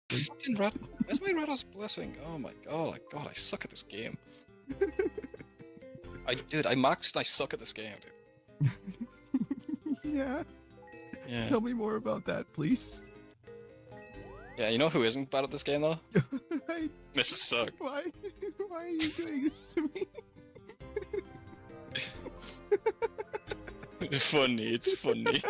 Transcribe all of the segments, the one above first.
Fucking where's my Rattl's Blessing? Oh my god, I suck at this game. I maxed and I suck at this game, dude. Yeah. Yeah. Tell me more about that, please. Yeah, you know who isn't bad at this game though? I, Mrs. Suck. why are you doing this to me? It's funny, it's funny.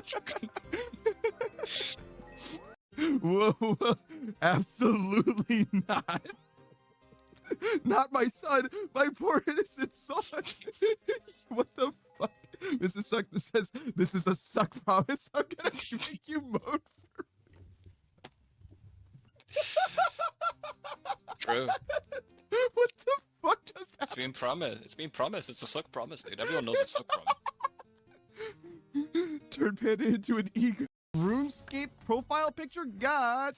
Whoa, absolutely not. Not my son, my poor innocent son. What the fuck? Mrs. Suck says, this is a suck promise. I'm gonna make you moan for True. What the fuck does that? It's been promised. It's been promised. It's a suck promise, dude. Everyone knows it's a suck promise. Turn Panda into an eager RuneScape profile picture? God.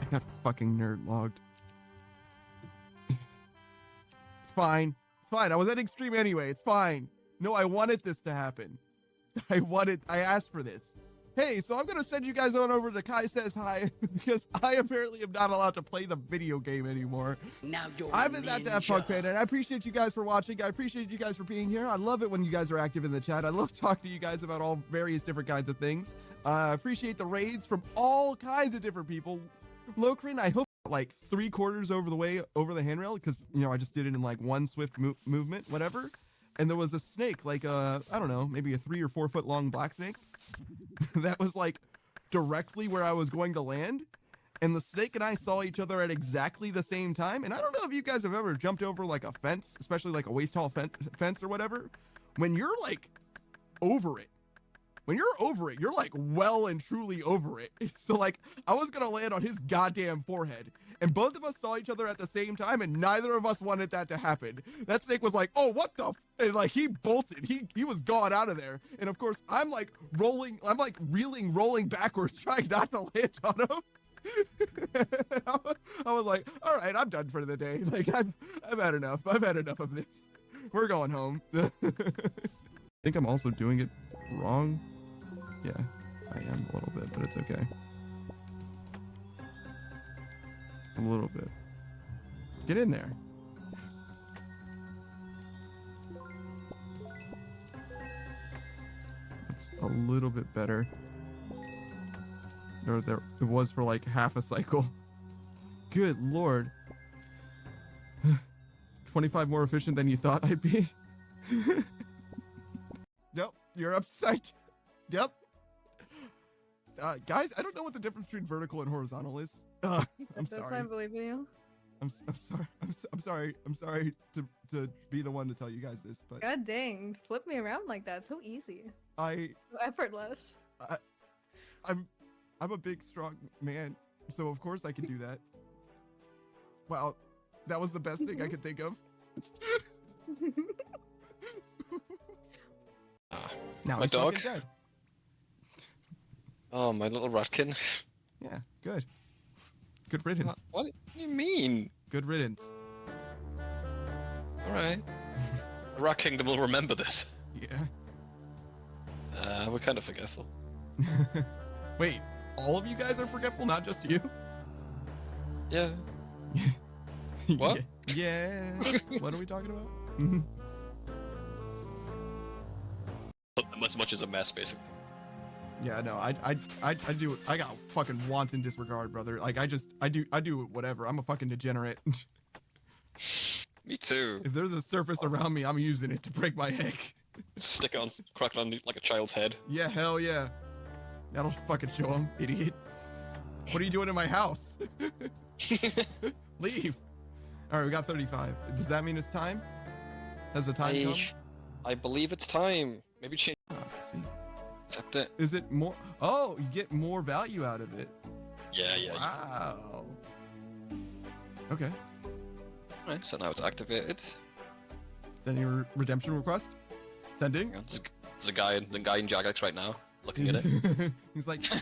I got fucking nerd logged. It's fine. It's fine. I was at extreme anyway. It's fine. No, I wanted this to happen. I asked for this. Hey, so I'm going to send you guys on over to Kai Says Hi because I apparently am not allowed to play the video game anymore. Now you're I've been at that Punk Panda, and I appreciate you guys for watching. I appreciate you guys for being here. I love it when you guys are active in the chat. I love talking to you guys about all various different kinds of things. I appreciate the raids from all kinds of different people. Lokrin, I hope like 3/4 over the way over the handrail because, you know, I just did it in like one swift movement, whatever. And there was a snake, like I don't know, maybe a 3 or 4 foot long black snake that was like directly where I was going to land. And the snake and I saw each other at exactly the same time. And I don't know if you guys have ever jumped over like a fence, especially like a waist tall fence or whatever. When you're like over it, you're like well and truly over it. So like I was going to land on his goddamn forehead. And both of us saw each other at the same time, and neither of us wanted that to happen. That snake was like, oh, what the? And like he bolted. He was gone out of there. And of course, I'm like rolling backwards, trying not to land on him. I was like, all right, I'm done for the day. Like I've had enough. I've had enough of this. We're going home. I think I'm also doing it wrong. Yeah, I am a little bit, but it's okay. A little bit. Get in there. It's a little bit better. There it was for like half a cycle. Good lord. 25 more efficient than you thought I'd be. Yep, you're upside. Yep. Guys, I don't know what the difference between vertical and horizontal is. I'm sorry. I believe in you. I'm sorry. I'm sorry to be the one to tell you guys this, but God dang, flip me around like that. So easy. So effortless. I'm a big, strong man, so of course I can do that. Wow, that was the best thing I could think of. Now my dog. Dead. Oh, my little ratkin. Yeah, good. Good riddance. What do you mean? Good riddance. Alright. The Rat Kingdom will remember this. Yeah. We're kind of forgetful. Wait, all of you guys are forgetful, not just you? Yeah. What? Yeah. What are we talking about? As much as a mess, basically. Yeah, no, I do it. I got fucking wanton disregard, brother. Like I do whatever. I'm a fucking degenerate. Me too. If there's a surface around me, I'm using it to break my neck. Stick it on, crack it on like a child's head. Yeah, hell yeah. That'll fucking show him, idiot. What are you doing in my house? Leave. All right, we got 35. Does that mean it's time? Has the time come? I believe it's time. Maybe change. Oh, see. Accept it. Is it more? Oh, you get more value out of it. Yeah, yeah. Wow. Okay. Right, so now it's activated. Send your redemption request. Sending. There's a guy in Jagex right now looking at it. He's like, Should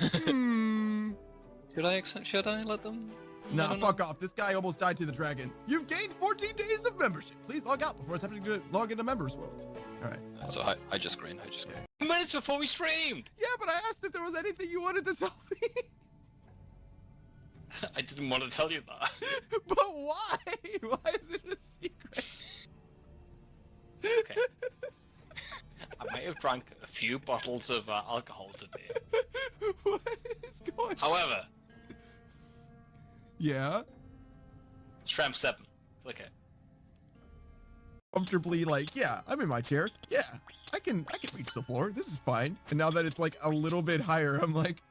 I let them? Nah, fuck off. This guy almost died to the dragon. You've gained 14 days of membership. Please log out before attempting to log into Members World. All right. So I just screen. Minutes before we streamed. Yeah, but I asked if there was anything you wanted to tell me. I didn't want to tell you that. But why? Why is it a secret? Okay. I might have drank a few bottles of alcohol today. What is going on? However. Yeah? Tramp 7. Click it. Comfortably like, yeah, I'm in my chair. Yeah, I can reach the floor. This is fine. And now that it's like a little bit higher, I'm like,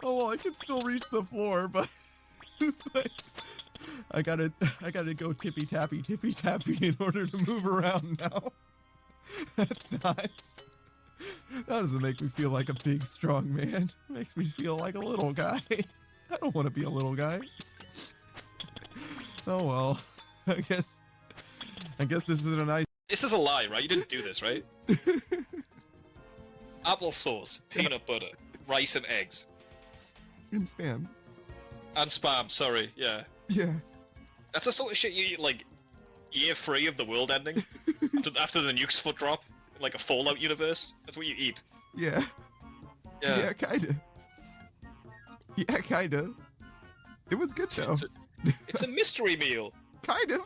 oh, well, I can still reach the floor, but, but I gotta go tippy tappy in order to move around now. That doesn't make me feel like a big, strong man. It makes me feel like a little guy. I don't want to be a little guy. Oh, well, I guess this isn't a nice... This is a lie, right? You didn't do this, right? Applesauce, peanut butter, rice and eggs. And spam. And spam, sorry, yeah. Yeah. That's the sort of shit you eat, like, year 3 of the world ending. after the nuke's foot drop. In, like, a Fallout universe. That's what you eat. Yeah. Yeah. Yeah, kinda. Yeah, kinda. It was good, though. It's a mystery meal. Kind of.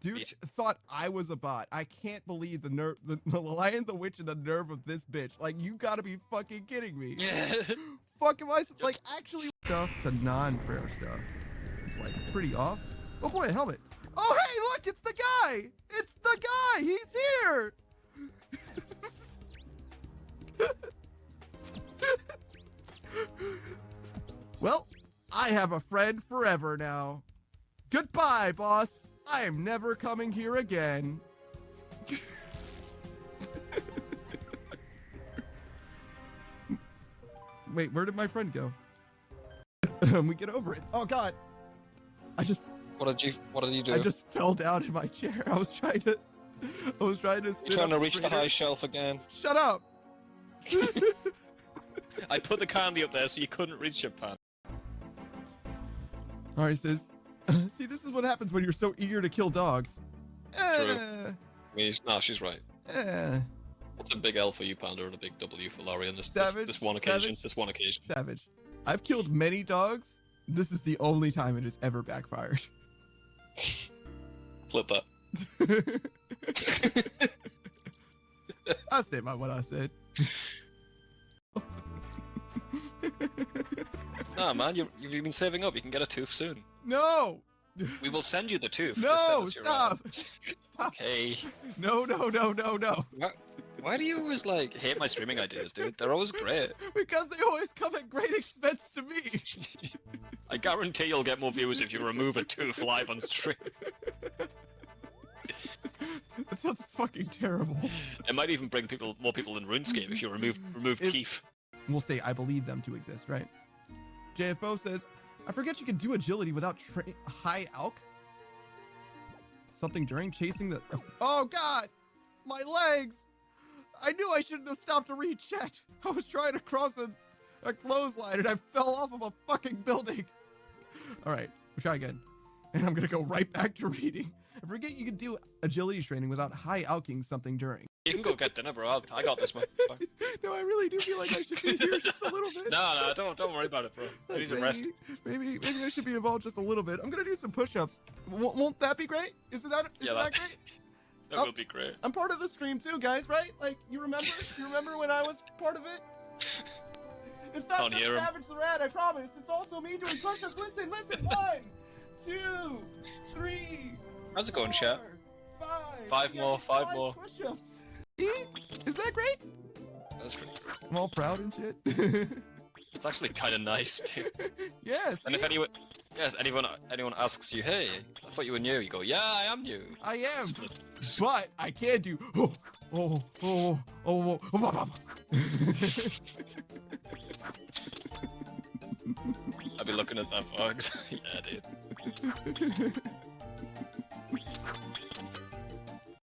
Dude thought I was a bot. I can't believe the nerve, the Lion, the Witch, and the nerve of this bitch. Like, you gotta be fucking kidding me. Yeah. Fuck, am I, like, actually stuff to non-prayer stuff? It's, like, pretty off. Oh boy, a helmet. Oh, hey, look, it's the guy! It's the guy! He's here! Well, I have a friend forever now. Goodbye, boss. I am never coming here again. Wait, where did my friend go? We get over it. Oh God. What did you do? I just fell down in my chair. I was trying to sit You're trying to reach the straighter. high shelf again. Shut up. I put the candy up there so you couldn't reach it, Pan. Alright, says, see, this is what happens when you're so eager to kill dogs. True. No, she's right. What's a big L for you, Panda, and a big W for Laurie on this one occasion? Savage. This one occasion. Savage. I've killed many dogs. This is the only time it has ever backfired. Flip that. I stand by what I said. Nah, man, you've been saving up. You can get a tooth soon. No! We will send you the tooth. No, stop! Stop! Okay. No. Why do you always, like, hate my streaming ideas, dude? They're always great. Because they always come at great expense to me. I guarantee you'll get more views if you remove a tooth live on stream. That sounds fucking terrible. It might even bring more people in RuneScape if you remove teeth. We'll say I believe them to exist, right? JFO says, I forget you can do agility without high alk. Something during chasing the... Oh God! My legs! I knew I shouldn't have stopped to read chat. I was trying to cross a clothesline and I fell off of a fucking building. All right, we'll try again. And I'm gonna go right back to reading. I forget you can do agility training without high alking something during. You can go get dinner, bro. I got this, man. No, I really do feel like I should be here just a little bit. No, don't worry about it, bro. I need to rest. Maybe I should be involved just a little bit. I'm gonna do some push-ups. Won't that be great? Isn't that great? That will be great. I'm part of the stream too, guys, right? Like, you remember? You remember when I was part of it? It's not just Savage the Rat, I promise. It's also me doing push-ups. Listen. 1, 2, 3. How's it going, chat? 5 more. Push-ups. See? Is that great? That's pretty great. I'm all proud and shit. It's actually kind of nice, too. Yes. And if anyone asks you, hey, I thought you were new, you go, yeah, I am new. I am. But I can do. I'll be looking at that box. Yeah, dude.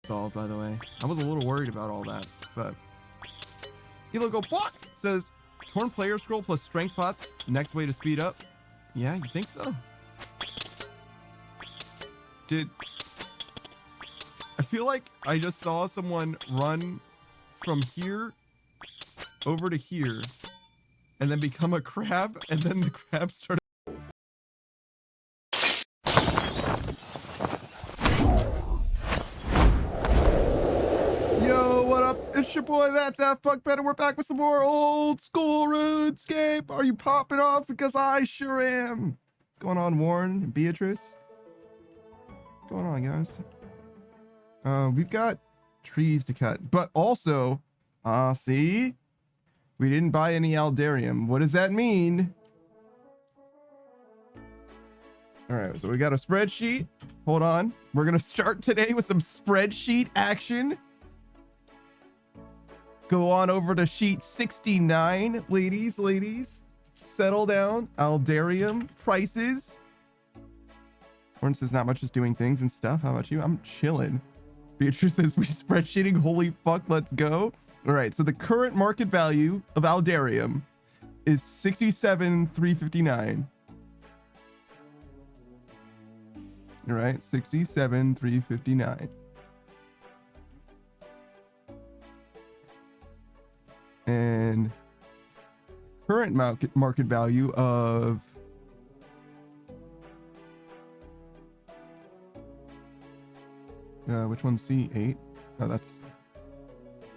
Solved, by the way. I was a little worried about all that, but Hilo go block says torn player scroll plus strength pots. Next way to speed up. Yeah, you think so? I feel feel like I just saw someone run from here over to here and then become a crab, and then the crab started. Yo, what up? It's your boy, that's Daft Punk Better. We're back with some more old school RuneScape. Are you popping off? Because I sure am. What's going on, Warren and Beatrice? What's going on, guys? We've got trees to cut, but also, see? We didn't buy any Aldarium. What does that mean? All right, so we got a spreadsheet. Hold on. We're going to start today with some spreadsheet action. Go on over to sheet 69, ladies. Settle down. Aldarium prices. Warren says not much, just doing things and stuff. How about you? I'm chilling. Beatrice says we spreadsheeting. Holy fuck, let's go. All right, so the current market value of Aldarium is 67,359. All right, 67,359. And current market value of which one's C8? Oh, that's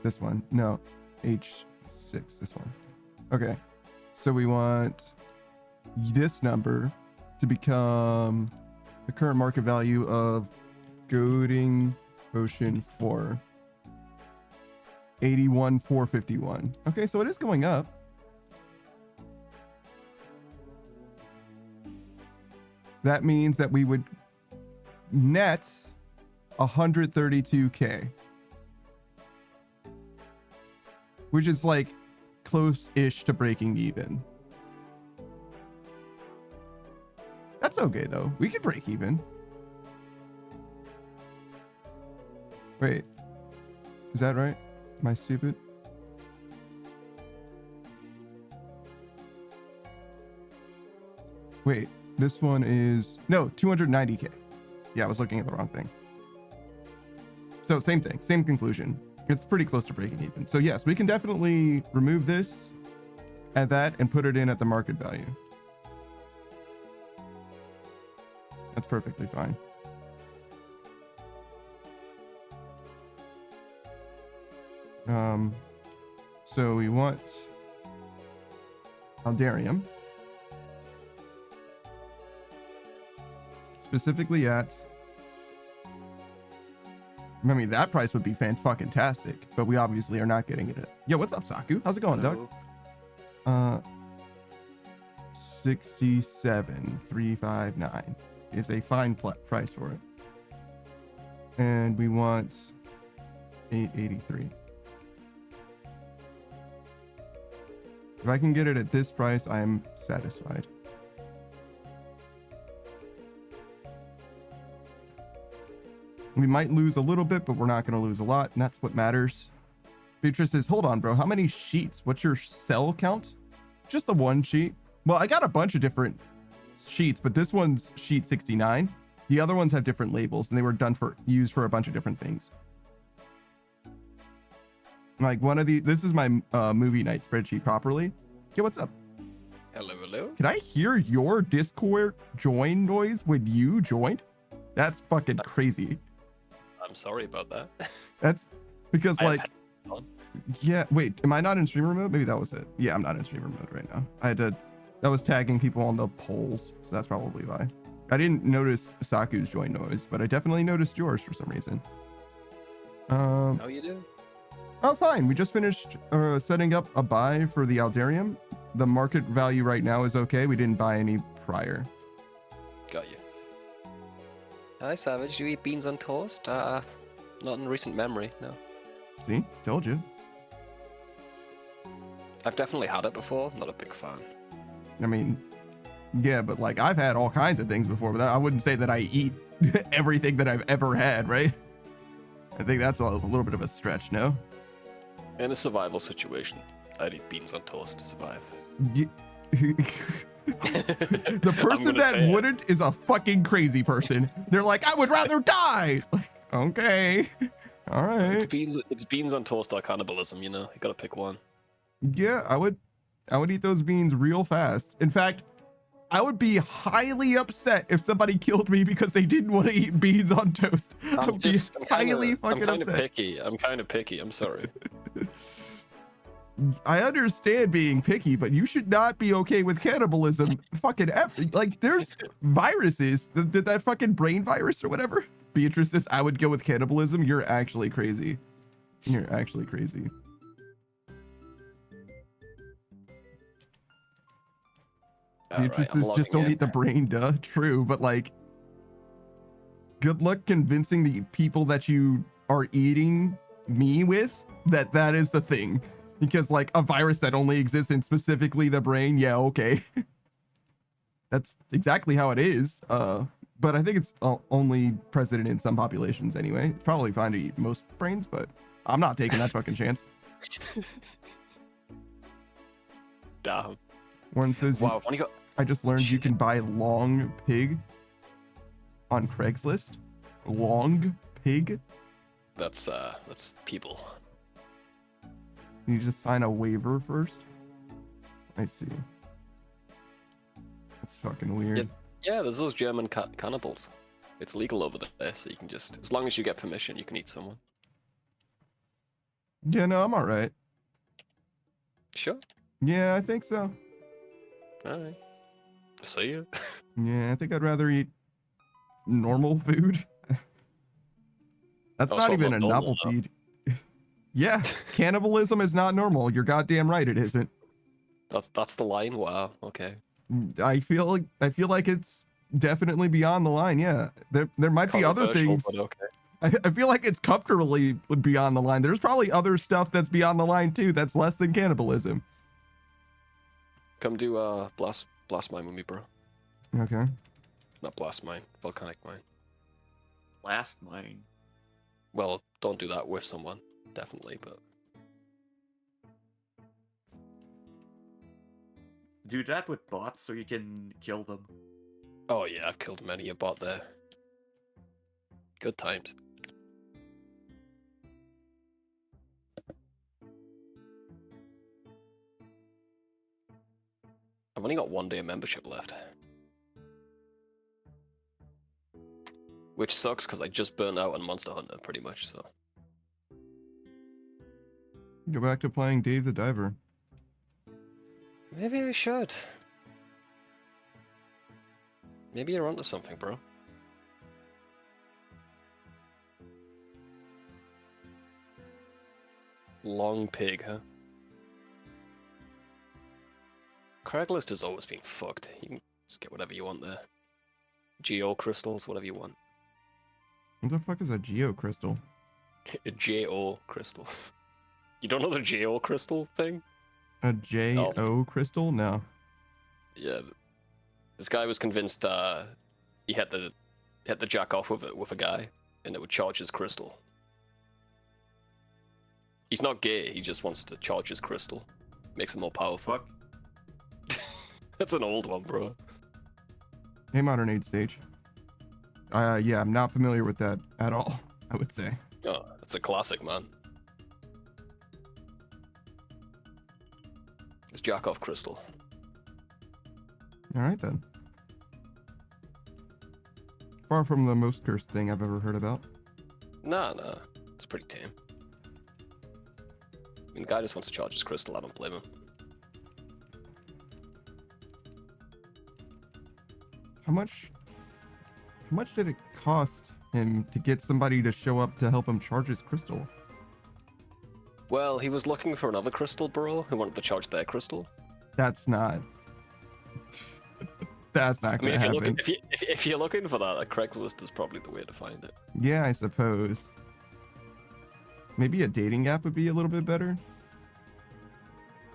this one. No, H6, this one. Okay, so we want this number to become the current market value of Goading Potion 4. 81,451. Okay, so it is going up. That means that we would net 132k, which is like close-ish to breaking even. That's okay though. We could break even. Wait, is that right? Am I stupid? Wait, this one is no 290k. Yeah, I was looking at the wrong thing. So same thing, same conclusion. It's pretty close to breaking even. So yes, we can definitely remove this at that and put it in at the market value. That's perfectly fine. So we want Aldarium specifically at, I mean, that price would be fan-fucking-tastic, but we obviously are not getting it at. Yo, what's up, Saku? How's it going, Doug? 67,359 is a fine price for it. And we want 883. If I can get it at this price, I'm satisfied. We might lose a little bit, but we're not going to lose a lot, and that's what matters. Beatrice says, hold on, bro. How many sheets? What's your cell count? Just the one sheet. Well, I got a bunch of different sheets, but this one's sheet 69. The other ones have different labels, and they were used for a bunch of different things. Like one of the, this is my movie night spreadsheet properly. Okay, what's up? Hello. Can I hear your Discord join noise when you joined? That's fucking crazy. I'm sorry about that. That's because like, yeah, wait, am I not in streamer mode? Maybe that was it. Yeah, I'm not in streamer mode right now. I was tagging people on the polls, so that's probably why. I didn't notice Saku's join noise, but I definitely noticed yours for some reason. How you do? Oh, fine. We just finished setting up a buy for the Aldarium. The market value right now is okay. We didn't buy any prior. Got you. Hi, Savage. Do you eat beans on toast? Not in recent memory, no. See? Told you. I've definitely had it before. Not a big fan. I mean, yeah, but like I've had all kinds of things before, but I wouldn't say that I eat everything that I've ever had, right? I think that's a little bit of a stretch, no? In a survival situation, I'd eat beans on toast to survive. The person that wouldn't is a fucking crazy person. They're like, I would rather die. Okay. All right. It's beans on toast or cannibalism, you know? You gotta pick one. Yeah, I would eat those beans real fast. In fact, I would be highly upset if somebody killed me because they didn't want to eat beans on toast. I'm highly fucking kind upset. I'm kind of picky. I'm sorry. I understand being picky, but you should not be okay with cannibalism. Fucking like, there's viruses. Did that fucking brain virus or whatever? Beatrice says I would go with cannibalism. You're actually crazy. You're actually crazy. Beatrice says just don't eat the brain, duh. True, but like, good luck convincing the people that you are eating me with that is the thing. Because like a virus that only exists in specifically the brain, yeah, okay. That's exactly how it is. But I think it's only present in some populations anyway. It's probably fine to eat most brains, but I'm not taking that fucking chance. Damn. Warren says, wow, I just learned you can buy long pig on Craigslist. Long pig? That's people. You just sign a waiver first? I see. That's fucking weird. Yeah, there's those German cannibals. It's legal over there, so you can just, as long as you get permission, you can eat someone. Yeah, no, I'm alright. Sure. Yeah, I think so. Alright. See ya. Yeah, I think I'd rather eat normal food. That's not even a novelty. Yeah, cannibalism is not normal. You're goddamn right, it isn't. That's the line. Wow. Okay. I feel like it's definitely beyond the line. Yeah, there might be other things. But okay. I feel like it's comfortably beyond the line. There's probably other stuff that's beyond the line too. That's less than cannibalism. Come do blast mine with me, bro. Okay. Not blast mine, volcanic mine. Blast mine. Well, don't do that with someone, definitely, but. Do that with bots so you can kill them. Oh yeah, I've killed many a bot there. Good times. I've only got 1 day of membership left. Which sucks because I just burned out on Monster Hunter pretty much, so. Go back to playing Dave the Diver. Maybe I should. Maybe you're onto something, bro. Long pig, huh? Craigslist has always been fucked. You can just get whatever you want there. Geo crystals, whatever you want. What the fuck is a geo crystal? A J-O crystal. You don't know the J-O crystal thing? A J-O crystal? No. Yeah. This guy was convinced he had to jack off with a guy, and it would charge his crystal. He's not gay, he just wants to charge his crystal. Makes him more powerful. Fuck. That's an old one, bro. Hey, Modern Age Stage. Yeah, I'm not familiar with that at all, I would say. Oh, it's a classic, man. It's jack off crystal. All right, then. Far from the most cursed thing I've ever heard about. Nah, it's pretty tame. I mean, the guy just wants to charge his crystal, I don't blame him. How much did it cost him to get somebody to show up to help him charge his crystal? Well, he was looking for another crystal bro who wanted to charge their crystal. That's not gonna happen. If you're looking for that, Craigslist is probably the way to find it. Yeah, I suppose. Maybe a dating app would be a little bit better.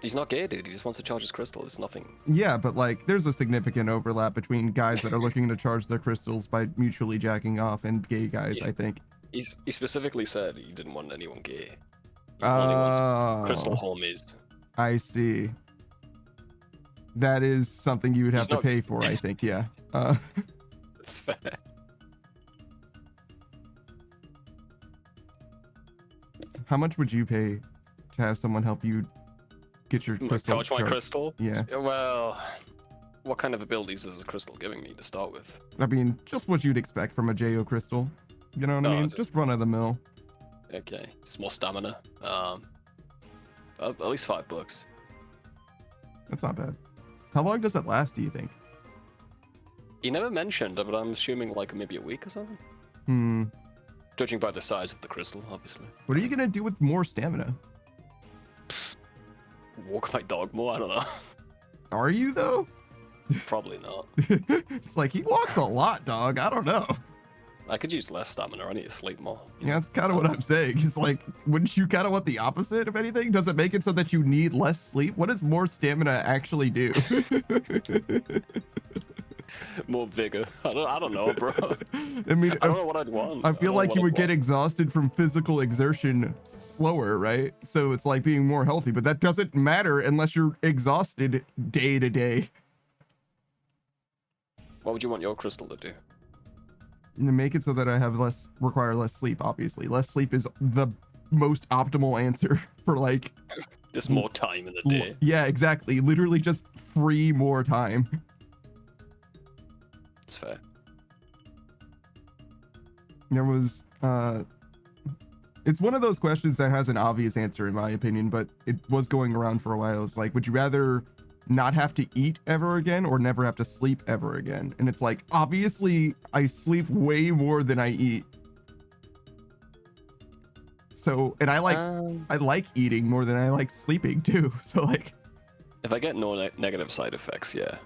He's not gay, dude. He just wants to charge his crystal. It's nothing. Yeah, but like, there's a significant overlap between guys that are looking to charge their crystals by mutually jacking off and gay guys, I think. He specifically said he didn't want anyone gay. He only wants crystal homies. I see. That is something you would have to pay for, I think, yeah. That's fair. How much would you pay to have someone help you get your crystal? Charge my crystal? Yeah. Well, what kind of abilities is the crystal giving me to start with? I mean, just what you'd expect from a JO crystal. You know what I mean? Just run of the mill. Okay, just more stamina. At least $5. That's not bad. How long does it last, do you think? He never mentioned, but I'm assuming like maybe a week or something. Hmm. Judging by the size of the crystal, obviously. What are you gonna do with more stamina? Walk my dog more? I don't know. Are you though? Probably not. It's like he walks a lot, dog. I don't know. I could use less stamina. I need to sleep more. Yeah, that's kind of what I'm saying. It's like, wouldn't you kind of want the opposite, if anything? Does it make it so that you need less sleep? What does more stamina actually do? More vigor. I don't know, bro. I mean, I don't know what I'd want. I feel like you would get exhausted from physical exertion slower, right? So it's like being more healthy, but that doesn't matter unless you're exhausted day to day. What would you want your crystal to do? To make it so that I have require less sleep, obviously. Less sleep is the most optimal answer for like... Just more time in the day. Yeah, exactly. Literally just free more time. It's fair. There was... It's one of those questions that has an obvious answer in my opinion, but it was going around for a while. It's like, would you rather not have to eat ever again or never have to sleep ever again? And it's like, obviously I sleep way more than I eat. So, and I like eating more than I like sleeping too. So like, if I get no negative side effects, yeah,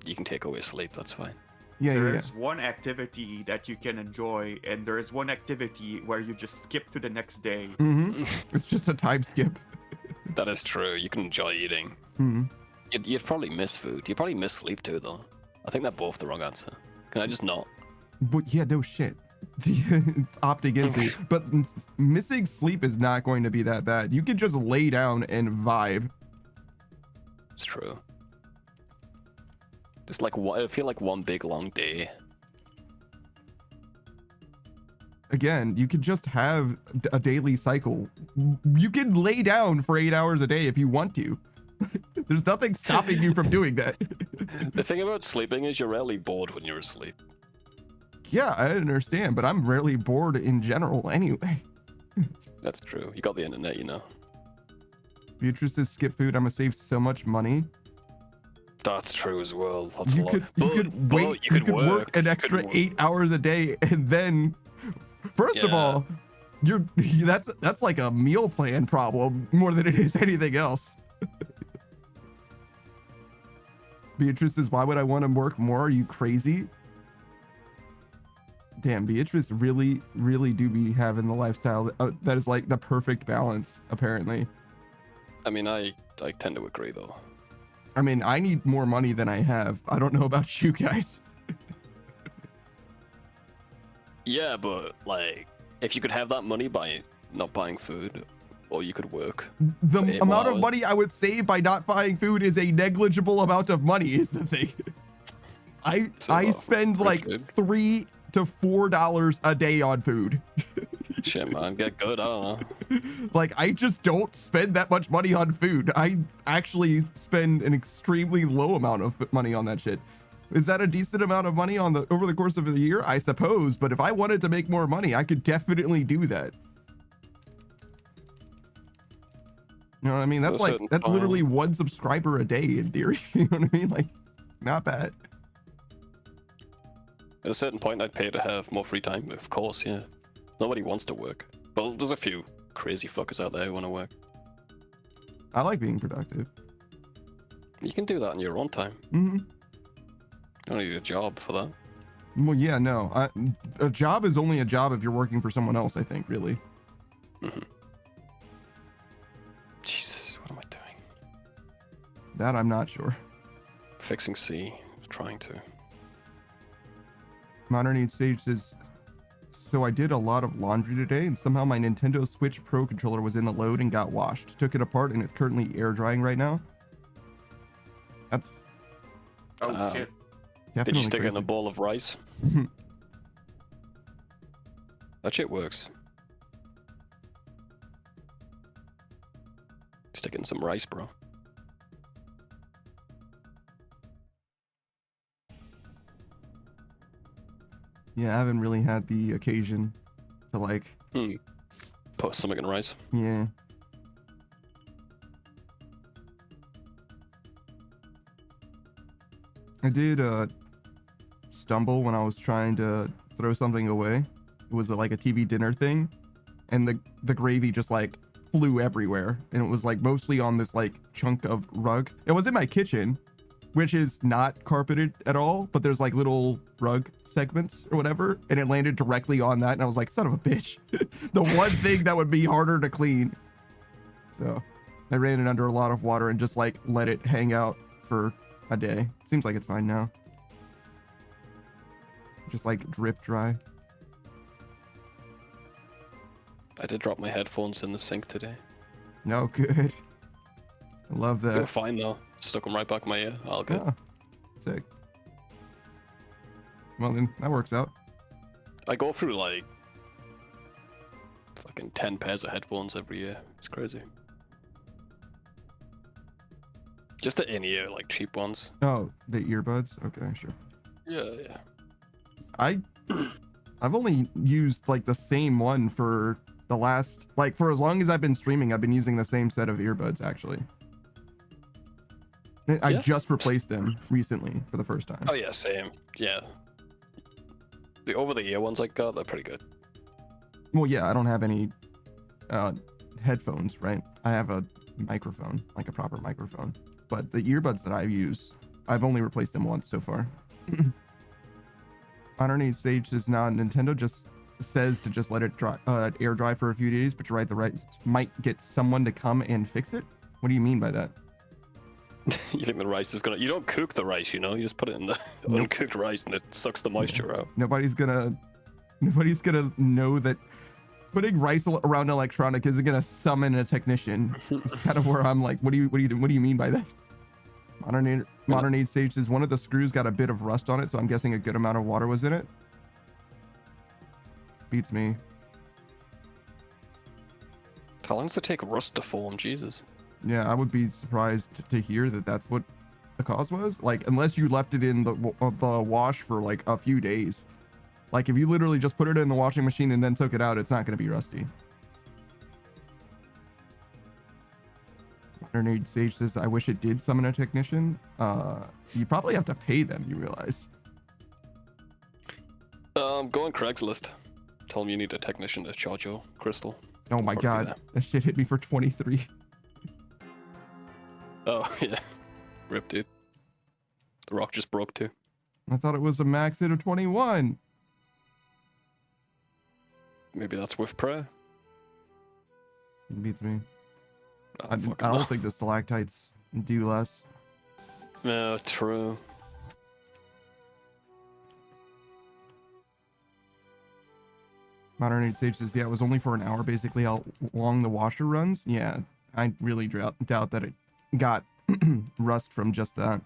you can take away sleep. That's fine. Yeah, There's one activity that you can enjoy, and there's one activity where you just skip to the next day. Mm-hmm. It's just a time skip. That is true. You can enjoy eating. Mm-hmm. You'd probably miss food. You'd probably miss sleep too, though. I think they're both the wrong answer. Can I just not? But yeah, no shit. It's opting into. But missing sleep is not going to be that bad. You can just lay down and vibe. It's true. Just like I feel like one big long day. Again, you could just have a daily cycle. You can lay down for 8 hours a day if you want to. There's nothing stopping you from doing that. The thing about sleeping is you're rarely bored when you're asleep. Yeah, I understand, but I'm rarely bored in general anyway. That's true. You got the internet, you know. Beatrice says skip food. I'm gonna save so much money. That's true as well. That's You a lot. you could work an extra 8 hours a day, and then, first of all, that's like a meal plan problem more than it is anything else. Beatrice says, why would I want to work more? Are you crazy? Damn, Beatrice really do be having the lifestyle that is like the perfect balance, apparently. I mean, I tend to agree, though. I mean, I need more money than I have. I don't know about you guys. Yeah, but like, if you could have that money by not buying food, or you could work. The amount of money I would save by not buying food is a negligible amount of money, is the thing. I spend like $3 to $4 a day on food. Shit, man, get good. I don't know. Like, I just don't spend that much money on food. I actually spend an extremely low amount of money on that shit. Is that a decent amount of money over the course of a year? I suppose, but if I wanted to make more money, I could definitely do that. You know what I mean? That's literally one subscriber a day in theory. You know what I mean? Like, not bad. At a certain point, I'd pay to have more free time, of course, yeah. Nobody wants to work. Well, there's a few crazy fuckers out there who want to work. I like being productive. You can do that in your own time. Mm-hmm. You don't need a job for that. Well, yeah, no. A job is only a job if you're working for someone else, I think, really. Mm-hmm. Jesus, what am I doing? That I'm not sure. Fixing C. Trying to. Modern Age Sage says, so I did a lot of laundry today, and somehow my Nintendo Switch Pro controller was in the load and got washed. Took it apart, and it's currently air drying right now. That's... Oh, shit. Did you stick crazy. it in a bowl of rice? That shit works. Stick in some rice, bro. Yeah, I haven't really had the occasion to like. Put something in rice. Yeah. I did stumble when I was trying to throw something away. It was like a TV dinner thing, and the gravy just like flew everywhere, and it was like mostly on this like chunk of rug. It was in my kitchen, which is not carpeted at all, but there's like little rug segments or whatever, and it landed directly on that, and I was like, son of a bitch. The one thing that would be harder to clean. So I ran it under a lot of water and just like let it hang out for a day. Seems like it's fine now. Just like drip dry. I did drop my headphones in the sink today. No, good. I love that. They were fine though. Stuck them right back in my ear. All good. Oh, sick. Well then, that works out. I go through like fucking 10 pairs of headphones every year. It's crazy. Just the in-ear, like cheap ones. Oh, the earbuds? Okay, sure. Yeah. I've only used like the same one for the last, like for as long as I've been streaming, I've been using the same set of earbuds actually. I just replaced them recently for the first time. Oh yeah, same. Yeah. The over-the-ear ones I got, they're pretty good. Well, yeah, I don't have any headphones, right? I have a microphone, like a proper microphone. But the earbuds that I use, I've only replaced them once so far. Underneath stage is now Nintendo just says to just let it dry, air dry for a few days, but you're right, the rice might get someone to come and fix it. What do you mean by that? You think the rice is gonna? You don't cook the rice, you know. You just put it in the uncooked rice, and it sucks the moisture out. Nobody's gonna know that putting rice around electronic isn't gonna summon a technician. It's kind of where I'm like, what do you mean by that? Modern age stage says one of the screws got a bit of rust on it, so I'm guessing a good amount of water was in it. Beats me. How long does it take rust to form? Jesus. Yeah, I would be surprised to hear that that's what the cause was. Like, unless you left it in the wash for like a few days. Like, if you literally just put it in the washing machine and then took it out, it's not going to be rusty. Modern Age Sage says, I wish it did summon a technician. You probably have to pay them, you realize. Go on Craigslist. Tell them you need a technician to charge your crystal. Oh my god, that shit hit me for 23. Oh, yeah. Rip, dude. The rock just broke, too. I thought it was a max hit of 21. Maybe that's with prayer. It beats me. Oh, I don't think the stalactites do less. No, true. Modern Age Sage says, yeah, it was only for an hour, basically, how long the washer runs. Yeah, I really doubt that it got rust from just that.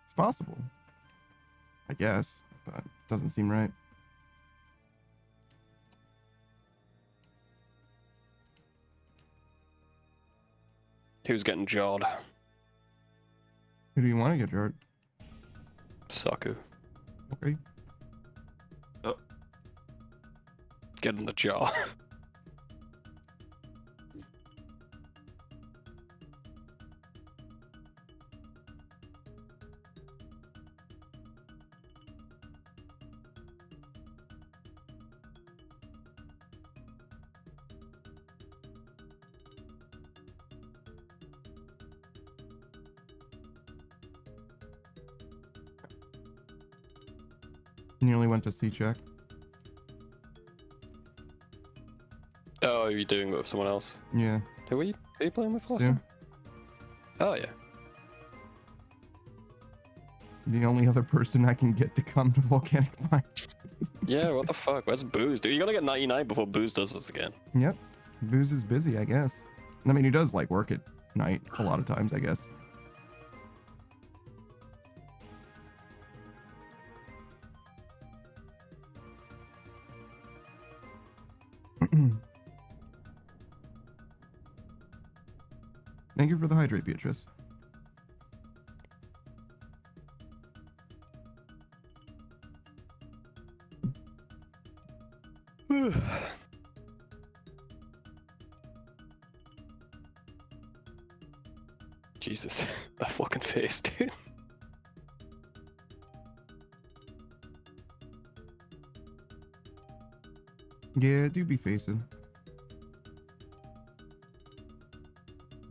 It's possible, I guess, but doesn't seem right. Who's getting jawed? Who do you want to get hurt? Saku. Okay. Oh. Get in the jaw. Nearly went to C-check. Oh, are you doing it with someone else? Yeah. Who are you playing with last Sue. time? Oh, yeah. The only other person I can get to come to Volcanic Mine. Yeah, what the fuck? Where's Booze? Dude, you gotta get 99 before Booze does this again. Yep. Booze is busy, I guess. I mean, he does like work at night a lot of times, I guess. Thank you for the hydrate, Beatrice. Jesus, that fucking face, dude. Yeah, do be facing.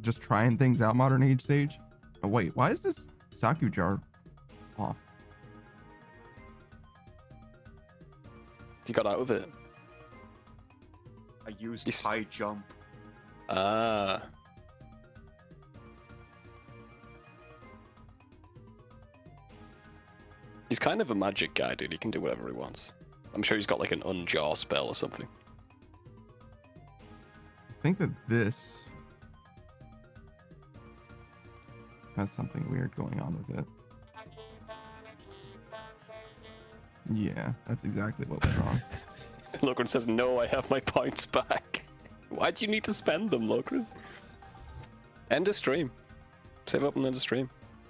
Just trying things out, modern age sage. Oh wait, why is this Saku jar off? You got out of it. I used high jump. Ah. He's kind of a magic guy, dude. He can do whatever he wants. I'm sure he's got like an unjar spell or something. I think that this has something weird going on with it. Yeah, that's exactly what went wrong. Logren says, no, I have my points back. Why'd you need to spend them, Logren? End of stream. Save up and end of stream.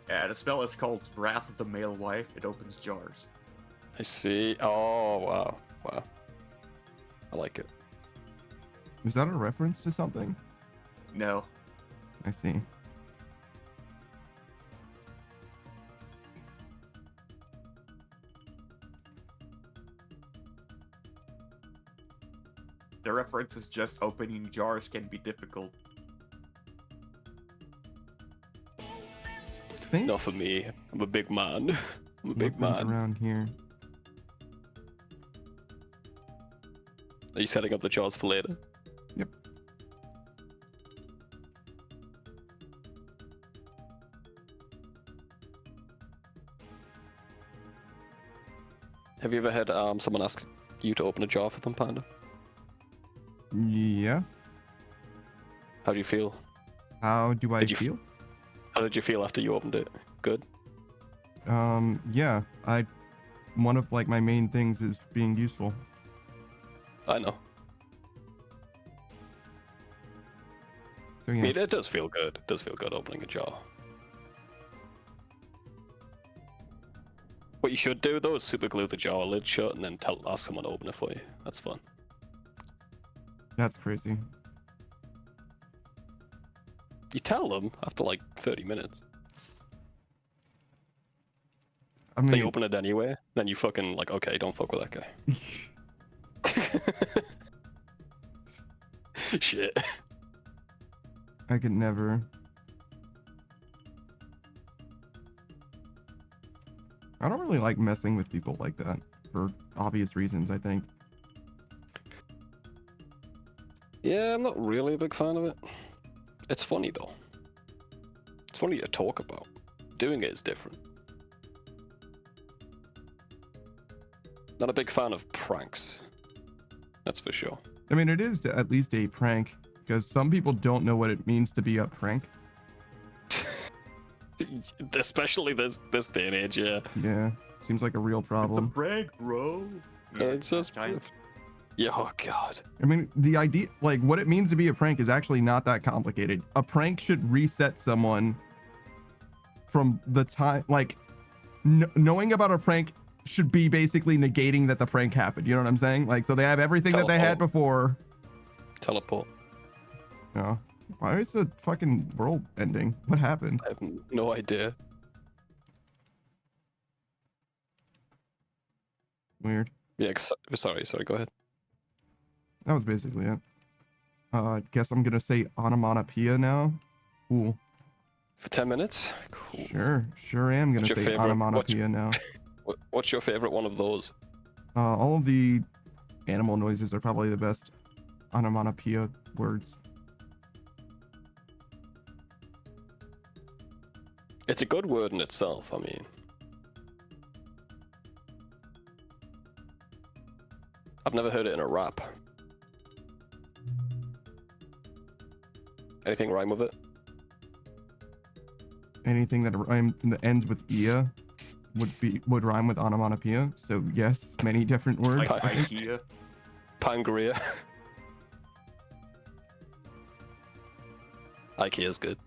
Yeah, the spell is called Wrath of the Male Wife. It opens jars. I see. Oh, wow. Wow. I like it. Is that a reference to something? No. I see. The reference is just opening jars can be difficult. Not for me. I'm a big man. I'm a big man. Around here. Are you setting up the jars for later? Yep. Have you ever had someone ask you to open a jar for them, Panda? Yeah. How do you feel? How do I feel? How did you feel after you opened it? Good? Yeah. One of like my main things is being useful. I know. So yeah. I mean, it does feel good. It does feel good opening a jar. What you should do though is super glue the jar lid shut and then ask someone to open it for you. That's fun. That's crazy. You tell them after like 30 minutes. I mean, They open it anyway, then you fucking like, okay, don't fuck with that guy. Shit. I could never. I don't really like messing with people like that for obvious reasons, I think. Yeah, I'm not really a big fan of it. It's funny though. It's funny to talk about. Doing it is different. Not a big fan of pranks. That's for sure. I mean, it is at least a prank, because some people don't know what it means to be a prank. Especially this day and age, yeah. Yeah, seems like a real problem. It's a prank, bro. It's just... Yeah, oh god. I mean, the idea, like, what it means to be a prank is actually not that complicated. A prank should reset someone from the time, like, knowing about a prank should be basically negating that the prank happened. You know what I'm saying? Like, so they have everything that they had before. Teleport. Yeah. Why is the fucking world ending? What happened? I have no idea. Weird. Yeah, sorry, go ahead. That was basically it. Guess I'm gonna say onomatopoeia now. Cool. For 10 minutes? Cool. Sure am gonna say onomatopoeia now. What's your favorite one of those? All of the animal noises are probably the best onomatopoeia words. It's a good word in itself, I mean. I've never heard it in a rap. Anything rhyme with it? Anything that ends with ia would rhyme with onomatopoeia. So yes, many different words. Like IKEA. Pangria. IKEA's good.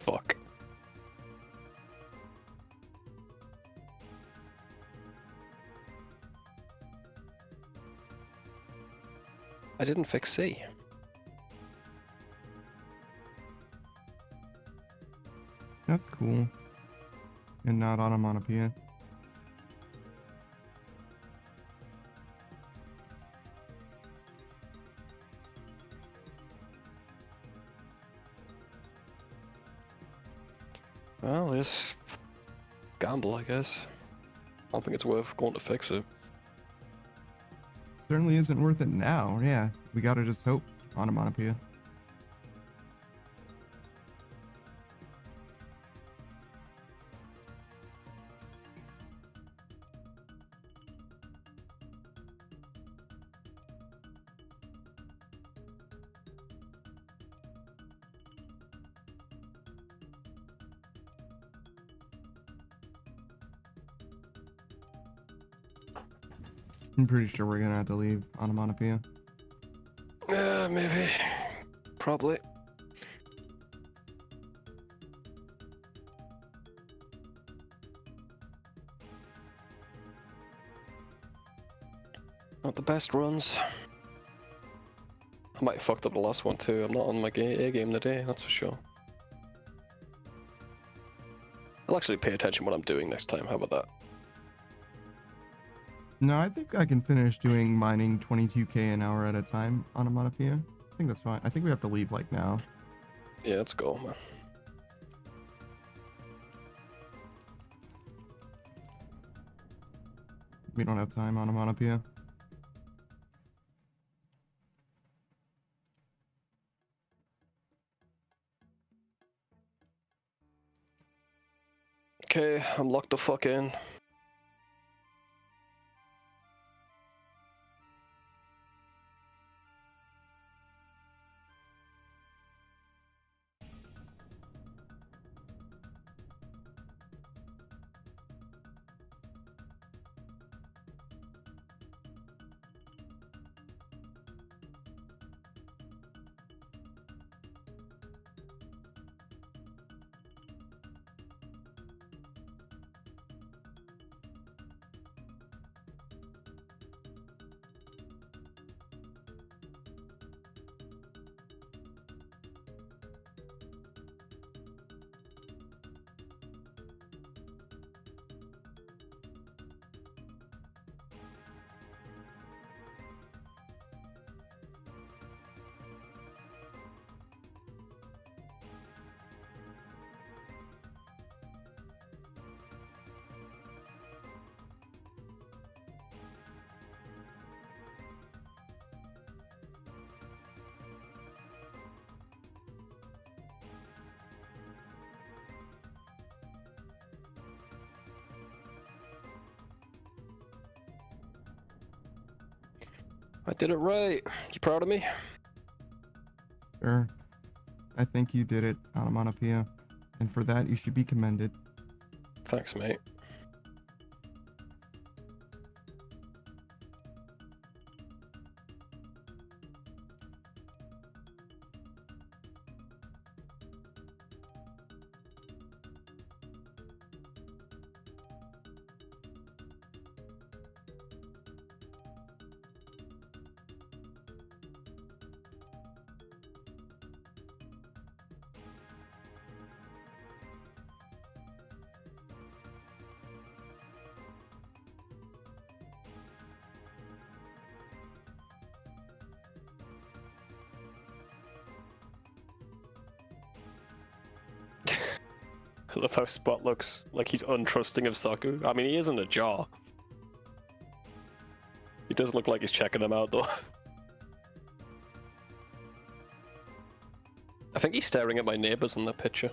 Fuck. I didn't fix C. That's cool. And not onomatopoeia. Well, this gamble, I guess. I don't think it's worth going to fix it. Certainly isn't worth it now. Yeah, we gotta just hope onomatopoeia. I'm pretty sure we're gonna have to leave onomatopoeia. Maybe. Probably. Not the best runs. I might have fucked up the last one too. I'm not on my A game today, that's for sure. I'll actually pay attention what I'm doing next time. How about that? No, I think I can finish doing mining 22k an hour at a time onomatopoeia. I think that's fine. I think we have to leave like now. Yeah, let's go, man. We don't have time onomatopoeia. Okay, I'm locked the fuck in. I did it right. You proud of me? Sure. I think you did it, onomatopoeia. And for that, you should be commended. Thanks, mate. I love how Spot looks like he's untrusting of Saku. I mean, he is in a jar. He does look like he's checking him out, though. I think he's staring at my neighbors in the picture.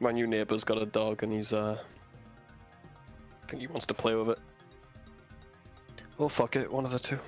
My new neighbor's got a dog and he's, I think he wants to play with it. Oh, fuck it, one of the two.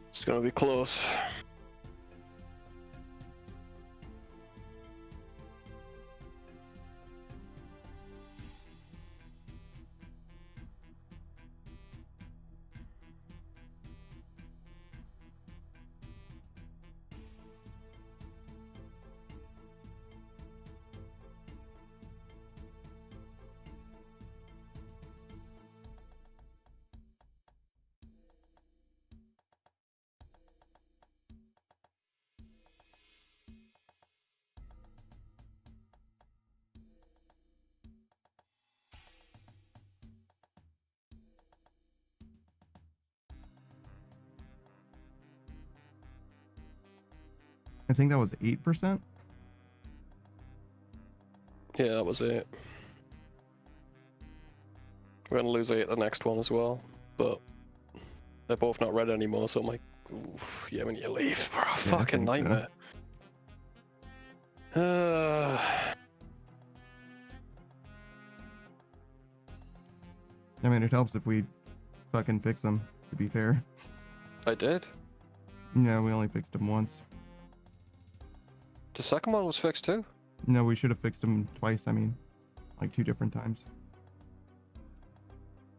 It's gonna be close. I think that was 8%. Yeah, that was it. We're gonna lose 8 at the next one as well, but they're both not red anymore, so I'm like, oof, yeah, when you leave, bro, fucking nightmare. I mean, it helps if we fucking fix them, to be fair. I did. Yeah, we only fixed them once. The second one was fixed too. No, we should have fixed them twice, I mean. Like 2 different times.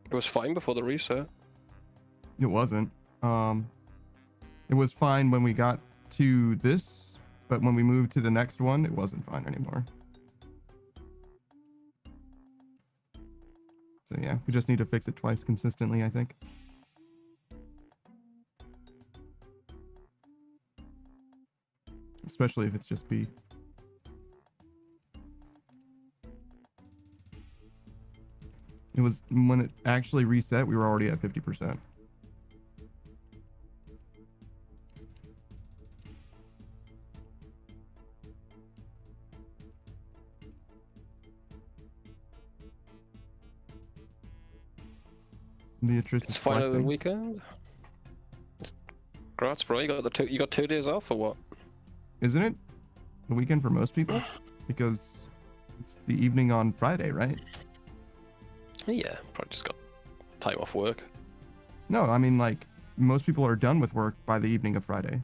It was fine before the reset. It wasn't. It was fine when we got to this, but when we moved to the next one, it wasn't fine anymore. So yeah, we just need to fix it twice consistently, I think. Especially if it's just B. It was, when it actually reset, we were already at 50%. Beatrice It's is final of the flexing. weekend. Congrats, bro. You got 2 days off or what? Isn't it the weekend for most people? Because it's the evening on Friday, right? Yeah, probably just got time off work. No, I mean, like, most people are done with work by the evening of Friday.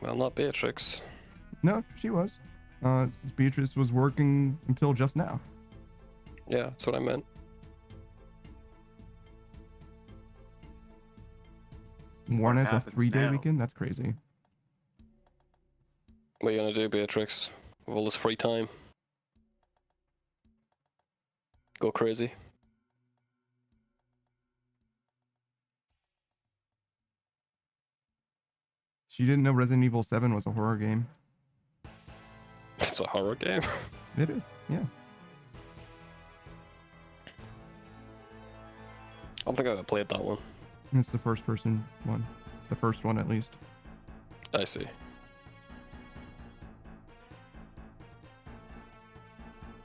Well, not Beatrix. No, she was. Beatrice was working until just now. Yeah, that's what I meant. Warren has a happens 3-day now. weekend? That's crazy. What are you gonna do, Beatrix? With all this free time? Go crazy. She didn't know Resident Evil 7 was a horror game. It's a horror game. It is, yeah. I don't think I ever played that one. It's the first person one. The first one, at least. I see.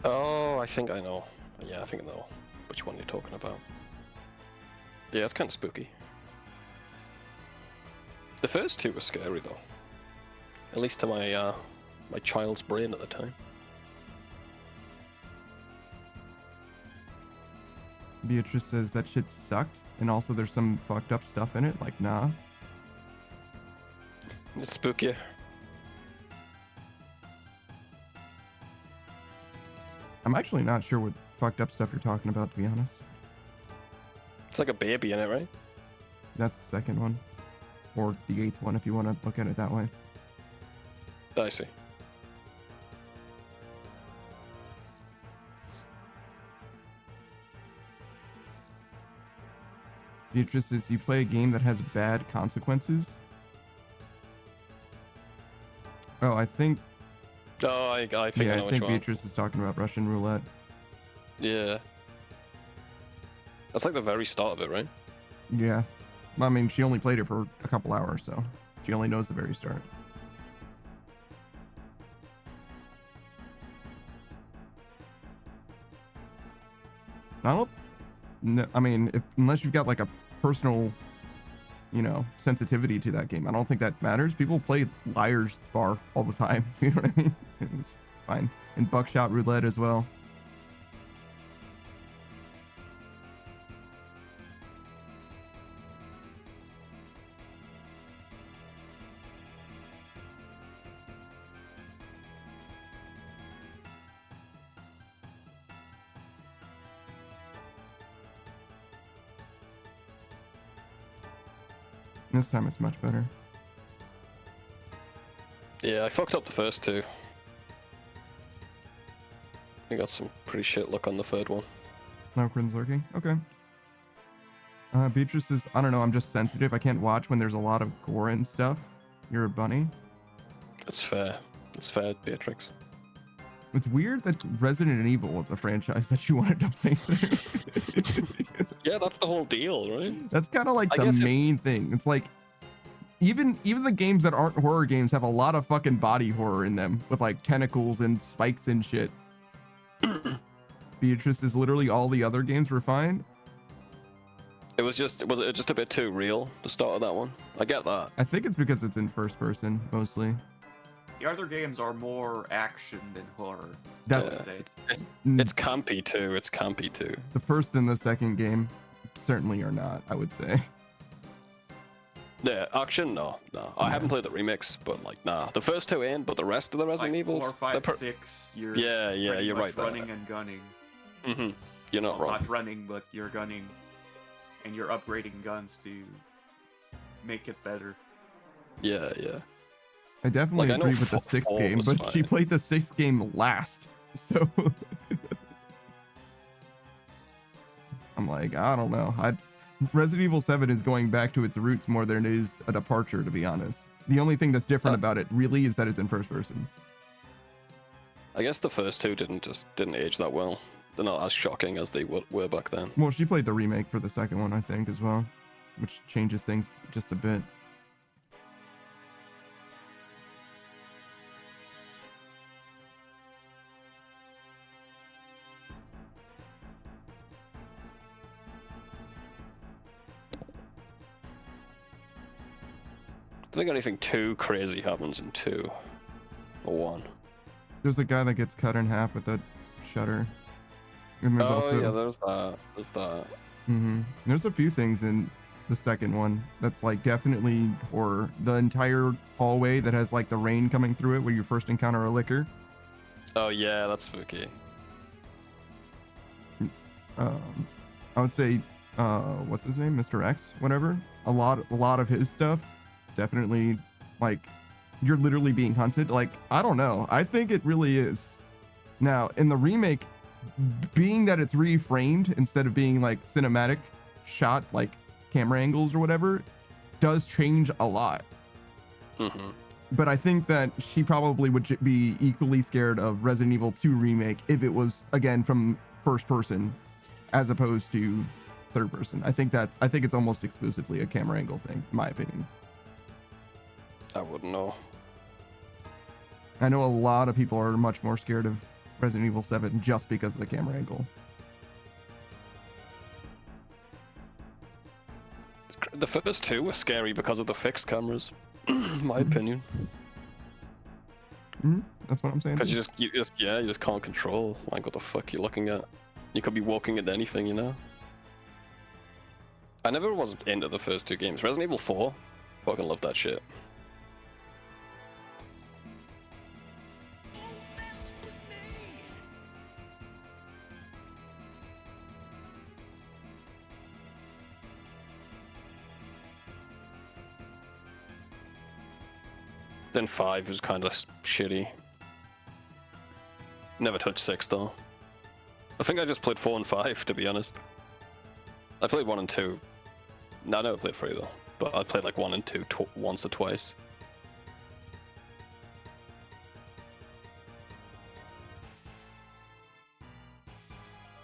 Oh, I think I know. Yeah, I think I know which one you're talking about. Yeah, it's kind of spooky. The first 2 were scary though. At least to my my child's brain at the time. Beatrice says that shit sucked, and also there's some fucked up stuff in it. Like, nah. It's spooky. I'm actually not sure what fucked up stuff you're talking about, to be honest. It's like a baby in it, right? That's the second one. Or the 8th one, if you want to look at it that way. I see. Beatrice says, you play a game that has bad consequences? Oh, I think... Oh, I think I know I which think one. Beatrice is talking about Russian roulette. Yeah. That's like the very start of it, right? Yeah. I mean, she only played it for a couple hours, so she only knows the very start. I don't... No, I mean, unless you've got like a personal, you know, sensitivity to that game, I don't think that matters. People play Liar's Bar all the time. You know what I mean? It's fine. And Buckshot Roulette as well. This time it's much better. Yeah, I fucked up the first two. I got some pretty shit luck on the third one. Lowcrin's lurking. Okay. Beatrice says, I don't know, I'm just sensitive. I can't watch when there's a lot of gore and stuff. You're a bunny. It's fair. It's fair, Beatrix. It's weird that Resident Evil was the franchise that you wanted to play through. Yeah, that's the whole deal, right? That's kind of like the main thing. It's like even the games that aren't horror games have a lot of fucking body horror in them with like tentacles and spikes and shit. Beatrice is literally all the other games were fine. Was it just a bit too real, the start of that one? I get that. I think it's because it's in first person mostly. The other games are more action than horror. That's it's campy too. It's campy too. The first and the second game certainly are not, I would say. Yeah, action? No. I haven't played the remix, but like, nah. The first two ain't, but the rest of the Resident Evils... 4, 5, 6, you're you're right there. running and gunning. Mm-hmm. You're not wrong. Not running, but you're gunning. And you're upgrading guns to make it better. Yeah, yeah. I definitely agree with the 6th game, but she played the 6th game last, so... I'm like, I don't know. Resident Evil 7 is going back to its roots more than it is a departure, to be honest. The only thing that's different about it really is that it's in first person. I guess the first two didn't age that well. They're not as shocking as they were back then. Well, she played the remake for the second one, I think, as well, which changes things just a bit. I don't think anything too crazy happens in 2 or 1. There's a guy that gets cut in half with a shutter. And there's also... yeah, there's that. There's that. Mm-hmm. There's a few things in the second one that's like definitely horror. The entire hallway that has like the rain coming through it where you first encounter a licker. Oh yeah, that's spooky. I would say, what's his name, Mr. X, whatever. A lot of his stuff is definitely like you're literally being hunted. Like, I don't know. I think it really is. Now in the remake, being that it's reframed instead of being like cinematic shot, like camera angles or whatever, does change a lot. Mm-hmm. But I think that she probably would be equally scared of Resident Evil 2 remake if it was again from first person as opposed to third person. I think it's almost exclusively a camera angle thing, in my opinion. I wouldn't know. I know a lot of people are much more scared of Resident Evil 7 just because of the camera angle. The first 2 were scary because of the fixed cameras, in my opinion. Mm-hmm. That's what I'm saying. Because you just can't control like what the fuck you're looking at. You could be walking into anything, you know. I never was into the first two games. Resident Evil 4, fucking love that shit. Then 5 was kind of shitty. Never touched 6 though. I think I just played 4 and 5, to be honest. I played 1 and 2. No, I never played 3 though. But I played like 1 and 2 once or twice.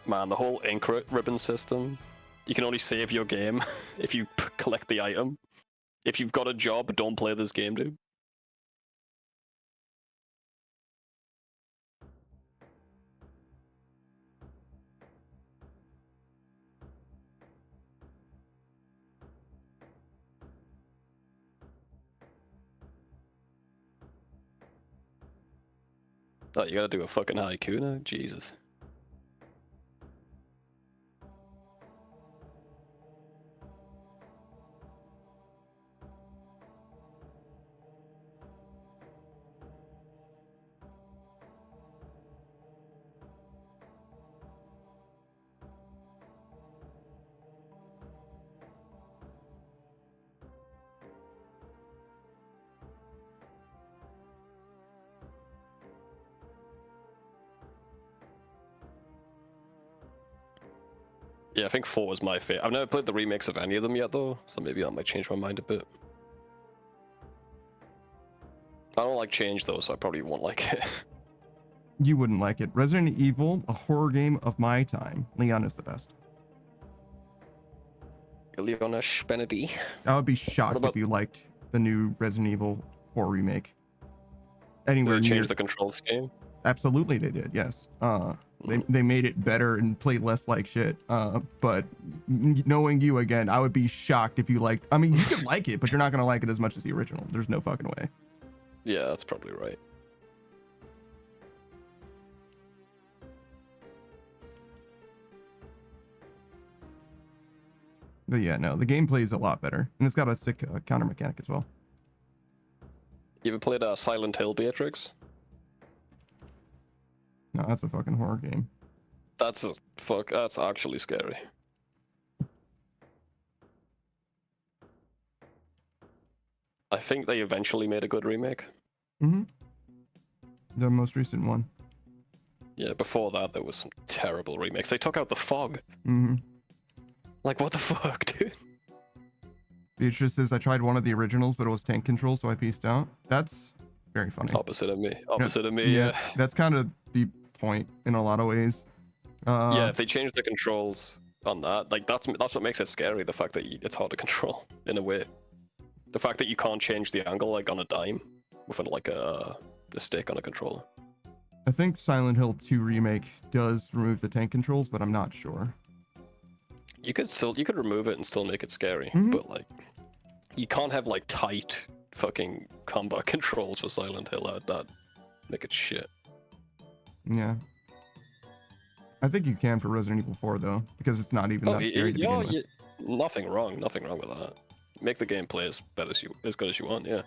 Man, the whole ink ribbon system. You can only save your game if you collect the item. If you've got a job, don't play this game, dude. Oh, you gotta do a fucking haiku now? Jesus. Yeah, I think 4 was my favorite. I've never played the remakes of any of them yet, though, so maybe that might change my mind a bit. I don't like change, though, so I probably won't like it. You wouldn't like it. Resident Evil, a horror game of my time. Leon is the best. Leon Spenedy. I would be shocked if you liked the new Resident Evil 4 remake. Anywhere Did they near. change the control scheme? Absolutely, they did. Yes. They made it better and played less like shit. But knowing you again, I would be shocked if you liked. I mean, you could like it, but you're not gonna like it as much as the original. There's no fucking way. Yeah, that's probably right. But yeah, no, the gameplay is a lot better, and it's got a sick counter mechanic as well. You ever played Silent Hill, Beatrix? No, that's a fucking horror game. That's actually scary. I think they eventually made a good remake. Mm-hmm. The most recent one. Yeah, before that there was some terrible remakes. They took out the fog. Mm-hmm. Like, what the fuck, dude? Beatrice says, I tried one of the originals, but it was tank control, so I pieced out. That's very funny. Opposite of me. Opposite of me, yeah. That's kind of the point in a lot of ways. Yeah, if they change the controls on that, like that's what makes it scary. The fact that it's hard to control in a way. The fact that you can't change the angle like on a dime with like a stick on a controller. I think Silent Hill 2 remake does remove the tank controls, but I'm not sure. You could remove it and still make it scary, but like you can't have like tight fucking combat controls for Silent Hill. That make it shit. Yeah. I think you can for Resident Evil 4 though, because it's not even that scary to begin with. Nothing wrong with that. Make the gameplay as good as you want. Yeah,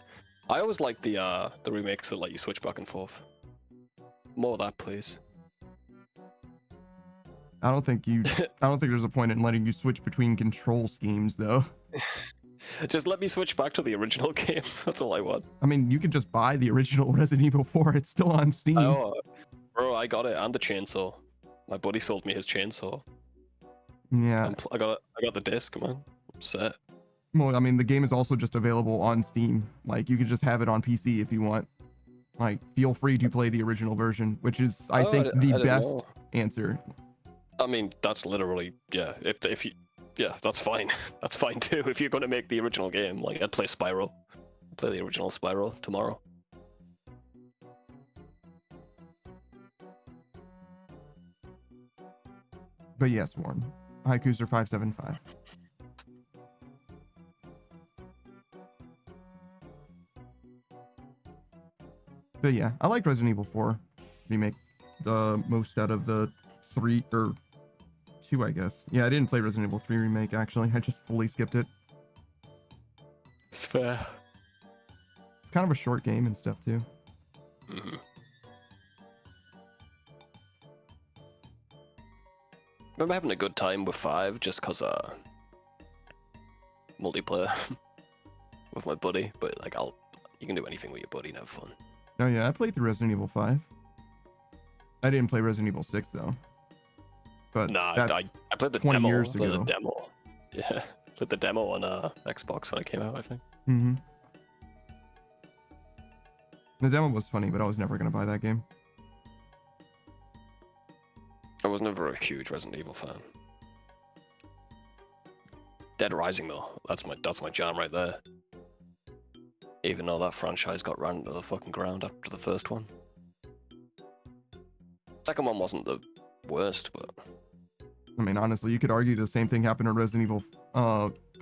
I always like the remakes that let you switch back and forth. More of that, please. I don't think there's a point in letting you switch between control schemes though. Just let me switch back to the original game. That's all I want. I mean, you can just buy the original Resident Evil 4. It's still on Steam. Oh, bro, I got it, and the chainsaw. My buddy sold me his chainsaw. Yeah. I got the disc, man. I'm set. Well, I mean, the game is also just available on Steam. Like, you can just have it on PC if you want. Like, feel free to play the original version, which is, I think, the best answer. I mean, that's literally, yeah. If you, yeah, that's fine. That's fine too. If you're gonna make the original game, like I'd play Spyro. Play the original Spyro tomorrow. But yes, Warren. Haikus are 575. But yeah, I liked Resident Evil 4 remake the most out of the 2, I guess. Yeah, I didn't play Resident Evil 3 Remake, actually. I just fully skipped it. It's fair. It's kind of a short game and stuff, too. Mm-hmm. Remember having a good time with 5 just because multiplayer with my buddy, but like you can do anything with your buddy and have fun. Oh yeah, I played through Resident Evil 5. I didn't play Resident Evil 6 though. But Nah, that's I played the 20 demo. years Played ago. the demo. Yeah, played the demo on Xbox when it came out, I think. Mm-hmm. The demo was funny, but I was never gonna buy that game. I was never a huge Resident Evil fan. Dead Rising though, that's my jam right there. Even though that franchise got ran into the fucking ground after the first one. Second one wasn't the worst, but I mean, honestly, you could argue the same thing happened in Resident Evil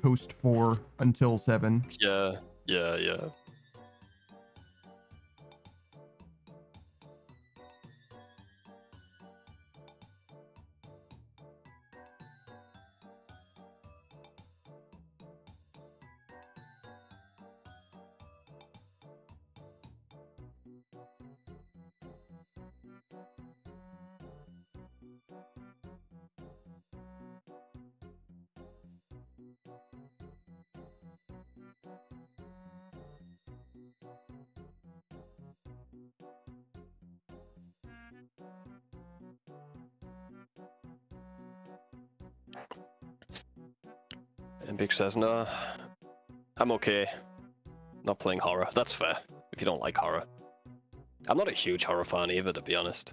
post 4 until 7. yeah. And Big says, no, I'm okay. Not playing horror. That's fair, if you don't like horror. I'm not a huge horror fan either, to be honest.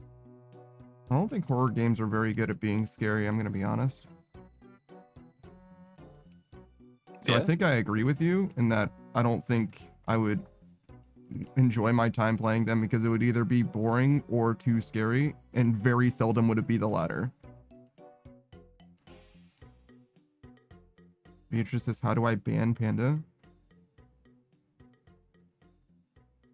I don't think horror games are very good at being scary, I'm gonna be honest. So I think I agree with you in that I don't think I would enjoy my time playing them because it would either be boring or too scary, and very seldom would it be the latter. Beatrice says, how do I ban Panda?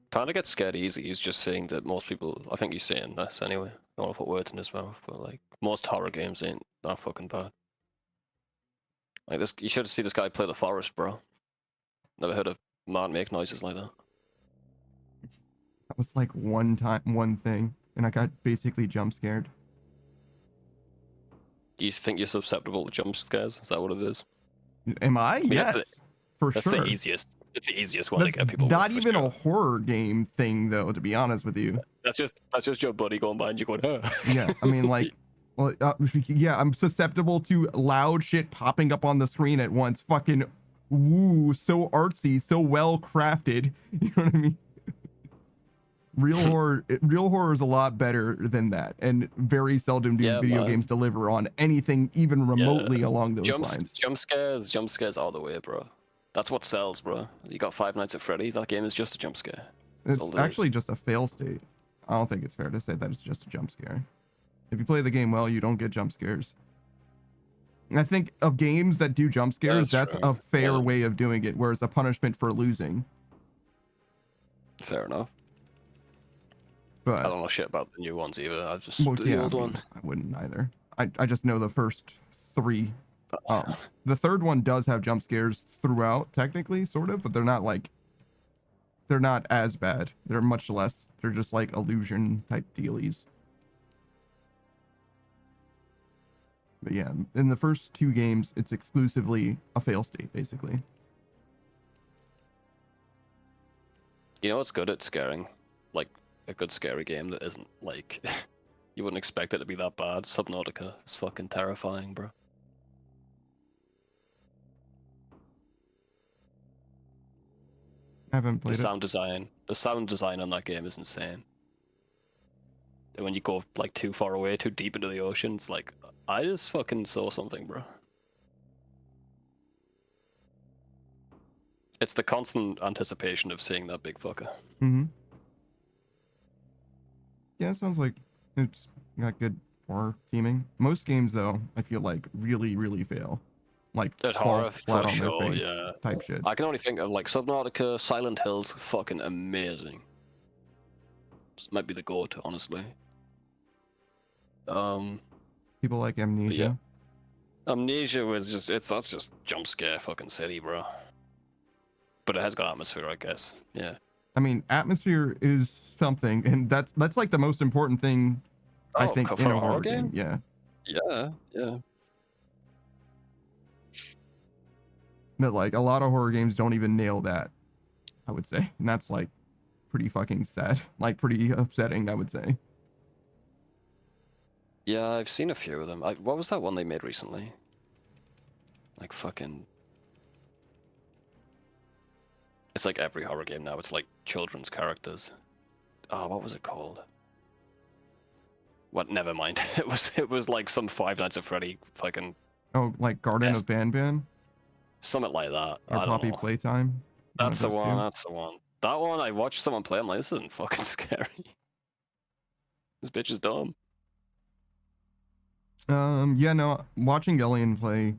Panda gets scared easy. He's just saying that most people, I think he's saying this anyway. I don't want to put words in his mouth, but like, most horror games ain't that fucking bad. Like this, you should see this guy play the forest, bro. Never heard a man make noises like that. That was like one thing, and I got basically jump scared. Do you think you're susceptible to jump scares? Is that what it is? Am I? mean, Yes, for That's sure. the easiest. It's the easiest one That's to get people. not with, even sure. a horror game thing, though. To be honest with you. That's just your buddy going by and you going, huh? Yeah, I mean, like, well, yeah, I'm susceptible to loud shit popping up on the screen at once. Fucking, woo, so artsy, so well crafted. You know what I mean? Real horror is a lot better than that, and very seldom do video games deliver on anything even remotely along those lines. Jump scares all the way, bro. That's what sells, bro. You got Five Nights at Freddy's. That game is just a jump scare. It's actually just a fail state. I don't think it's fair to say that it's just a jump scare. If you play the game well, you don't get jump scares. And I think of games that do jump scares, that's a fair way of doing it, whereas a punishment for losing. Fair enough. But I don't know shit about the new ones either. I just the old one. I wouldn't either. I just know the first 3. The third one does have jump scares throughout, technically, sort of, but they're not as bad. They're much less. They're just like illusion type dealies. But yeah, in the first 2 games, it's exclusively a fail state, basically. You know what's good at scaring? Like a good scary game that isn't like you wouldn't expect it to be that bad. Subnautica is fucking terrifying, bro. I haven't played the sound design on that game is insane. And when you go like too far away, too deep into the ocean, it's like I just fucking saw something, bro. It's the constant anticipation of seeing that big fucker. Mm-hmm. Yeah, it sounds like it's got good horror theming. Most games, though, I feel like really, really fail. Like At horror, flat for on sure, their face yeah. type shit. I can only think of like Subnautica, Silent Hills, fucking amazing. This might be the goat, honestly. People like Amnesia. Amnesia was just that's just jump scare fucking city, bro. But it has got atmosphere, I guess. Yeah. I mean, atmosphere is something, and that's like the most important thing, I think, for in a horror game. Yeah. Yeah. But like a lot of horror games don't even nail that, I would say, and that's like pretty fucking sad, like pretty upsetting, I would say. Yeah, I've seen a few of them. What was that one they made recently? Like fucking. It's like every horror game now. It's like children's characters. Oh, what was it called? What? Never mind. It was like some Five Nights at Freddy fucking. Oh, like Garden of Banban? Something like that. Or I don't Poppy know. Playtime? That's the one. That's the one. That one. I watched someone play. I'm like, this isn't fucking scary. This bitch is dumb. Yeah, no, watching Alien play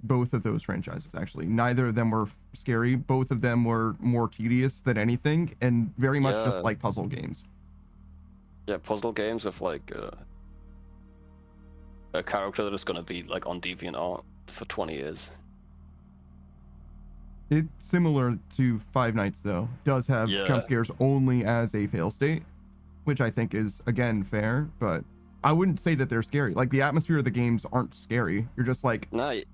both of those franchises, actually, neither of them were scary. Both of them were more tedious than anything, and very much just like puzzle games. Yeah, puzzle games with like a character that is going to be like on DeviantArt for 20 years. It's similar to Five Nights, though. Does have jump scares only as a fail state, which I think is, again, fair, but I wouldn't say that they're scary. Like, the atmosphere of the games aren't scary. You're just like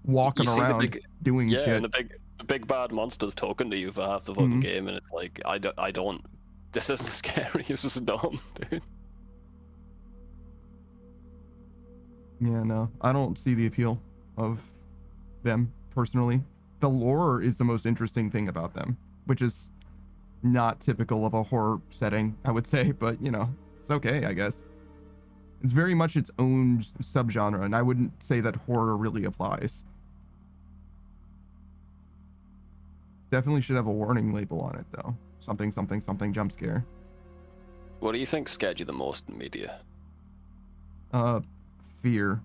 walking around doing shit. And the big bad monsters talking to you for half the fucking game, and it's like, I don't. This isn't scary. This is dumb, dude. Yeah, no, I don't see the appeal of them personally. The lore is the most interesting thing about them, which is not typical of a horror setting, I would say, but you know, it's okay, I guess. It's very much its own subgenre, and I wouldn't say that horror really applies. Definitely should have a warning label on it, though. Something, something, something, jump scare. What do you think scared you the most in media? Fear.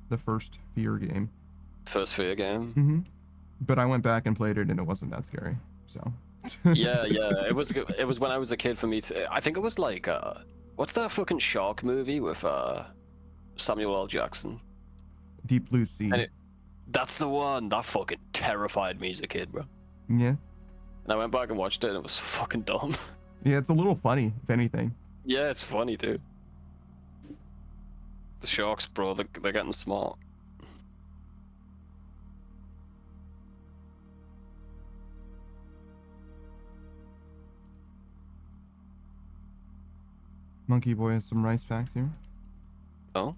The first Fear game. First Fear game? Mm-hmm. But I went back and played it, and it wasn't that scary, so... yeah, it was when I was a kid for me to... I think it was like, what's that fucking shark movie with Samuel L. Jackson? Deep Blue Sea. That's the one. That fucking terrified me as a kid, bro. Yeah. And I went back and watched it, and it was fucking dumb. Yeah, it's a little funny, if anything. Yeah, it's funny, too. The sharks, bro, they're getting smart. Monkey Boy has some rice facts here. Oh?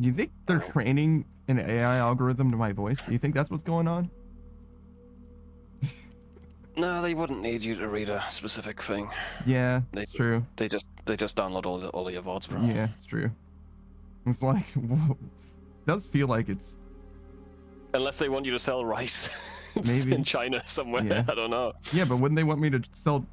Do you think they're training an AI algorithm to my voice? Do you think that's what's going on? No, they wouldn't need you to read a specific thing. Yeah, it's true. They just download all your VODs, bro. Yeah, it's true. It's like, whoa. It does feel like it's... Unless they want you to sell rice maybe in China somewhere, yeah. I don't know. Yeah, but wouldn't they want me to sell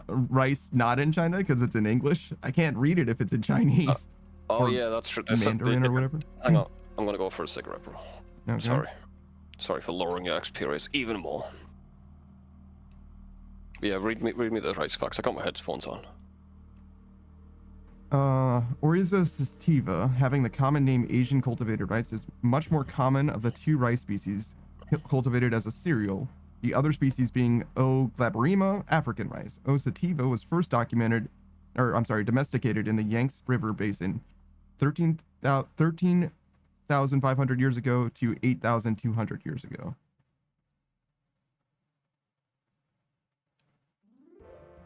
rice not in China because it's in English? I can't read it if it's in Chinese. Yeah, that's true. Mandarin or whatever. Hang on, I'm gonna go for a cigarette, bro. Okay. Sorry for lowering your experience even more. Yeah, read me the rice facts. I got my headphones on. Orizo sativa, having the common name Asian cultivated rice, is much more common of the two rice species cultivated as a cereal. The other species being O. glaberrima, African rice. O. sativa was first domesticated in the Yangtze River Basin 13,500 years ago to 8,200 years ago.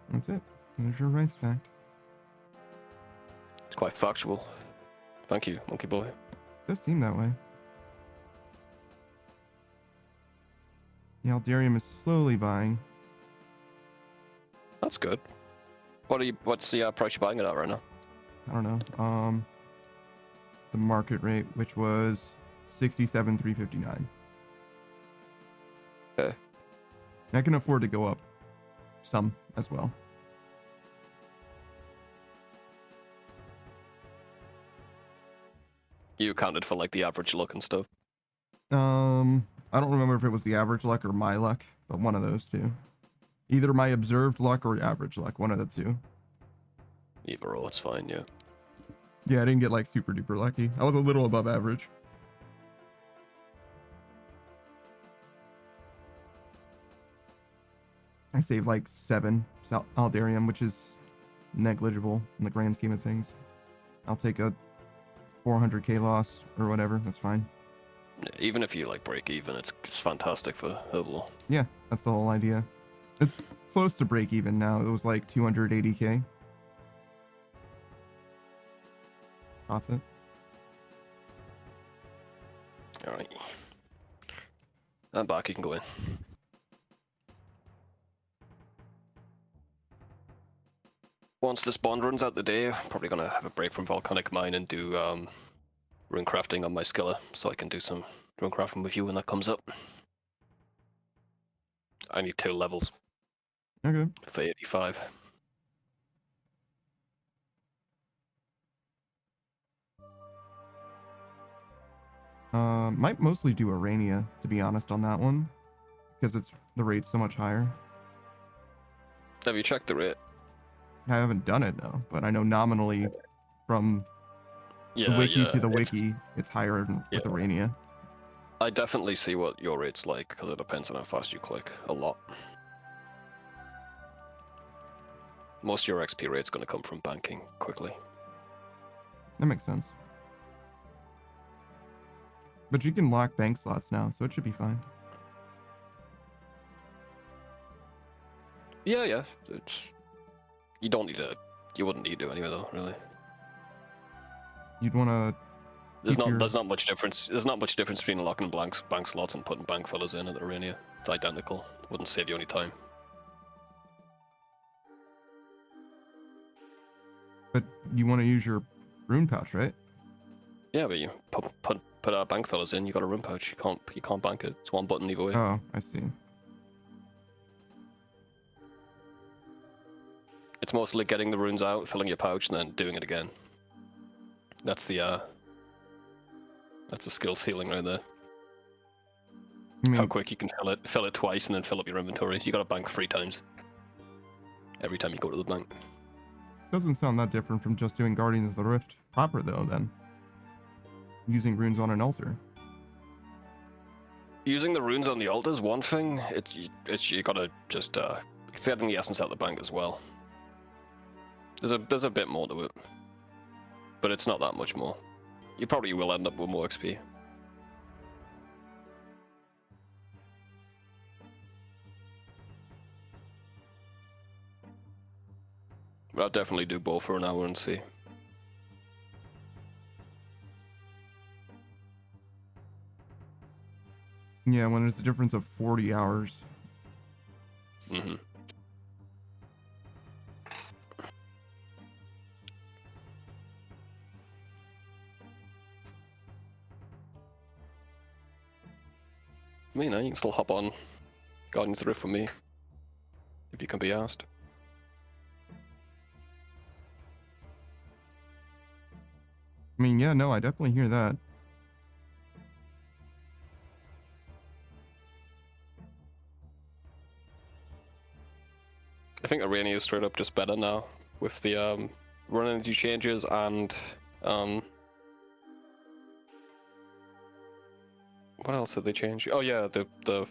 That's it. There's your rice fact. It's quite factual. Thank you, Monkey Boy. It does seem that way. The Aldarium is slowly buying. That's good. What's the price you're buying it at right now? I don't know. The market rate, which was 67,359. Okay. I can afford to go up some as well. You accounted for like the average luck and stuff. I don't remember if it was the average luck or my luck, but one of those two. Either my observed luck or average luck, one of the two. Either or, it's fine, yeah. Yeah, I didn't get like super duper lucky. I was a little above average. I saved like 7 Aldarium, which is negligible in the grand scheme of things. I'll take a 400k loss or whatever. That's fine. Even if you like break even, it's fantastic for Herblore. Yeah, that's the whole idea. It's close to break even now. It was like 280k profit. All right. I'm back. You can go in. Once this bond runs out the day, I'm probably gonna have a break from Volcanic Mine and do rune crafting on my skiller, so I can do some rune crafting with you when that comes up. I need 2 levels. Okay. For 85. Might mostly do Arania, to be honest, on that one, because the rate's so much higher. Have you checked the rate? I haven't done it, no, but I know nominally from the wiki to the wiki, it's higher with Arania. I definitely see what your rate's like, because it depends on how fast you click, a lot. Most of your XP rate's going to come from banking quickly. That makes sense. But you can lock bank slots now, so it should be fine. Yeah. You don't need to. You wouldn't need to anyway, though. Really. You'd want to. There's not much difference. There's not much difference between locking bank slots and putting bank fillers in at Arania. It's identical. Wouldn't save you any time. But you want to use your rune pouch, right? Yeah, but you put bank fillers in. You got a rune pouch. You can't bank it. It's one button either way. Oh, I see. It's mostly getting the runes out, filling your pouch, and then doing it again. That's the skill ceiling right there. How quick you can fill it twice, and then fill up your inventory. You got to bank 3 times every time you go to the bank. Doesn't sound that different from just doing Guardians of the Rift proper, though. Then using runes on an altar. Using the runes on the altar is one thing. It's you gotta just it's getting the essence out of the bank as well. There's a bit more to it, but it's not that much more. You probably will end up with more XP. But I'll definitely do both for an hour and see. Yeah, when there's a difference of 40 hours. Mm-hmm. I mean, you can still hop on Guardians of the Rift with me, if you can be asked. I mean, yeah, no, I definitely hear that. I think Arania is straight up just better now with the run energy changes and what else did they change? Oh yeah, the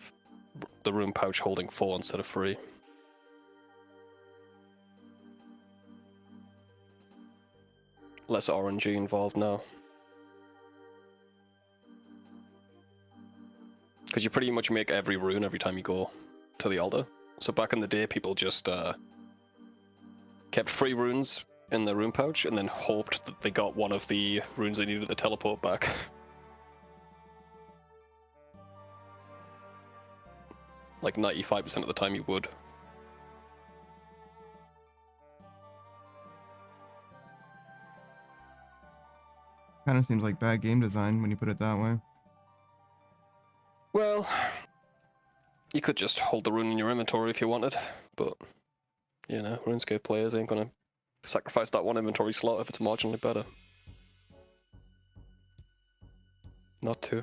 rune pouch holding 4 instead of 3. Less RNG involved now. Because you pretty much make every rune every time you go to the altar. So back in the day, people just kept 3 runes in the rune pouch and then hoped that they got one of the runes they needed to teleport back. Like 95% of the time you would. Kind of seems like bad game design when you put it that way. Well, you could just hold the rune in your inventory if you wanted, but, you know, Runescape players ain't gonna sacrifice that one inventory slot if it's marginally better. Not to.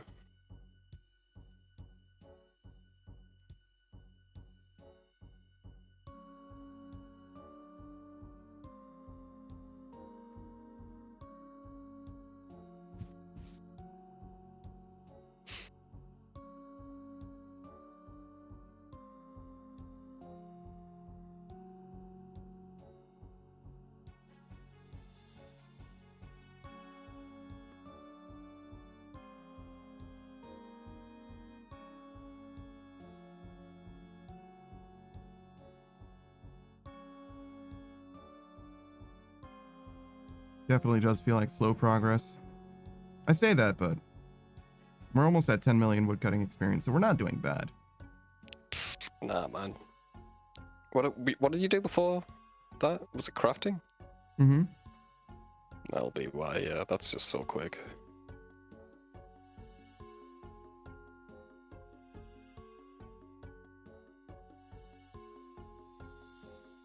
Definitely does feel like slow progress. I say that, but we're almost at 10 million woodcutting experience, so we're not doing bad. Nah, man. What did you do before that? Was it crafting? Mm-hmm. That'll be why, yeah, that's just so quick.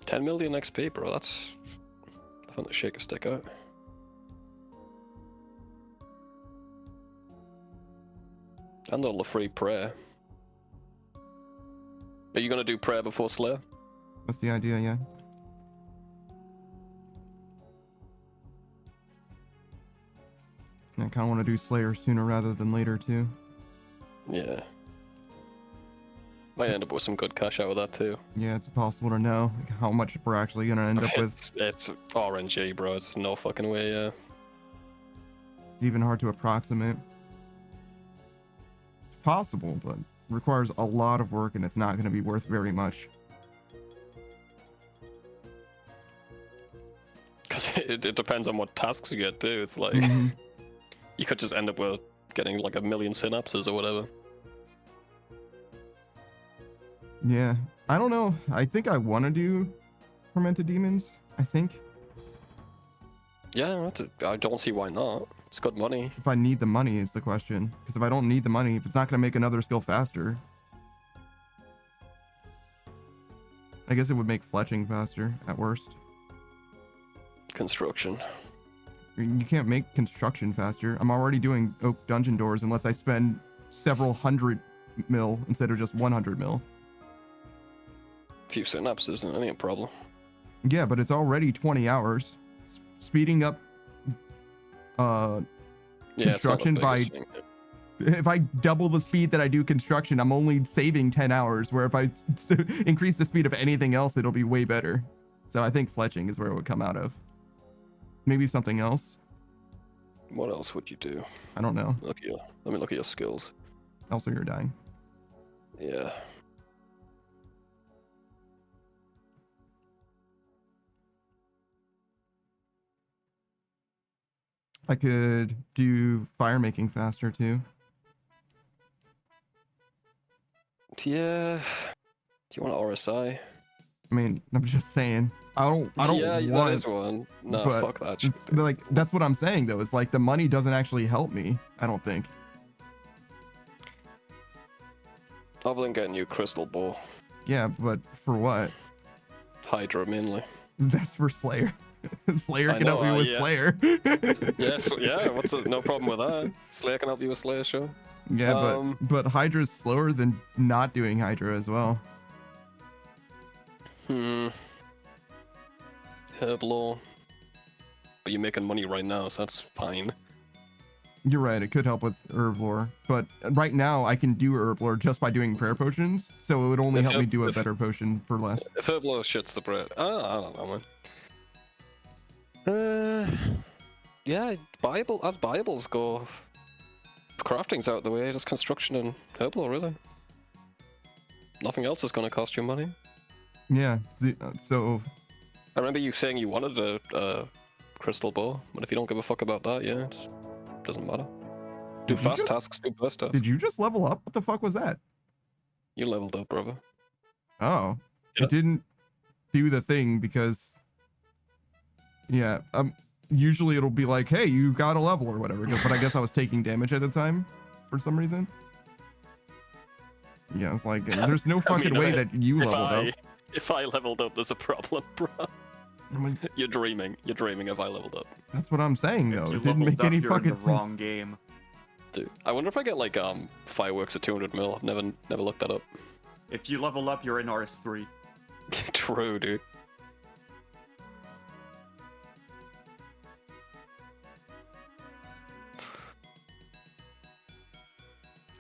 $10 million XP, bro, that's... I found the shake a stick out. And all the free prayer. Are you gonna do prayer before Slayer? That's the idea, yeah. I kind of want to do Slayer sooner rather than later, too. Yeah. Might end up with some good cash out of that, too. Yeah, it's impossible to know how much we're actually going to end up with. It's RNG, bro. It's no fucking way, yeah. It's even hard to approximate. It's possible, but requires a lot of work, and it's not going to be worth very much. Because it depends on what tasks you get, too. It's like... You could just end up with getting like 1 million synapses or whatever. Yeah, I don't know. I think I want to do Tormented Demons, I think. Yeah, I don't see why not. It's good money. If I need the money is the question. Because if I don't need the money, if it's not going to make another skill faster. I guess it would make fletching faster, at worst. Construction. You can't make construction faster. I'm already doing oak dungeon doors unless I spend several hundred mil instead of just 100 mil. A few synapses isn't any problem. Yeah, but it's already 20 hours. Speeding up construction by... If I double the speed that I do construction, I'm only saving 10 hours, where if I increase the speed of anything else, it'll be way better. So I think fletching is where it would come out of. Maybe something else. What else would you do? I don't know. Let me look at your skills. Also, you're dying. Yeah. I could do fire making faster too. Yeah. Do you want an RSI? I mean, I'm just saying. I don't Yeah, want, that is one. No, fuck that shit. Like, that's what I'm saying though. Is like the money doesn't actually help me. I don't think. Other than getting you a crystal ball. Yeah, but for what? Hydra mainly. That's for Slayer. Slayer can help me with Slayer. Yeah. No problem with that. Slayer can help you with Slayer, sure. Yeah, but Hydra's slower than not doing Hydra as well. Herblore. But you're making money right now, so that's fine. You're right, it could help with Herblore. But right now, I can do Herblore just by doing prayer potions, so it would only help me do a better potion for less. If Herblore shits the bread, I don't know, man. Yeah, as Bibles go, crafting's out the way, just construction and Herblore, really. Nothing else is going to cost you money. Yeah, so... I remember you saying you wanted a crystal bow, but if you don't give a fuck about that, yeah, it just doesn't matter. Do fast tasks, do burst tasks. Did you just level up? What the fuck was that? You leveled up, brother. Oh. Yeah. It didn't do the thing because... Yeah, usually it'll be like, hey, you got a level or whatever, but I guess I was taking damage at the time for some reason. Yeah, it's like, there's no fucking way that you leveled up. If I leveled up, there's a problem, bro. You're dreaming if I leveled up. That's what I'm saying, though. It didn't make any fucking sense. Wrong game. Dude, I wonder if I get like fireworks at 200 mil. I've never looked that up. If you level up, you're in RS3. True, dude.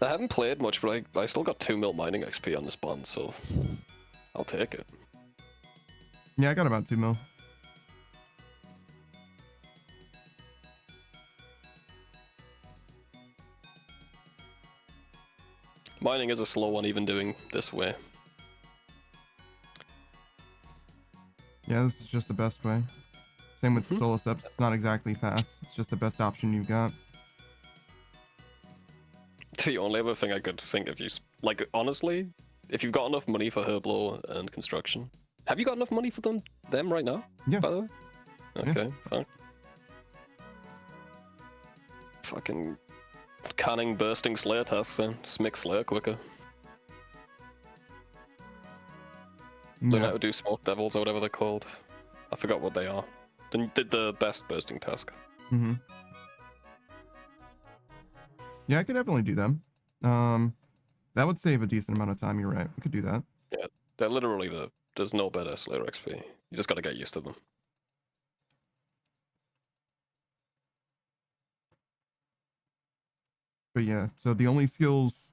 I haven't played much, but I still got 2 mil mining XP on this bond, so I'll take it. Yeah, I got about 2 mil. Mining is a slow one, even doing this way. Yeah, this is just the best way. Same with Soloceps. It's not exactly fast. It's just the best option you've got. The only other thing I could think of, like, honestly, if you've got enough money for Herblore and construction, have you got enough money for them right now? Yeah. By the way? Okay, Yeah. fine. Fucking canning bursting Slayer tasks then. Just make Slayer quicker. Learn how to do Smoke Devils or whatever they're called. I forgot what they are. Then did the best bursting task. Mm-hmm. Yeah, I could definitely do them. That would save a decent amount of time. You're right. We could do that. Yeah, they're literally there's no better Slayer XP. You just gotta get used to them. But yeah, so the only skills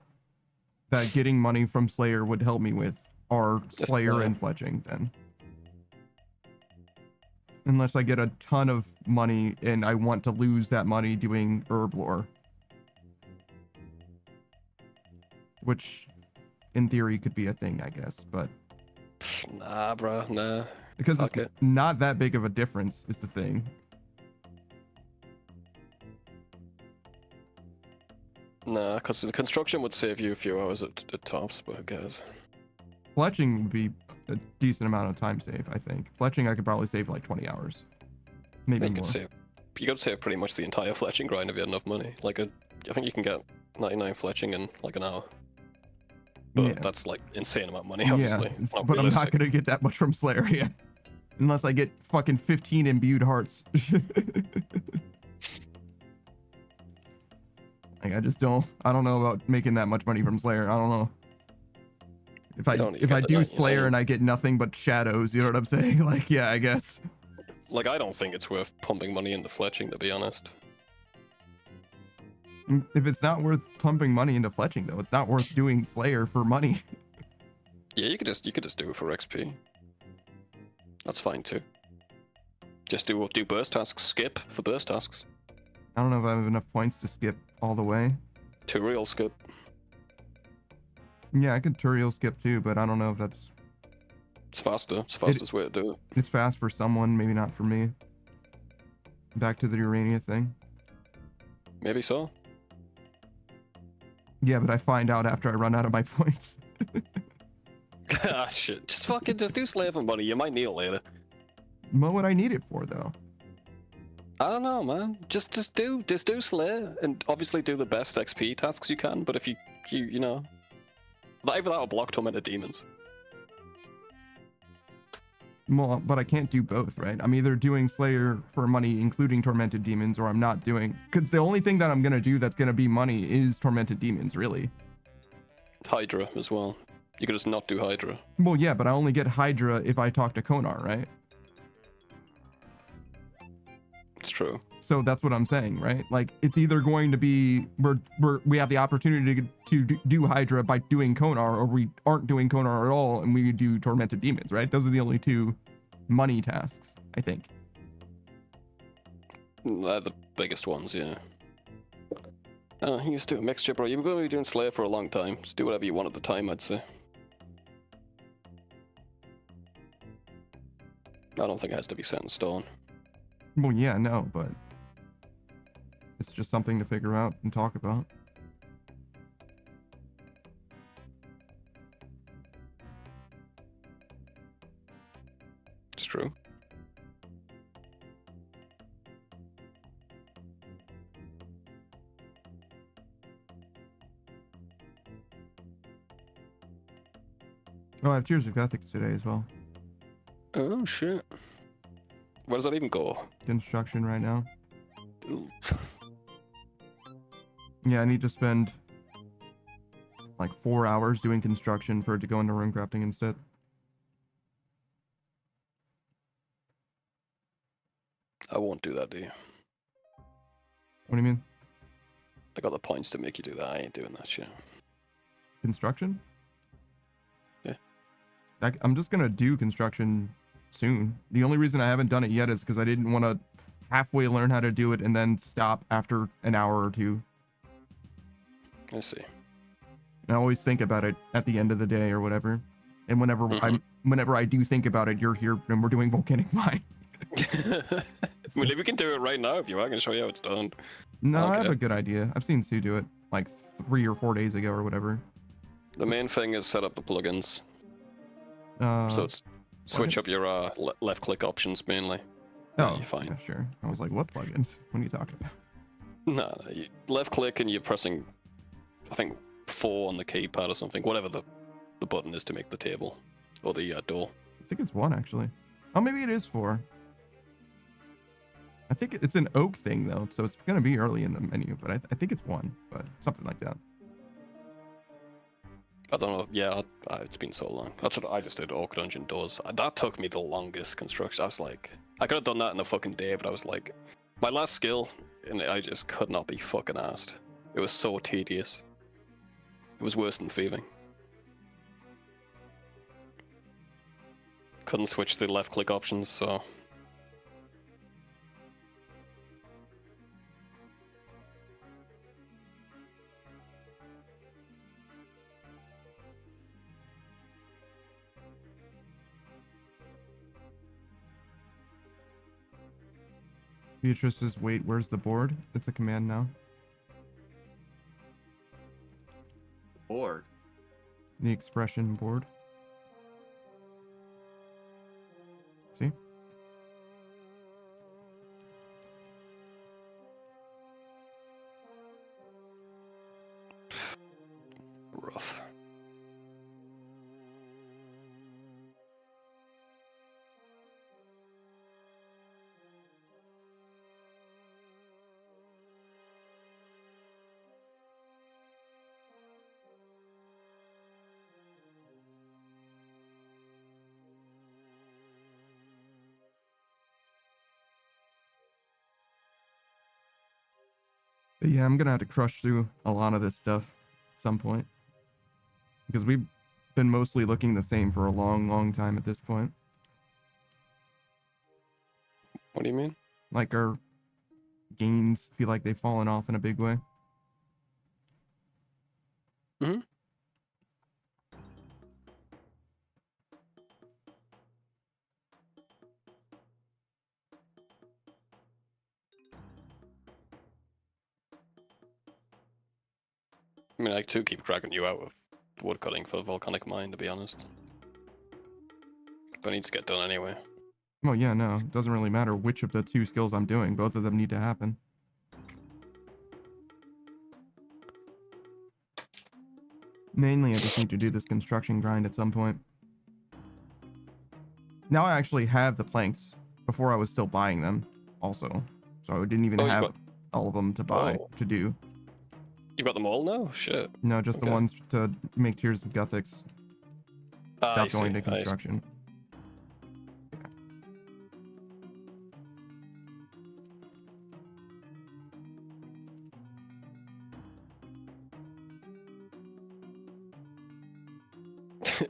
that getting money from Slayer would help me with are Slayer and fletching then. Unless I get a ton of money and I want to lose that money doing Herblore. Which, in theory, could be a thing, I guess, but... Nah, bruh, nah. Because it's not that big of a difference, is the thing. Nah, because the construction would save you a few hours at tops, but who cares? Fletching would be a decent amount of time save, I think. Fletching, I could probably save like 20 hours. Maybe more. You could save pretty much the entire fletching grind if you had enough money. Like, I think you can get 99 fletching in like an hour. But that's like insane amount of money, obviously. Yeah, but I'm not gonna get that much from Slayer yet. Unless I get fucking 15 imbued hearts. Like, I don't know about making that much money from Slayer. I don't know. If I do Slayer and I get nothing but shadows, you know what I'm saying? Like, yeah, I guess. Like, I don't think it's worth pumping money into fletching, to be honest. If it's not worth pumping money into fletching, though, it's not worth doing Slayer for money. Yeah, you could just do it for XP. That's fine too. Just do burst tasks. Skip for burst tasks. I don't know if I have enough points to skip all the way. Turiel skip. Yeah, I could Turiel skip too, but I don't know if that's... It's faster. It's the fastest way to do it. It's fast for someone, maybe not for me. Back to the Urania thing. Maybe so. Yeah, but I find out after I run out of my points. Ah, shit. Just do Slayer for money. You might need it later. What would I need it for, though? I don't know, man. Just do Slayer, and obviously do the best XP tasks you can. But if you know, either that or block tormented demons. Well, but I can't do both, right? I'm either doing Slayer for money, including tormented demons, or I'm not doing. Because the only thing that I'm gonna do that's gonna be money is tormented demons, really. Hydra as well. You could just not do Hydra. Well, yeah, but I only get Hydra if I talk to Konar, right? It's true. So that's what I'm saying, right? Like, it's either going to be we have the opportunity to do Hydra by doing Konar, or we aren't doing Konar at all and we do tormented demons, right? Those are the only two money tasks, I think. They're the biggest ones, yeah. You can just do a mixture, bro. You're going to be doing Slayer for a long time. Just do whatever you want at the time, I'd say. I don't think it has to be set in stone. Well, yeah, no, but it's just something to figure out and talk about. It's true. Oh, I have Tears of Ethics today as well. Oh, shit. Where does that even go? Construction right now. Ooh. Yeah, I need to spend like 4 hours doing construction for it to go into rune crafting instead. I won't do that, do you? What do you mean? I got the points to make you do that. I ain't doing that shit. Construction? Yeah. I'm just gonna do construction soon. The only reason I haven't done it yet is because I didn't want to halfway learn how to do it and then stop after an hour or two. I see. I always think about it at the end of the day or whatever. And whenever I do think about it, you're here and we're doing volcanic mine. I mean, if we can do it right now, if you want, I can show you how it's done. No, I have Okay. a good idea. I've seen Sue do it like 3 or 4 days ago or whatever. The main thing is set up the plugins. So it's switch up your left click options mainly. Oh, you're fine. yeah, sure. I was like, what plugins? What are you talking about? No, you left click and you're pressing, I think, 4 on the keypad or something. Whatever the button is to make the table or the door. I think it's 1 actually. Oh, maybe it is 4. I think it's an oak thing though, so it's gonna be early in the menu. But I think it's 1, but something like that. I don't know. Yeah, it's been so long. That's what I just did. Oak Dungeon doors. That took me the longest construction. I was like, I could have done that in a fucking day, but I was like, my last skill, and I just could not be fucking asked. It was so tedious. It was worse than thieving. Couldn't switch the left click options, so. Beatrice says, wait, where's the board? It's a command now. Board. The expression board. See? Rough. But yeah, I'm gonna have to crush through a lot of this stuff at some point. Because we've been mostly looking the same for a long, long time at this point. What do you mean? Like our gains feel like they've fallen off in a big way. Mm-hmm. I mean, I too keep dragging you out of woodcutting for Volcanic Mine, to be honest. But it needs to get done anyway. Well, yeah, no, it doesn't really matter which of the 2 skills I'm doing. Both of them need to happen. Mainly, I just need to do this construction grind at some point. Now I actually have the planks. Before I was still buying them, also. So I didn't even have all of them to buy, to do. You got them all now? Shit. No, just the ones to make Tears of Guthix. Stop going to construction.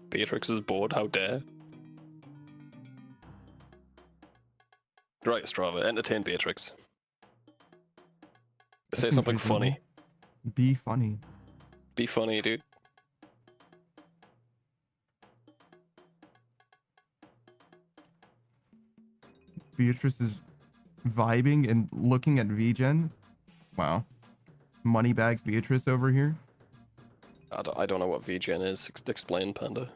Beatrix is bored, how dare. Right, Strava, entertain Beatrix. Say something funny. Be funny. Be funny, dude. Beatrice is vibing and looking at VGen. Wow. Moneybags Beatrice over here. I don't know what VGen is. Explain, Panda.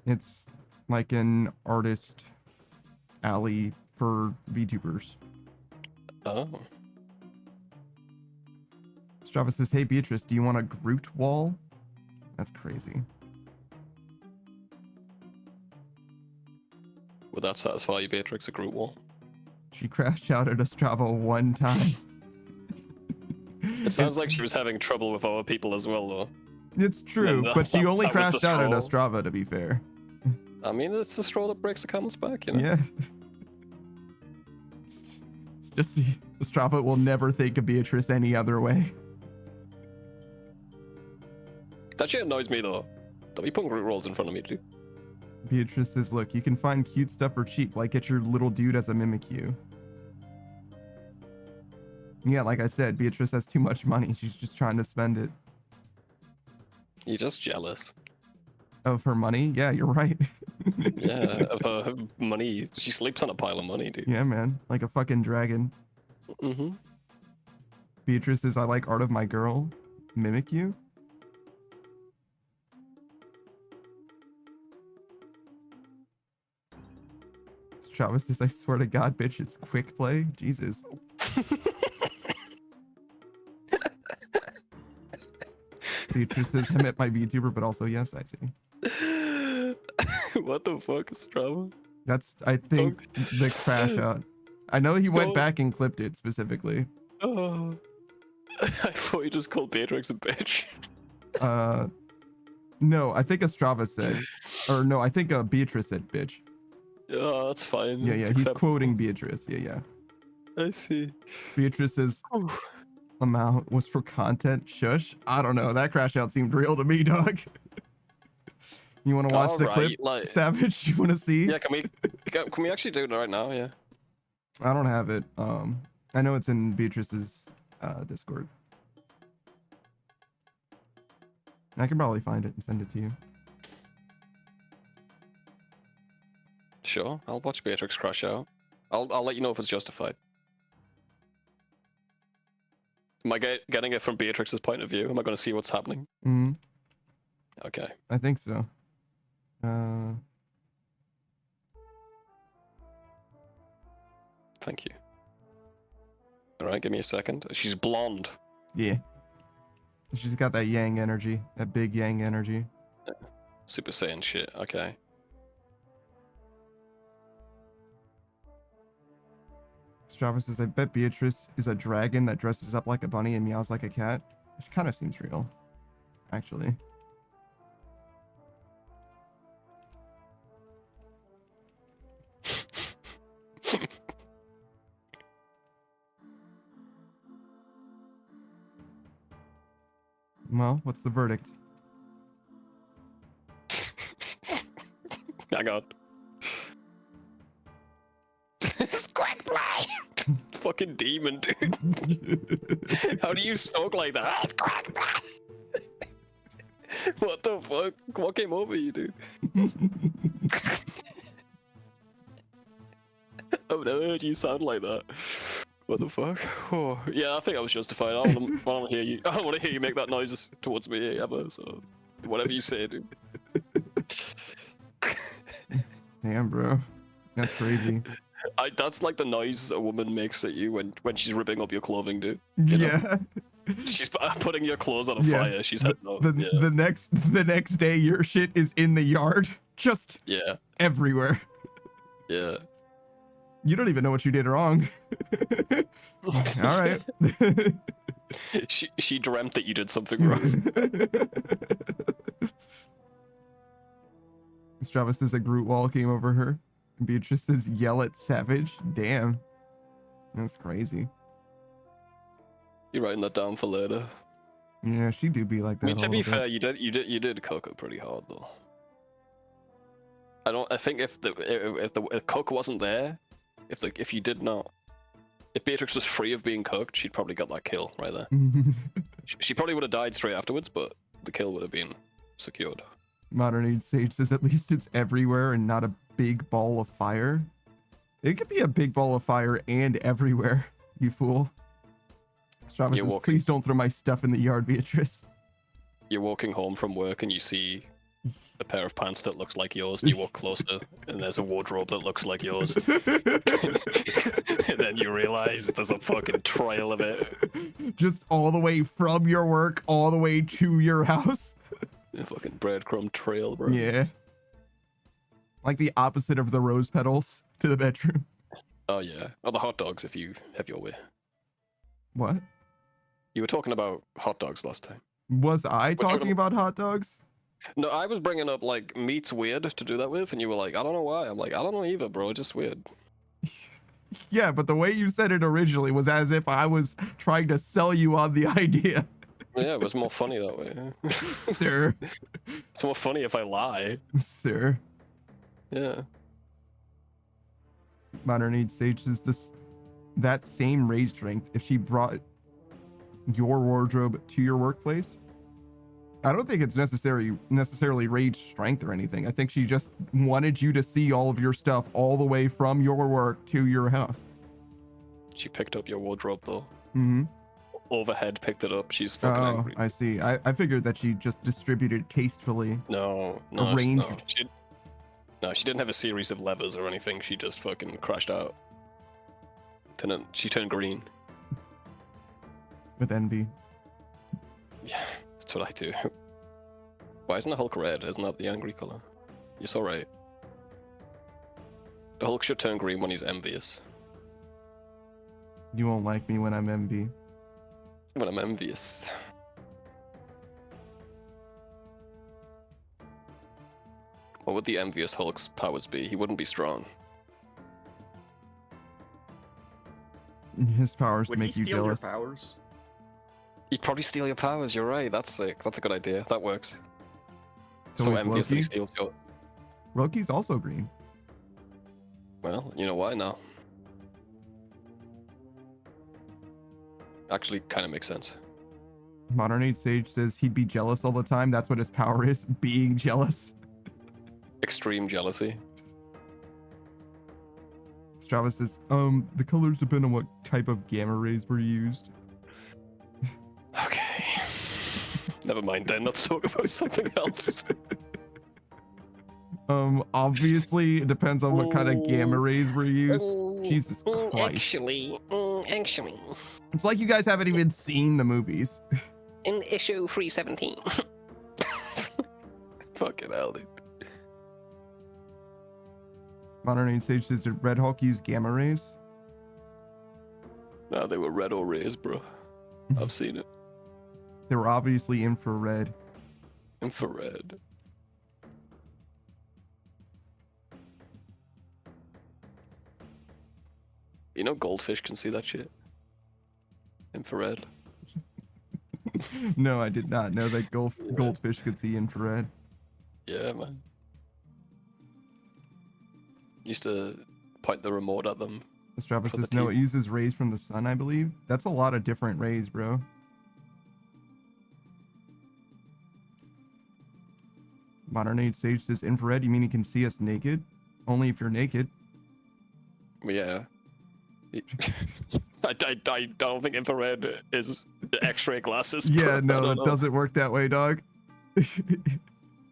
It's like an artist alley for VTubers. Oh. Strava says, hey Beatrice, do you want a Groot wall? That's crazy. Would that satisfy you, Beatrix, a Groot wall? She crashed out at a Strava 1 time. It sounds like she was having trouble with our people as well, though. It's true, but she only crashed out at a Strava, to be fair. I mean, it's the straw that breaks the camel's back, you know? Yeah. It's just the Strava will never think of Beatrice any other way. That shit annoys me, though. Don't be putting Groot rolls in front of me, dude. Beatrice says, look, you can find cute stuff for cheap, like get your little dude as a Mimikyu. Yeah, like I said, Beatrice has too much money. She's just trying to spend it. You're just jealous. Of her money? Yeah, you're right. Yeah, of her money. She sleeps on a pile of money, dude. Yeah, man. Like a fucking dragon. Mm-hmm. Beatrice says, I like art of my girl. Mimic you? Travis says, I swear to God, bitch, it's quick play. Jesus. Beatrice says, I met my VTuber, but also, yes, I see. What the fuck is Strava? That's, I think, the crash out. I know he went back and clipped it specifically. Oh. I thought you just called Beatrix a bitch. No, I think Strava said, or no, I think Beatrice said bitch. Oh, that's fine. Yeah, yeah, he's quoting Beatrice. Yeah, yeah. I see. Beatrice's amount was for content. Shush. I don't know. That crash out seemed real to me, dog. You want to watch the clip, like, Savage? You want to see? Yeah, can we actually do it right now? Yeah. I don't have it. I know it's in Beatrice's Discord. I can probably find it and send it to you. Sure, I'll watch Beatrix crash out. I'll let you know if it's justified. Am I getting it from Beatrix's point of view? Am I going to see what's happening? Mm-hmm. Okay. I think so. Thank you. All right, give me a second. She's blonde. Yeah. She's got that yang energy, that big yang energy. Super Saiyan shit. Okay. Strava says, I bet Beatrice is a dragon that dresses up like a bunny and meows like a cat. It kind of seems real, actually. Well, what's the verdict? Hang on. Squack play! Fucking demon, dude. How do you talk like that? Squack play! What the fuck? What came over you, dude? I've never heard you sound like that. What the fuck? Oh, yeah, I think I was justified. I don't want to hear you. I don't want to hear you make that noise towards me ever. So, whatever you say, dude. Damn, bro, that's crazy. That's like the noise a woman makes at you when she's ripping up your clothing, dude. Yeah. She's putting your clothes on a fire. She's had no. The next day, your shit is in the yard, just everywhere. Yeah. You don't even know what you did wrong. All right. She dreamt that you did something wrong. Strava says a Groot wall came over her. And Beatrice says yell at Savage. Damn. That's crazy. You're writing that down for later. Yeah, she do be like that. I mean, to be fair, you did cook it pretty hard though. I think if Cook wasn't there, if Beatrix was free of being cooked, she'd probably got that kill right there. She probably would have died straight afterwards, but the kill would have been secured. Modern Age Sage says at least it's everywhere and not a big ball of fire. It could be a big ball of fire and everywhere, you fool. Strava says, please don't throw my stuff in the yard, Beatrice. You're walking home from work and you see a pair of pants that looks like yours, and you walk closer and there's a wardrobe that looks like yours. And then you realize there's a fucking trail of it. Just all the way from your work all the way to your house. A fucking breadcrumb trail, bro. Yeah. Like the opposite of the rose petals to the bedroom. Oh yeah. Or the hot dogs if you have your way. What? You were talking about hot dogs last time. Was I talking about hot dogs? No, I was bringing up like meat's weird to do that with, and you were like, I don't know why. I'm like, I don't know either, bro. It's just weird. Yeah, but the way you said it originally was as if I was trying to sell you on the idea. Yeah, it was more funny that way. Sir. It's more funny if I lie. Sir. Yeah. Modern Age Sage is that same rage strength if she brought your wardrobe to your workplace. I don't think it's necessarily rage strength or anything. I think she just wanted you to see all of your stuff all the way from your work to your house. She picked up your wardrobe though. Mm-hmm. Overhead picked it up. She's fucking angry. I see. I figured that she just distributed tastefully. No. Arranged. She didn't have a series of levers or anything. She just fucking crashed out. She turned green. With envy. Yeah, that's what I do. Why isn't the Hulk red? Isn't that the angry color? You're so right. The Hulk should turn green when he's envious. You won't like me when I'm envy. When I'm envious. What would the envious Hulk's powers be? He wouldn't be strong. His powers to Would make he you steal jealous. your powers? He'd probably steal your powers, you're right. That's sick. That's a good idea. That works. So So is envious that he Loki? steals yours. Loki's also green. Well, you know why now? Actually, kind of makes sense. Modern Age Sage says he'd be jealous all the time. That's what his power is, being jealous. Extreme jealousy. Strava says, the colors depend on what type of gamma rays were used. Okay. Never mind then, let's talk about something else. Obviously it depends on what kind of gamma rays were used. Jesus Christ. Actually. It's like you guys haven't even seen the movies. In issue 317. Fucking hell, dude. Modern Age Sage says, did Red Hulk use gamma rays? No, they were red or rays, bro. I've seen it. They were obviously infrared. Infrared. You know goldfish can see that shit? Infrared. No, I did not know that goldfish could see infrared. Yeah, man. Used to point the remote at them. Strava For the says, no, it TV. uses rays from the sun, I believe. That's a lot of different rays, bro. Modern Age Sage says, infrared, you mean he can see us naked? Only if you're naked. Yeah. I don't think infrared is X-ray glasses. Yeah, bro. no, it doesn't work that way, dog.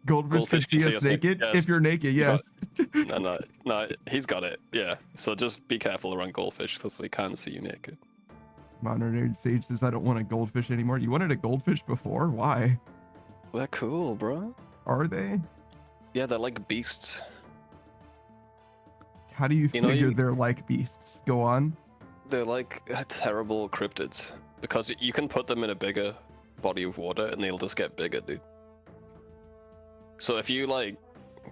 Goldfish can see us naked? yes. If you're naked, yes. No, he's got it. Yeah, so just be careful around goldfish because they can see you naked. Modern Age Sage says, I don't want a goldfish anymore. You wanted a goldfish before? Why? Well, they're cool, bro. Are they? Yeah, they're like beasts. How do you You know, figure you- they're like beasts? Go on. They're like terrible cryptids because you can put them in a bigger body of water and they'll just get bigger, dude. So if you like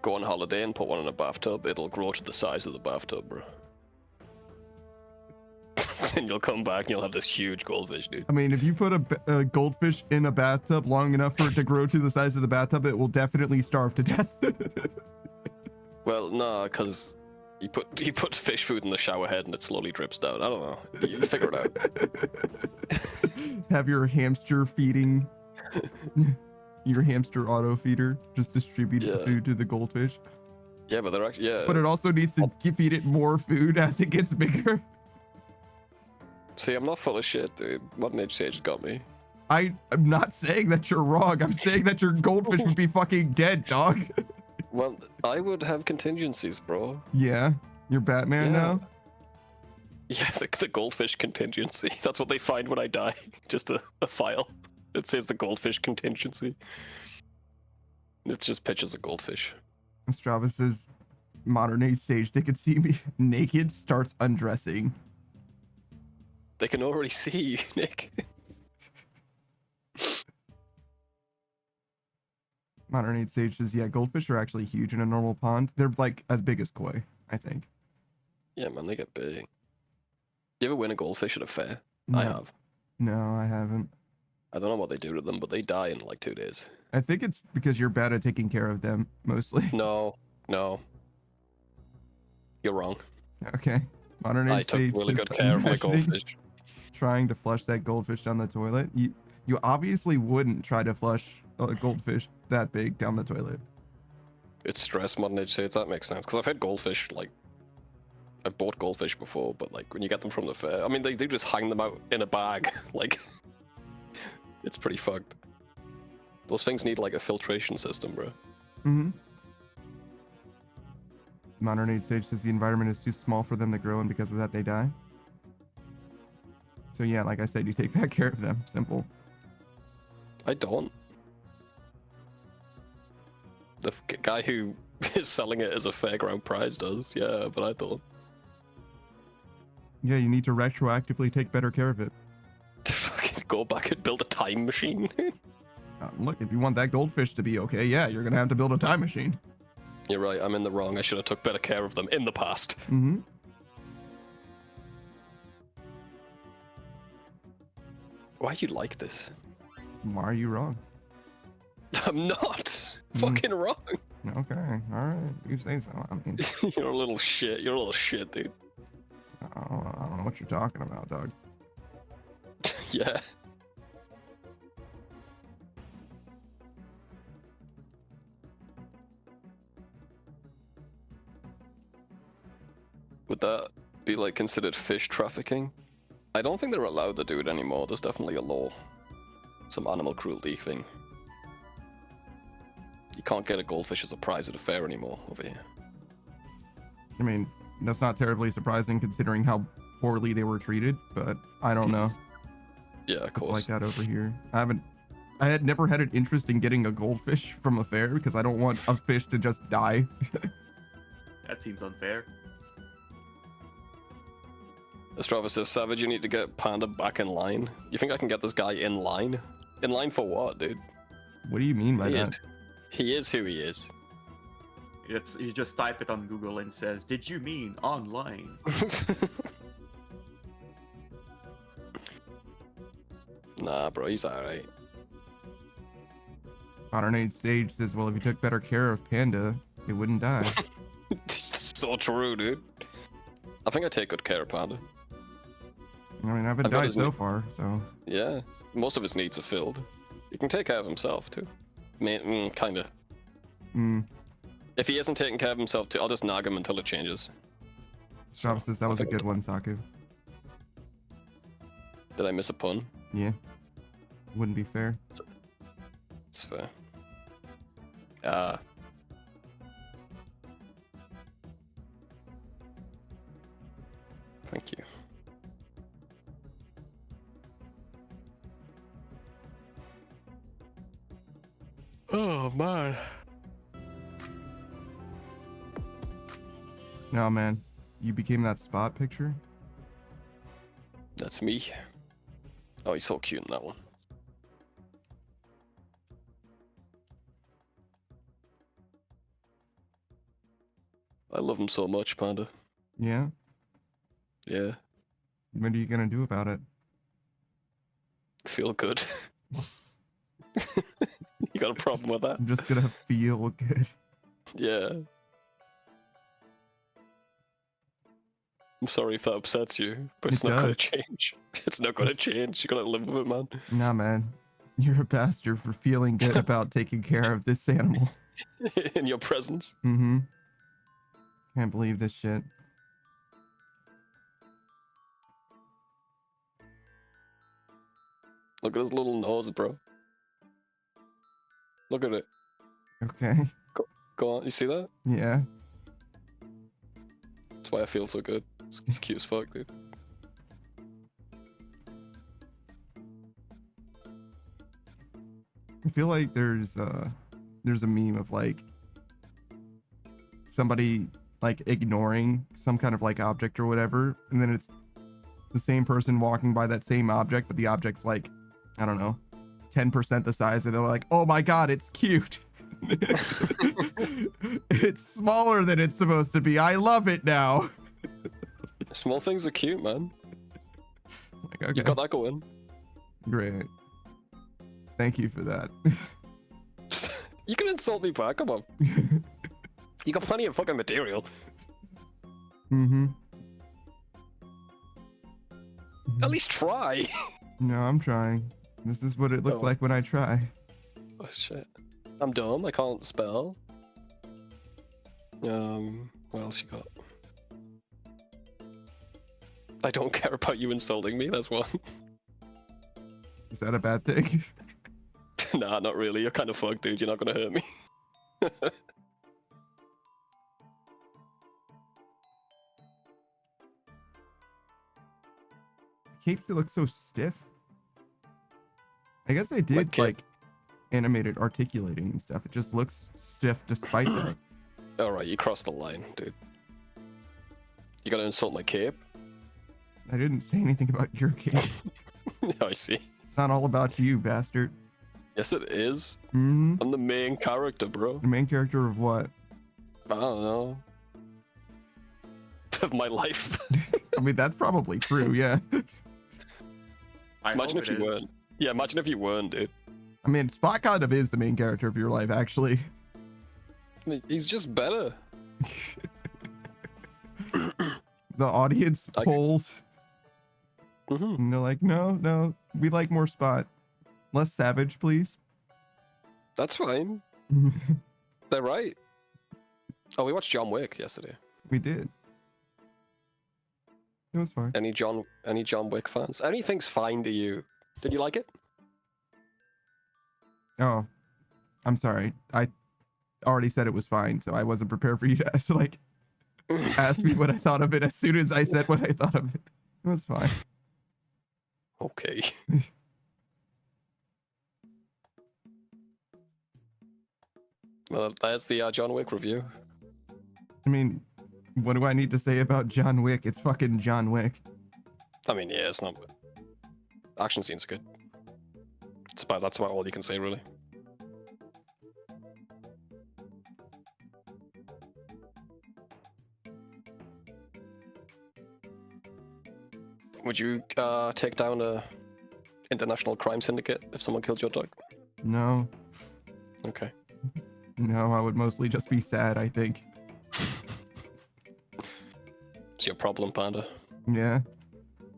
go on holiday and put one in a bathtub, it'll grow to the size of the bathtub, bro. And you'll come back and you'll have this huge goldfish, dude. I mean, if you put a goldfish in a bathtub long enough for it to grow to the size of the bathtub, it will definitely starve to death. Well, no, because you put fish food in the shower head and it slowly drips down. I don't know. You figure it out. Have your hamster feeding, your hamster auto feeder just distribute the Yeah. food to the goldfish. Yeah, but they're actually But it also needs to feed it more food as it gets bigger. See, I'm not full of shit, dude. Modern Age Sage got me. I'm not saying that you're wrong. I'm saying that your goldfish would be fucking dead, dog. Well, I would have contingencies, bro. Yeah, you're Batman Yeah. now. Yeah, the goldfish contingency. That's what they find when I die. Just a file. It says the goldfish contingency. It's just pictures of goldfish. Strava says, Modern Age Sage, they could see me naked, starts undressing. They can already see you, Nick. Modern Age Sage says, yeah, goldfish are actually huge in a normal pond. They're like as big as koi, I think. Yeah, man, they get big. You ever win a goldfish at a fair? No. I have. No, I haven't. I don't know what they do to them, but they die in like 2 days. I think it's because you're bad at taking care of them, mostly. No. You're wrong. Okay. Modern Age I took Sage really says, good care of my imagining goldfish. Trying to flush that goldfish down the toilet. You obviously wouldn't try to flush a goldfish that big down the toilet. It's stress more than HCH, that makes sense. Because I've had goldfish, like, I've bought goldfish before, but like when you get them from the fair, I mean, they do just hang them out in a bag. Like, it's pretty fucked. Those things need like a filtration system, bro. Mm-hmm. Modern Age Sage says the environment is too small for them to grow, and because of that, they die. So yeah, like I said, you take bad care of them. Simple. I don't. The guy who is selling it as a fairground prize does, yeah, but I don't. Yeah, you need to retroactively take better care of it. To fucking go back and build a time machine. Look, if you want that goldfish to be okay, yeah, you're gonna have to build a time machine. You're right, I'm in the wrong. I should have took better care of them in the past. Mm-hmm. Why you like this? Why are you wrong? I'm not fucking wrong. Okay, alright, you say so. I mean, You're a little shit. You're a little shit, dude. I don't know what you're talking about, dog. Yeah. Would that be like considered fish trafficking? I don't think they're allowed to do it anymore. There's definitely a law. Some animal cruelty thing. You can't get a goldfish as a prize at a fair anymore over here. I mean, that's not terribly surprising considering how poorly they were treated, but I don't know. Yeah, of course. It's like that over here. I had never had an interest in getting a goldfish from a fair because I don't want a fish to just die. That seems unfair. Astrava says, Savage, you need to get Panda back in line. You think I can get this guy in line? In line for what, dude? What do you mean by that? He is who he is. You just type it on Google and says, "Did you mean online?" Nah, bro, he's alright. Modern Age Sage says, well, if you took better care of Panda, it wouldn't die. So true, dude. I think I take good care of Panda. I mean, I haven't died so far, so... Yeah, most of his needs are filled. He can take care of himself, too. Kinda. If he isn't taking care of himself, too, I'll just nag him until it changes. Shop says that was a good one, Saku. Did I miss a pun? Yeah. Wouldn't be fair. It's fair. Thank you. Oh, man. No, man. You became that spot picture? That's me. Oh, he's so cute in that one. I love him so much, Panda. Yeah? Yeah. What are you gonna do about it? Feel good. You got a problem with that? I'm just gonna feel good. Yeah. I'm sorry if that upsets you, but it's not gonna change. It's not gonna change. You gotta live with it, man. Nah, man. You're a bastard for feeling good about taking care of this animal. In your presence. Mm-hmm. Can't believe this shit. Look at his little nose, bro. Look at it. Okay. Go on, you see that? Yeah. That's why I feel so good. It's cute as fuck, dude. I feel like there's a meme of like somebody like ignoring some kind of like object or whatever, and then it's the same person walking by that same object, but the object's like, I don't know, 10% the size, and they're like, oh my god, it's cute. It's smaller than it's supposed to be. I love it now. Small things are cute, man. Like, okay. You got that going. Great. Thank you for that. You can insult me back, come on. You got plenty of fucking material. Mm-hmm. At least try. No, I'm trying. This is what it looks Oh. like when I try. Oh shit. I'm dumb, I can't spell. What else you got? I don't care about you insulting me, that's one. Is that a bad thing? Nah, not really. You're kind of fucked, dude. You're not gonna hurt me. Capes that look so stiff. I guess they did Like like animated articulating and stuff. It just looks stiff despite that. Alright, you crossed the line, dude. You gotta insult my cape? I didn't say anything about your cape. I see. It's not all about you, bastard. Yes, it is. Mm-hmm. I'm the main character, bro. The main character of what? I don't know. Of my life. I mean, that's probably true, yeah. Imagine if you weren't. Yeah, imagine if you weren't, dude. I mean, Spot kind of is the main character of your life, actually. He's just better. The audience polls. Mm-hmm. And they're like, no, we like more Spot. Less savage, please. That's fine. They're right. Oh, we watched John Wick yesterday. We did. It was fine. Any John Wick fans? Anything's fine to you. Did you like it? Oh, I'm sorry. I already said it was fine, so I wasn't prepared for you to like ask me what I thought of it as soon as I said what I thought of it. It was fine. Okay. Well, there's the John Wick review. I mean, what do I need to say about John Wick? It's fucking John Wick. I mean, yeah, it's not. Action scenes are good. That's about all you can say, really. Would you take down a international crime syndicate if someone killed your dog? No, Okay. no, I would mostly just be sad, I think. It's your problem, Panda. Yeah.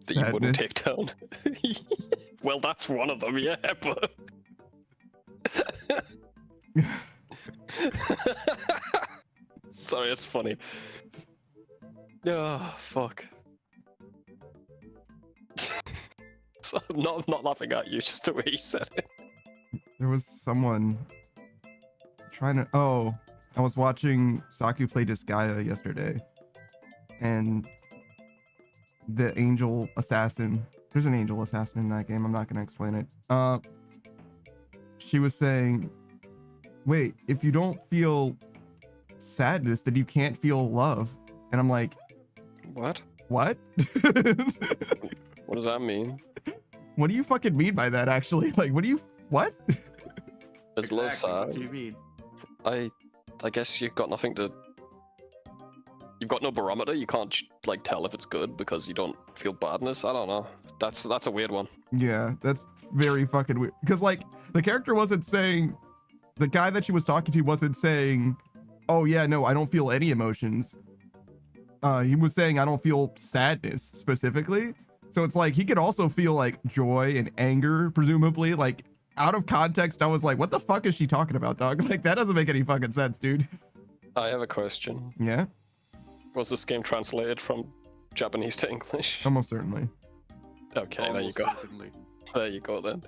That you wouldn't Sadness. take down. Well, that's one of them, yeah, but... Sorry, it's funny. Oh, fuck. So, not laughing at you, just the way you said it. There was someone trying to. Oh, I was watching Saku play Disgaea yesterday, and the angel assassin. There's an angel assassin in that game. I'm not gonna explain it. She was saying, "Wait, if you don't feel sadness, then you can't feel love." And I'm like, What? "What? What does that mean? What do you fucking mean by that? Actually, like, what do you? What?" Is love Exactly, what sad? do you mean? I guess you've got nothing to... You've got no barometer, you can't, like, tell if it's good because you don't feel badness? I don't know. That's a weird one. Yeah, that's very fucking weird. Because, like, the character wasn't saying... The guy that she was talking to wasn't saying, "Oh, yeah, no, I don't feel any emotions." He was saying, "I don't feel sadness," specifically. So it's like, he could also feel, like, joy and anger, presumably. Like, out of context, I was like, what the fuck is she talking about, dog? Like, that doesn't make any fucking sense, dude. I have a question. Yeah, Was this game translated from Japanese to English? almost certainly. Okay, there you Almost go. certainly. There you go then.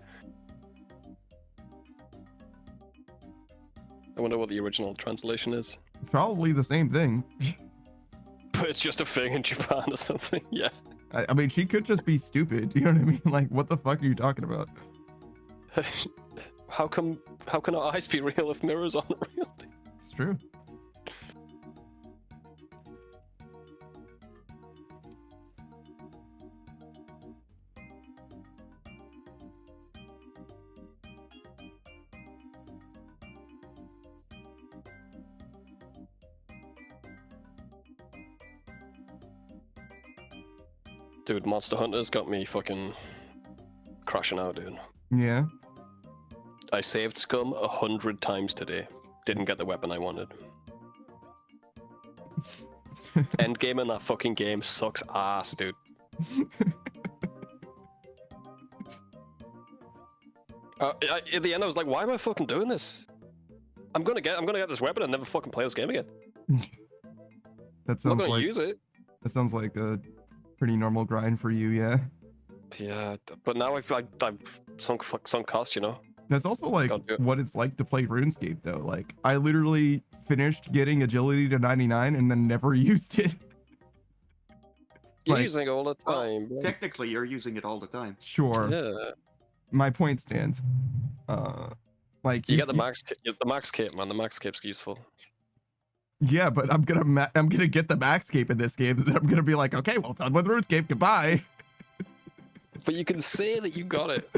I wonder what the original translation is. It's probably the same thing. But it's just a thing in Japan or something. Yeah. I mean, she could just be stupid. You know what I mean? Like, what the fuck are you talking about? How can our eyes be real if mirrors aren't real? It's true. Dude, Monster Hunter's got me fucking crashing out, dude. Yeah. I saved Scum 100 times today. Didn't get the weapon I wanted. Endgame in that fucking game sucks ass, dude. At the end, I was like, why am I fucking doing this? I'm gonna get this weapon and never fucking play this game again. That I'm not sounds gonna like use it. that sounds like a pretty normal grind for you, yeah. Yeah, but now I've sunk cost, you know. That's also like Gotta do it. what it's like to play RuneScape though. Like I literally finished getting agility to 99 and then never used it. You're Like- using it all the time. bro. Technically, you're using it all the time. Sure, Yeah. my point stands. Like You get the max cape, man. The max cape's useful. Yeah, but I'm gonna get the max cape in this game, and then I'm gonna be like, okay, well, done with RuneScape, goodbye. But you can say that you got it.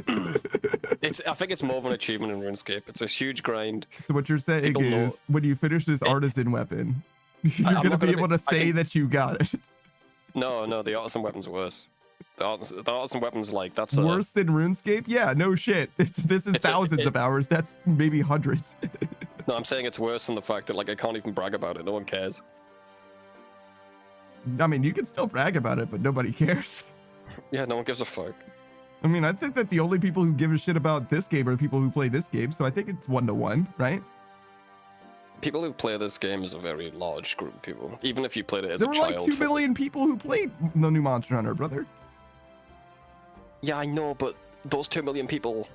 I think it's more of an achievement in RuneScape. It's a huge grind. So what you're saying People know- is, when you finish this artisan weapon, you're I'm gonna not be gonna able be- to say that you got it. No, the artisan weapon's worse. The artisan weapon's like that's Worse than RuneScape? Yeah, no shit. This is It's a- thousands of hours. That's maybe hundreds. No, I'm saying it's worse than the fact that like I can't even brag about it. No one cares. I mean, you can still brag about it, but nobody cares. Yeah, no one gives a fuck. I mean, I think that the only people who give a shit about this game are the people who play this game, so I think it's 1-to-1, right? People who play this game is a very large group of people. Even if you played it as There a were child. like 2 million people who played the new Monster Hunter, brother. Yeah, I know, but those 2 million people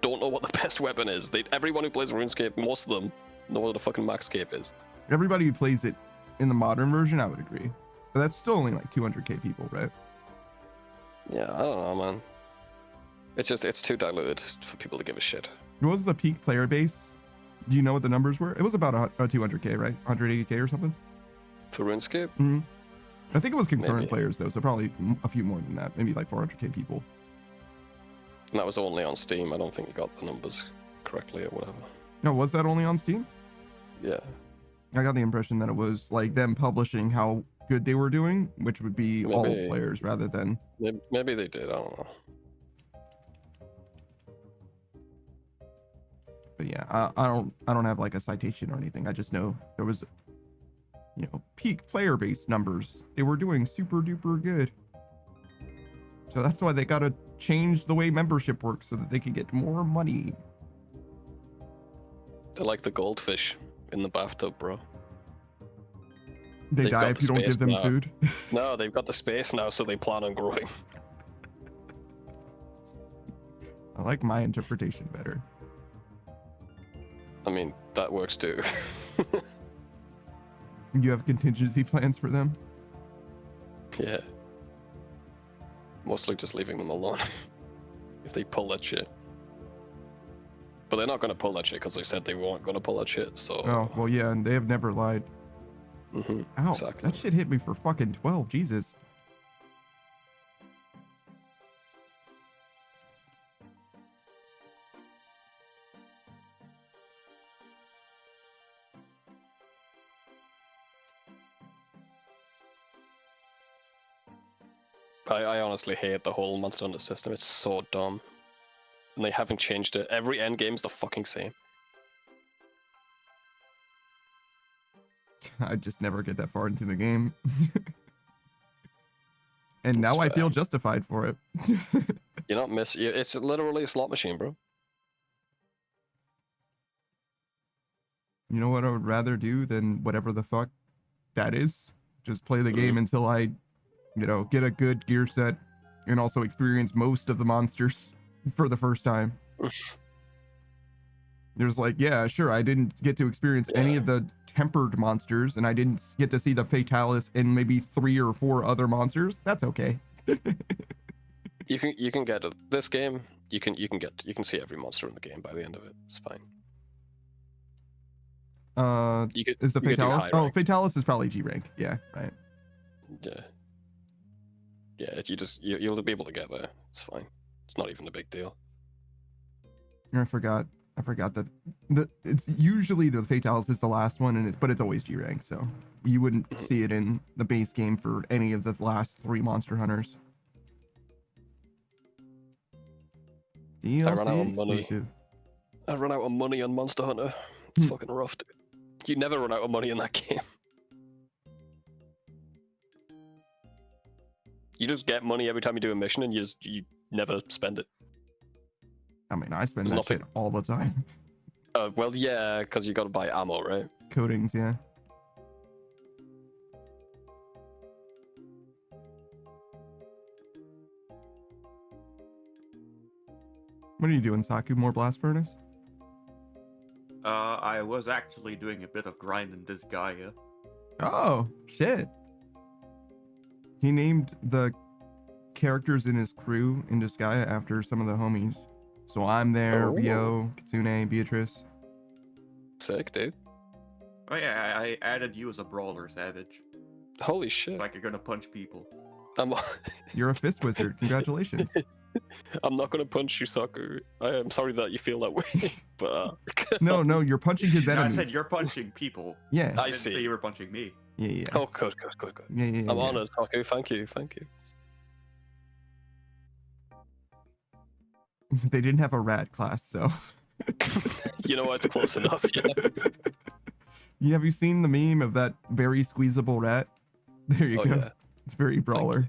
don't know what the best weapon is. Everyone who plays RuneScape, most of them know what the fucking max cape is. Everybody who plays it in the modern version, I would agree. But that's still only like 200k people, right? Yeah, I don't know, man. It's too diluted for people to give a shit. What was the peak player base? Do you know what the numbers were? It was about 200k, right? 180k or something? For RuneScape? Mm-hmm. I think it was concurrent Maybe. players though, so probably a few more than that. Maybe like 400k people. And that was only on Steam. I don't think you got the numbers correctly or whatever. No, was that only on Steam? Yeah. I got the impression that it was like them publishing how good they were doing, which would be all Maybe. players rather than. Maybe they did. I don't know. But yeah, I don't have like a citation or anything. I just know there was, peak player base numbers. They were doing super duper good. So that's why they gotta change the way membership works so that they can get more money. They're like the goldfish in the bathtub, bro. They They've die got if the you don't space give them now. food. No, they've got the space now, so they plan on growing. I like my interpretation better. I mean, that works too. You have contingency plans for them? Yeah. Mostly just leaving them alone. If they pull that shit. But they're not gonna pull that shit because they said they weren't gonna pull that shit, so... Oh, well, yeah, and they have never lied. Mm-hmm. Ow, Exactly. that shit hit me for fucking 12, Jesus. I honestly hate the whole Monster Hunter system. It's so dumb. And they haven't changed it. Every endgame's the fucking same. I just never get that far into the game. And now That's I feel fair. justified for it. You're not it's literally a slot machine, bro. You know what I would rather do than whatever the fuck that is? Just play the game until I, get a good gear set and also experience most of the monsters for the first time. There's like, yeah, sure, I didn't get to experience any Yeah. of the tempered monsters, and I didn't get to see the Fatalis and maybe 3 or 4 other monsters. That's okay. You can get it. This game, you can see every monster in the game by the end of it. It's fine. You could, Is the you could do Fatalis? high Oh, rank. Fatalis is probably G rank. Yeah, right. Yeah. Yeah, you'll be able to get there. It's fine. It's not even a big deal. I forgot that it's usually the Fatalis is the last one, and but it's always G rank, so you wouldn't see it in the base game for any of the last 3 Monster Hunters. DLC I ran out of money. exclusive. I run out of money on Monster Hunter. It's fucking rough, dude. You never run out of money in that game. You just get money every time you do a mission, and you never spend it. I mean, I spend There's that nothing- shit all the time. Well, yeah, because you got to buy ammo, right? Coatings, yeah. What are you doing, Saku? More blast furnace? I was actually doing a bit of grinding this Gaia. Oh, shit. He named the characters in his crew in Disgaea after some of the homies. So I'm there, Oh. Rio, Kitsune, Beatrice. Sick, dude. Oh yeah, I added you as a brawler, Savage. Holy shit. Like you're gonna punch people. I'm, You're a fist wizard. Congratulations. I'm not going to punch you, Saku. I am sorry that you feel that way, but... No, you're punching his No, I enemies. said you're punching people. Yeah. I I didn't see. say you were punching me. Yeah. Oh, good. Yeah. I'm honored, Saku. Thank you. They didn't have a rat class, so. You know what? It's close enough, yeah. Have you seen the meme of that very squeezable rat? There you Oh, go. yeah. It's very brawler.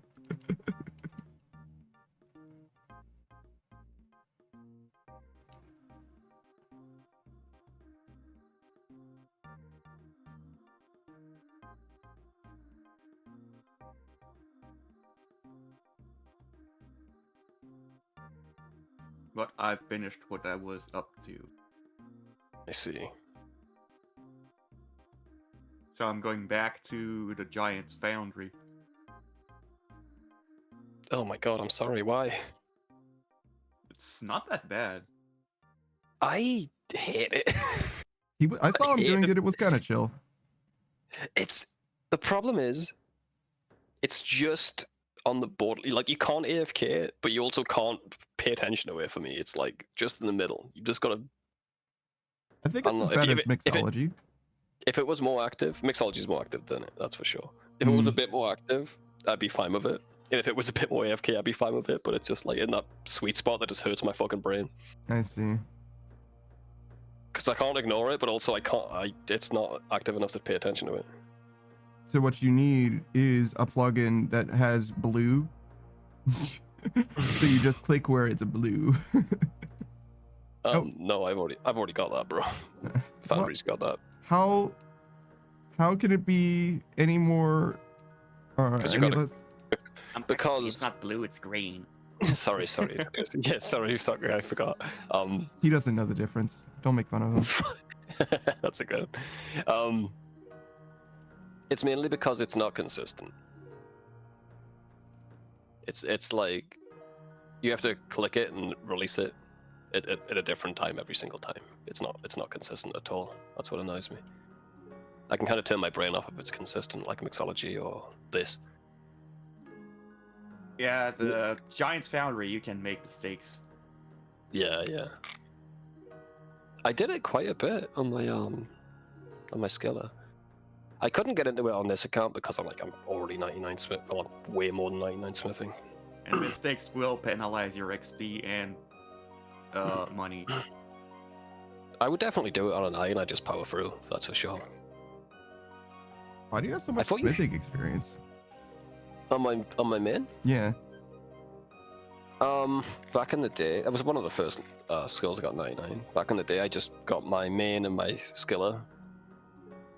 But I've finished what I was up to. I see. So I'm going back to the Giant's Foundry. Oh my god, I'm sorry. Why? It's not that bad. I hate it. I saw him doing it. It was kind of chill. The problem is, it's just on the board. Like, you can't AFK, but you also can't pay attention away from me. It's like just in the middle. You just gotta. I think I it's don't as know, bad if as it- mixology. If it was more active, mixology's more active than it. That's for sure. If it was a bit more active, I'd be fine with it. And if it was a bit more AFK, I'd be fine with it. But it's just like in that sweet spot that just hurts my fucking brain. I see. Because I can't ignore it, but also I can't. It's not active enough to pay attention to it. So what you need is a plugin that has blue. So you just click where it's blue. No, I've already got that, bro. Foundry's got that. How can it be any more? Because you gotta- Because- it's not blue, it's green. sorry. Yeah, sorry, I forgot. He doesn't know the difference. Don't make fun of him. That's a good. It's mainly because it's not consistent. It's like you have to click it and release it at a different time every single time. It's not consistent at all. That's what annoys me. I can kind of turn my brain off if it's consistent, like mixology or this. Yeah, the Giant's Foundry, you can make mistakes. Yeah. I did it quite a bit on my skiller. I couldn't get into it on this account because I'm already 99 smith. Well, I'm way more than 99 smithing. And mistakes will penalize your XP and money. I would definitely do it on an iron. I just power through. That's for sure. Why do you have so much thought you- smithing experience? On my main. Yeah. Back in the day, it was one of the first skills I got 99. Back in the day, I just got my main and my skiller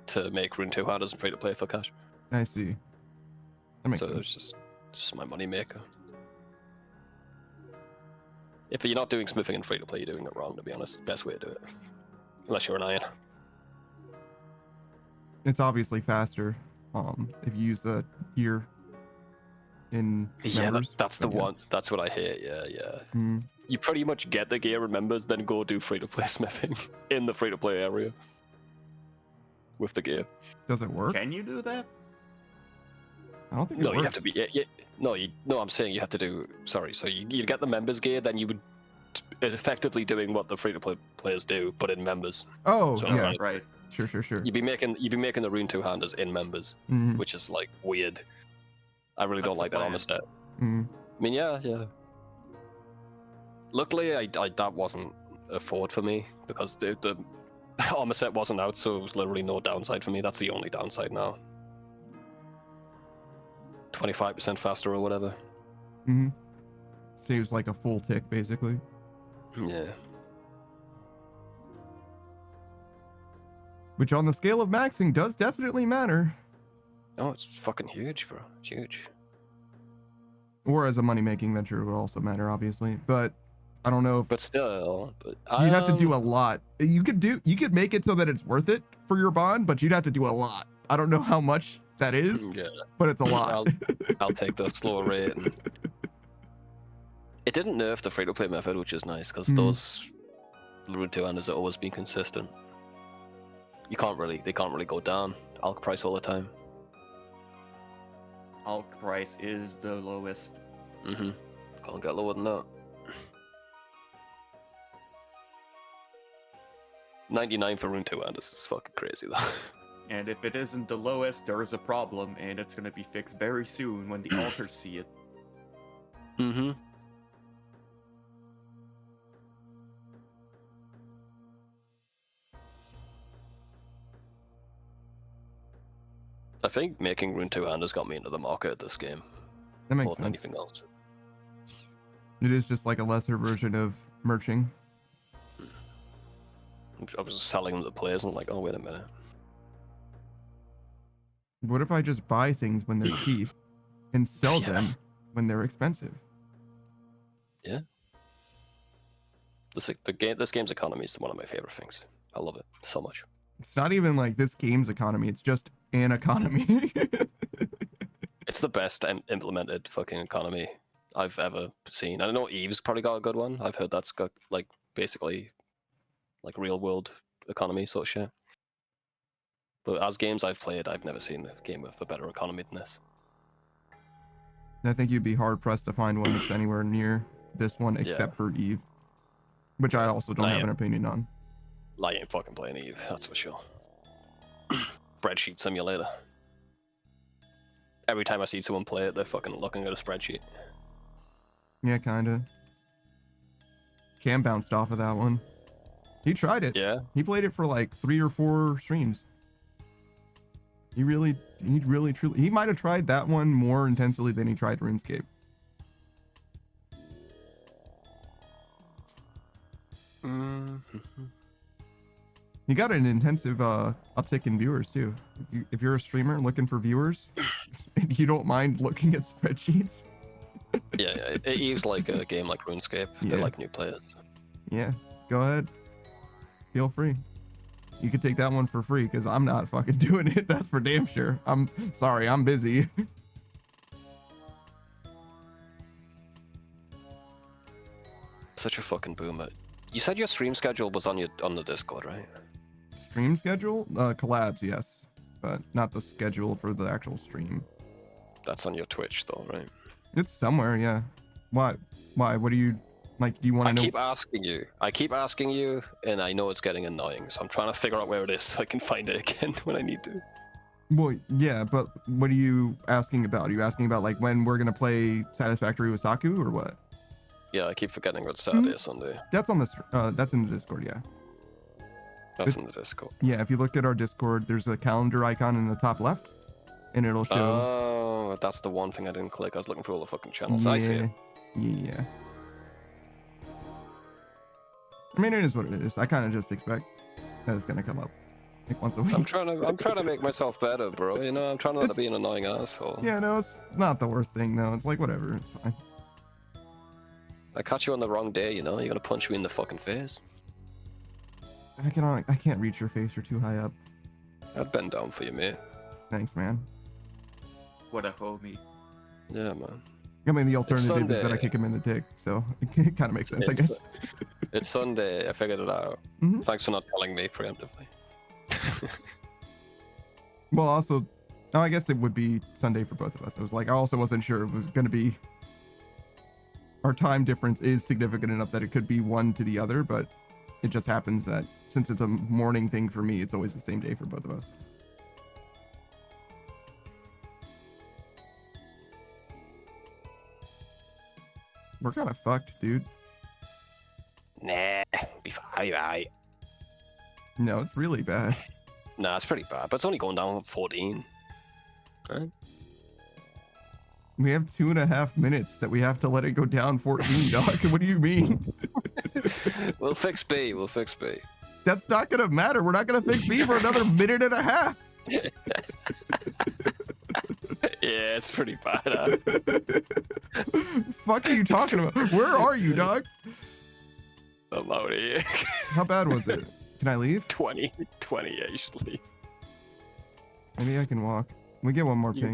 to make Rune 2 handers and free to play for cash. I see. That makes So sense. it's just my money maker. If you're not doing smithing and free to play, you're doing it wrong. To be honest, best way to do it. Unless you're an iron. It's obviously faster. If you use the gear in Yeah, members, that's the but yeah. one. That's what I hate. Yeah. Mm. You pretty much get the gear in members, then go do free to play smithing in the free to play area with the gear. Does it work? Can you do that? I don't think it No, works. you have to be. No, I'm saying you have to do. Sorry, so you get the members gear, then you would effectively doing what the free to play players do, but in members. Oh, So- yeah. Right. Sure. You'd be making the Rune 2 handers in members, Mhm. which is like weird. I really don't That's the like that on plan. the set. Mhm. I mean, yeah. Luckily, I that wasn't a forward for me because the armor set wasn't out, so it was literally no downside for me. That's the only downside now. 25% faster or whatever. Mhm. Saves like a full tick, basically. Yeah. Which on the scale of maxing does definitely matter. Oh, it's fucking huge, bro. It's huge. Or as a money-making venture, it would also matter, obviously. But I don't know if But still, you'd have to do a lot. You could make it so that it's worth it for your bond, but you'd have to do a lot. I don't know how much that is, but it's a lot. I'll take the slower rate. And... It didn't nerf the free-to-play method, which is nice because those Rune 2 handers have always been consistent. They can't really go down. Alk price all the time. Alk price is the lowest. Can't get lower than that. 99 for Rune 2 handers is fucking crazy though. And if it isn't the lowest, there is a problem, and it's gonna be fixed very soon when the alters see it. I think making Rune 2 handers got me into the market of this game. That makes more than sense. anything else. It is just like a lesser version of merching. I was selling them to players and like, oh wait a minute. What if I just buy things when they're cheap and sell them when they're expensive? Yeah. This game's economy is one of my favorite things. I love it so much. It's not even like this game's economy, it's just an economy. It's the best implemented fucking economy I've ever seen. I know Eve's probably got a good one. I've heard that's got like basically like real world economy sort of shit. But as games I've played, I've never seen a game with a better economy than this. I think you'd be hard pressed to find one that's anywhere near this one except for Eve, which I also don't have an opinion on. I ain't fucking playing Eve, that's for sure. Spreadsheet simulator. Every time I see someone play it, they're fucking looking at a spreadsheet. Yeah, kinda. Cam bounced off of that one. He tried it. Yeah. He played it for like 3 or 4 streams. He really truly, he might have tried that one more intensely than he tried RuneScape. You got an intensive uptick in viewers too. If you're a streamer looking for viewers, and you don't mind looking at spreadsheets. Yeah, it Eve's like a game like RuneScape. Yeah. They're like new players. Yeah, go ahead. Feel free. You could take that one for free because I'm not fucking doing it. That's for damn sure. I'm sorry, I'm busy. Such a fucking boomer. You said your stream schedule was on the Discord, right? Stream schedule? Collabs, yes. But not the schedule for the actual stream. That's on your Twitch though, right? It's somewhere, yeah. Why? What do you like? Do you want to know? I keep asking you, and I know it's getting annoying. So I'm trying to figure out where it is so I can find it again when I need to. Well, yeah, but what are you asking about? Are you asking about like when we're gonna play Satisfactory with Saku or what? Yeah, I keep forgetting it's Saturday or Sunday. That's on the that's in the Discord, yeah. That's in the Discord. Yeah, if you look at our Discord, there's a calendar icon in the top left, and it'll show. Oh, that's the one thing I didn't click. I was looking for all the fucking channels. I see it. Yeah. I mean, it is what it is. I kind of just expect that it's gonna come up like once a week. I'm trying to make myself better, bro. You know, I'm trying not to be an annoying asshole. Yeah, no, it's not the worst thing though. It's like whatever. It's fine. I caught you on the wrong day, you know. You're gonna punch me in the fucking face. I can't reach your face. You're too high up. I'd bend down for you, mate. Thanks, man. What a homie. Yeah, man. I mean, the alternative is that I kick him in the dick, so it kind of makes sense, I guess. It's Sunday. I figured it out. Mm-hmm. Thanks for not telling me preemptively. Well, also, no, I guess it would be Sunday for both of us. I was like, I also wasn't sure it was going to be. Our time difference is significant enough that it could be one to the other, but it just happens that since it's a morning thing for me, it's always the same day for both of us. We're kind of fucked, dude. Nah, be fine. No, it's really bad. Nah, it's pretty bad, but it's only going down 14. Right? We have 2.5 minutes that we have to let it go down 14, dog. What do you mean? We'll fix B. We'll fix B. That's not gonna matter. We're not gonna fix B for another minute and a half. Yeah, it's pretty bad. Huh? Fuck are you talking about? Where are you, dog? I'm out of here. How bad was it? Can I leave? 20, yeah, you should leave. Maybe I can walk. We get one more ping.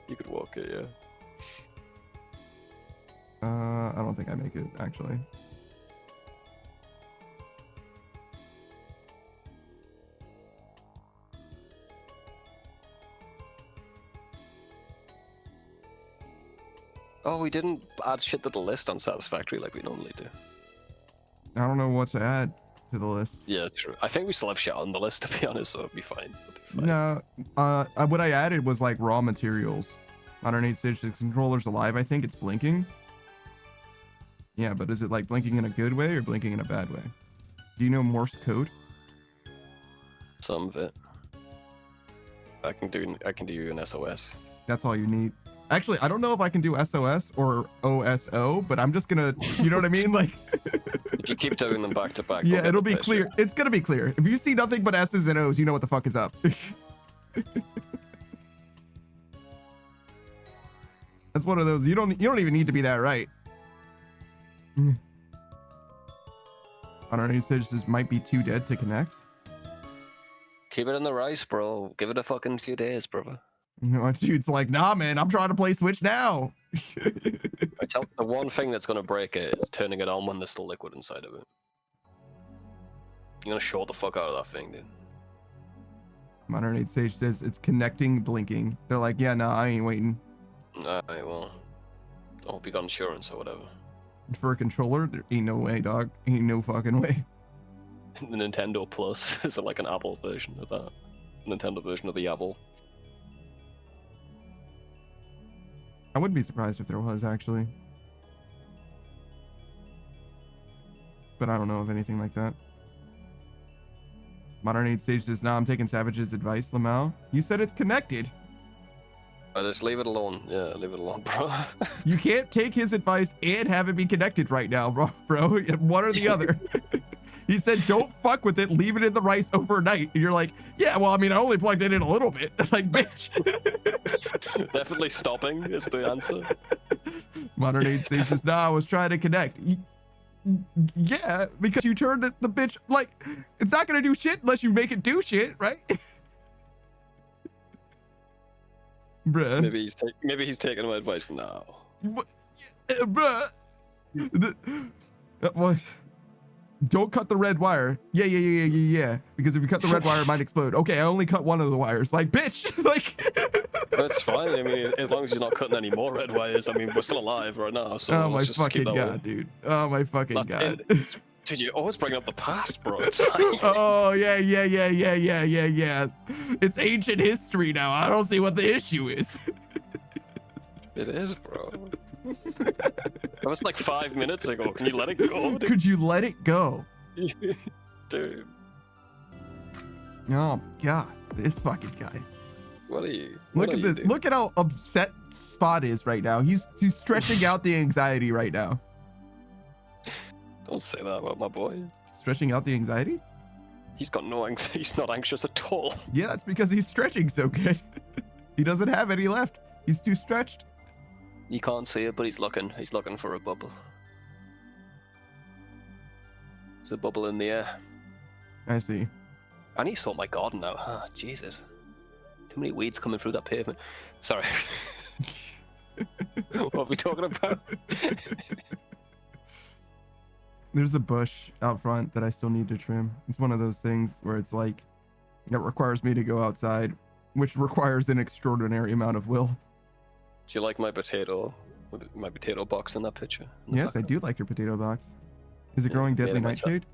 You could walk it, yeah. I don't think I make it, actually. Oh, we didn't add shit to the list on Satisfactory like we normally do. I don't know what to add to the list. Yeah, true. I think we still have shit on the list, to be honest, so it'll be fine. No, what I added was like raw materials. Modern 8 stage, the controller's alive, I think it's blinking. Yeah, but is it like blinking in a good way or blinking in a bad way? Do you know Morse code? Some of it. I can do an SOS. That's all you need. Actually, I don't know if I can do SOS or OSO, but I'm just gonna, you know what I mean? Like, if you keep doing them back to back. Yeah, it'll be clear. It's gonna be clear. If you see nothing but S's and O's, you know what the fuck is up. That's one of those. You don't even need to be that right. On our stages might be too dead to connect. Keep it in the rice, bro. Give it a fucking few days, brother. No, dude's like, nah, man, I'm trying to play Switch now. I tell the one thing that's gonna break it is turning it on when there's still liquid inside of it. You're gonna short the fuck out of that thing, dude. Modern 8 Sage says it's connecting, blinking. They're like, yeah, nah, I ain't waiting. Alright, well, I hope you got insurance or whatever. For a controller, there ain't no way, dog. Ain't no fucking way. The Nintendo Plus is like an Apple version of that. Nintendo version of the Apple. I wouldn't be surprised if there was, actually. But I don't know of anything like that. Modern 8 Stage says, nah, I'm taking Savage's advice, Lamau. You said it's connected. Just leave it alone. Yeah, leave it alone, bro. You can't take his advice and have it be connected right now, bro. One or the other. He said, don't fuck with it. Leave it in the rice overnight. And you're like, yeah, well, I mean, I only plugged it in a little bit. Like, bitch. Definitely stopping is the answer. Modern 8 Stage says, nah, I was trying to connect. Yeah, because you turned the bitch, like, it's not going to do shit unless you make it do shit, right? Bruh. Maybe he's taking my advice now. Bruh. What? Don't cut the red wire. Yeah. Because if you cut the red wire, it might explode. Okay, I only cut one of the wires. Like, bitch. Like. That's fine. I mean, as long as you're not cutting any more red wires. I mean, we're still alive right now. So oh my fucking god, dude. Oh my fucking god. Dude, you always bring up the past, bro. It's fine. Oh yeah. It's ancient history now. I don't see what the issue is. It is, bro. That was like 5 minutes ago. Can you let it go? Dude? Could you let it go? Dude. Oh god, this fucking guy. What are you? Look at this. Doing? Look at how upset Spot is right now. He's stretching out the anxiety right now. Don't say that about my boy. Stretching out the anxiety? He's got no anxiety. He's not anxious at all. Yeah, that's because he's stretching so good. He doesn't have any left. He's too stretched. You can't see it, but he's looking. He's looking for a bubble. There's a bubble in the air. I see. I need to sort my garden out. Huh? Jesus. Too many weeds coming through that pavement. Sorry. What are we talking about? There's a bush out front that I still need to trim. It's one of those things where it's like, it requires me to go outside, which requires an extraordinary amount of will. Do you like my potato box in that picture? Yes, I do like your potato box. Is it growing deadly nightshade?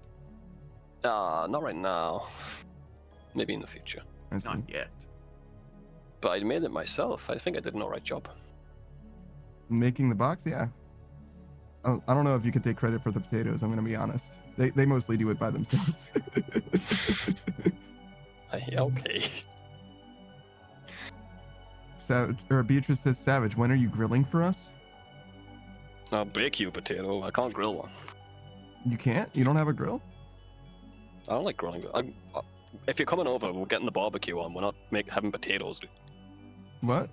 Not right now. Maybe in the future. Not yet. But I made it myself. I think I did an alright job. Making the box? Yeah. Oh, I don't know if you can take credit for the potatoes, I'm going to be honest. They mostly do it by themselves. Okay. Savage, or Beatrice says, Savage, when are you grilling for us? I'll bake you a potato. I can't grill one. You can't? You don't have a grill? I don't like grilling. If you're coming over, we're getting the barbecue on. We're not having potatoes, dude. What?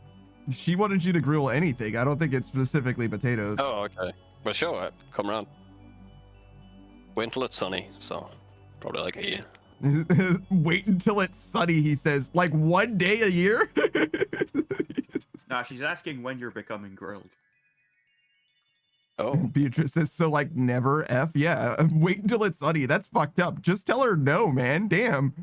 She wanted you to grill anything. I don't think it's specifically potatoes. Oh, okay. Well, sure. Come around. Wait until it's sunny, so probably like a year. Wait until it's sunny, he says. Like 1 day a year? Nah, she's asking when you're becoming grilled. Oh. Beatrice says, so like never F? Yeah, wait until it's sunny. That's fucked up. Just tell her no, man. Damn.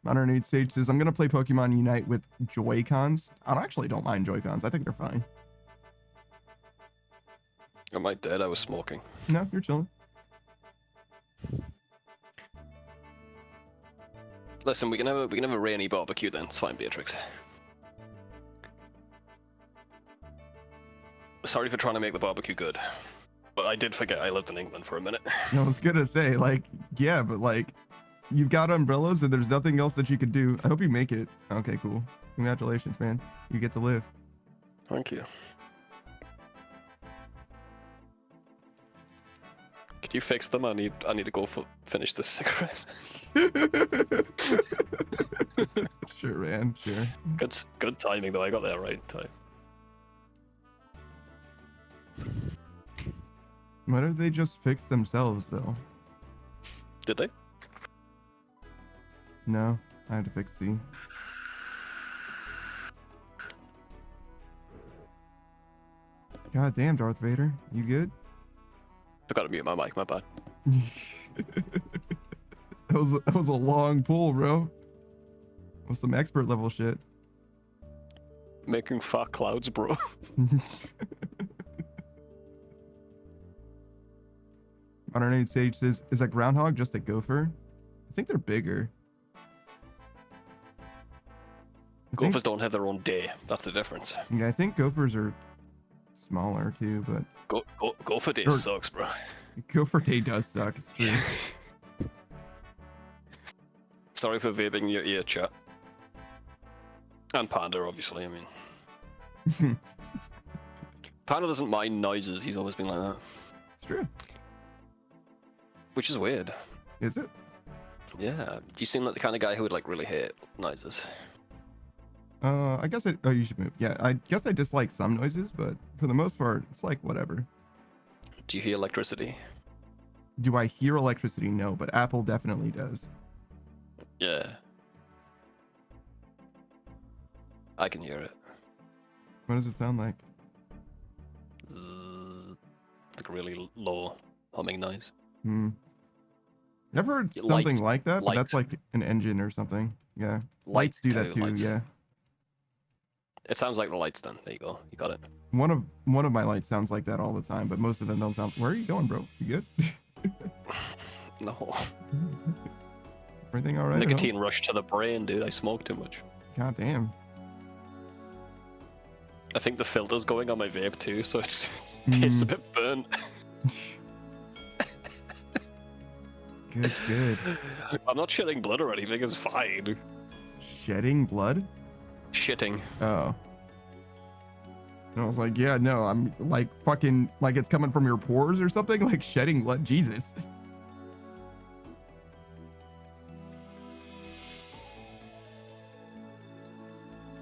Modern Age Sage says, I'm going to play Pokemon Unite with Joy-Cons. I actually don't mind Joy-Cons. I think they're fine. Am I dead? I was smoking. No, you're chilling. Listen, we can have a rainy barbecue then. It's fine, Beatrix. Sorry for trying to make the barbecue good, but I did forget I lived in England for a minute. I was gonna say, like, yeah, but like, you've got umbrellas and there's nothing else that you could do. I hope you make it. Okay, cool. Congratulations, man. You get to live. Thank you. Could you fix them? I need to go finish this cigarette. Sure, man. Sure. Good timing though. I got there right in time. Why don't they just fix themselves though? Did they? No, I had to fix C. God damn, Darth Vader. You good? Forgot to mute my mic, my bad. That was a long pull, bro. With some expert level shit. Making fat clouds, bro. Modern Age Sage says, is a groundhog just a gopher? I think they're bigger. Gophers don't have their own day. That's the difference. Yeah, I think gophers are smaller too, but Gopher day sucks, bro. Gopher day does suck. It's true. Sorry for vaping in your ear, chat. And Panda, obviously. I mean, Panda doesn't mind noises. He's always been like that. It's true. Which is weird. Is it? Yeah. You seem like the kind of guy who would like really hate noises. I guess oh, you should move. Yeah, I guess I dislike some noises, but for the most part, it's like whatever. Do you hear electricity? Do I hear electricity? No, but Apple definitely does. Yeah. I can hear it. What does it sound like? Like a really low humming noise. I've heard something like that, but that's like an engine or something. Yeah. Lights do that too, yeah. It sounds like the lights then. There you go. You got it. One of my lights sounds like that all the time, but most of them don't sound. Where are you going, bro? You good? No. Everything all right? Nicotine rush to the brain, dude. I smoke too much. God damn. I think the filter's going on my vape too, so it tastes a bit burnt. Good. I'm not shedding blood or anything. It's fine. Shedding blood? Shitting. Oh. And I was like, yeah, no, I'm like fucking, like it's coming from your pores or something, like shedding blood. Jesus.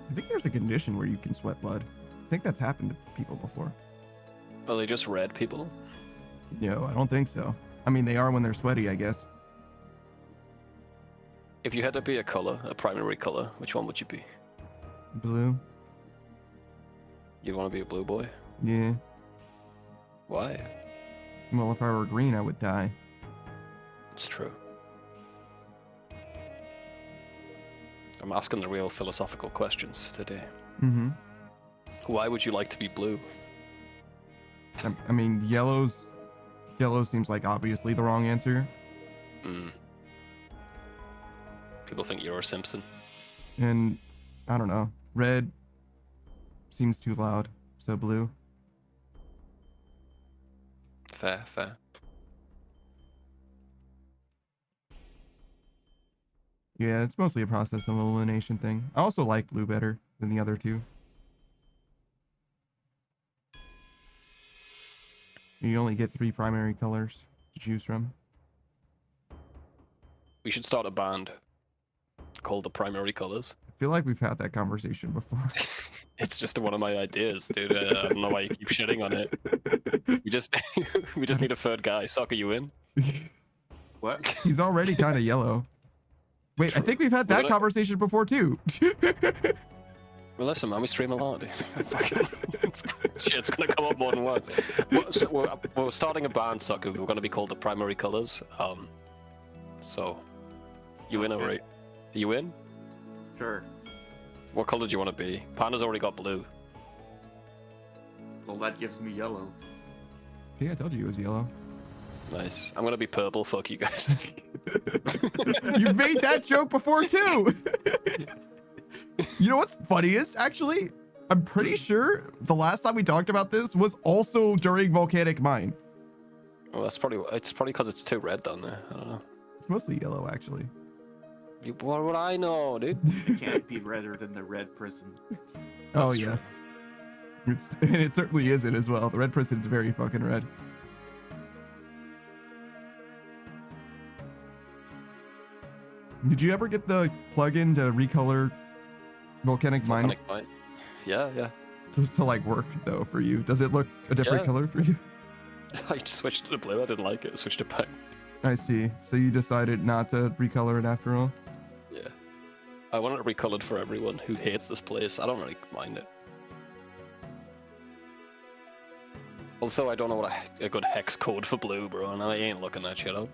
I think there's a condition where you can sweat blood. I think that's happened to people before. Are they just red people? No, I don't think so. I mean, they are when they're sweaty, I guess. If you had to be a color, a primary color, which one would you be? Blue. You want to be a blue boy? Yeah. Why? Well, if I were green, I would die. It's true. I'm asking the real philosophical questions today. Mm-hmm. Why would you like to be blue? I mean, yellow seems like obviously the wrong answer. People think you're a Simpson. And I don't know. Red seems too loud, so blue. Fair. Yeah, it's mostly a process of elimination thing. I also like blue better than the other two. You only get 3 primary colors to choose from. We should start a band called the Primary Colors. I feel like we've had that conversation before. It's just one of my ideas, dude. I don't know why you keep shitting on it. We just need a third guy. Sock, are you in? What? He's already kind of yellow. Wait, I think we've had that conversation before too. Well, listen, man, we stream a lot. Shit's gonna come up more than once. We're starting a band, Sock. We're gonna be called the Primary Colors. So, you in already? Are you in? Sure. What color do you want to be? Panda's already got blue. Well, that gives me yellow. See, I told you it was yellow. Nice. I'm gonna be purple. Fuck you guys. You made that joke before too. You know what's funniest? Actually, I'm pretty sure the last time we talked about this was also during Volcanic Mine. Well, it's probably because it's too red down there. I don't know. It's mostly yellow, actually. What would I know, dude? It can't be redder than the red prison. Oh That's yeah. And it certainly isn't as well. The red prison's very fucking red. Did you ever get the plugin to recolor Volcanic Mine? Yeah, yeah. To like work though for you? Does it look a different color for you? I just switched to the blue. I didn't like it. I switched it back. I see. So you decided not to recolor it after all? Yeah. I want it recolored for everyone who hates this place. I don't really mind it. Also, I don't know what a good hex code for blue, bro, and I ain't looking that shit up.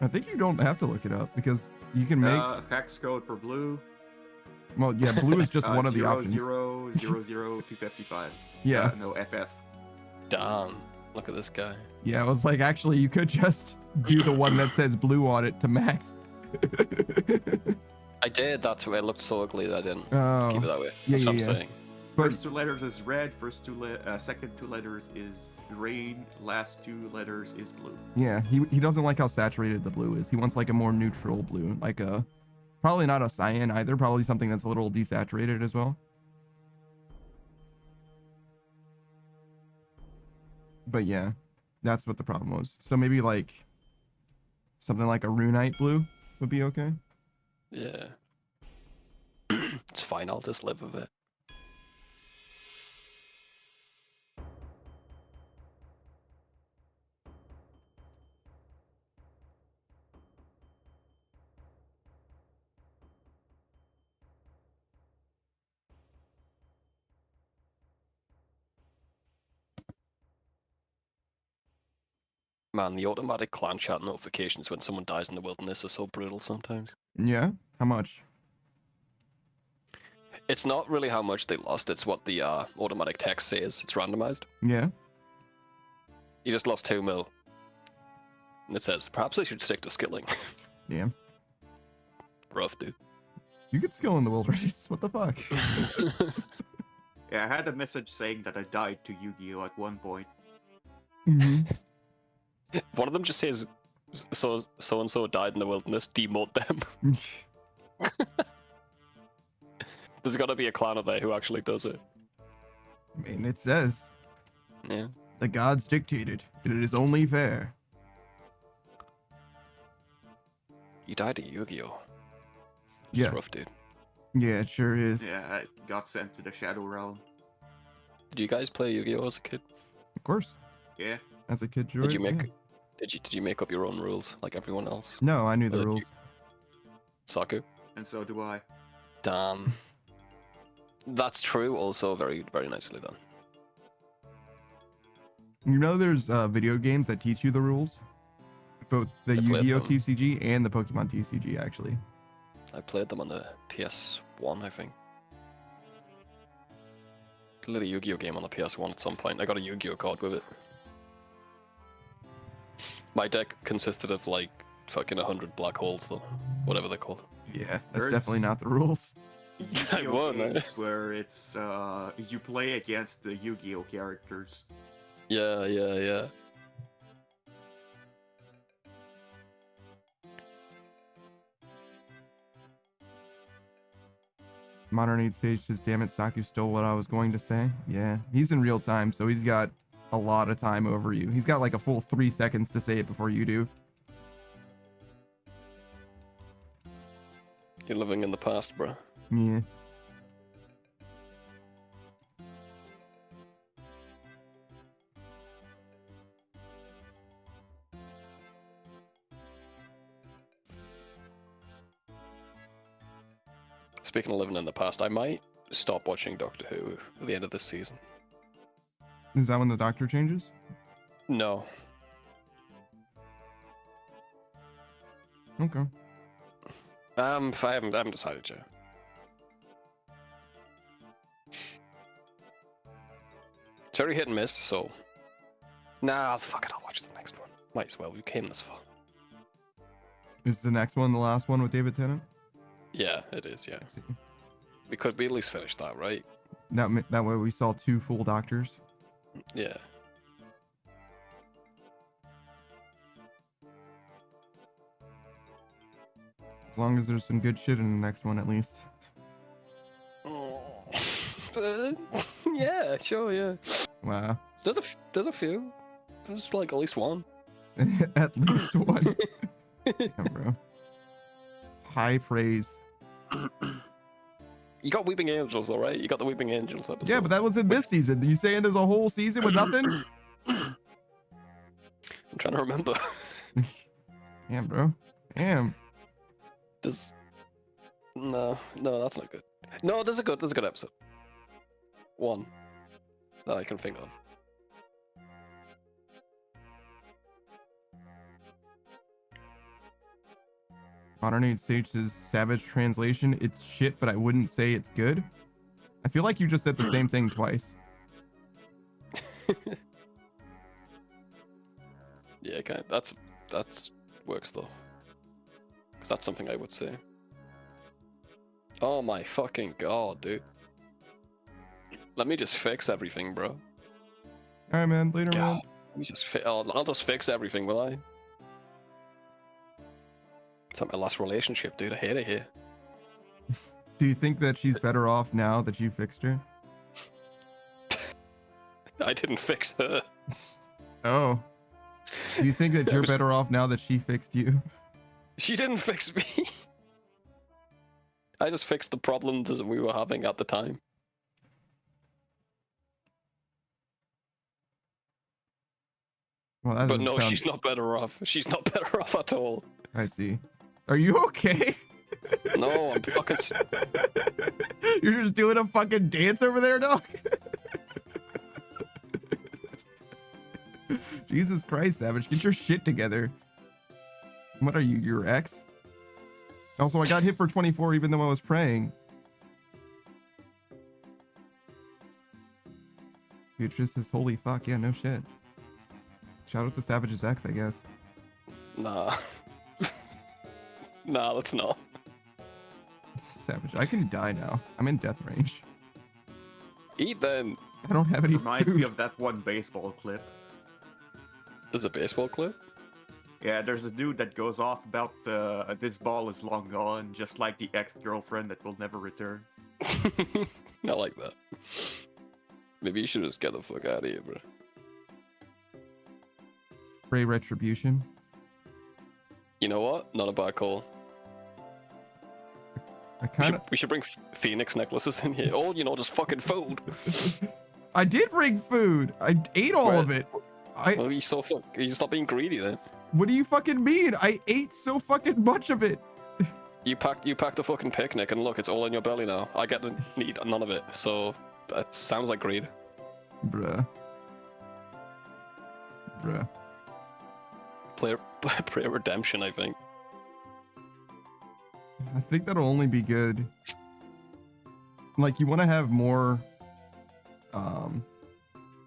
I think you don't have to look it up because you can make hex code for blue. Well, yeah, blue is just one of the options. 0000255. Yeah. No, FF. Damn. Look at this guy. Yeah, I was like, actually, you could just do the one that says blue on it to max. I did. That's why it looked so ugly that I didn't keep it that way. Yeah, That's what I'm yeah. saying. But First 2 letters is red. Second 2 letters is green. Last 2 letters is blue. yeah, he doesn't like how saturated the blue is. He wants like a more neutral blue, like a probably not a cyan either. Probably something that's a little desaturated as well. But yeah, that's what the problem was. So maybe like something like a runite blue would be okay. Yeah. It's fine. I'll just live with it. Man, the automatic clan chat notifications when someone dies in the wilderness are so brutal sometimes. Yeah? How much? It's not really how much they lost, it's what the automatic text says. It's randomized. Yeah. You just lost 2 mil. And it says, perhaps I should stick to skilling. Yeah. Rough, dude. You could skill in the wilderness. What the fuck? Yeah, I had a message saying that I died to Yu-Gi-Oh at one point. Mhm. One of them just says, so-and-so died in the wilderness, demote them. There's gotta be a clan of there who actually does it. I mean, it says Yeah. the gods dictated, and it is only fair. You died at Yu-Gi-Oh! Yeah. It's rough, dude. Yeah, it sure is. Yeah, I got sent to the Shadow Realm. Did you guys play Yu-Gi-Oh! As a kid? Of course. Yeah. As a kid, Did you make yeah. Did you make up your own rules like everyone else? No, I knew the Did you- rules. Saku? And so do I. Damn. That's true, also very, very nicely done. You know there's video games that teach you the rules? Both the I played Yu-Gi-Oh! them. TCG and the Pokemon TCG, actually. I played them on the PS1, I think. Played a Yu-Gi-Oh! Game on the PS1 at some point. I got a Yu-Gi-Oh! Card with it. My deck consisted of like fucking 100 black holes, though. Whatever they're called. Yeah, that's There's- definitely not the rules. Yu-Gi-Oh! won, eh? games where it's you play against the Yu-Gi-Oh! characters. Yeah, yeah, yeah. Modern Age Sage says, damn it, Saku stole what I was going to say. Yeah, he's in real time, so he's got a lot of time over you. He's got like a full 3 seconds to say it before you do. You're living in the past, bro. Yeah. Speaking of living in the past, I might stop watching Doctor Who at the end of this season. Is that when the Doctor changes? No. Okay. I haven't decided yet. It's very hit and miss, so... Nah, fuck it, I'll watch the next one. Might as well, we came this far. Is the next one the last one with David Tennant? Yeah, it is, yeah. Let's see. We could be at least finish that, right? That way we saw 2 full Doctors. Yeah. As long as there's some good shit in the next one, at least. Yeah, sure, yeah. Wow. There's a few. There's like at least one. At least one. Damn, bro. High praise. You got Weeping Angels, all right? You got the Weeping Angels episode. Yeah, but that was in this season. You saying there's a whole season with nothing? I'm trying to remember. Damn, bro. Damn. No, that's not good. No, there's a good episode. One that I can think of. Modern Age Sage says Savage translation. It's shit, but I wouldn't say it's good. I feel like you just said the same thing twice. Yeah, kind of. That's works though. Cause that's something I would say. Oh my fucking god, dude. Let me just fix everything, bro. Alright, man. Later, man. Let me just I'll just fix everything, will I? It's not my last relationship, dude. I hate it here. Do you think that she's better off now that you fixed her? I didn't fix her. Oh. Do you think that you're better off now that she fixed you? She didn't fix me. I just fixed the problems that we were having at the time. Well, that But no, sound... she's not better off. She's not better off at all. I see. Are you okay? No, I'm fucking... You're just doing a fucking dance over there, dog? Jesus Christ, Savage. Get your shit together. What are you, your ex? Also, I got hit for 24 even though I was praying. Beatrice says, holy fuck, yeah, no shit. Shout out to Savage's ex, I guess. Nah. Nah, let's not. Savage, I can die now. I'm in death range. Eat then. I don't have any Reminds food. me of that one baseball clip. There's a baseball clip? Yeah, there's a dude that goes off about this ball is long gone, just like the ex-girlfriend that will never return. I like that. Maybe you should just get the fuck out of here, bro. Spray retribution. You know what? Not a bad call. I kind of. We should bring Phoenix necklaces in here. Oh, you know, just fucking food. I did bring food. I ate all of it. Well, you stop being greedy then. What do you fucking mean? I ate so fucking much of it. You packed the fucking picnic, and look, it's all in your belly now. I get to eat none of it, so that sounds like greed. Bruh. Prayer redemption, I think. I think that'll only be good. Like, you want to have more.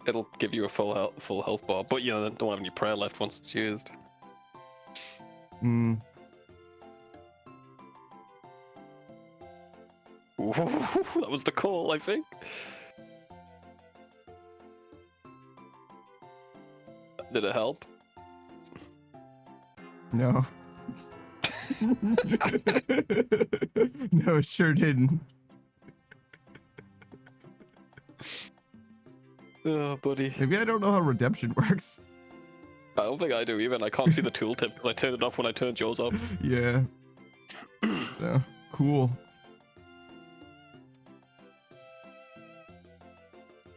It'll give you a full health bar, but you know, don't have any prayer left once it's used. Mm. Ooh, that was the call, I think. Did it help? No. No, it sure didn't. Oh, buddy. Maybe I don't know how redemption works. I don't think I do even. I can't see the tooltip because I turned it off when I turned yours up. Yeah. So, cool.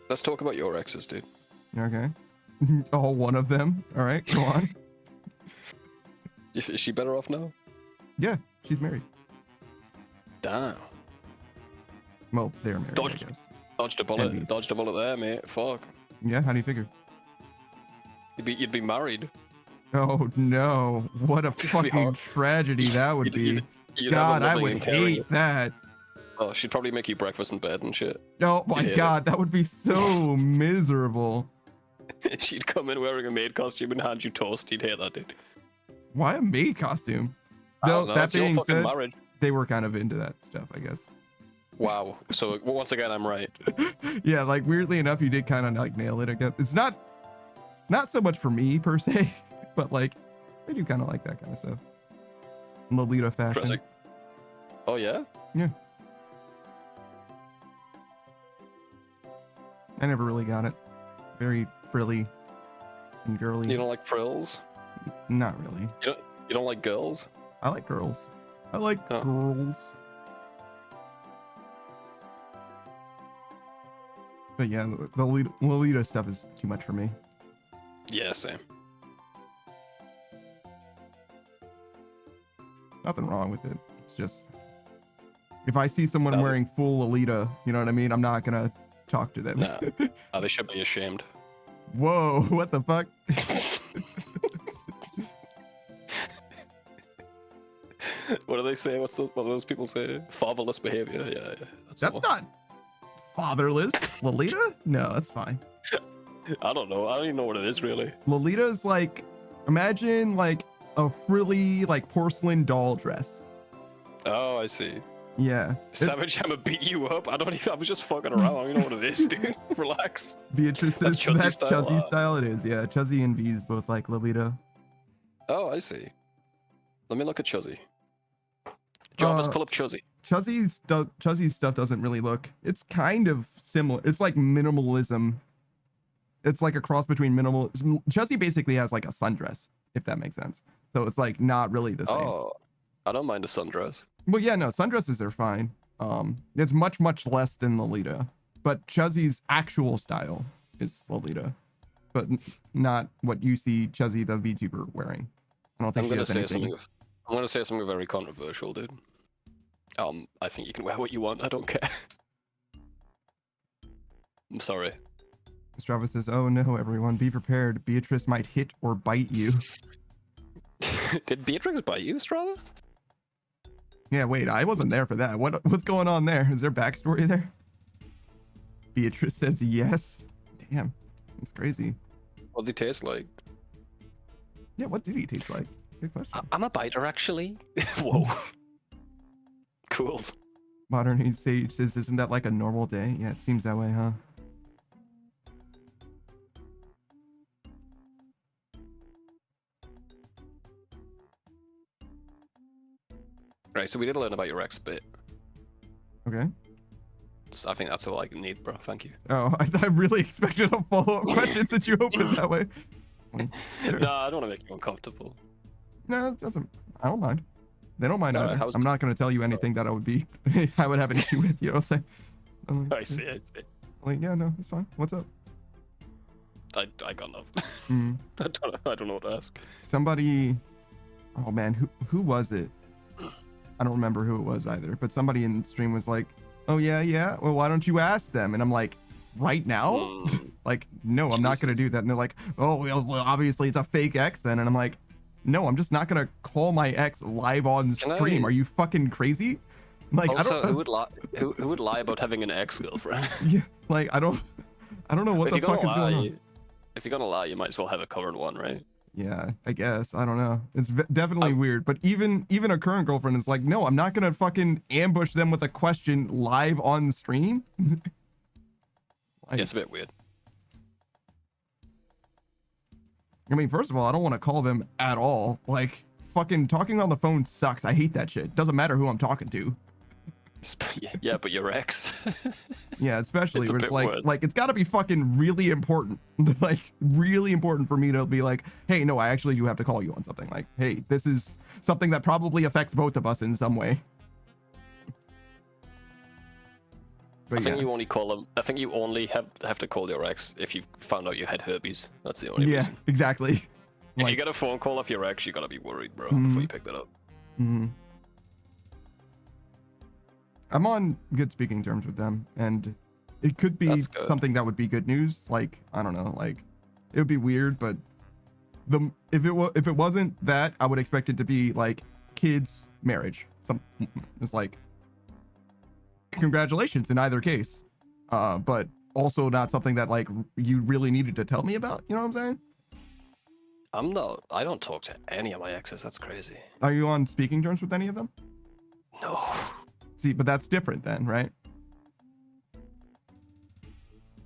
Let's talk about your exes, dude. Okay. Oh, one of them. All right, go on. Is she better off now? Yeah, she's married. Damn. Well, they're married, I guess. Dodged a bullet. Envies. Dodged a bullet there, mate. Fuck. Yeah, how do you figure? You'd be married. Oh no, what a fucking hard. tragedy that would be. You'd have God, a I lovely would and caring- hate that. Oh, she'd probably make you breakfast in bed and shit. Oh my hate God, that would be so miserable. She'd come in wearing a maid costume and hand you toast. You'd hate that, dude. Why a maid costume? I Though don't know, that it's your being fucking said, marriage. they were kind of into that stuff, I guess. Wow. So once again, I'm right. Yeah, like weirdly enough, you did kind of like nail it. I guess it's not so much for me per se, but like I do kind of like that kind of stuff. Lolita fashion. Pressing. Oh yeah. Yeah. I never really got it. Very frilly and girly. You don't like frills? Not really. You don't like girls? I like girls. I like Oh. girls. But yeah, the Lolita stuff is too much for me. Yeah, same. Nothing wrong with it. It's just if I see someone No. wearing full Lolita, you know what I mean? I'm not gonna talk to them. Nah. They should be ashamed. Whoa, what the fuck? What do they say? What do those people say? Fatherless behavior. Yeah, yeah. the That's one. not fatherless. Lolita? No, that's fine. I don't know. I don't even know what it is really. Lolita is like, imagine like a frilly like porcelain doll dress. Oh, I see. Yeah. Savage Hammer beat you up. I was just fucking around. I don't even know what it is, dude. Relax. Beatrice says That's Chuzzy that's style. Chuzzy style. It is, yeah. Chuzzy and V's both like Lolita. Oh, I see. Let me look at Chuzzy. Jarvis, pull up Chuzzy. Chuzzy's stuff doesn't really look. It's kind of similar. It's like minimalism. It's like a cross between minimalism. Chuzzy basically has like a sundress, if that makes sense. So it's like not really the same. Oh, I don't mind a sundress. Well, yeah, no, sundresses are fine. It's much less than Lolita, but Chuzzy's actual style is Lolita, but not what you see Chuzzy the VTuber wearing. I don't think I'm she gonna has say anything. something. I'm gonna say something very controversial, dude. I think you can wear what you want. I don't care. I'm sorry. Strava says, "Oh no, everyone, be prepared. Beatrice might hit or bite you." Did Beatrix bite you, Strava? Yeah, wait, I wasn't there for that. What's going on there? Is there backstory there? Beatrice says yes. Damn, that's crazy. What did he taste like? Yeah, what did he taste like? Good question. I'm a biter, actually. Whoa. Cool. Modern Sage says, "Isn't that like a normal day?" Yeah, it seems that way, huh? Right, so we did learn about your ex bit. Okay. So I think that's all I need, bro. Thank you. Oh, I really expected a follow-up question since you opened that way. No, I don't want to make you uncomfortable. No, it doesn't. I don't mind. They don't mind Alright, either. how's- I'm not going to tell you anything that I would have an issue with. You know what I'm saying? I'm like, I see, I see. Like, yeah, no, it's fine. What's up? I got nothing. Mm. I don't know what to ask. Somebody. Oh man, who was it? I don't remember who it was either. But somebody in stream was like, "Oh yeah. Well, why don't you ask them?" And I'm like, "Right now?" Mm, Like, no, I'm not going to do that. And they're like, "Oh, well, obviously it's a fake ex then." And I'm like, "No, I'm just not going to call my ex live on Can stream. I- Are you fucking crazy?" Like, also, I don't who would lie? Who would lie about having an ex-girlfriend? yeah, like I don't know what If the you're fuck gonna is going lie, on. if you're gonna lie, you might as well have a current one, right? Yeah, I guess. I don't know. It's definitely weird. But even a current girlfriend is like, "No, I'm not going to fucking ambush them with a question live on stream." Yeah, it's a bit weird. I mean, first of all, I don't want to call them at all. Like, fucking talking on the phone sucks. I hate that shit. Doesn't matter who I'm talking to. Yeah, but your ex. Yeah, especially It's a where it's bit worse. like it's got to be fucking really important, like really important for me to be like, hey, no, I actually do have to call you on something. Like, hey, this is something that probably affects both of us in some way. But I think yeah. you only call them. I think you only have to call your ex if you found out you had herpes. That's the only Yeah, reason. exactly. If Like, you get a phone call off your ex, you gotta be worried, bro, before you pick that up. I'm on good speaking terms with them, and it could be That's good. something that would be good news. Like, I don't know, like it would be weird, but if it wasn't that, I would expect it to be like kids, marriage. It's like congratulations in either case, but also not something that like you really needed to tell me about. You know what I'm saying? I don't talk to any of my exes. That's crazy. Are you on speaking terms with any of them? No. See, but that's different then, right?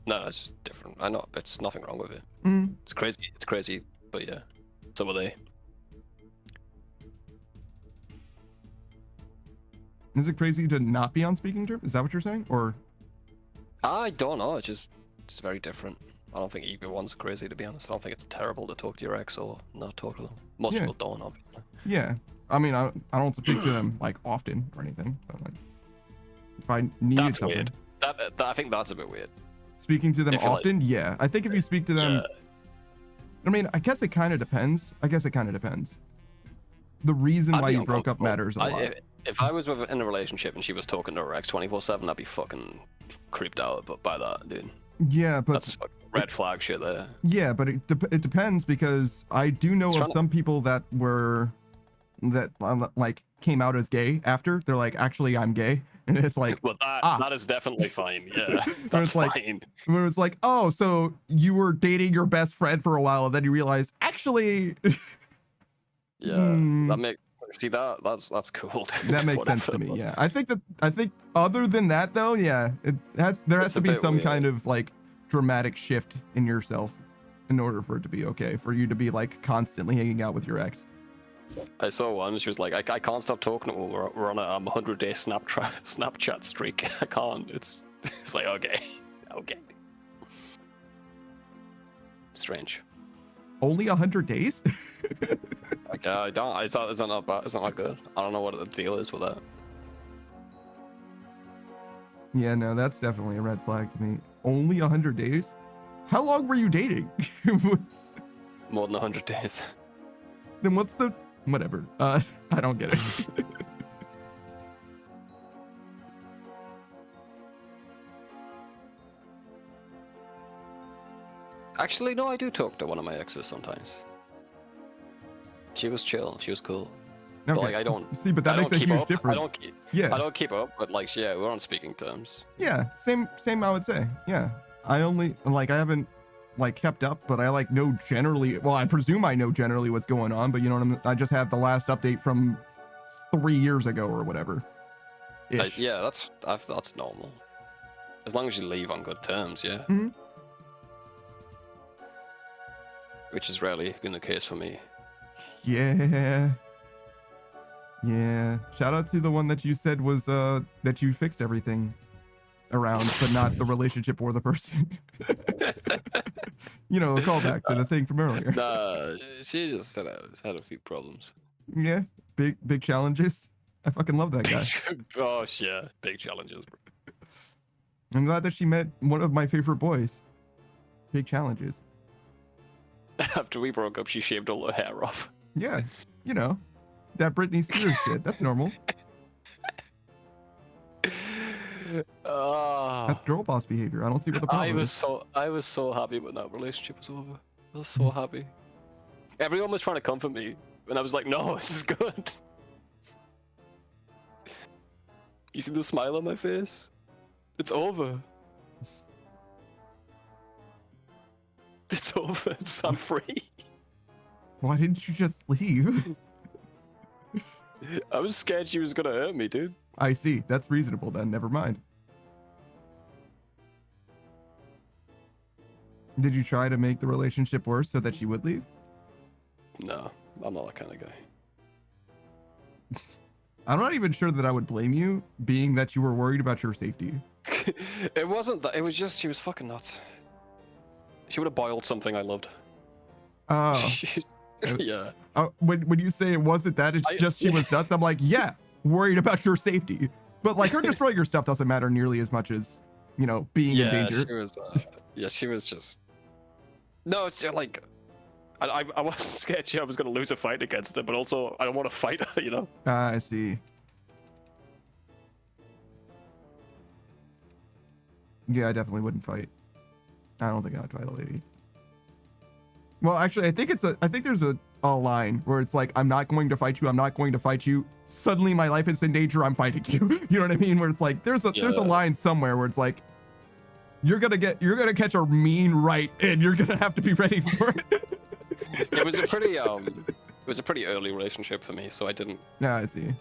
No, it's just different. I know, there's nothing wrong with it. It's crazy. It's crazy, but yeah. So are they. Is it crazy to not be on speaking terms? Is that what you're saying? Or I don't know. It's very different. I don't think either one's crazy, to be honest. I don't think it's terrible to talk to your ex or not talk to them. Most people don't, obviously. yeah, I mean, I don't speak to them like often or anything, but like if I needed That's something. weird. That I think that's a bit weird. Speaking to them If you're often, yeah. I think if you speak to them, I mean, I guess it kind of depends. The reason why you broke up matters a lot. If I was in a relationship and she was talking to her ex 24/7, I'd be fucking creeped out by that, dude. Yeah, but That's fucking red flag shit there. Yeah, but it depends, because I do know of some people that like came out as gay after. They're like, actually, I'm gay, and it's like, well, that is definitely fine. Yeah, that's fine. Where it's like, oh, so you were dating your best friend for a while, and then you realized, actually. Yeah, that's cool. Dude. That makes sense to me. Yeah, I think other than that though, yeah, there has to be some kind of like dramatic shift in yourself in order for it to be okay, for you to be like constantly hanging out with your ex. I saw one. She was like, I can't stop talking to her. We're on a 100-day Snapchat streak. I can't. It's like okay. Strange. Only 100 days? Like, I don't. It's not bad. It's not that good. I don't know what the deal is with that. Yeah, no, that's definitely a red flag to me. Only 100 days? How long were you dating? More than 100 days. Then what's the... Whatever. I don't get it. Actually, no, I do talk to one of my exes sometimes. She was chill. She was cool. Okay. But, like, I don't see, but that makes a huge difference. I don't keep up, but like, yeah, we're on speaking terms. Yeah, same. I would say. Yeah, I haven't like kept up, but I like know generally. Well, I presume I know generally what's going on, but you know what I mean. I just have the last update from 3 years ago or whatever. Yeah, that's normal. As long as you leave on good terms, yeah. Mm-hmm. Which has rarely been the case for me. Yeah. Shout out to the one that you said was that you fixed everything around, but not the relationship or the person. You know, a callback to the thing from earlier. Nah, she just had a few problems. Yeah, big challenges. I fucking love that guy. Oh yeah, big challenges, bro. I'm glad that she met one of my favorite boys. Big challenges. After we broke up, she shaved all her hair off. Yeah, you know, that Britney Spears shit. That's normal. That's girl boss behavior. I don't see what the problem is. I was so happy when that relationship was over. I was so happy. Everyone was trying to comfort me, and I was like, "No, this is good." You see the smile on my face? It's over. It's over. I'm free. Why didn't you just leave? I was scared she was gonna hurt me, dude. I see. That's reasonable then. Never mind. Did you try to make the relationship worse so that she would leave? No, I'm not that kind of guy. I'm not even sure that I would blame you, being that you were worried about your safety. It wasn't that. It was just she was fucking nuts. She would have boiled something I loved. Oh. Yeah. When you say it wasn't that, it's just she was nuts. I'm like, yeah, worried about your safety. But like her destroying your stuff doesn't matter nearly as much as, you know, being in danger. She was. Yeah, she was just. No, it's like. I was scared I was going to lose a fight against her, but also I don't want to fight her, you know? I see. Yeah, I definitely wouldn't fight. I don't think I'd fight a lady. Well, actually, I think there's a line where it's like, I'm not going to fight you. I'm not going to fight you. Suddenly my life is in danger. I'm fighting you. You know what I mean? Where it's like, there's a line somewhere where it's like, you're going to catch a mean right and you're going to have to be ready for it. It was a pretty early relationship for me, so I didn't. Yeah, I see.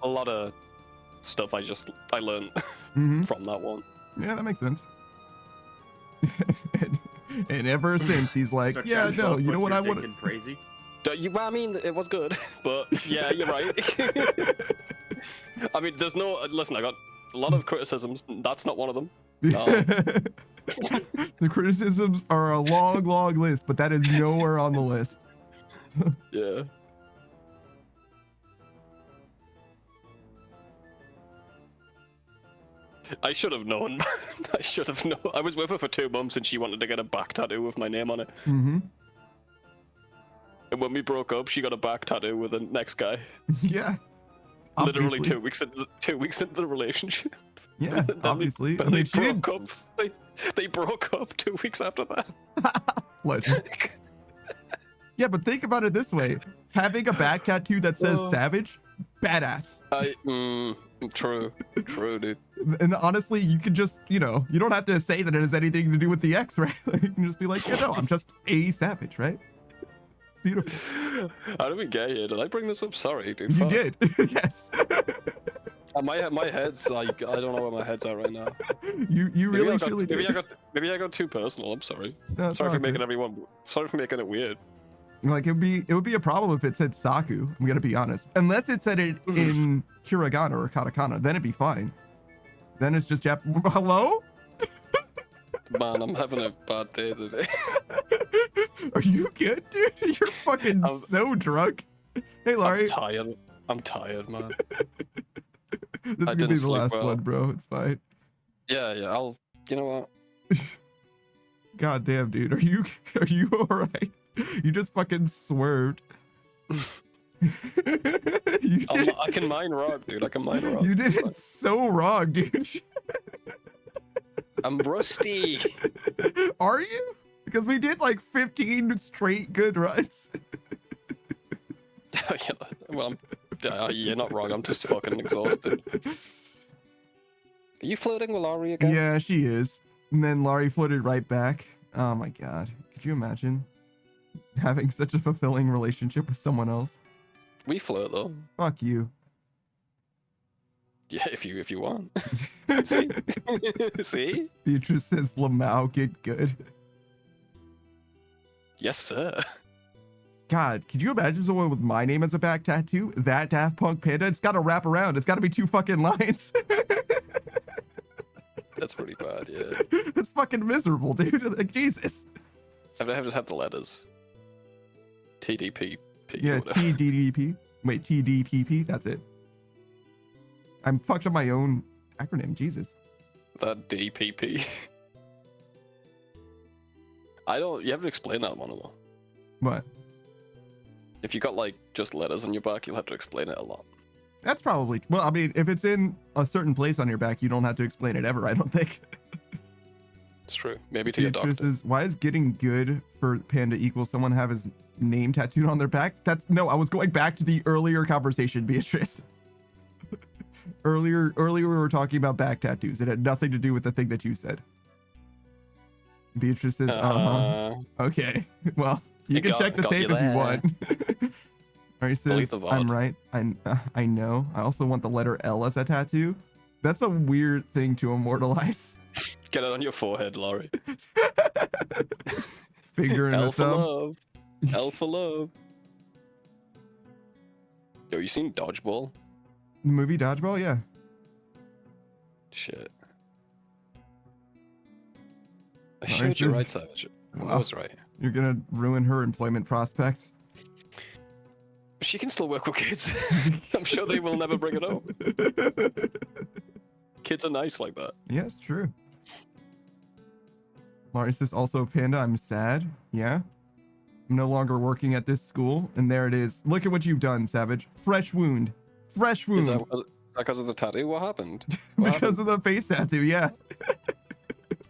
A lot of stuff I learned from that one. Yeah, that makes sense. and ever since he's like, so yeah, no, you know what I want. Crazy. Well, I mean, it was good, but yeah, you're right. I mean, there's no. Listen, I got a lot of criticisms. That's not one of them. The criticisms are a long, long list, but that is nowhere on the list. Yeah. I should have known. I should have known. I was with her for 2 months and she wanted to get a back tattoo with my name on it. Mm-hmm. And when we broke up, she got a back tattoo with the next guy. Yeah. Literally Obviously. 2 weeks into the relationship. Yeah, obviously. They broke up 2 weeks after that. Legend. Yeah, but think about it this way. Having a back tattoo that says savage, badass. True, dude. And honestly, you could just, you know, you don't have to say that it has anything to do with the X, right? You can just be like, yeah, no, I'm just a savage, right? Beautiful. How did we get here? Did I bring this up? Sorry, dude. You did. Yes. My head's like, I don't know where my head's at right now. You really truly did. Maybe I got too personal. I'm sorry. No, sorry for making it weird. Like it would be a problem if it said Saku. I'm gonna be honest. Unless it said it in hiragana or katakana, then it'd be fine. Then it's just Hello? Man, I'm having a bad day today. Are you good, dude? You're fucking so drunk. Hey, Laurie. I'm tired, man. This is gonna be the last one, bro. It's fine. Yeah. You know what? God damn, dude. Are you all right? You just fucking swerved. I can mine rock, dude. I can mine rock. You did it so wrong, dude. I'm rusty. Are you? Because we did like 15 straight good runs. Well, you're not wrong. I'm just fucking exhausted. Are you flirting with Laurie again? Yeah, she is. And then Laurie flirted right back. Oh my god. Could you imagine having such a fulfilling relationship with someone else? We flirt though. Fuck you. Yeah, if you want. See? See? Beatrice says Lamau, get good. Yes, sir. God, could you imagine someone with my name as a back tattoo? That Daft Punk Panda? It's got to wrap around. It's got to be 2 fucking lines. That's pretty bad, yeah. It's fucking miserable, dude. Like, Jesus. I just have the letters. TDP. Yeah, TDDP. Wait, TDPP? That's it. I'm fucked up my own acronym. Jesus. That DPP. You have to explain that one a lot. What? If you got like just letters on your back, you'll have to explain it a lot. That's probably, well, I mean, if it's in a certain place on your back, you don't have to explain it ever, I don't think. It's true. Maybe to your doctor. Why is getting good for Panda equal someone have his name tattooed on their back? No, I was going back to the earlier conversation, Beatrice. Earlier we were talking about back tattoos. It had nothing to do with the thing that you said. Beatrice says, okay. Well, you can check the tape if you want. Ari says, I'm right. I know. I also want the letter L as a tattoo. That's a weird thing to immortalize. Get it on your forehead, Laurie. Finger in the thumb. Love. L for love. Yo, you seen Dodgeball? The movie Dodgeball, yeah. Shit. I Nice. showed you right, Savage. I Wow. was right. You're gonna ruin her employment prospects. She can still work with kids. I'm sure they will never bring it up. Kids are nice like that. Yeah, it's true. Laurie says, also, Panda, I'm sad. Yeah. I'm no longer working at this school. And there it is. Look at what you've done, Savage. Fresh wound. Fresh wound. Is that because of the tattoo? What happened? What because of the face tattoo, yeah.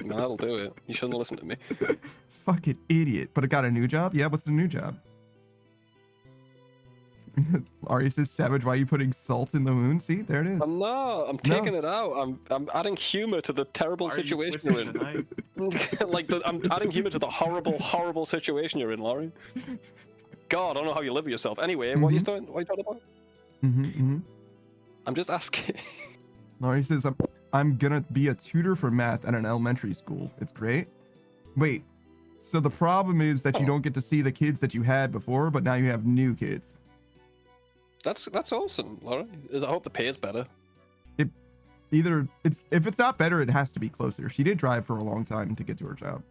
No, that'll do it. You shouldn't listen to me. Fucking idiot. But it got a new job? Yeah, what's the new job? Ari says, Savage, why are you putting salt in the wound? See, there it is. I'm not. I'm taking it out. I'm adding humor to the terrible situation you're in. I'm adding humor to the horrible situation you're in, Laurie. God, I don't know how you live with yourself. Anyway, what are you talking about? I'm just asking. Laurie says, I'm gonna be a tutor for math at an elementary school. It's great. Wait, so the problem is that you don't get to see the kids that you had before, but now you have new kids. That's awesome, Laurie. I hope the pay is better. If it's not better, it has to be closer. She did drive for a long time to get to her job.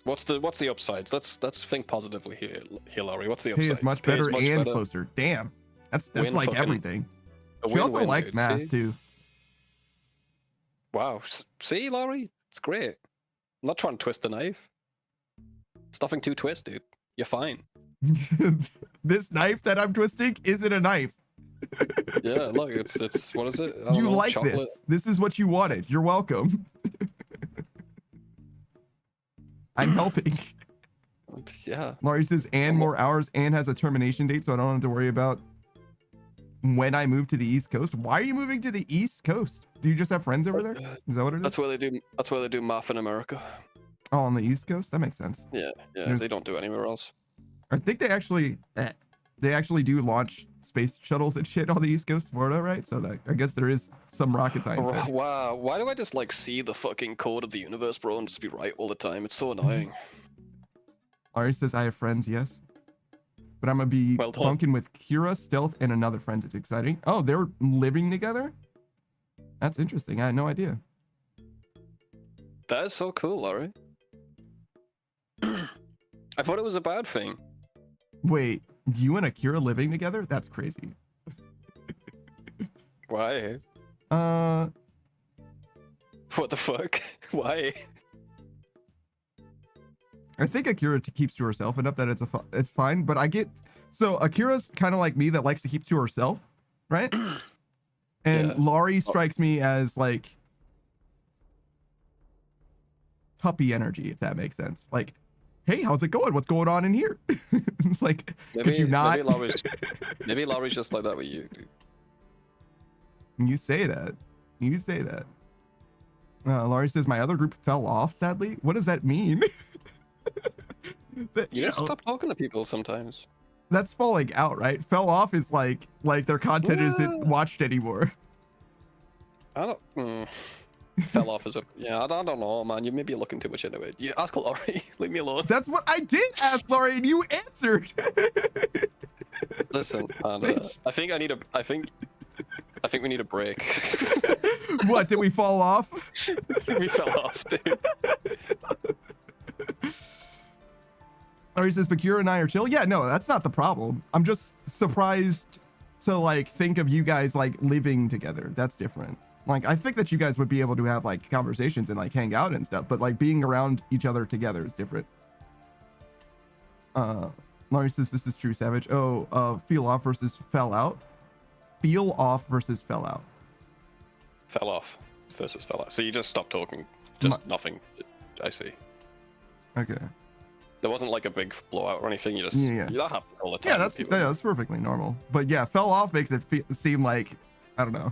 What's the upsides? Let's think positively here, Laurie. What's the Pay upsides? is much better and closer. Damn, that's like everything. She also likes math too. Wow. See, Laurie, it's great. I'm not trying to twist the knife. It's nothing to twist, dude. You're fine. This knife that I'm twisting isn't a knife. Yeah, look, it's what is it? You like chocolate. This is what you wanted. You're welcome. I'm helping. Yeah. Laurie says, and more hours, and has a termination date, so I don't have to worry about when I move to the East Coast. Why are you moving to the East Coast? Do you just have friends over there? Is that what it is? That's where they do math in America. Oh, on the East Coast? That makes sense. Yeah, they don't do anywhere else. I think they actually do launch space shuttles and shit on the East Coast of Florida, right? So that, I guess there is some rocket science there. Wow, why do I just like see the fucking code of the universe, bro, and just be right all the time? It's so annoying. Ari says, I have friends, yes. But I'm gonna be bunking with Kira, Stealth, and another friend. It's exciting. Oh, they're living together? That's interesting. I had no idea. That is so cool, Laurie. I thought it was a bad thing. Wait, you and Akira living together? That's crazy. Why? What the fuck? Why? I think Akira keeps to herself enough that it's fine, but I get... So Akira's kind of like me that likes to keep to herself, right? And Yeah. Laurie strikes me as like puppy energy, if that makes sense. Like, hey, how's it going? What's going on in here? It's like, could you not? Maybe Laurie's just like that with you, dude. You say that. You say that. Laurie says, my other group fell off, sadly. What does that mean? You just stop talking to people sometimes. That's falling out, right? Fell off is like their content isn't watched anymore. I don't... Fell off as a... Yeah, I don't know, man. You may be looking too much into it. You ask Laurie. Leave me alone. That's what I did ask Laurie, and you answered. Listen, and, I think we need a break. What, did we fall off? We fell off, dude. Laurie says, Bakura and I are chill. Yeah, no, that's not the problem. I'm just surprised to like think of you guys like living together. That's different. Like, I think that you guys would be able to have like conversations and like hang out and stuff, but like being around each other together is different. Laurie says, this is true, Savage. Feel off versus fell out. Feel off versus fell out. Fell off versus fell out. So you just stopped talking. Just nothing. I see. Okay. There wasn't like a big blowout or anything. You just that happens all the time. Yeah, that's perfectly normal. But yeah, fell off makes it seem like, I don't know.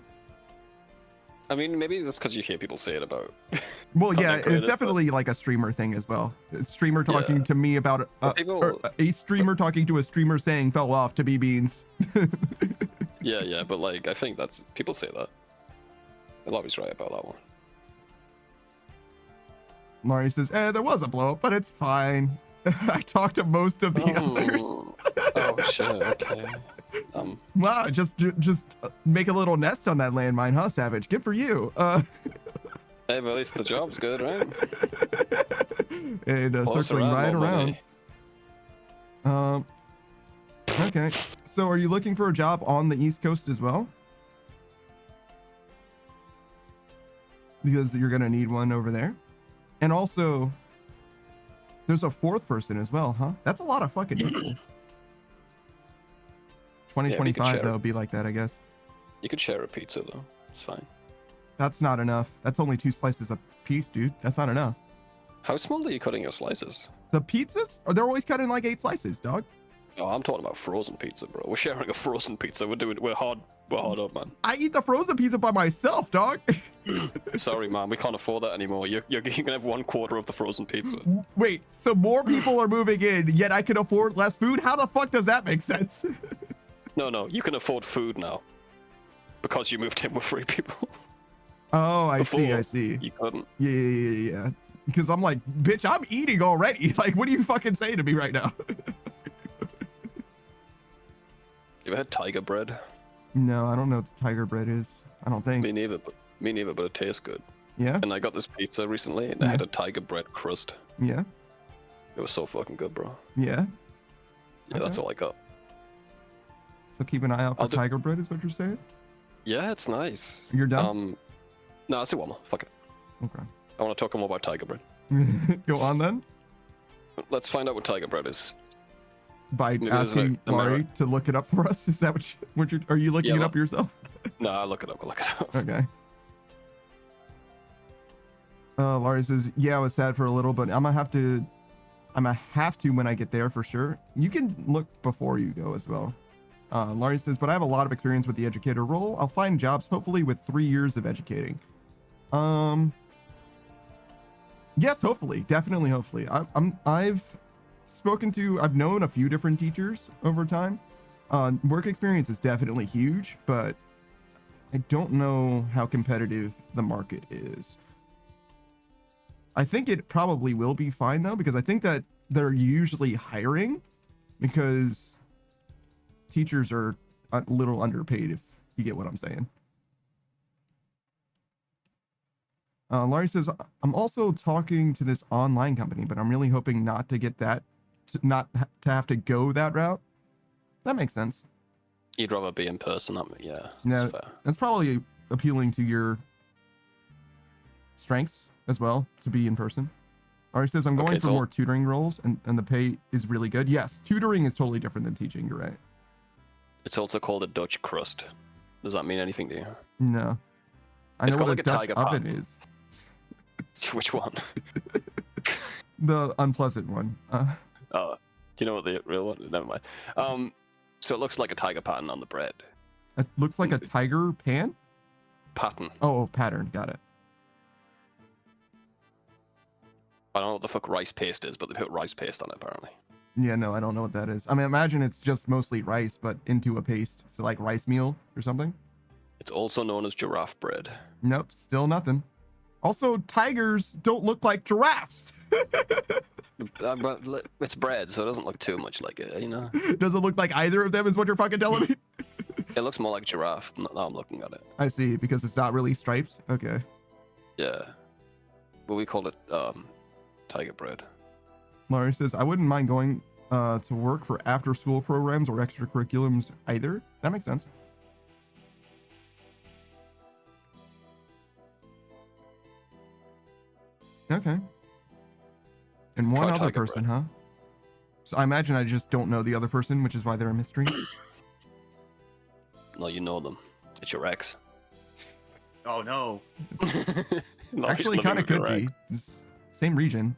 I mean, maybe that's because you hear people say it about. Well, yeah, it's definitely like a streamer thing as well. A streamer talking to me about a streamer talking to a streamer saying fell off to be beans. yeah, but like I think that's people say that. Laurie's right about that one. Laurie says, there was a blow up, but it's fine. I talked to most of the others. Oh shit. Okay. Wow, just make a little nest on that landmine, huh, Savage? Good for you. Hey, but at least the job's good, right? And circling right around. Okay. So, are you looking for a job on the East Coast as well? Because you're gonna need one over there, and also there's a fourth person as well, huh? That's a lot of fucking people. 2025 though, be like that, I guess. You could share a pizza though. It's fine. That's not enough. That's only 2 slices a piece, dude. That's not enough. How small are you cutting your slices? The pizzas? They're always cut in like 8 slices, dog. Oh, I'm talking about frozen pizza, bro. We're sharing a frozen pizza. We're hard up, man. I eat the frozen pizza by myself, dog. Sorry, man. We can't afford that anymore. You can have 1/4 of the frozen pizza. Wait, so more people are moving in, yet I can afford less food? How the fuck does that make sense? No. You can afford food now. Because you moved in with 3 people. Oh, I Before, see. You couldn't. Yeah. Because I'm like, bitch, I'm eating already. Like, what are you fucking saying to me right now? You ever had tiger bread? No, I don't know what tiger bread is. I don't think. Me neither, but it tastes good. Yeah? And I got this pizza recently, and it had a tiger bread crust. Yeah? It was so fucking good, bro. Yeah? Yeah, that's all I got. So keep an eye out for tiger bread is what you're saying? Yeah, it's nice. You're done? No, let's do one more. Fuck it. Okay. I want to talk more about tiger bread. Go on then. Let's find out what tiger bread is. By Maybe asking Mari to look it up for us? Is that what are you looking it up yourself? No, I'll look it up. Okay. Laurie says, yeah, I was sad for a little, but I'm gonna have to when I get there for sure. You can look before you go as well. Laurie says, but I have a lot of experience with the educator role. I'll find jobs hopefully with 3 years of educating. Yes, hopefully, definitely, hopefully. I've known a few different teachers over time. Work experience is definitely huge, but I don't know how competitive the market is. I think it probably will be fine though, because I think that they're usually hiring because teachers are a little underpaid, if you get what I'm saying. Laurie says, I'm also talking to this online company, but I'm really hoping not to get that, not to have to go that route. That makes sense. You'd rather be in person, yeah. No, that's probably appealing to your strengths as well, to be in person. Laurie says, I'm going for more tutoring roles, and the pay is really good. Yes, tutoring is totally different than teaching, you're right. It's also called a Dutch crust. Does that mean anything to you? No. I know what a Dutch oven is. Which one? The unpleasant one. Oh, do you know what the real one is? Never mind. So it looks like a tiger pattern on the bread. It looks like a tiger pan? Pattern. Oh, pattern. Got it. I don't know what the fuck rice paste is, but they put rice paste on it apparently. Yeah, no, I don't know what that is. I mean, imagine it's just mostly rice, but into a paste. So like rice meal or something? It's also known as giraffe bread. Nope, still nothing. Also, tigers don't look like giraffes. But it's bread, so it doesn't look too much like it, you know? Does it look like either of them is what you're fucking telling me? It looks more like giraffe now I'm looking at it. I see, because it's not really striped? Okay. Yeah. But we call it tiger bread. Laurie says, I wouldn't mind going to work for after-school programs or extracurriculums either. That makes sense. Okay. And one other person, huh? So I imagine I just don't know the other person, which is why they're a mystery. No, you know them. It's your ex. Oh no. Actually, kind of could be. Same region,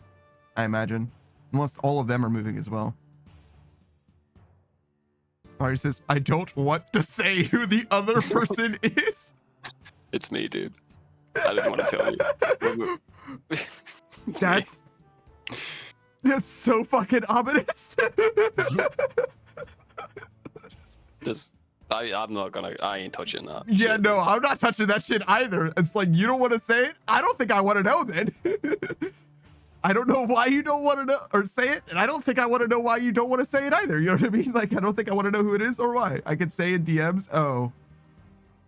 I imagine. Unless all of them are moving as well. Laurie says, I don't want to say who the other person is. It's me, dude. I didn't want to tell you. That's so fucking ominous. I'm not gonna. I ain't touching that. Yeah, no, I'm not touching that shit either. It's like, you don't want to say it? I don't think I want to know then. I don't know why you don't want to know or say it, and I don't think I want to know why you don't want to say it either. You know what I mean? Like, I don't think I want to know who it is or why. I could say in DMs, oh,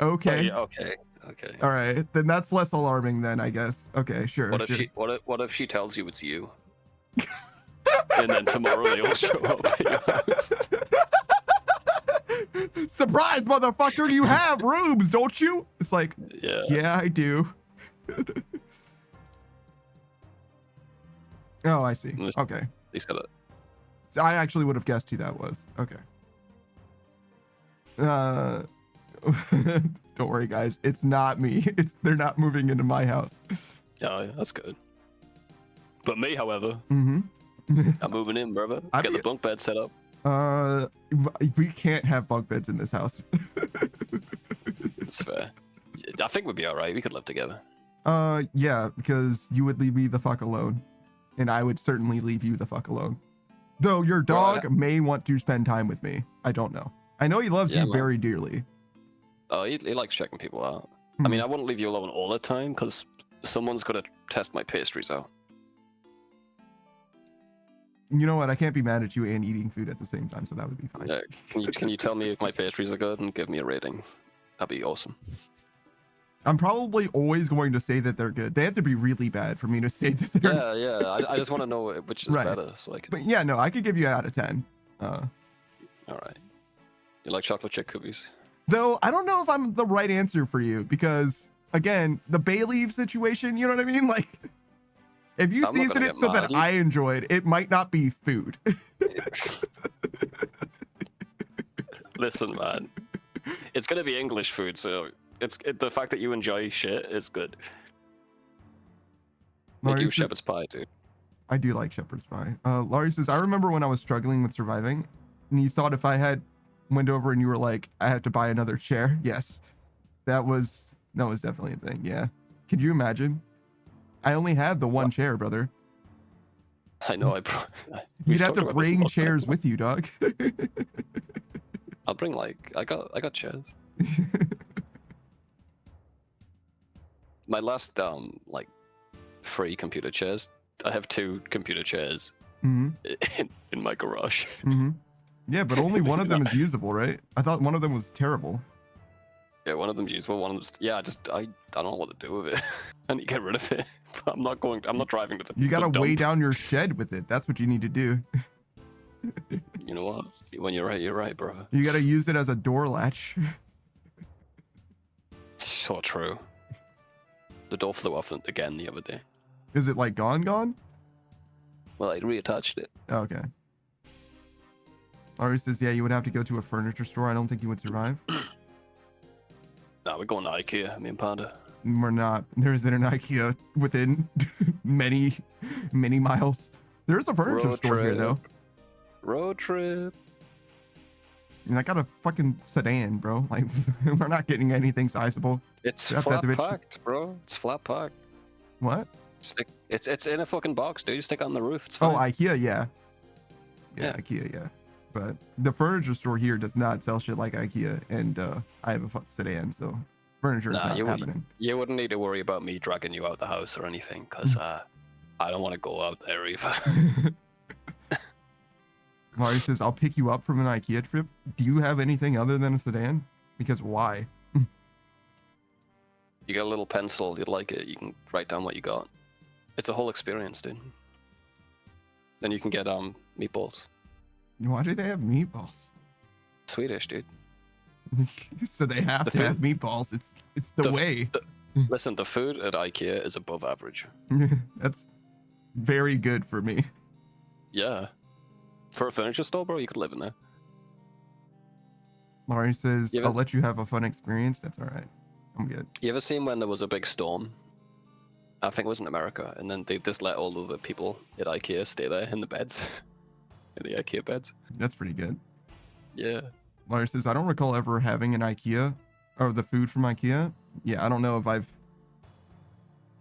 okay. Oh, yeah, okay. All right, then that's less alarming then, I guess. Okay, sure. What if she tells you it's you? And then tomorrow they all show up at your house. Surprise, motherfucker! You have rooms, don't you? It's like, yeah, I do. Oh, I see. Okay. They said it. So I actually would have guessed who that was. Okay. Don't worry, guys. It's not me. They're not moving into my house. Yeah, that's good. But me, however, I'm moving in, brother. Get the bunk bed set up. We can't have bunk beds in this house. That's fair. I think we'd be all right. We could live together. Yeah, because you would leave me the fuck alone, and I would certainly leave you the fuck alone. Though your dog may want to spend time with me. I don't know. I know he loves you very dearly. Oh, he likes checking people out. I mean, I wouldn't leave you alone all the time because someone's got to test my pastries out. You know what? I can't be mad at you and eating food at the same time, so that would be fine. Yeah, can you tell me if my pastries are good and give me a rating? That'd be awesome. I'm probably always going to say that they're good. They have to be really bad for me to say that they're. Yeah. I just want to know which is better, so I can. But yeah, no, I could give you out of 10. All right. You like chocolate chip cookies? Though I don't know if I'm the right answer for you because again, the bay leaf situation. You know what I mean? Like, if you season it so that I enjoyed, it might not be food. Listen, man, it's gonna be English food, so the fact that you enjoy shit is good. Make you shepherd's pie, dude. I do like shepherd's pie. Laurie says, I remember when I was struggling with surviving, and you thought if I had went over and you were like, I have to buy another chair. Yes, that was definitely a thing. Yeah, could you imagine? I only had the one chair, brother. I know. You'd have to bring chairs with you, dog. I'll bring I got chairs. My last free computer chairs. I have 2 computer chairs in my garage. Yeah, but only one of them is usable, right? I thought one of them was terrible. Yeah, one of them's usable. One of them's I don't know what to do with it. I need to get rid of it. I'm not driving to the. You gotta weigh down your shed with it. That's what you need to do. You know what? When you're right, bro. You gotta use it as a door latch. So true. The door flew off again the other day. Is it like gone? Well, I reattached it. Okay. Ari says, yeah, you would have to go to a furniture store. I don't think you would survive. No, we're going to IKEA, me and Panda. We're not. There isn't an IKEA within many miles. There's a furniture store here, though. Road trip. And I got a fucking sedan, bro. Like, we're not getting anything sizable. It's flat packed, bro. It's flat packed. What? It's in a fucking box, dude. You stick it on the roof. It's fine. Oh, IKEA, yeah. Yeah, IKEA, yeah. But the furniture store here does not sell shit like IKEA, and I have a sedan, so furniture is not happening. You wouldn't need to worry about me dragging you out the house or anything, because I don't want to go out there either. Mari says, I'll pick you up from an IKEA trip. Do you have anything other than a sedan? Because why? You got a little pencil, you'd like it, you can write down what you got. It's a whole experience, dude. Then you can get meatballs. Why do they have meatballs? Swedish, dude. So they have to have meatballs. It's the way. Listen, the food at IKEA is above average. That's very good for me. Yeah. For a furniture store, bro, you could live in there. Laurie says, I'll let you have a fun experience. That's all right. I'm good. You ever seen when there was a big storm? I think it was in America, and then they just let all of the people at IKEA stay there in the beds. In the IKEA beds. That's pretty good. Yeah. Laurie says, I don't recall ever having an IKEA or the food from IKEA. Yeah, I don't know if I've...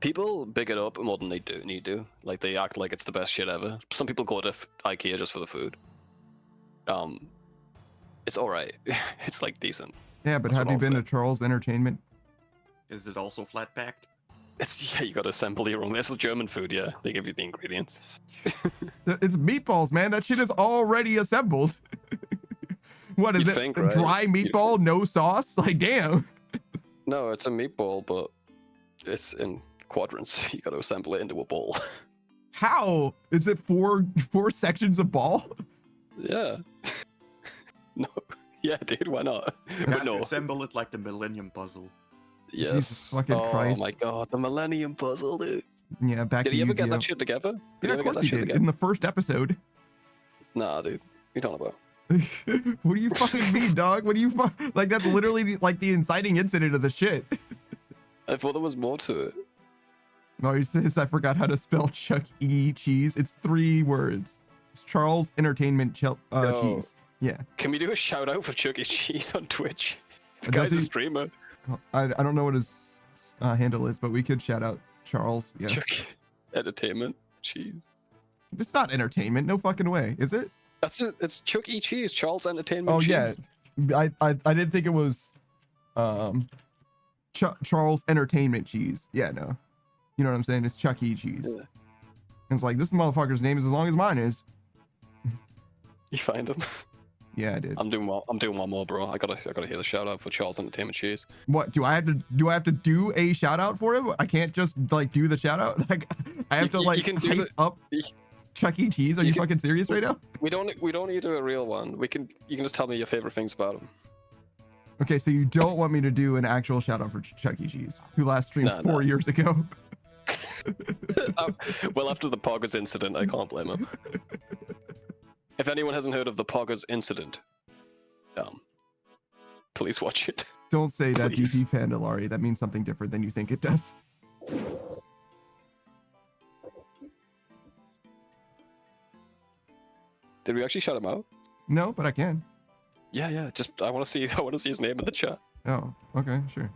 People big it up more than they need to. Like, they act like it's the best shit ever. Some people go to IKEA just for the food. It's alright. It's, like, decent. Yeah, but have you been to Charles Entertainment? Is it also flat packed? It's you got to assemble your own. It's German food, yeah. They give you the ingredients. It's meatballs, man. That shit is already assembled. What is You'd it? think, A right? dry meatball, no sauce? Like, damn. No, it's a meatball, but it's in quadrants. You got to assemble it into a ball. How? Is it four sections of ball? Yeah. No. Yeah, dude. Why not? You But have to no. assemble it like the Millennium Puzzle. Yes. Jesus fucking oh Christ. my god, the Millennium Puzzle, dude. Yeah, back Did to he ever get Yu-Gi-Oh. that shit together? Yeah, of course he did. In the first episode. Nah, dude. What you talking about? What do you fucking mean, dog? What do you like? That's literally like the inciting incident of the shit. I thought there was more to it. No, he says I forgot how to spell Chuck E. Cheese. It's 3 words. It's Charles Entertainment Cheese. Yeah. Can we do a shout out for Chuck E. Cheese on Twitch? This Does guy's a he- streamer. I don't know what his handle is, but we could shout out Charles. Yeah. Chuck Entertainment Cheese. It's not entertainment. No fucking way. Is it? That's it. It's Chuck E. Cheese. Charles Entertainment Oh Cheese. yeah. I didn't think it was Charles Entertainment Cheese. Yeah, no. You know what I'm saying? It's Chuck E. Cheese. Yeah. It's like this motherfucker's name is as long as mine is. You find him. Yeah, I did. I'm doing one more, bro. I gotta hear the shout out for Charles Entertainment Cheese. What do I have to do a shout out for him? I can't just like do the shout out. Like I have to You like can do hype up Chuck E. Cheese. Are you fucking serious right now? We don't need to do a real one. You can just tell me your favorite things about him. Okay, so you don't want me to do an actual shout out for Chuck E. Cheese, who last streamed No, 4 no. years ago. Well, after the Poggers incident, I can't blame him. If anyone hasn't heard of the Poggers incident, please watch it. Don't say that, Please. GT Panda Laurie. That means something different than you think it does. Did we actually shout him out? No, but I can. Yeah. Just I want to see his name in the chat. Oh, okay, sure.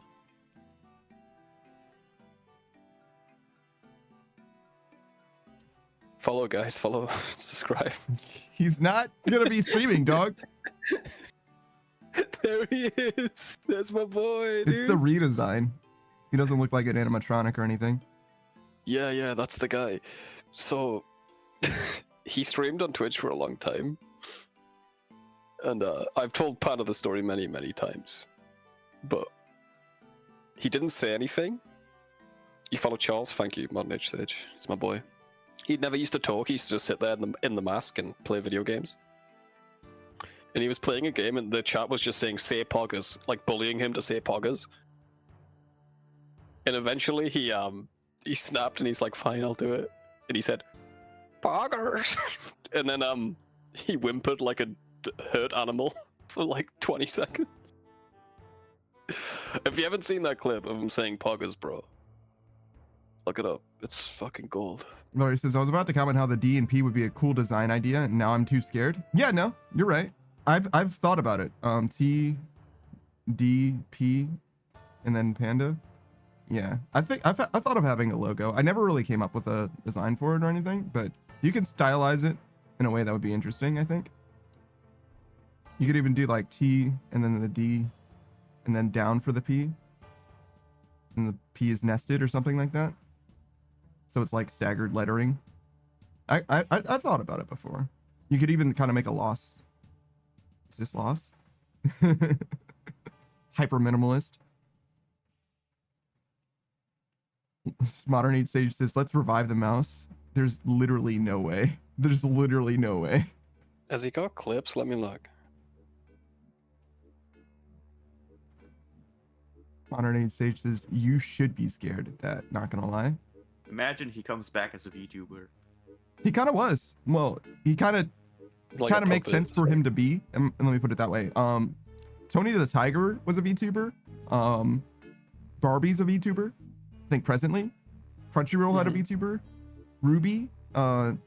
Follow, guys. Follow. Subscribe. He's not gonna be streaming, dog. There he is. That's my boy, dude. It's the redesign. He doesn't look like an animatronic or anything. Yeah, that's the guy. So, he streamed on Twitch for a long time. And I've told part of the story many, many times. But he didn't say anything. You follow Charles? Thank you, Modern Age Sage. He's my boy. He never used to talk. He used to just sit there in the mask and play video games. And he was playing a game and the chat was just saying, say poggers, like bullying him to say poggers. And eventually he snapped and he's like, fine, I'll do it. And he said, poggers. And then he whimpered like a hurt animal for like 20 seconds. If you haven't seen that clip of him saying poggers, bro, look it up. It's fucking gold. Laurie says, I was about to comment how the D and P would be a cool design idea, and now I'm too scared. Yeah, no, you're right. I've thought about it. T, D, P, and then Panda. Yeah, I thought of having a logo. I never really came up with a design for it or anything, but you can stylize it in a way that would be interesting, I think. You could even do like T and then the D and then down for the P. And the P is nested or something like that. So it's like staggered lettering. I thought about it before. You could even kind of make a loss. Is this loss? Hyper minimalist. Modern Age Sage says, let's revive the mouse. There's literally no way. There's literally no way. Has he got clips? Let me look. Modern Age Sage says, you should be scared at that, not gonna lie. Imagine he comes back as a VTuber. He kind of was. Well, he kind of Like makes sense for him to be. And let me put it that way. Tony the Tiger was a VTuber. Barbie's a VTuber. I think presently. Crunchyroll had a VTuber. Ruby,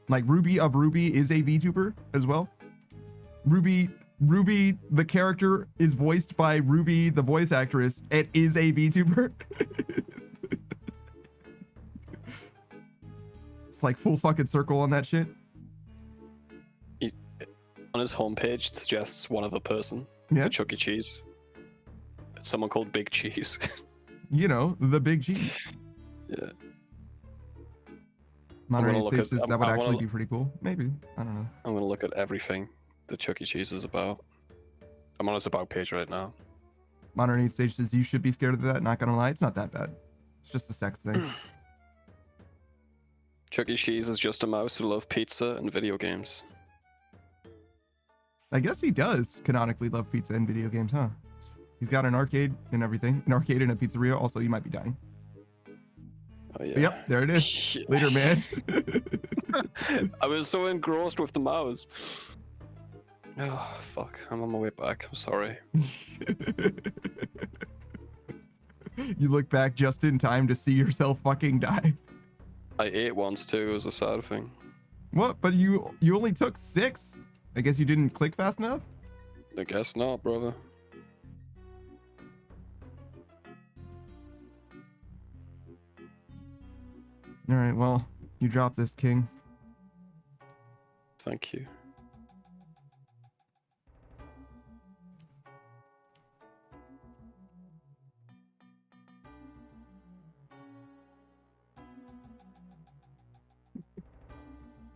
like Ruby of Ruby is a VTuber as well. Ruby, the character is voiced by Ruby, the voice actress. It is a VTuber. It's like full fucking circle on that shit. On his homepage, it suggests one other person. Yeah. The Chuck E. Cheese. It's someone called Big Cheese. You know, the big G. Yeah. Modern look stage at- says I'm- that would I wanna actually look- be pretty cool. Maybe. I don't know. I'm gonna look at everything that Chuck E. Cheese is about. I'm on his about page right now. Modern Age Stage says you should be scared of that. Not gonna lie, it's not that bad. It's just a sex thing. Chuck E. Cheese is just a mouse who loves pizza and video games. I guess he does canonically love pizza and video games, huh? He's got an arcade and everything. An arcade and a pizzeria. Also, you might be dying. Oh yeah. Yep, there it is. Later, man. I was so engrossed with the mouse. Oh fuck! I'm on my way back. I'm sorry. You look back just in time to see yourself fucking die. I ate once too. It was a sad thing. What? But you only took 6? I guess you didn't click fast enough? I guess not, brother. Alright, well, you dropped this, King. Thank you.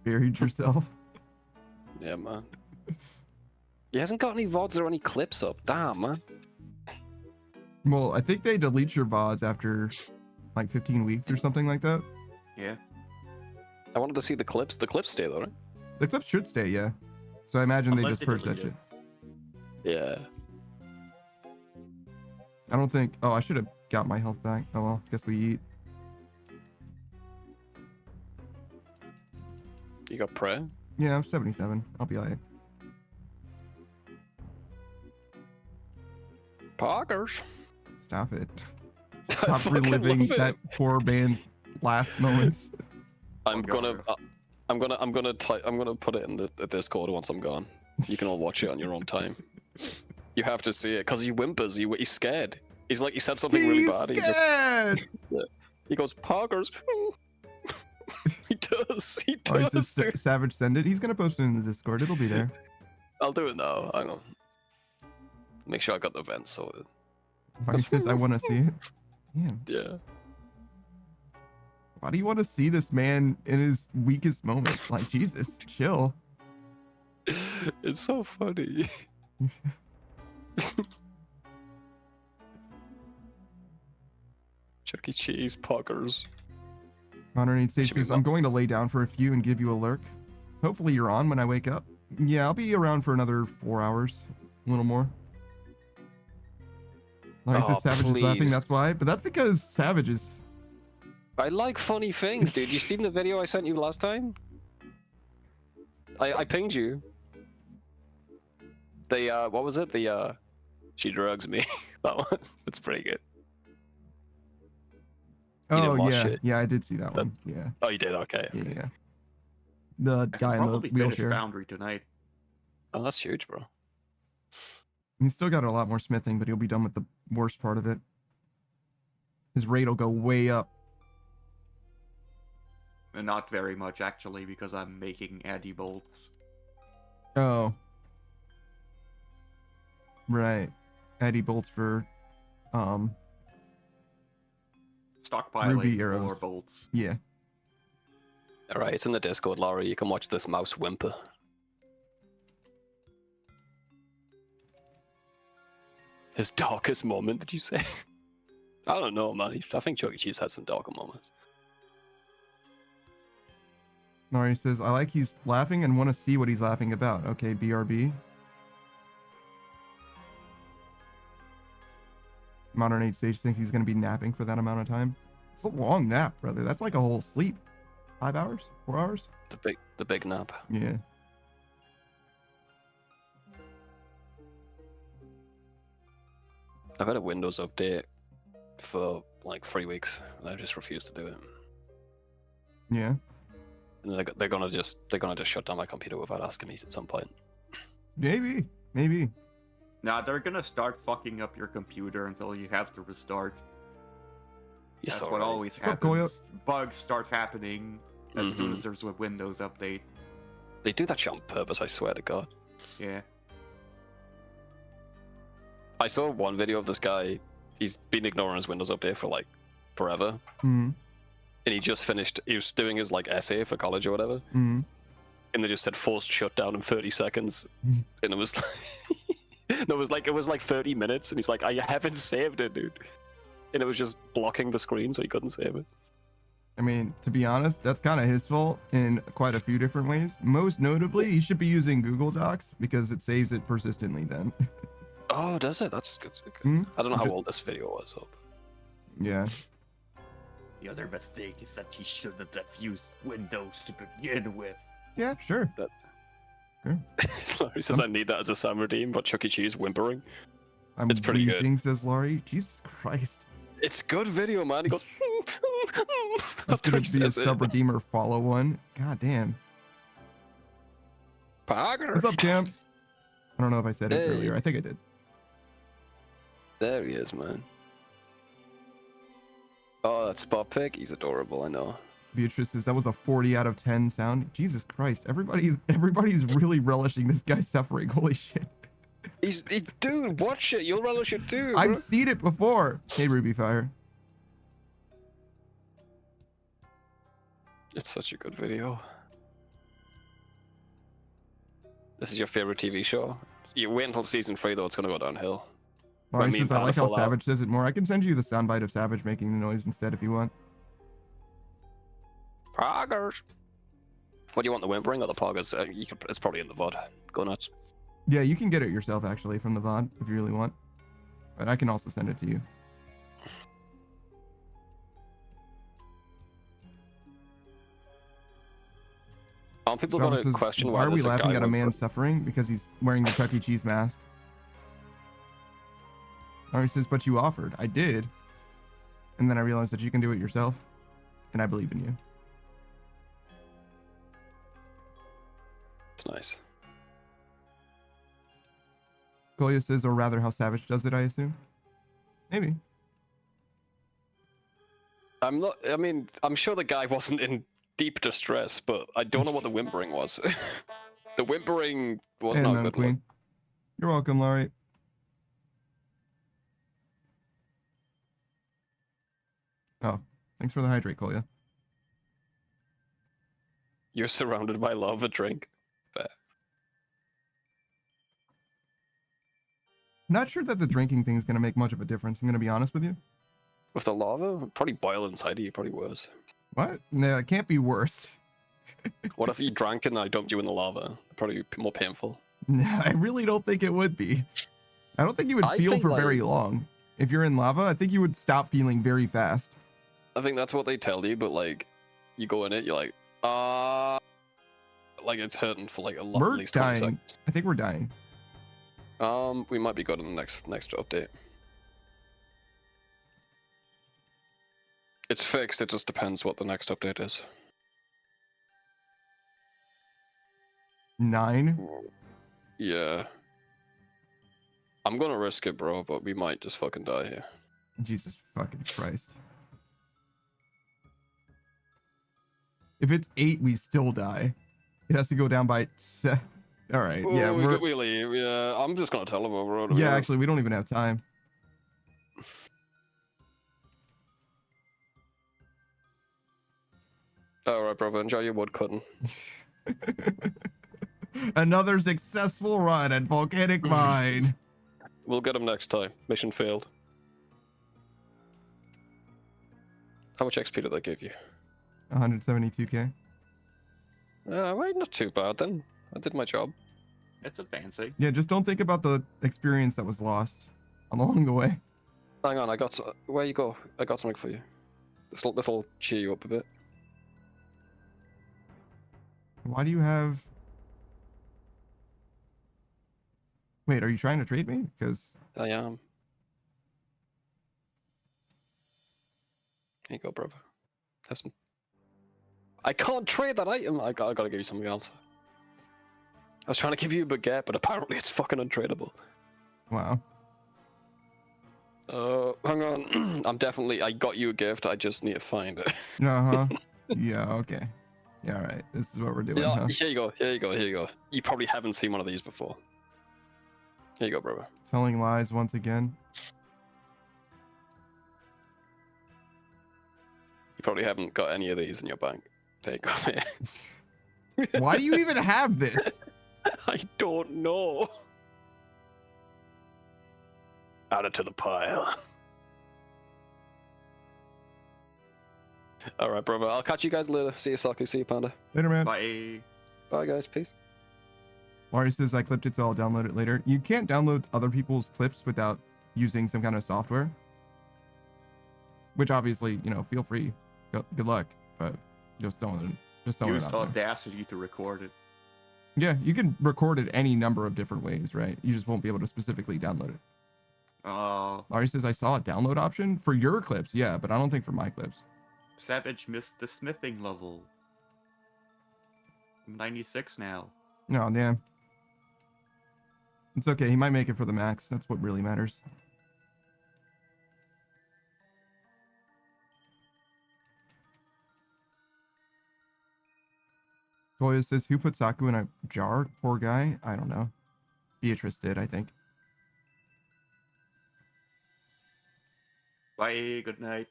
Buried yourself. Yeah, man. He hasn't got any VODs or any clips up. Damn, man. Well, I think they delete your VODs after like 15 weeks or something like that. Yeah. I wanted to see the clips. The clips stay though, right? The clips should stay, yeah. So I imagine they Unless just they purged that delete shit. Yeah. I don't think. Oh, I should have got my health back. Oh well, guess we eat. You got prayer? Yeah, I'm 77. I'll be alright. Poggers. Stop it. I Stop fucking reliving love it. that poor band's last moments. I'm God. gonna put it in the Discord once I'm gone. You can all watch it on your own time. You have to see it because he whimpers. He's scared. He's like he said something really He's bad. scared! He goes poggers. He does. He Oh, he does. says Dude. Savage send it. He's gonna post it in the Discord. It'll be there. I'll do it now. Hang on. Make sure I got the vent sorted. He says I want to see it. Damn. Yeah. Why do you want to see this man in his weakest moments? Like, Jesus, chill. It's so funny. Chuck E. Cheese poggers. Modern Age Stage Should we says, I'm going to lay down for a few and give you a lurk. Hopefully you're on when I wake up. Yeah, I'll be around for another 4 hours. A little more. Larry says Savage is laughing, please. that's why. But that's because Savage is... I like funny things, dude. You seen the video I sent you last time? I pinged you. The what was it? The she drugs me. That one. It's pretty good. You Oh, didn't watch yeah. it? Yeah, I did see that one. That's- Yeah. Oh, you did. Okay. Yeah, yeah. The I guy can in the probably finish wheelchair. Foundry tonight. Oh, that's huge, bro. He's still got a lot more smithing, but he'll be done with the worst part of it. His rate will go way up. And not very much, actually, because I'm making anti-bolts. Oh. Right. Eddie bolts for, Stockpiling Ruby more arrows. bolts. yeah. All right, it's in the Discord, Laurie. You can watch this mouse whimper. His darkest moment, did you say? I don't know, man. I think Chuck E. Cheese had some darker moments. Nari says, I like he's laughing and want to see what he's laughing about. Okay, BRB. Modern Age Stage thinks he's going to be napping for that amount of time. It's a long nap, brother. That's like a whole sleep. 5 hours? 4 hours? The big nap. Yeah. I've had a Windows update for like 3 weeks, and I just refuse to do it. Yeah. And they're gonna just shut down my computer without asking me at some point. Maybe. Maybe. Nah, they're gonna start fucking up your computer until you have to restart. Yes, That's what always What's up, Goyo? happens. Bugs start happening as soon as there's a Windows update. They do that shit on purpose, I swear to God. Yeah. I saw one video of this guy. He's been ignoring his Windows update for like forever. Hmm. and he just finished. He was doing his like essay for college or whatever, Mm-hmm. and they just said forced shutdown in 30 seconds, and it was no, it was like 30 minutes, and he's like, I haven't saved it, dude, and it was just blocking the screen so he couldn't save it. I mean, to be honest, that's kind of his fault in quite a few different ways. Most notably, he should be using Google Docs because it saves it persistently then. Oh, does it? That's good. Mhm. I don't know how old this video was. Up. Yeah. The other mistake is that he shouldn't have used Windows to begin with. Yeah, sure. He says I need that as a Sam redeem, but Chuck E. Cheese whimpering. I'm It's pretty good. wheezing, says Laurie. Jesus Christ. It's good video, man. He goes. That's gonna be a sub redeemer follow one. God damn. What's up, champ? I don't know if I said it earlier. I think I did. There he is, man. Oh, that spot pick. He's adorable. I know. Beatrice says that was a 40 out of 10 sound. Jesus Christ. Everybody's really relishing this guy suffering. Holy shit. Dude, watch it. You'll relish it too. Bro. I've seen it before. Hey, Ruby Fire. It's such a good video. This is your favorite TV show? You wait until season 3 though, it's gonna go downhill. Laurie says, I like how Savage does it more. I can send you the soundbite of Savage making the noise instead if you want. Poggers. What do you want, the whimpering or the poggers? It's probably in the VOD. Go nuts. Yeah, you can get it yourself actually from the VOD if you really want. But I can also send it to you. People got a question why are we laughing at a man suffering? Because he's wearing the Chuck E. Cheese mask. Laurie says, but you offered. I did. And then I realized that you can do it yourself. And I believe in you. It's nice. Golia says, or rather how Savage does it, I assume. Maybe. I'm sure the guy wasn't in deep distress, but I don't know what the whimpering was. The whimpering was not good. Queen. You're welcome, Laurie. Oh, thanks for the hydrate, Kolya. You're surrounded by lava drink. Fair. Not sure that the drinking thing is going to make much of a difference, I'm going to be honest with you. With the lava? It'd probably boil inside of you, probably worse. What? No, it can't be worse. What if you drank and I dumped you in the lava? It'd probably be more painful. No, I really don't think it would be. I don't think you would feel for very long. If you're in lava, I think you would stop feeling very fast. I think that's what they tell you, but like, you go in it, you're like, like it's hurting for like a lot, at least 20 seconds. I think we're dying. We might be good in the next update. It's fixed, it just depends what the next update is. 9? Yeah. I'm gonna risk it, bro, but we might just fucking die here. Jesus fucking Christ. If it's 8, we still die. It has to go down by 7. All right, yeah. We leave. Yeah, I'm just gonna tell him over. Yeah, actually, we don't even have time. All right, brother. Enjoy your wood cutting. Another successful run at Volcanic Mine. We'll get him next time. Mission failed. How much XP did I give you? 172k. Right, not too bad then. I did my job. It's advancing. Yeah, just don't think about the experience that was lost along the way. Hang on, where you go? I got something for you. This'll cheer you up a bit. Why do you have... Wait, are you trying to trade me? Because... I am. Here you go, brother. Have some... I can't trade that item! I gotta give you something else. I was trying to give you a baguette, but apparently it's fucking untradeable. Wow. Hang on. I got you a gift, I just need to find it. Uh-huh. Yeah, okay. Yeah, alright. This is what we're doing, Yeah, huh? here you go. You probably haven't seen one of these before. Here you go, brother. Telling lies once again. You probably haven't got any of these in your bank. Take off it. Why do you even have this? I don't know. Add it to the pile. All right, brother. I'll catch you guys later. See you, Saki. See you, Panda. Later, man. Bye. Bye, guys. Peace. Laurie says I clipped it, so I'll download it later. You can't download other people's clips without using some kind of software. Which obviously, you know, feel free. Good luck, but just don't Use Audacity to record it. Yeah, you can record it any number of different ways, right? You just won't be able to specifically download it. Laurie says I saw a download option for your clips, yeah, but I don't think for my clips. Savage missed the smithing level. I'm 96 now. No, damn. It's okay. He might make it for the max. That's what really matters. Toya says, who put Saku in a jar? Poor guy. I don't know. Beatrice did, I think. Bye. Good night.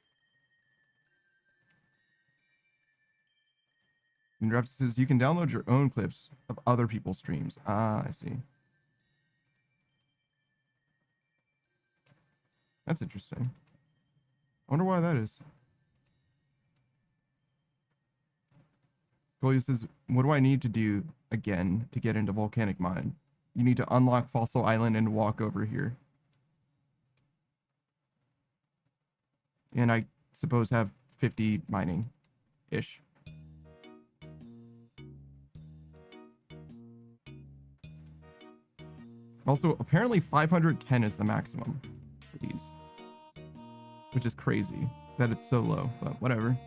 And Draft says, you can download your own clips of other people's streams. Ah, I see. That's interesting. I wonder why that is. Toya says, what do I need to do again to get into Volcanic Mine? You need to unlock Fossil Island and walk over here. And I suppose have 50 mining-ish. Also, apparently 510 is the maximum for these. Which is crazy that it's so low, but whatever.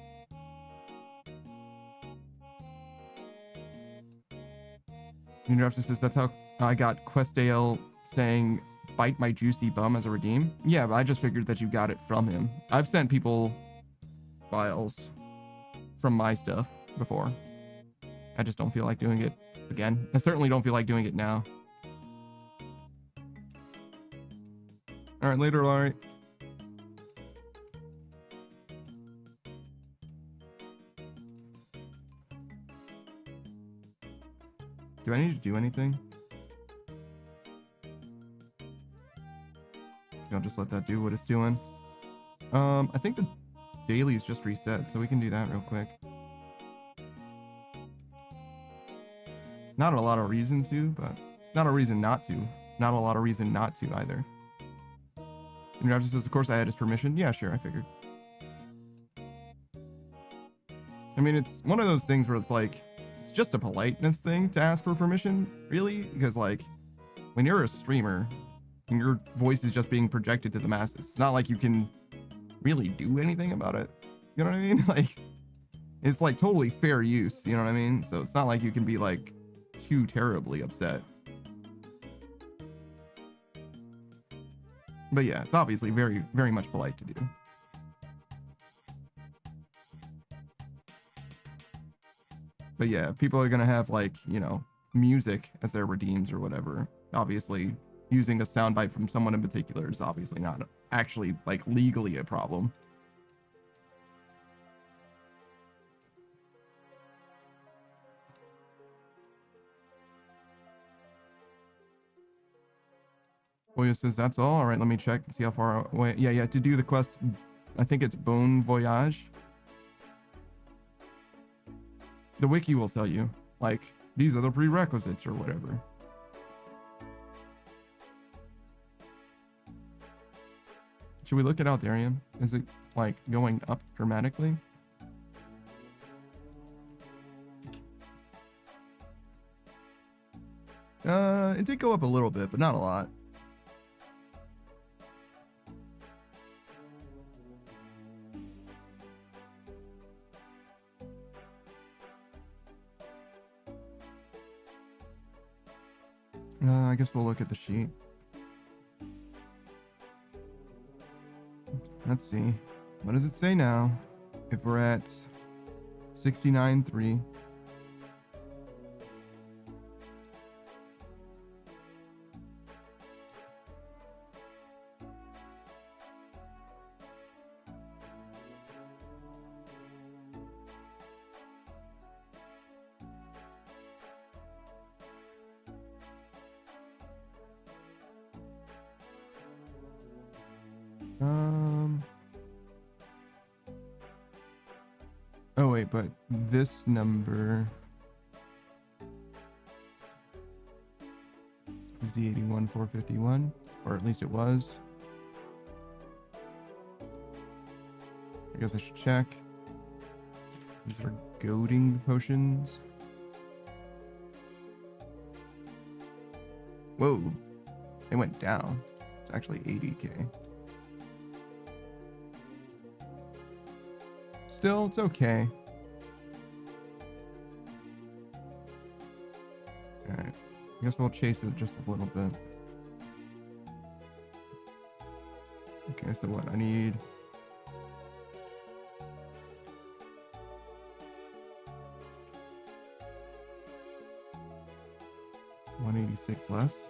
Interruption says, that's how I got Questdale saying, bite my juicy bum as a redeem. Yeah, but I just figured that you got it from him. I've sent people files from my stuff before. I just don't feel like doing it again. I certainly don't feel like doing it now. All right, later, Laurie. Do I need to do anything? I'll just let that do what it's doing. I think the daily's just reset, so we can do that real quick. Not a lot of reason to, but not a reason not to. Not a lot of reason not to either. And Raptor says, of course I had his permission. Yeah, sure, I figured. I mean, it's one of those things where it's like, it's just a politeness thing to ask for permission, really, because like, when you're a streamer, and your voice is just being projected to the masses, it's not like you can really do anything about it. You know what I mean? Like, it's like totally fair use, you know what I mean? So it's not like you can be like too terribly upset. But yeah, it's obviously very, very much polite to do. But yeah, people are gonna have like, you know, music as their redeems or whatever. Obviously, using a soundbite from someone in particular is obviously not actually like legally a problem. Boya says that's all. All right, let me check and see how far away. Yeah, to do the quest, I think it's Bon Voyage. The wiki will tell you, like, these are the prerequisites or whatever. Should we look at Aldarium? Is it, like, going up dramatically? It did go up a little bit, but not a lot. I guess we'll look at the sheet. Let's see. What does it say now? If we're at 69.3. Oh wait, but this number is the 81,451, or at least it was. I guess I should check. These are goading potions. Whoa, they went down. It's actually 80k. Still, it's okay. Alright. I guess we'll chase it just a little bit. Okay, so what? I need... $186 less.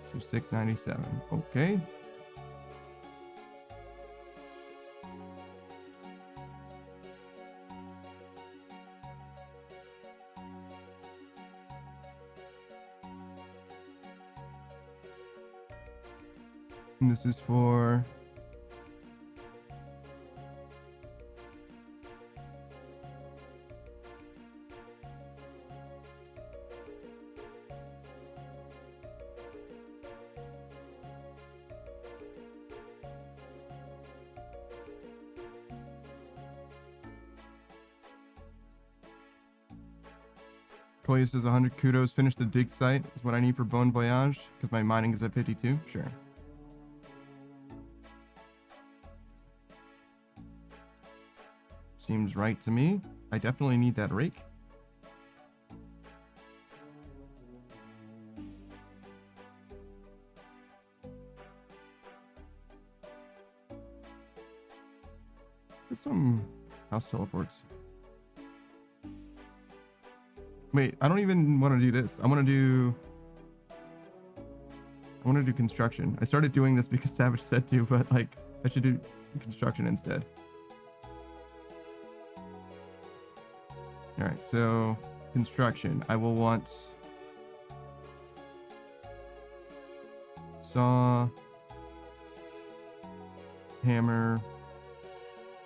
So 697. Okay. And this is for Toya says 100 kudos. Finish the dig site is what I need for Bon Voyage because my mining is at 52. Sure. Seems right to me. I definitely need that rake. Let's get some house teleports. Wait, I don't even want to do this. I want to do construction. I started doing this because Savage said to, but like I should do construction instead. All right, so construction. I will want saw, hammer,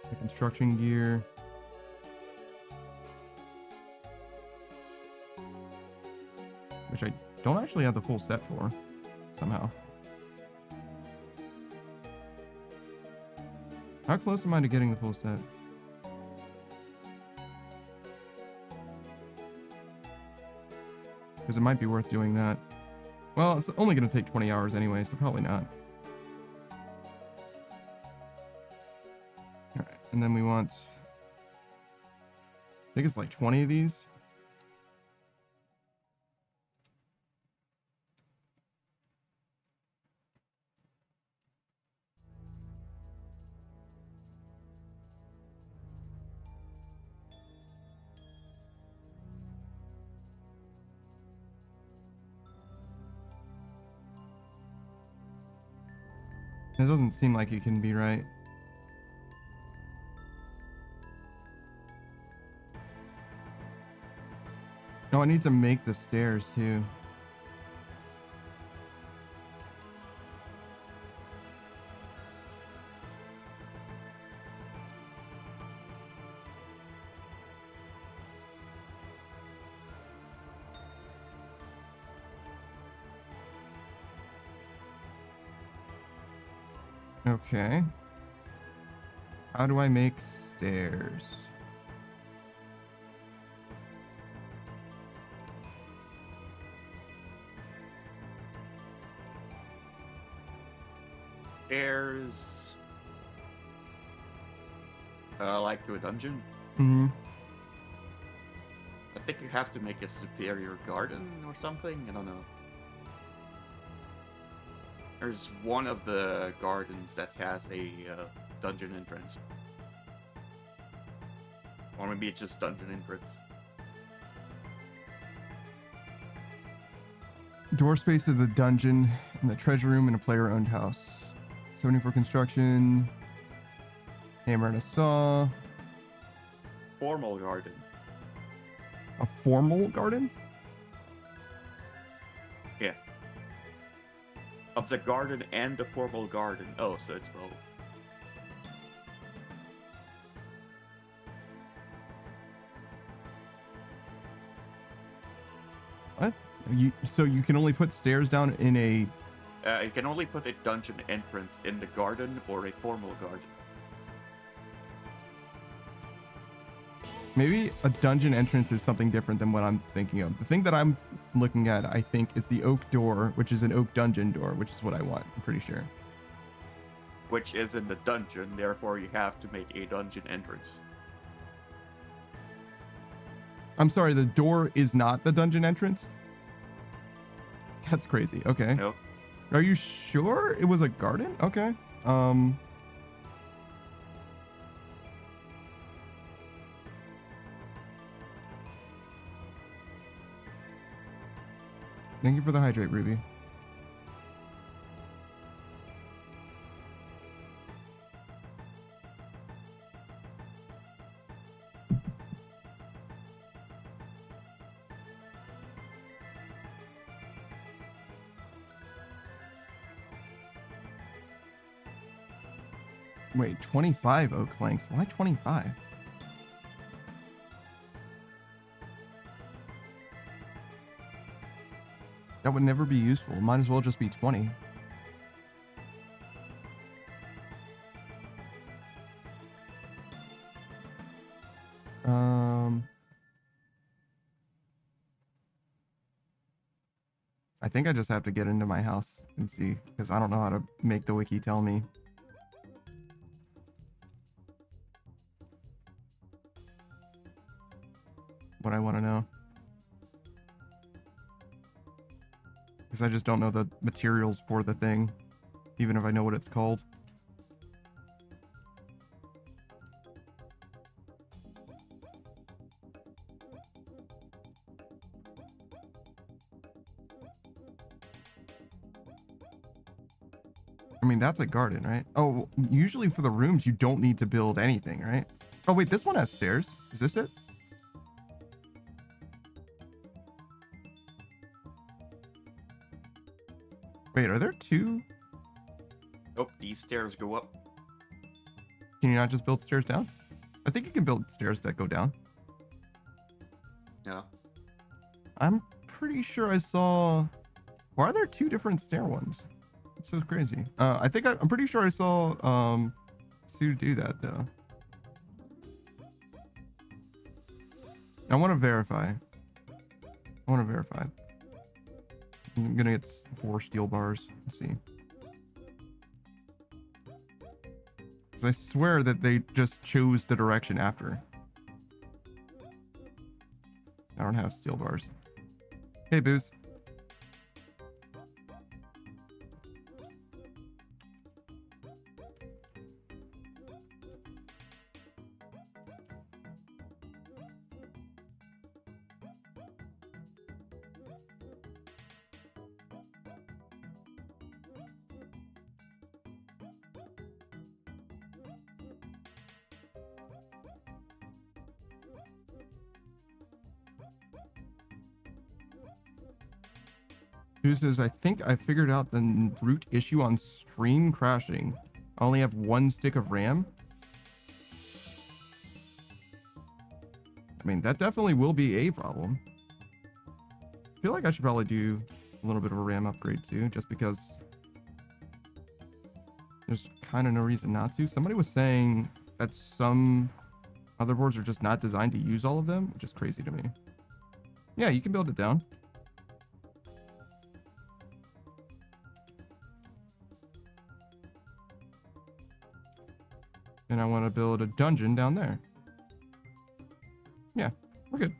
the construction gear. Which I don't actually have the full set for, somehow. How close am I to getting the full set? Because it might be worth doing that. Well, it's only going to take 20 hours anyway, so probably not. All right, and then we want... I think it's like 20 of these. It doesn't seem like it can be right. Oh, I need to make the stairs too. Okay. How do I make stairs? Stairs. Like to a dungeon? Mm-hmm. I think you have to make a superior garden or something. I don't know. There's one of the gardens that has a dungeon entrance. Or maybe it's just dungeon entrance. Door space is a dungeon and the treasure room in a player-owned house. 70 for construction. Hammer and a saw. Formal garden. A formal garden? Yeah. Of the garden and the formal garden. Oh, so it's both. What? So you can only put stairs down in a... You can only put a dungeon entrance in the garden or a formal garden. Maybe a dungeon entrance is something different than what I'm thinking of. The thing that I'm looking at, I think, is the oak door, which is an oak dungeon door, which is what I want, I'm pretty sure. Which is in the dungeon, therefore you have to make a dungeon entrance. I'm sorry, the door is not the dungeon entrance? That's crazy. Okay. Nope. Are you sure it was a garden? Okay. Thank you for the hydrate, Ruby. Wait, 25 oak planks. Why 25? That would never be useful. Might as well just be 20. I think I just have to get into my house and see, because I don't know how to make the wiki tell me. What I want to know. Because I just don't know the materials for the thing, even if I know what it's called. I mean, that's a garden, right? Oh, usually for the rooms, you don't need to build anything, right? Oh, wait, this one has stairs. Is this it? Wait, are there two? Nope, these stairs go up. Can you not just build stairs down? I think you can build stairs that go down. No. I'm pretty sure I saw... Why are there two different stair ones? It's so crazy. I'm pretty sure I saw Sue do that, though. I want to verify. I'm gonna get 4 steel bars. Let's see. Because I swear that they just chose the direction after. I don't have steel bars. Hey, Booze. Who says, I think I figured out the root issue on stream crashing. I only have 1 stick of RAM. I mean, that definitely will be a problem. I feel like I should probably do a little bit of a RAM upgrade too, just because there's kind of no reason not to. Somebody was saying that some motherboards are just not designed to use all of them, which is crazy to me. Yeah, you can build it down. And I want to build a dungeon down there. Yeah, we're good.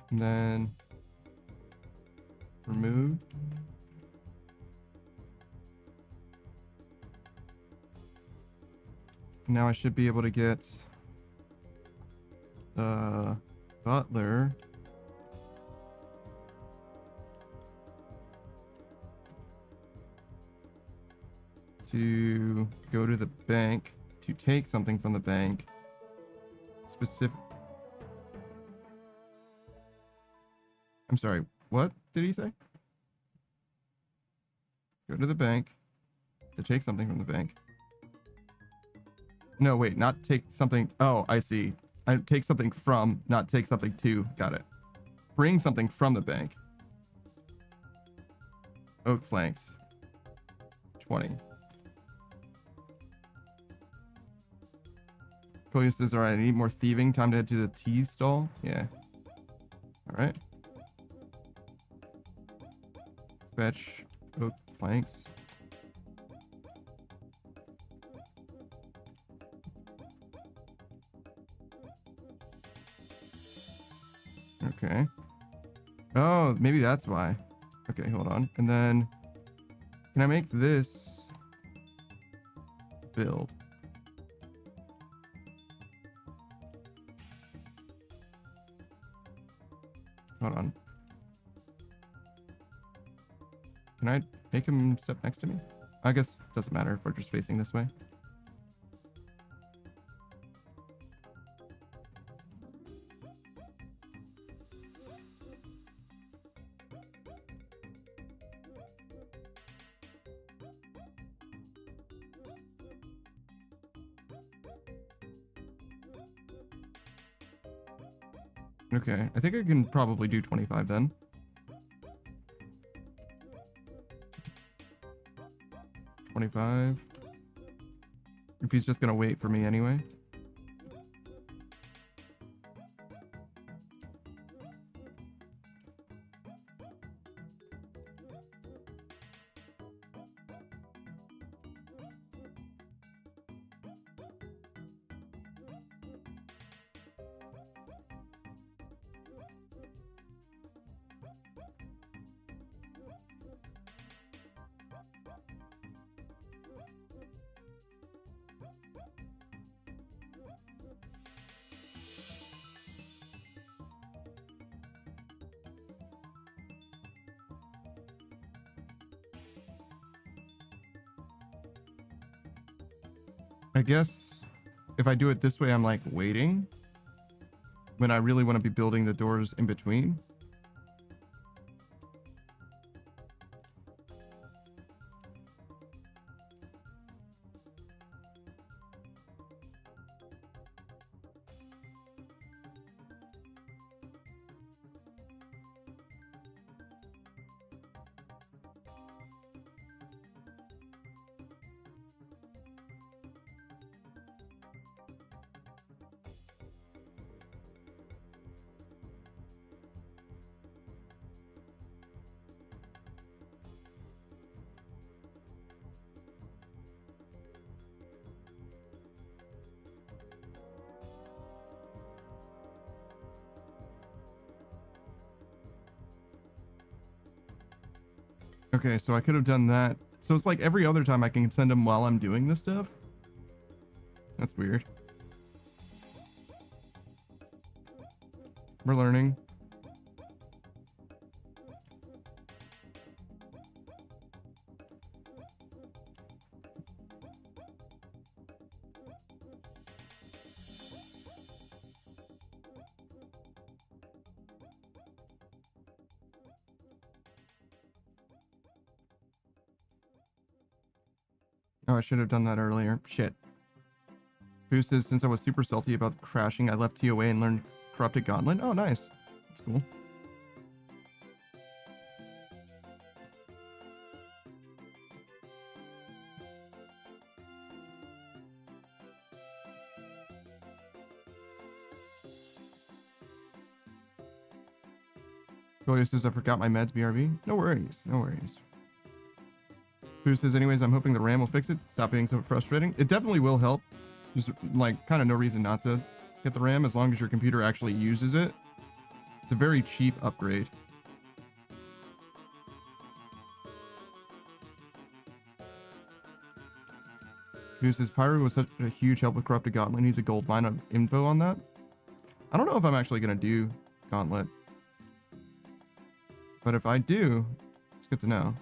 And then remove. Now I should be able to get the butler to go to the bank to take something from the bank specific. I'm sorry. What did he say? Go to the bank to take something from the bank. No, wait, not take something. Oh, I see. I take something from, not take something to. Got it. Bring something from the bank. Oak planks. 20. Cody says, all right, I need more thieving. Time to head to the tea stall. Yeah. All right. Fetch oak planks. Okay. Oh, maybe that's why. Okay, hold on. And then can I make this build? Hold on. Can I make him step next to me? I guess it doesn't matter if we're just facing this way. Okay, I think I can probably do 25 then. $25. If he's just gonna wait for me anyway. I guess if I do it this way, I'm like waiting when I really want to be building the doors in between. Okay, so I could have done that. So it's like every other time I can send them while I'm doing this stuff. That's weird. We're learning. Oh, I should have done that earlier. Shit. Boosted, since I was super salty about crashing, I left TOA and learned Corrupted Gauntlet. Oh, nice. That's cool. Julia says, I forgot my meds, BRB. No worries. No worries. Boo says, anyways, I'm hoping the RAM will fix it. Stop being so frustrating. It definitely will help. There's like kind of no reason not to get the RAM as long as your computer actually uses it. It's a very cheap upgrade. Boo says, Pyro was such a huge help with Corrupted Gauntlet. He's a gold mine of info on that. I don't know if I'm actually going to do Gauntlet. But if I do, it's good to know.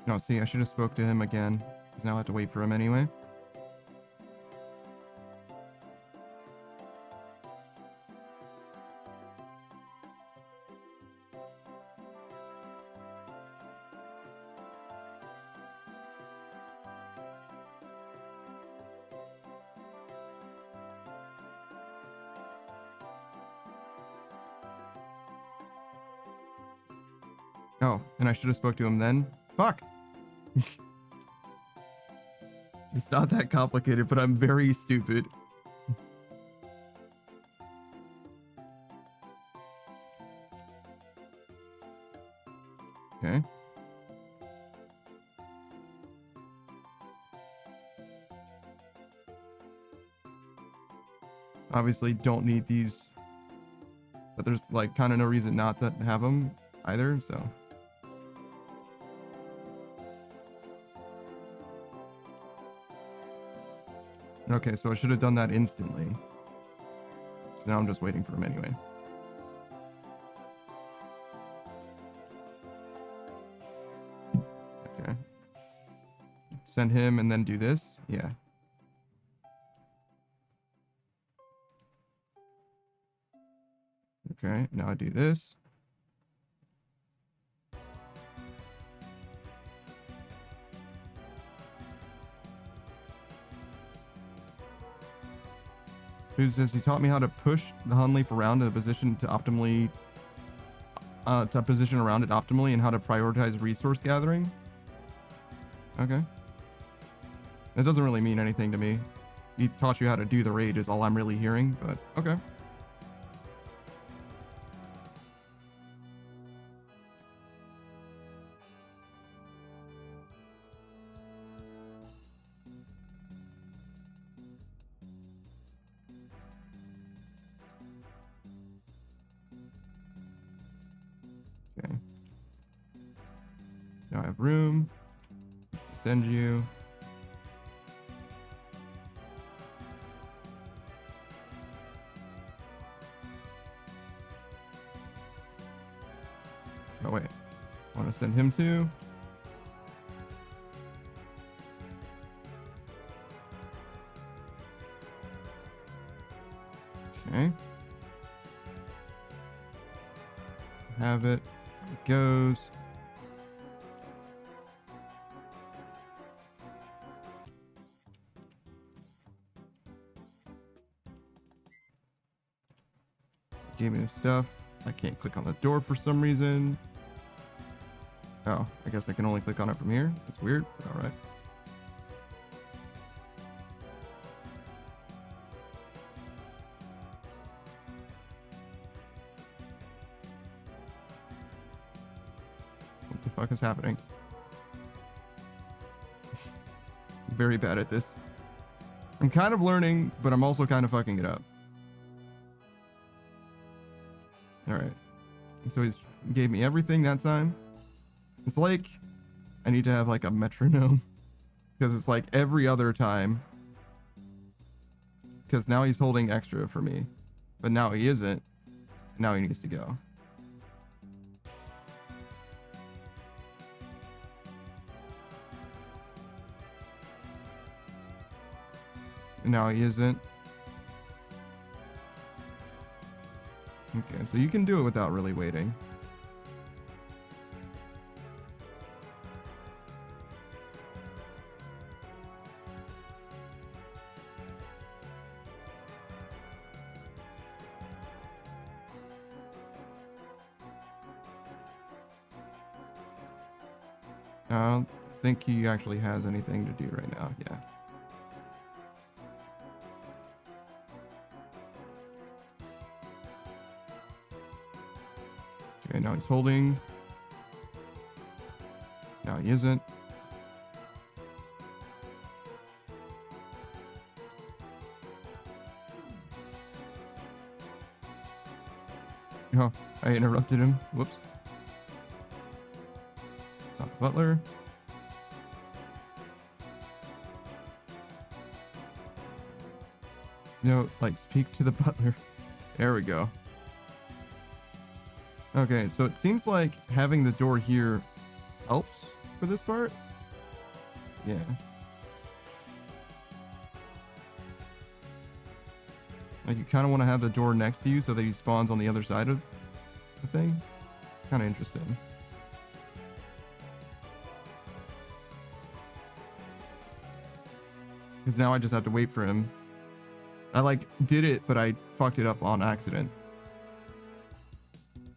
No, see, I should have spoke to him again. Because now I have to wait for him anyway. Oh, and I should have spoke to him then. Fuck. It's not that complicated, but I'm very stupid. Okay. Obviously don't need these, but there's like kind of no reason not to have them either, so. Okay, so I should have done that instantly. So now I'm just waiting for him anyway. Okay. Send him and then do this? Yeah. Okay, now I do this. Who's this? He taught me how to push the Hunleaf around in a position to optimally to position around it optimally and how to prioritize resource gathering. Okay. That doesn't really mean anything to me. He taught you how to do the rage is all I'm really hearing, but okay. Okay. Now I have room. Send you. Oh wait. I want to send him to. Okay. Have it. It goes. Gave me the stuff. I can't click on the door for some reason. Oh, I guess I can only click on it from here. That's weird, but all right. What the fuck is happening? Very bad at this. I'm kind of learning, but I'm also kind of fucking it up. All right. So he's gave me everything that time. It's like I need to have like a metronome because it's like every other time. Because now he's holding extra for me, but now he isn't. Now he needs to go. And now he isn't. Okay, so you can do it without really waiting. I don't think he actually has anything to do right now. Yeah. Okay, now he's holding. Now he isn't. Oh, I interrupted him. Whoops. It's not the butler. No, like speak to the butler. There we go. Okay, so it seems like having the door here helps for this part. Yeah. Like, you kind of want to have the door next to you so that he spawns on the other side of the thing. Kind of interesting. Because now I just have to wait for him. I, like, did it, but I fucked it up on accident.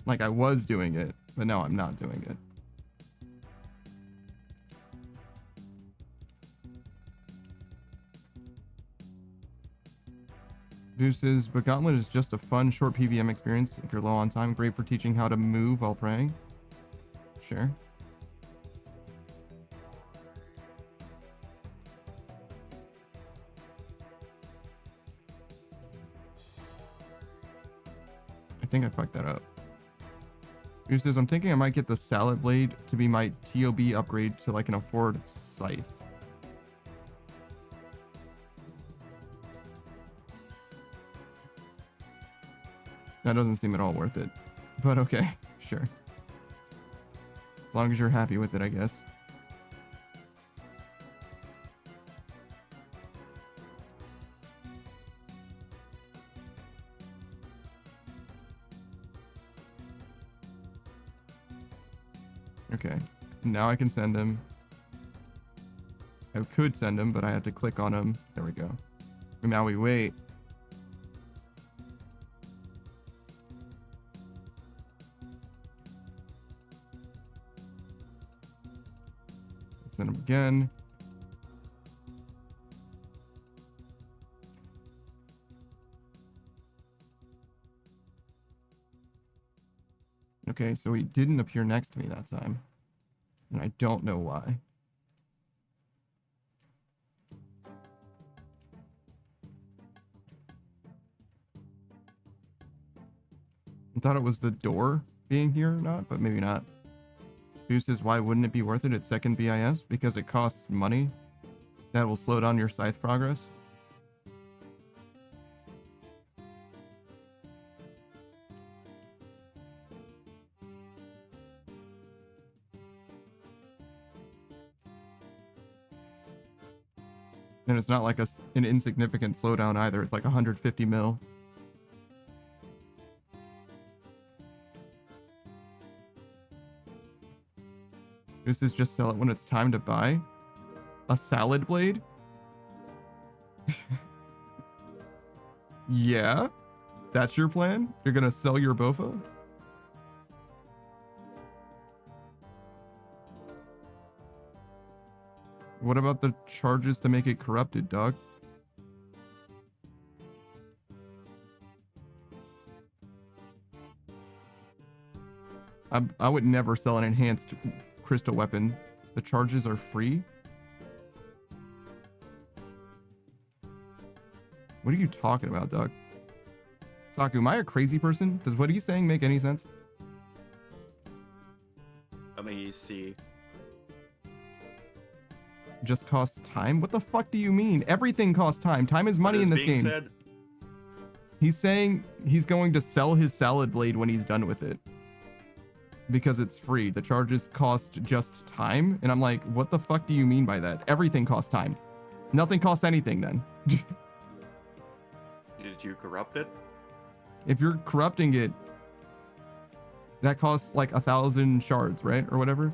Like, I was doing it, but now I'm not doing it. Deuces, but Gauntlet is just a fun, short PVM experience. If you're low on time, great for teaching how to move while praying. Sure. I think I fucked that up. Deuces, I'm thinking I might get the Salad Blade to be my TOB upgrade so I can afford Scythe. That doesn't seem at all worth it. But okay, sure. As long as you're happy with it, I guess. Okay, now I can send him. I could send him, but I have to click on him. There we go. And now we wait. Send him again. Okay, so he didn't appear next to me that time. And I don't know why. I thought it was the door being here or not, but maybe not. Deuces, why wouldn't it be worth it at second BIS? Because it costs money. That will slow down your scythe progress. And it's not like an insignificant slowdown either. It's like 150 mil. This is just sell it when it's time to buy. A salad blade? Yeah? That's your plan? You're gonna sell your Bofa? What about the charges to make it corrupted, dog? I would never sell an enhanced crystal weapon. The charges are free? What are you talking about, dog? Saku, am I a crazy person? Does what he's saying make any sense? Let me see. Just costs time? What the fuck do you mean? Everything costs time. Time is money in this game. Said, he's saying he's going to sell his salad blade when he's done with it. Because it's free. The charges cost just time. And I'm like, what the fuck do you mean by that? Everything costs time. Nothing costs anything then. did you corrupt it? If you're corrupting it, that costs like 1,000 shards, right? Or whatever.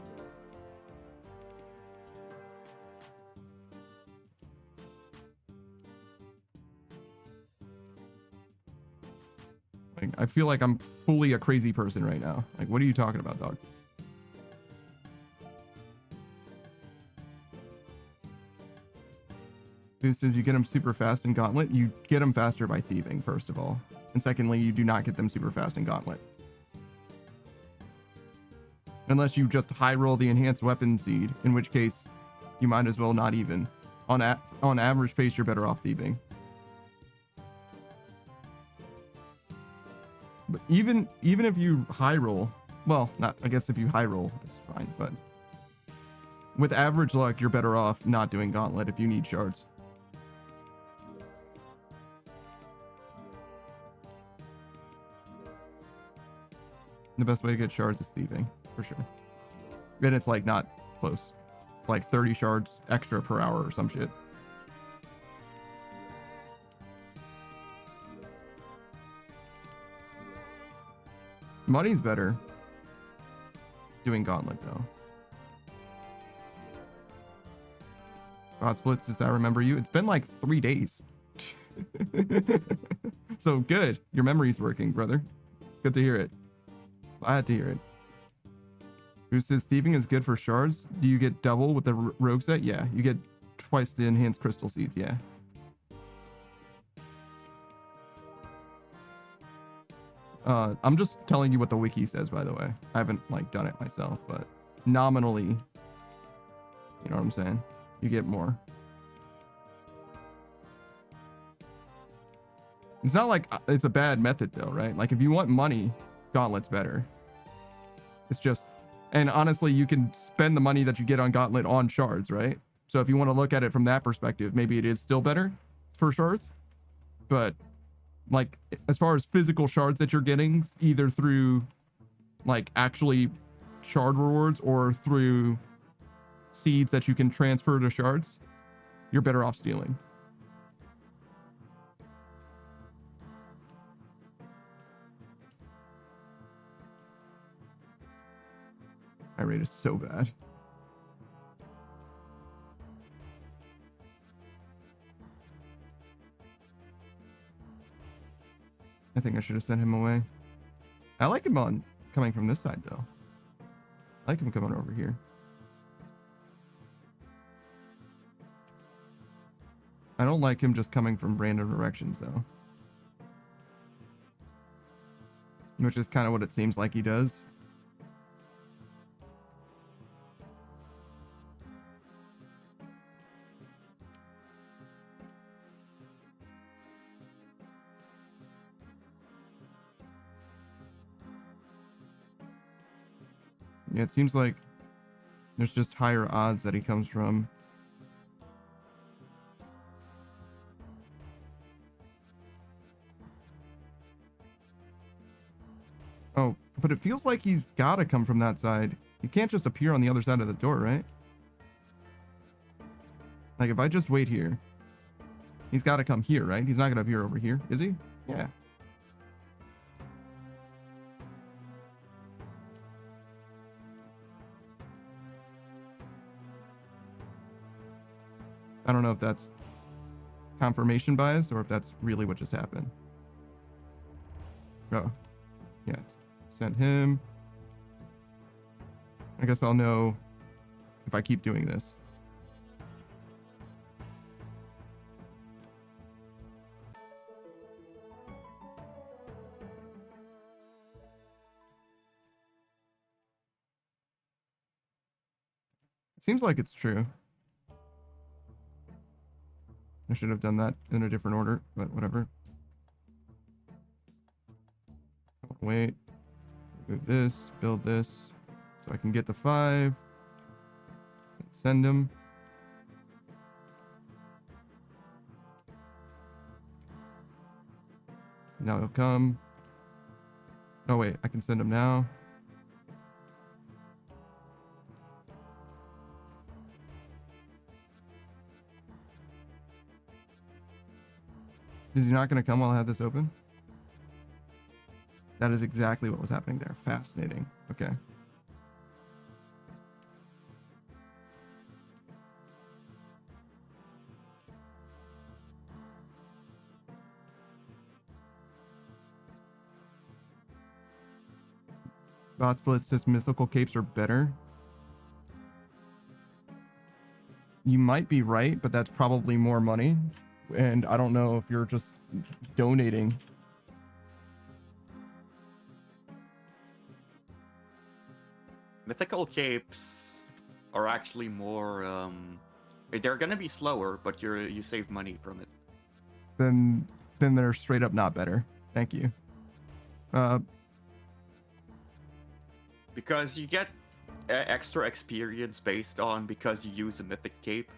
Like, I feel like I'm fully a crazy person right now. Like, what are you talking about, dog? Who says you get them super fast in Gauntlet? You get them faster by thieving, first of all. And secondly, you do not get them super fast in Gauntlet. Unless you just high roll the enhanced weapon seed, in which case you might as well not even. On average pace, you're better off thieving. But even if you high roll, well, not, I guess if you high roll, it's fine, but with average luck, you're better off not doing Gauntlet if you need shards. The best way to get shards is thieving, for sure. And it's like not close. It's like 30 shards extra per hour or some shit. Money's better. Doing Gauntlet though. God Splits, does I remember you? It's been like 3 days. So good. Your memory's working, brother. Good to hear it. Glad to hear it. Who says thieving is good for shards? Do you get double with the rogue set? Yeah, you get twice the enhanced crystal seeds. Yeah. I'm just telling you what the wiki says, by the way. I haven't like done it myself, but nominally, you know what I'm saying? You get more. It's not like it's a bad method though, right? Like if you want money, Gauntlet's better. It's just, and honestly, you can spend the money that you get on Gauntlet on shards, right? So if you want to look at it from that perspective, maybe it is still better for shards. But like as far as physical shards that you're getting, either through like actually shard rewards or through seeds that you can transfer to shards, you're better off stealing. My rate is so bad. I think I should have sent him away. I like him on coming from this side though. I like him coming over here. I don't like him just coming from random directions though. Which is kind of what it seems like he does. Yeah, it seems like there's just higher odds that he comes from. Oh, but it feels like he's gotta come from that side. He can't just appear on the other side of the door, right? Like if I just wait here, he's gotta come here, right? He's not gonna appear over here, is he? Yeah. I don't know if that's confirmation bias or if that's really what just happened. Oh, yeah. Sent him. I guess I'll know if I keep doing this. It seems like it's true. I should have done that in a different order, but whatever. Wait. Move this, build this, so I can get the 5. Send him. Now he'll come. Oh wait, I can send him now. Is he not going to come while I have this open? That is exactly what was happening there. Fascinating. Okay. Bot Split says mythical capes are better. You might be right, but that's probably more money. And I don't know if you're just donating. Mythical capes are actually more, they're gonna be slower, but you save money from it. Then they're straight up not better. Thank you. Because you get extra experience based on because you use a mythic cape.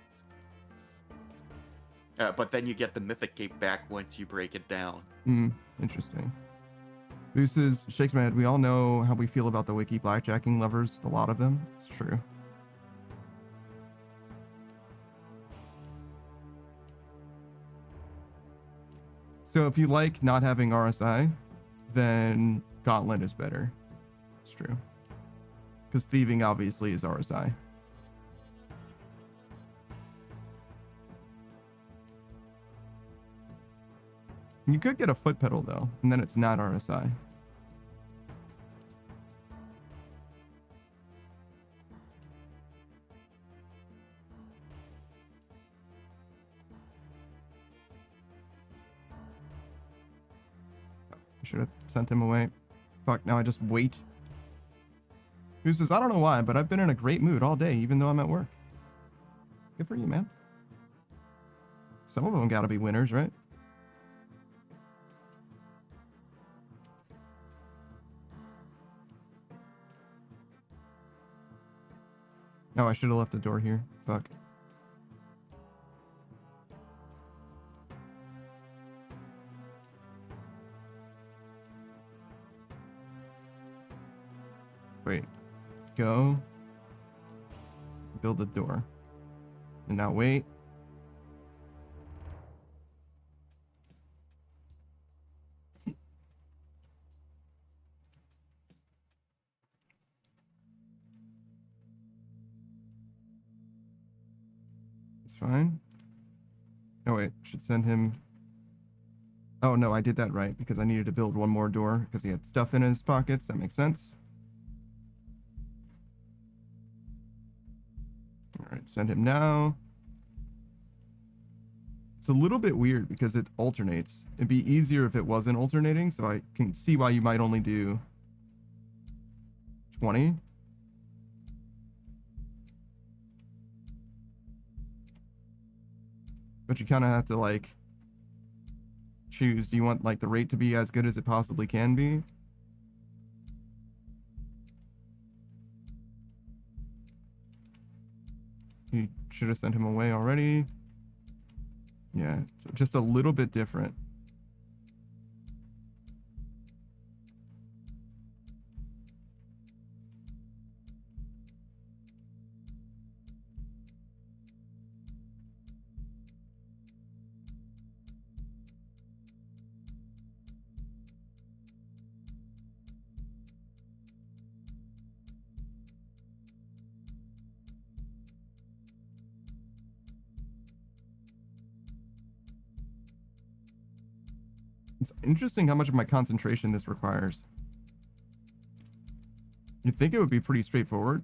But then you get the mythic cape back once you break it down. Interesting. This is Shakespeare. We all know how we feel about the wiki blackjacking lovers. A lot of them. It's true. So if you like not having RSI, then Gauntlet is better. It's true. Because thieving obviously is RSI. You could get a foot pedal though, and then it's not RSI. I should have sent him away. Fuck, now I just wait. Who says, I don't know why, but I've been in a great mood all day, even though I'm at work. Good for you, man. Some of them gotta be winners, right? Oh, I should have left the door here. Fuck. Wait. Go. Build the door. And now wait. It's fine. Oh wait, should send him. Oh no, I did that right because I needed to build one more door because he had stuff in his pockets. That makes sense. All right, send him now. It's a little bit weird because it alternates. It'd be easier if it wasn't alternating, so I can see why you might only do 20. But you kind of have to like choose. Do you want like the rate to be as good as it possibly can be? You should have sent him away already. Yeah, so just a little bit different. It's interesting how much of my concentration this requires. You'd think it would be pretty straightforward.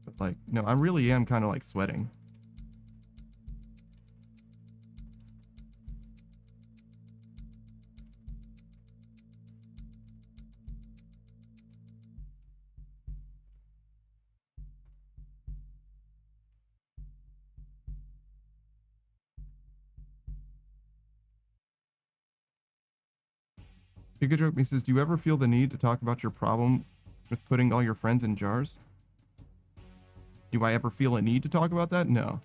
But like, no, I really am kind of like sweating. Giga Joke me says, do you ever feel the need to talk about your problem with putting all your friends in jars? Do I ever feel a need to talk about that? No.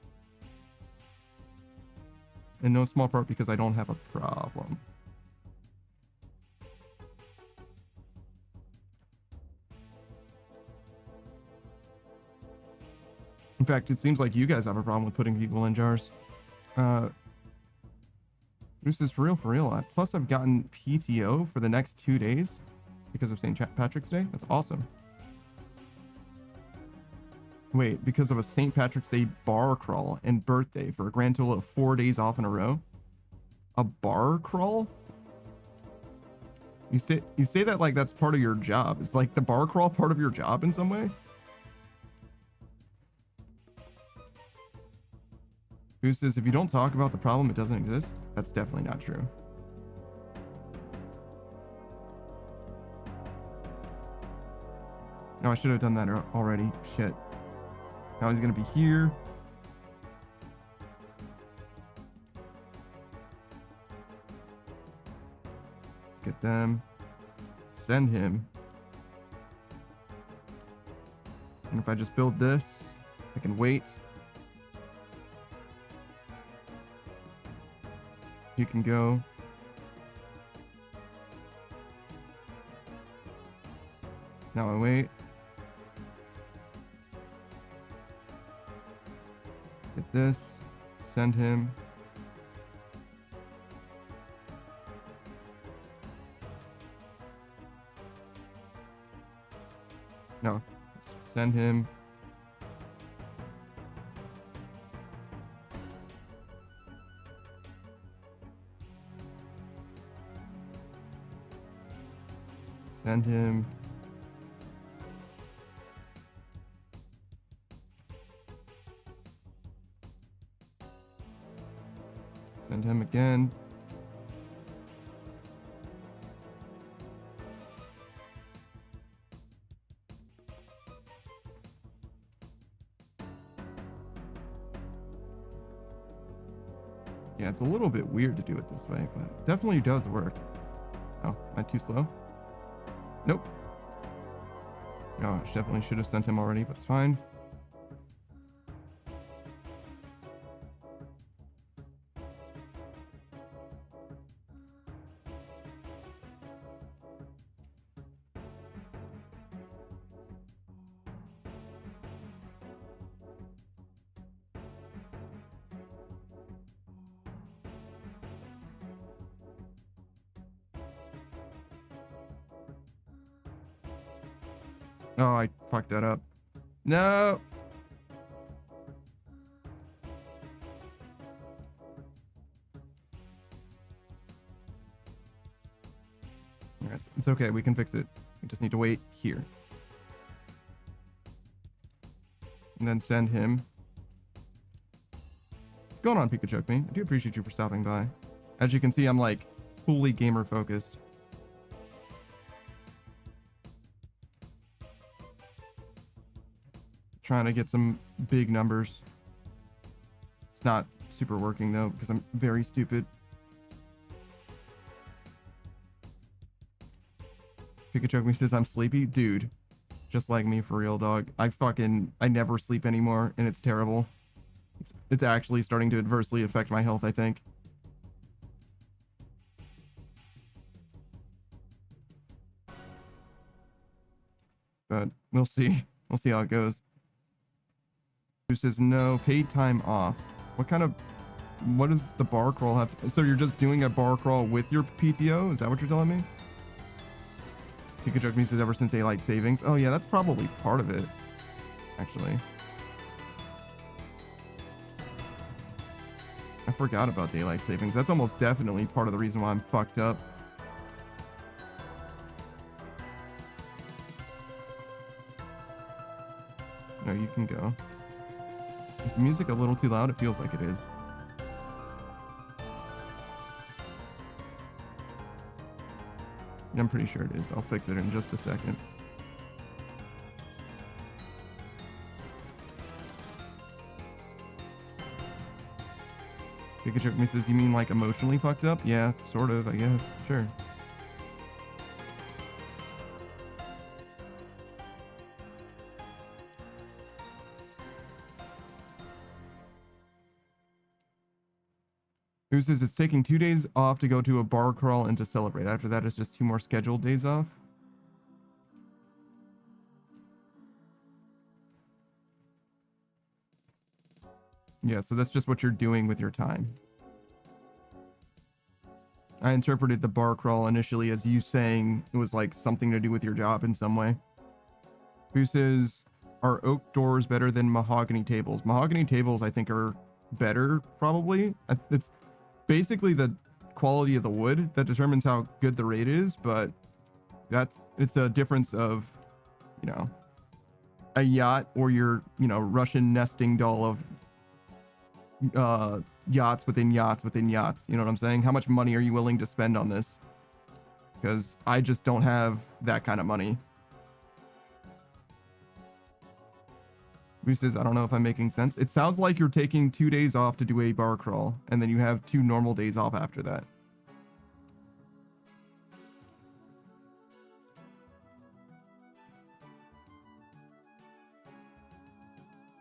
In no small part because I don't have a problem. In fact, it seems like you guys have a problem with putting people in jars. This is for real. Plus, I've gotten PTO for the next 2 days because of St. Patrick's Day. That's awesome. Wait, because of a St. Patrick's Day bar crawl and birthday for a grand total of 4 days off in a row? A bar crawl? You say that like that's part of your job. Is like the bar crawl part of your job in some way? Who says if you don't talk about the problem, it doesn't exist? That's definitely not true. No, I should have done that already. Shit. Now he's gonna be here. Let's get them. Send him. And if I just build this, I can wait. You can go. Now I wait. Get this. Send him. No. Send him. Send him. Send him again. Yeah, it's a little bit weird to do it this way, but definitely does work. Oh, am I too slow? Nope. Gosh, definitely should have sent him already, but it's fine. Oh, I fucked that up. No. It's okay. We can fix it. We just need to wait here. And then send him. What's going on, Pikachu Me? I do appreciate you for stopping by. As you can see, I'm like fully gamer focused. Trying to get some big numbers. It's not super working though because I'm very stupid. Pikachu Me says I'm sleepy. Dude, just like me for real, dog. I never sleep anymore and it's terrible. It's actually starting to adversely affect my health, I think. But we'll see. We'll see how it goes. Who says no, paid time off. What does the bar crawl have to, so you're just doing a bar crawl with your PTO? Is that what you're telling me? Pikachu Me says ever since daylight savings. Oh yeah, that's probably part of it, actually. I forgot about daylight savings. That's almost definitely part of the reason why I'm fucked up. No, you can go. Is the music a little too loud? It feels like it is. I'm pretty sure it is. I'll fix it in just a second. Pikachu Me says, you mean like emotionally fucked up? Yeah, sort of, I guess. Sure. Who says it's taking 2 days off to go to a bar crawl and to celebrate. After that, it's just 2 more scheduled days off. Yeah, so that's just what you're doing with your time. I interpreted the bar crawl initially as you saying it was like something to do with your job in some way. Who says, are oak doors better than mahogany tables? Mahogany tables, I think, are better, probably. It's basically the quality of the wood that determines how good the raid is, but it's a difference of, you know, a yacht or your, you know, Russian nesting doll of yachts within yachts within yachts. You know what I'm saying? How much money are you willing to spend on this? Because I just don't have that kind of money. Who says, I don't know if I'm making sense. It sounds like you're taking 2 days off to do a bar crawl, and then you have 2 normal days off after that.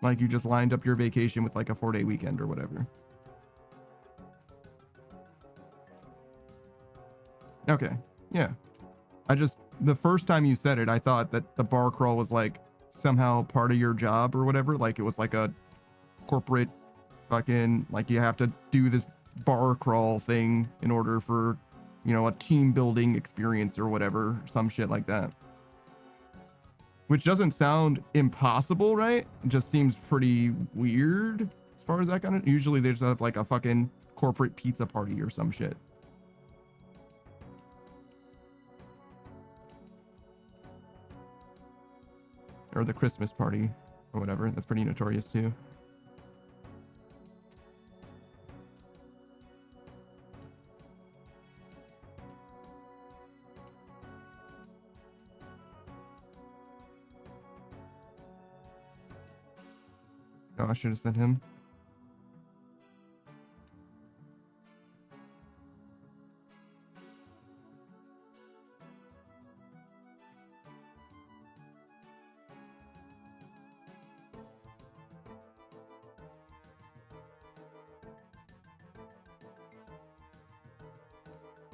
Like you just lined up your vacation with like a 4-day weekend or whatever. Okay, yeah. The first time you said it, I thought that the bar crawl was like somehow part of your job or whatever. Like it was like a corporate fucking, like you have to do this bar crawl thing in order for, you know, a team building experience or whatever, some shit like that. which doesn't sound impossible, right? It just seems pretty weird as far as that kind of. Usually there's like a fucking corporate pizza party or some shit. Or the Christmas party or whatever. That's pretty notorious too. Oh, I should have sent him.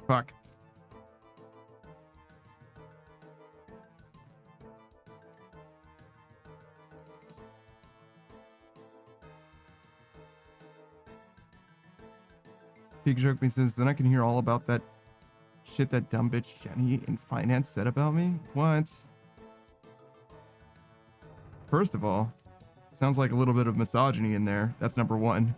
Fuck. Big joke me says, then I can hear all about that shit that dumb bitch Jenny in finance said about me. What? First of all, sounds like a little bit of misogyny in there. That's number one.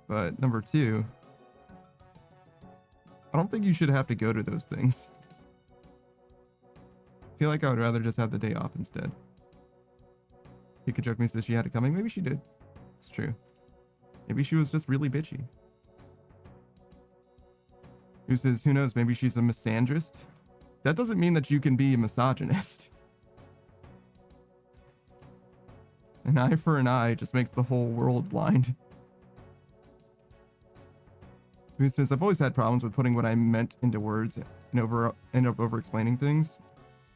But number two, I don't think you should have to go to those things. I feel like I would rather just have the day off instead. Pika joke me says she had it coming. Maybe she did. It's true. Maybe she was just really bitchy. Who says, who knows, maybe she's a misandrist? That doesn't mean that you can be a misogynist. An eye for an eye just makes the whole world blind. Who says, I've always had problems with putting what I meant into words and end up over explaining things.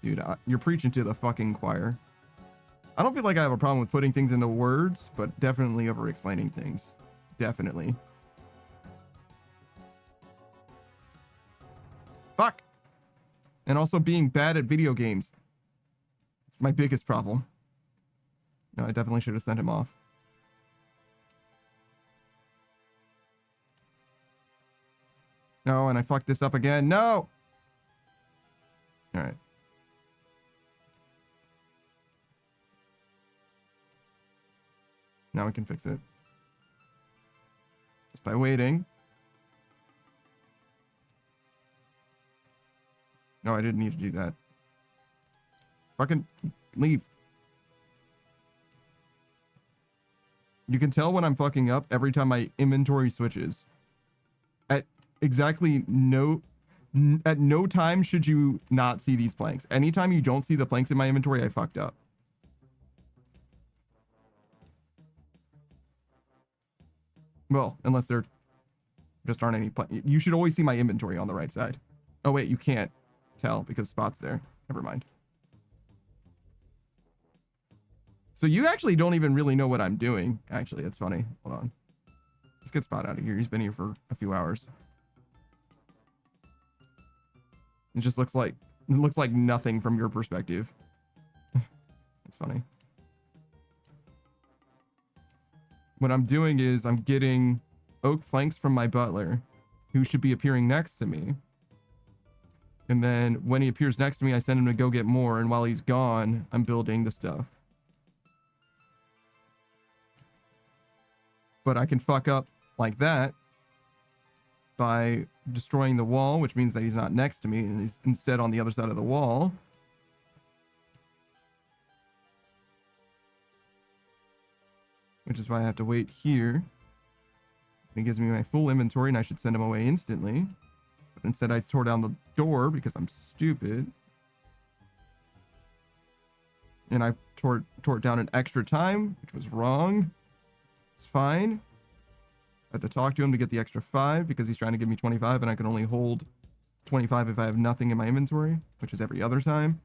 Dude, you're preaching to the fucking choir. I don't feel like I have a problem with putting things into words, but definitely over explaining things. Definitely. Fuck. And also being bad at video games. It's my biggest problem. No, I definitely should have sent him off. No, and I fucked this up again. No! Alright. Now we can fix it. Just by waiting. No, I didn't need to do that. Fucking leave. You can tell when I'm fucking up every time my inventory switches. At exactly at no time should you not see these planks. Anytime you don't see the planks in my inventory, I fucked up. Well, unless there just aren't any planks. You should always see my inventory on the right side. Oh wait, you can't tell because Spot's there. Never mind. So you actually don't even really know what I'm doing. Actually, that's funny. Hold on. Let's get Spot out of here. He's been here for a few hours. It just looks like nothing from your perspective. It's funny. What I'm doing is I'm getting oak planks from my butler, who should be appearing next to me. And then when he appears next to me, I send him to go get more. And while he's gone, I'm building the stuff. But I can fuck up like that by destroying the wall, which means that he's not next to me and he's instead on the other side of the wall. Which is why I have to wait here. It gives me my full inventory and I should send him away instantly. But instead I tore down the door because I'm stupid. And I tore it down an extra time, which was wrong. It's fine. I had to talk to him to get the extra 5 because he's trying to give me 25 and I can only hold 25 if I have nothing in my inventory, which is every other time.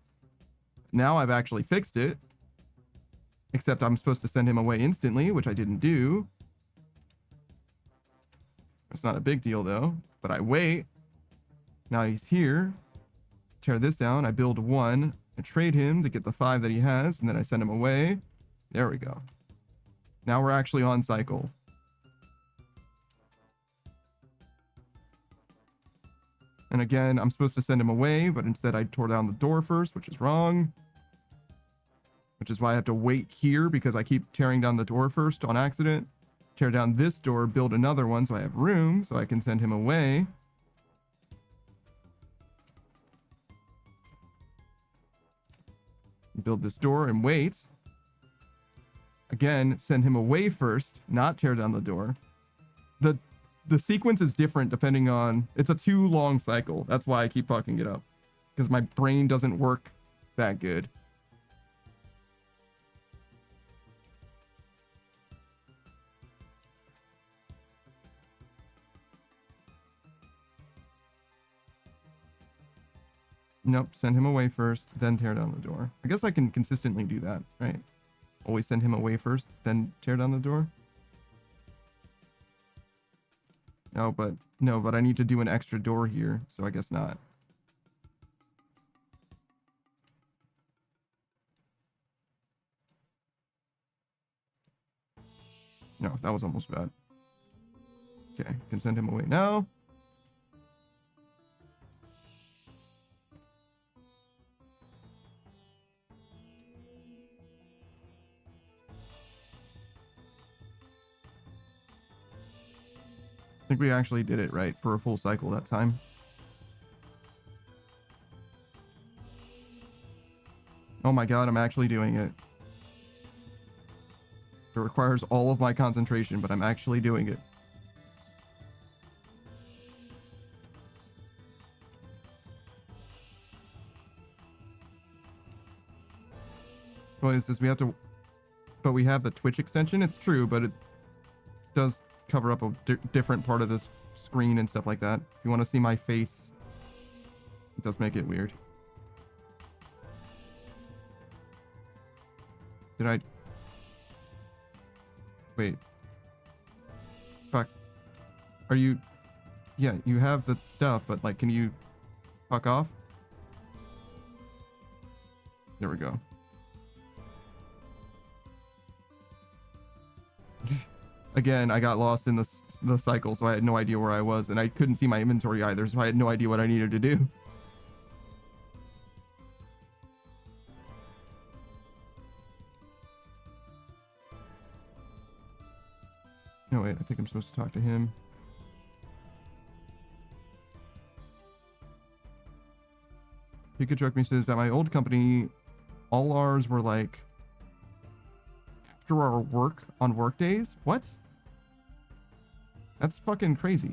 Now I've actually fixed it. Except I'm supposed to send him away instantly, which I didn't do. It's not a big deal though, but I wait. Now he's here. Tear this down. I build 1. I trade him to get the 5 that he has, and then I send him away. There we go. Now we're actually on cycle. And again, I'm supposed to send him away, but instead I tore down the door first, which is wrong. Which is why I have to wait here because I keep tearing down the door first on accident. Tear down this door, build another one so I have room so I can send him away. Build this door and wait. Again, send him away first, not tear down the door. The sequence is different depending on... It's a too long cycle. That's why I keep fucking it up. Because my brain doesn't work that good. Nope, send him away first, then tear down the door. I guess I can consistently do that, right? Always send him away first, then tear down the door. No, but I need to do an extra door here, so I guess not. No, that was almost bad. Okay, can send him away now. I think we actually did it right for a full cycle that time. Oh my god, I'm actually doing it. It requires all of my concentration, but I'm actually doing it. Well, it says we have to... But we have the Twitch extension. It's true, but it does cover up a different part of this screen and stuff like that. If you want to see my face, it does make it weird. Did I... Wait. Fuck. Are you... Yeah, you have the stuff, but like, can you fuck off? There we go. Again, I got lost in the cycle, so I had no idea where I was, and I couldn't see my inventory either, so I had no idea what I needed to do. No, wait, I think I'm supposed to talk to him. Pikachu says that my old company, all ours were like after our work on work days. What? That's fucking crazy.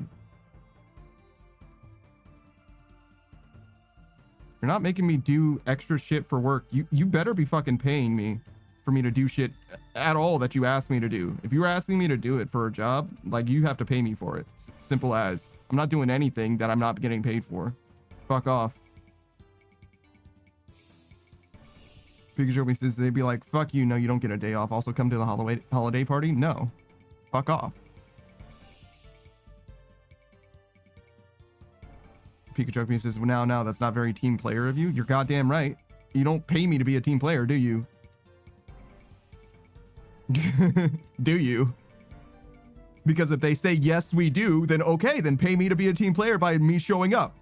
You're not making me do extra shit for work. You better be fucking paying me for me to do shit at all that you asked me to do. If you're asking me to do it for a job, like, you have to pay me for it. Simple as. I'm not doing anything that I'm not getting paid for. Fuck off. Pikachu says they'd be like, fuck you, no, you don't get a day off. Also come to the holiday party? No. Fuck off. Pikachu says, well, now that's not very team player of you. You're goddamn right. You don't pay me to be a team player, do you? Do you? Because if they say, yes, we do, then okay, then pay me to be a team player by me showing up.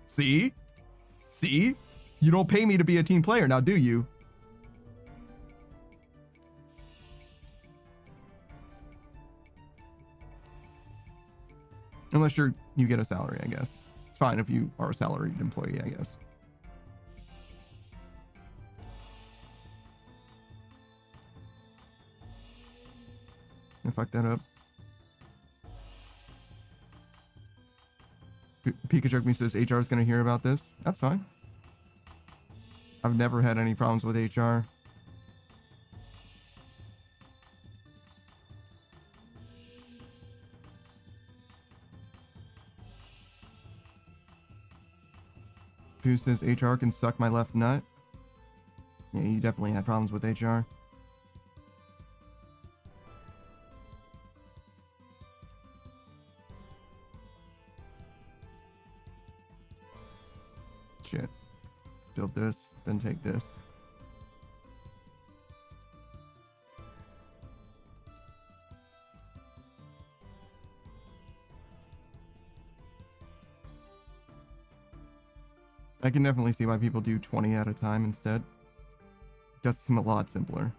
See? See? You don't pay me to be a team player, now do you? Unless you get a salary, I guess. It's fine if you are a salaried employee, I guess. I fucked that up. Pikachu says HR is going to hear about this. That's fine. I've never had any problems with HR. Who says HR can suck my left nut? Yeah, you definitely had problems with HR. Shit. Build this, then take this. I can definitely see why people do 20 at a time instead. It does seem a lot simpler.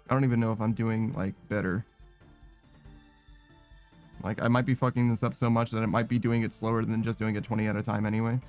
I don't even know if I'm doing, like, better. Like, I might be fucking this up so much that it might be doing it slower than just doing it 20 at a time anyway.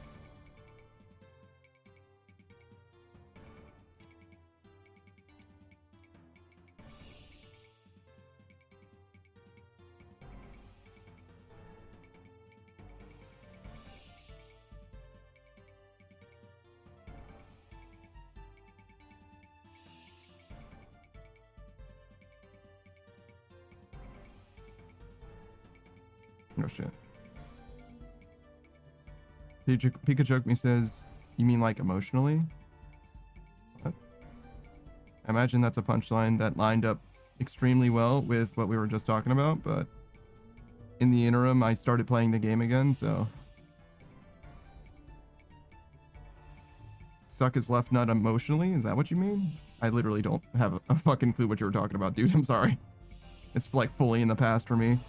No shit. Pikachu me says, you mean like emotionally? What? I imagine that's a punchline that lined up extremely well with what we were just talking about, but in the interim, I started playing the game again, so. Suck his left nut emotionally? Is that what you mean? I literally don't have a fucking clue what you were talking about, dude. I'm sorry. It's like fully in the past for me.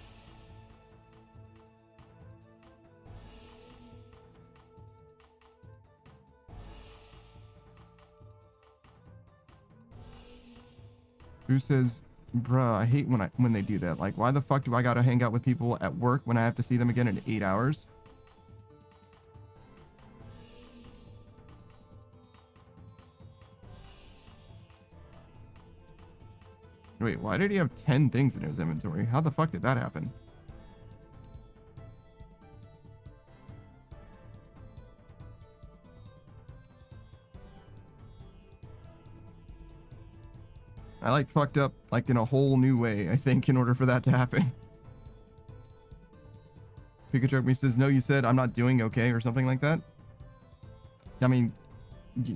Who says, bruh, I hate when they do that. Like, why the fuck do I gotta hang out with people at work when I have to see them again in 8 hours? Wait, why did he have 10 things in his inventory? How the fuck did that happen? I like fucked up like in a whole new way, I think, in order for that to happen. Pikachu me says, no, you said I'm not doing okay or something like that. I mean,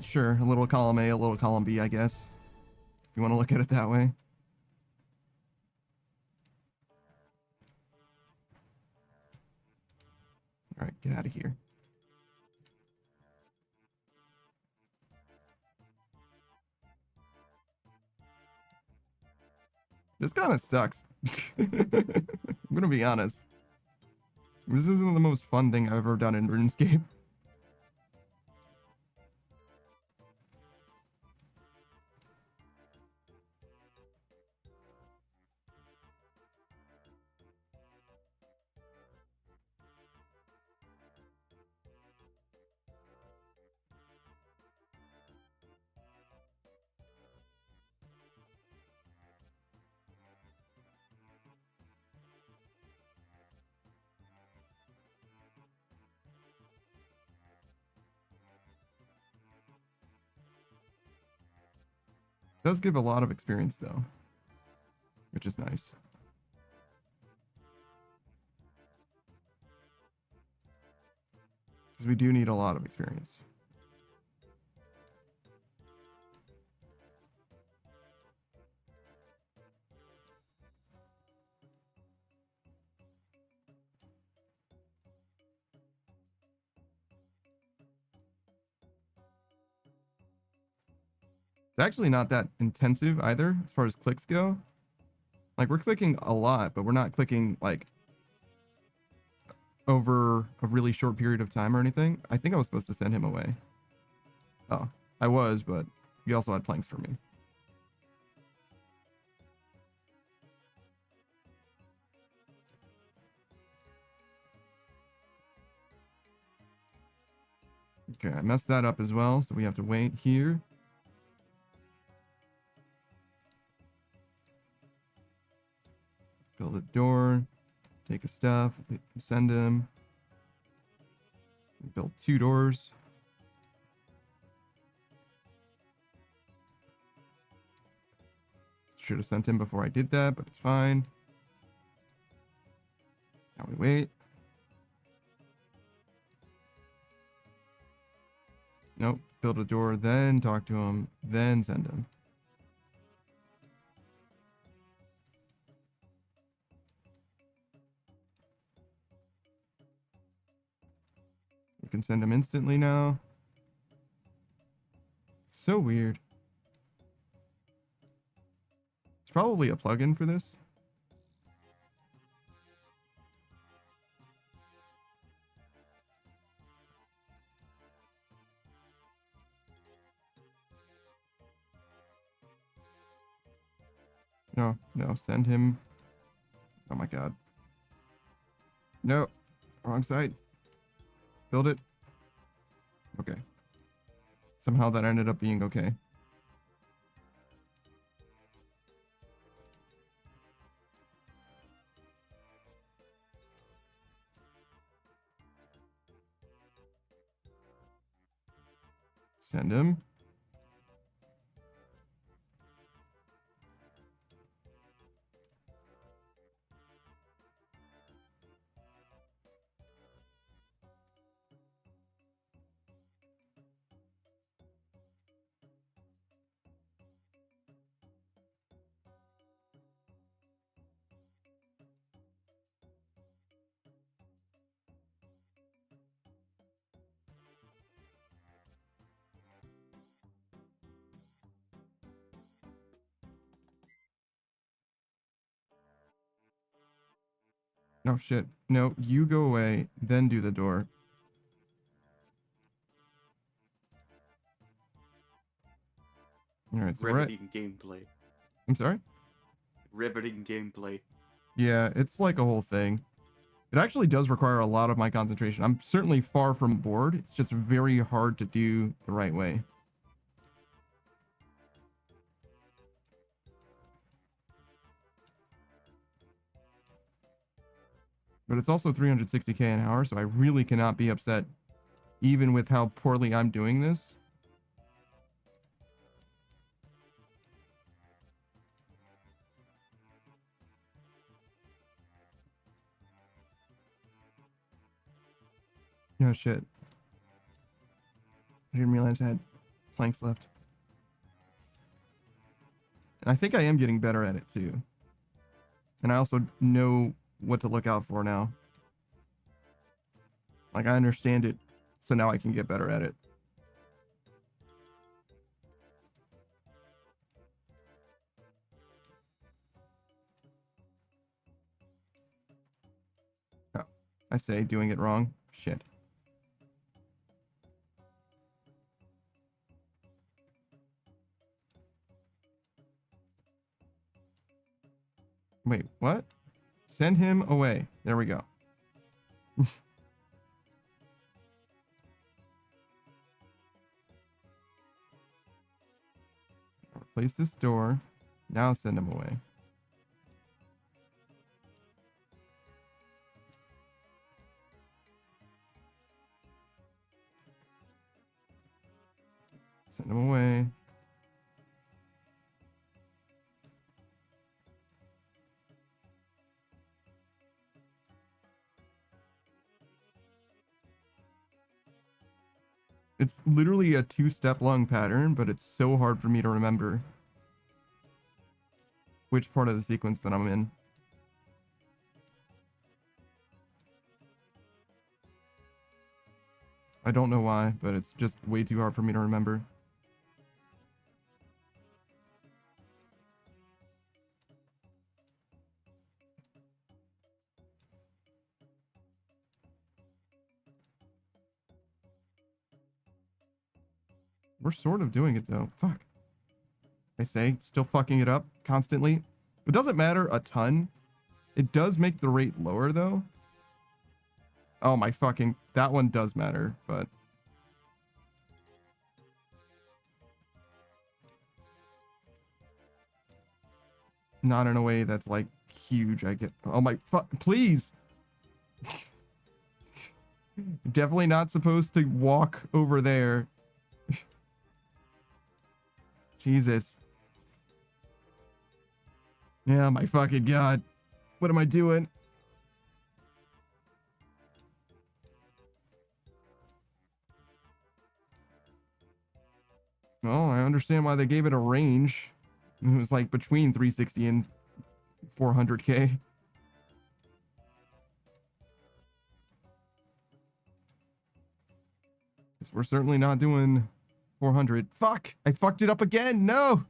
sure, a little column A, a little column B, I guess. If you want to look at it that way. All right, get out of here. This kind of sucks. I'm gonna be honest. This isn't the most fun thing I've ever done in RuneScape. Does give a lot of experience though, which is nice. Because we do need a lot of experience. It's actually not that intensive either as far as clicks go. Like, we're clicking a lot, but we're not clicking like over a really short period of time or anything. I think I was supposed to send him away. Oh, I was, but he also had planks for me. Okay, I messed that up as well, so we have to wait here. Build a door, take a stuff, send him. Build 2 doors. Should have sent him before I did that, but it's fine. Now we wait. Nope. Build a door, then talk to him, then send him. We can send him instantly now. It's so weird. It's probably a plugin for this. No, no, send him. Oh my god. No, wrong side. Build it. Okay. Somehow that ended up being okay. Send him. Oh shit. No, you go away, then do the door. Alright, so we're at... Riveting gameplay. I'm sorry? Riveting gameplay. Yeah, it's like a whole thing. It actually does require a lot of my concentration. I'm certainly far from bored. It's just very hard to do the right way. But it's also 360k an hour, so I really cannot be upset, even with how poorly I'm doing this. Oh shit. I didn't realize I had planks left. And I think I am getting better at it too. And I also know what to look out for now. Like, I understand it, so now I can get better at it. Oh, I say doing it wrong. Shit. Wait, what? Send him away. There we go. Replace this door. Now send him away. Send him away. It's literally a two-step long pattern, but it's so hard for me to remember which part of the sequence that I'm in. I don't know why, but it's just way too hard for me to remember. We're sort of doing it though. Fuck. I say, still fucking it up constantly. It doesn't matter a ton. It does make the rate lower though. Oh my fucking, that one does matter, but. Not in a way that's like huge. I get, oh my fuck, please. Definitely not supposed to walk over there. Jesus. Yeah, my fucking god. What am I doing? Well, I understand why they gave it a range. It was like between 360 and 400k. We're certainly not doing 400. Fuck! I fucked it up again! No!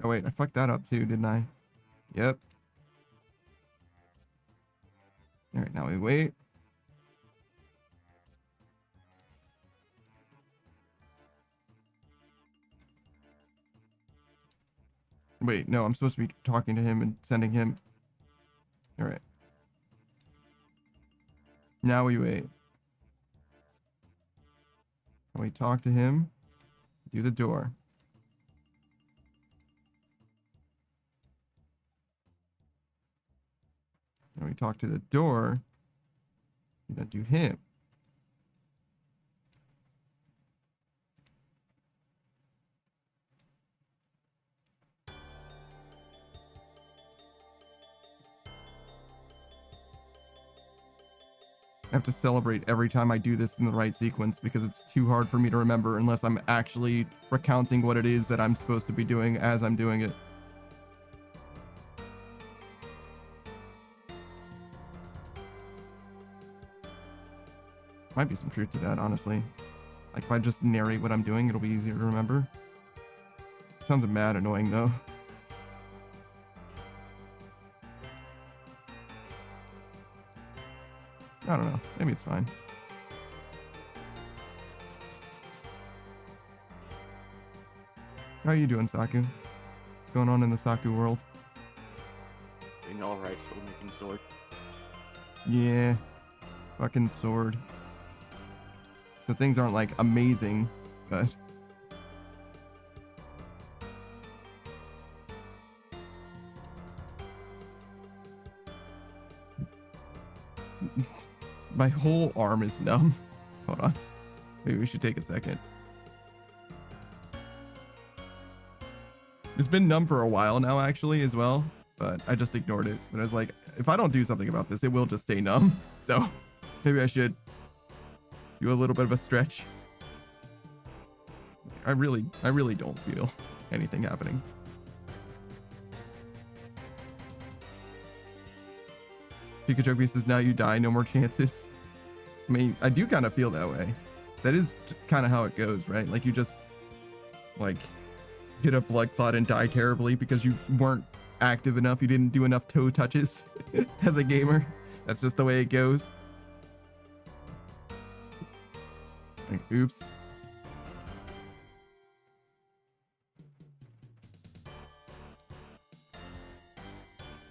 Oh wait, I fucked that up too, didn't I? Yep. All right, now we wait. Wait, no, I'm supposed to be talking to him and sending him. All right. Now we wait. And we talk to him. Do the door. And we talk to the door. And then do him. I have to celebrate every time I do this in the right sequence because it's too hard for me to remember unless I'm actually recounting what it is that I'm supposed to be doing as I'm doing it. Might be some truth to that, honestly. Like if I just narrate what I'm doing, it'll be easier to remember. Sounds mad annoying though. I don't know. Maybe it's fine. How are you doing, Saku? What's going on in the Saku world? Doing alright, still making sword. Yeah. Fucking sword. So things aren't like amazing, but... My whole arm is numb. Hold on. Maybe we should take a second. It's been numb for a while now, actually, as well. But I just ignored it. But I was like, if I don't do something about this, it will just stay numb. So maybe I should do a little bit of a stretch. I really don't feel anything happening. Pikachu says, now you die, no more chances. I mean, I do kind of feel that way. That is kind of how it goes, right? Like you just, like, get a blood clot and die terribly because you weren't active enough. You didn't do enough toe touches as a gamer. That's just the way it goes. Like, oops.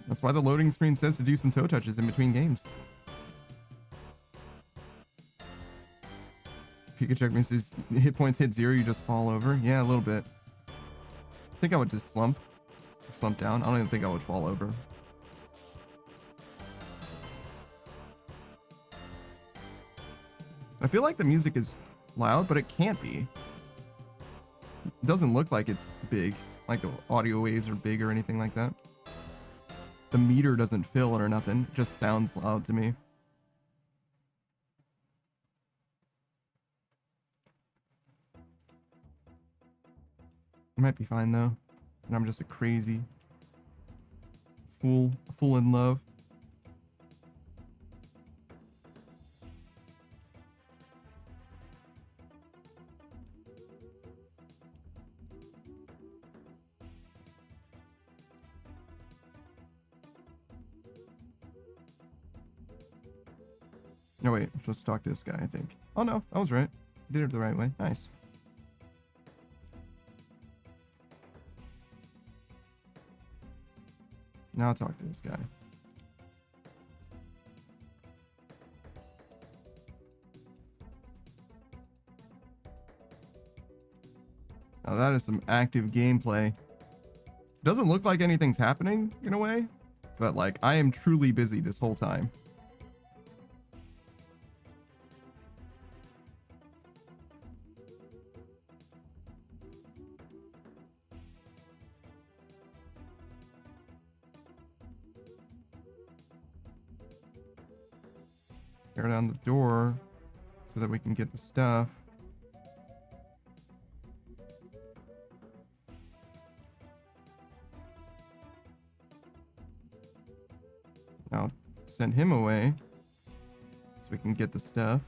That's why the loading screen says to do some toe touches in between games. Pikachu says, hit points hit 0, you just fall over. Yeah, a little bit. I think I would just slump down. I don't even think I would fall over. I feel like the music is loud, but it can't be. It doesn't look like it's big, like the audio waves are big or anything like that. The meter doesn't fill it or nothing. It just sounds loud to me. It might be fine though. And I'm just a crazy fool in love. No, wait, I'm supposed to talk to this guy, I think. Oh no, I was right. Did it the right way. Nice. Now I'll talk to this guy. Now that is some active gameplay. Doesn't look like anything's happening in a way, but like I am truly busy this whole time. Tear down the door so that we can get the stuff. Now send him away so we can get the stuff.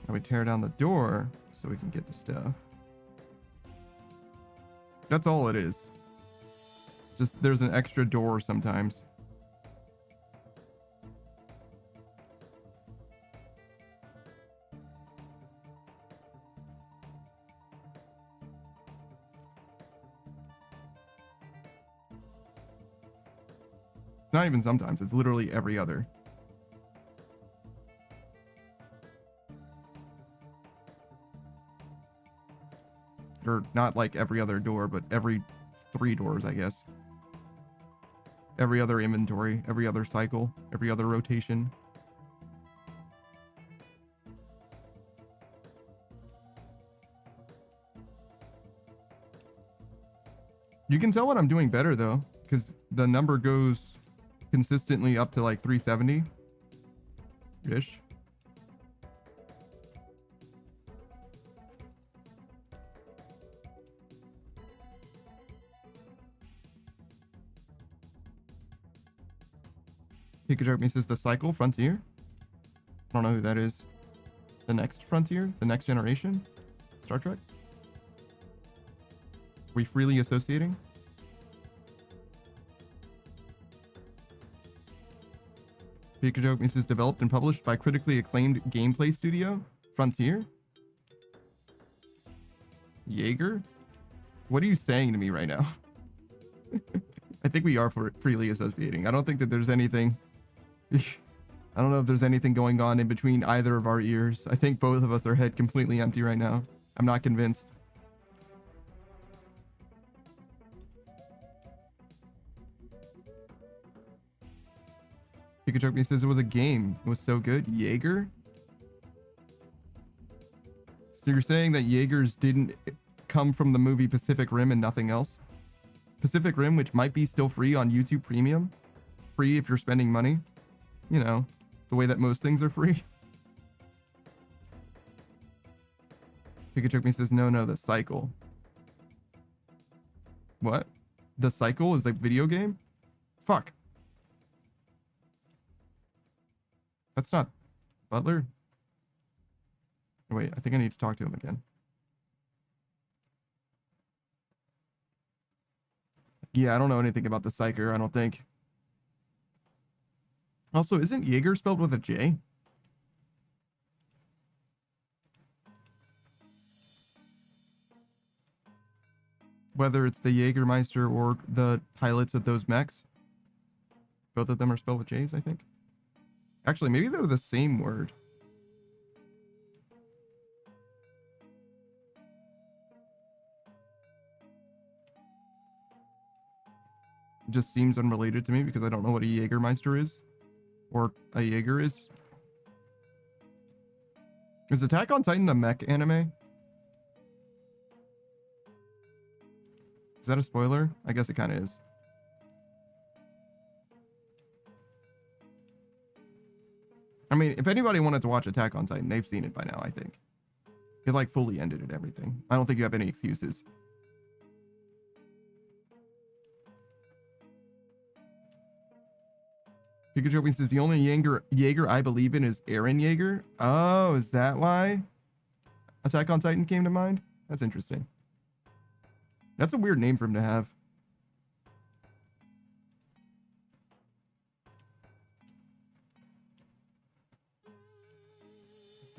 Now we tear down the door so we can get the stuff. That's all it is. Just there's an extra door sometimes. It's not even sometimes, it's literally every other. Or not like every other door, but every 3 doors, I guess. Every other inventory, every other cycle, every other rotation. You can tell when I'm doing better though, because the number goes consistently up to like 370-ish. Pikachu says the cycle frontier. I don't know who that is. The next frontier? The next generation? Star Trek? We freely associating? Pikachu says developed and published by critically acclaimed gameplay studio. Frontier? Jaeger? What are you saying to me right now? I think we are freely associating. I don't think that there's anything... I don't know if there's anything going on in between either of our ears. I think both of us are head completely empty right now. I'm not convinced. Pikachu says it was a game. It was so good. Jaeger? So you're saying that Jaegers didn't come from the movie Pacific Rim and nothing else? Pacific Rim, which might be still free on YouTube Premium. Free if you're spending money. You know, the way that most things are free. Pikachu says, no, the cycle. What? The cycle is like video game? Fuck. That's not Butler. Wait, I think I need to talk to him again. Yeah, I don't know anything about the Psyker, I don't think. Also, isn't Jaeger spelled with a J? Whether it's the Jägermeister or the pilots of those mechs. Both of them are spelled with J's, I think. Actually, maybe they're the same word. It just seems unrelated to me because I don't know what a Jägermeister is. Or a Jaeger is. Is Attack on Titan a mech anime? Is that a spoiler? I guess it kind of is. I mean, if anybody wanted to watch Attack on Titan, they've seen it by now, I think. It like fully ended and everything. I don't think you have any excuses. Pikachu says the only Jaeger I believe in is Eren Jaeger. Oh, is that why Attack on Titan came to mind? That's interesting. That's a weird name for him to have.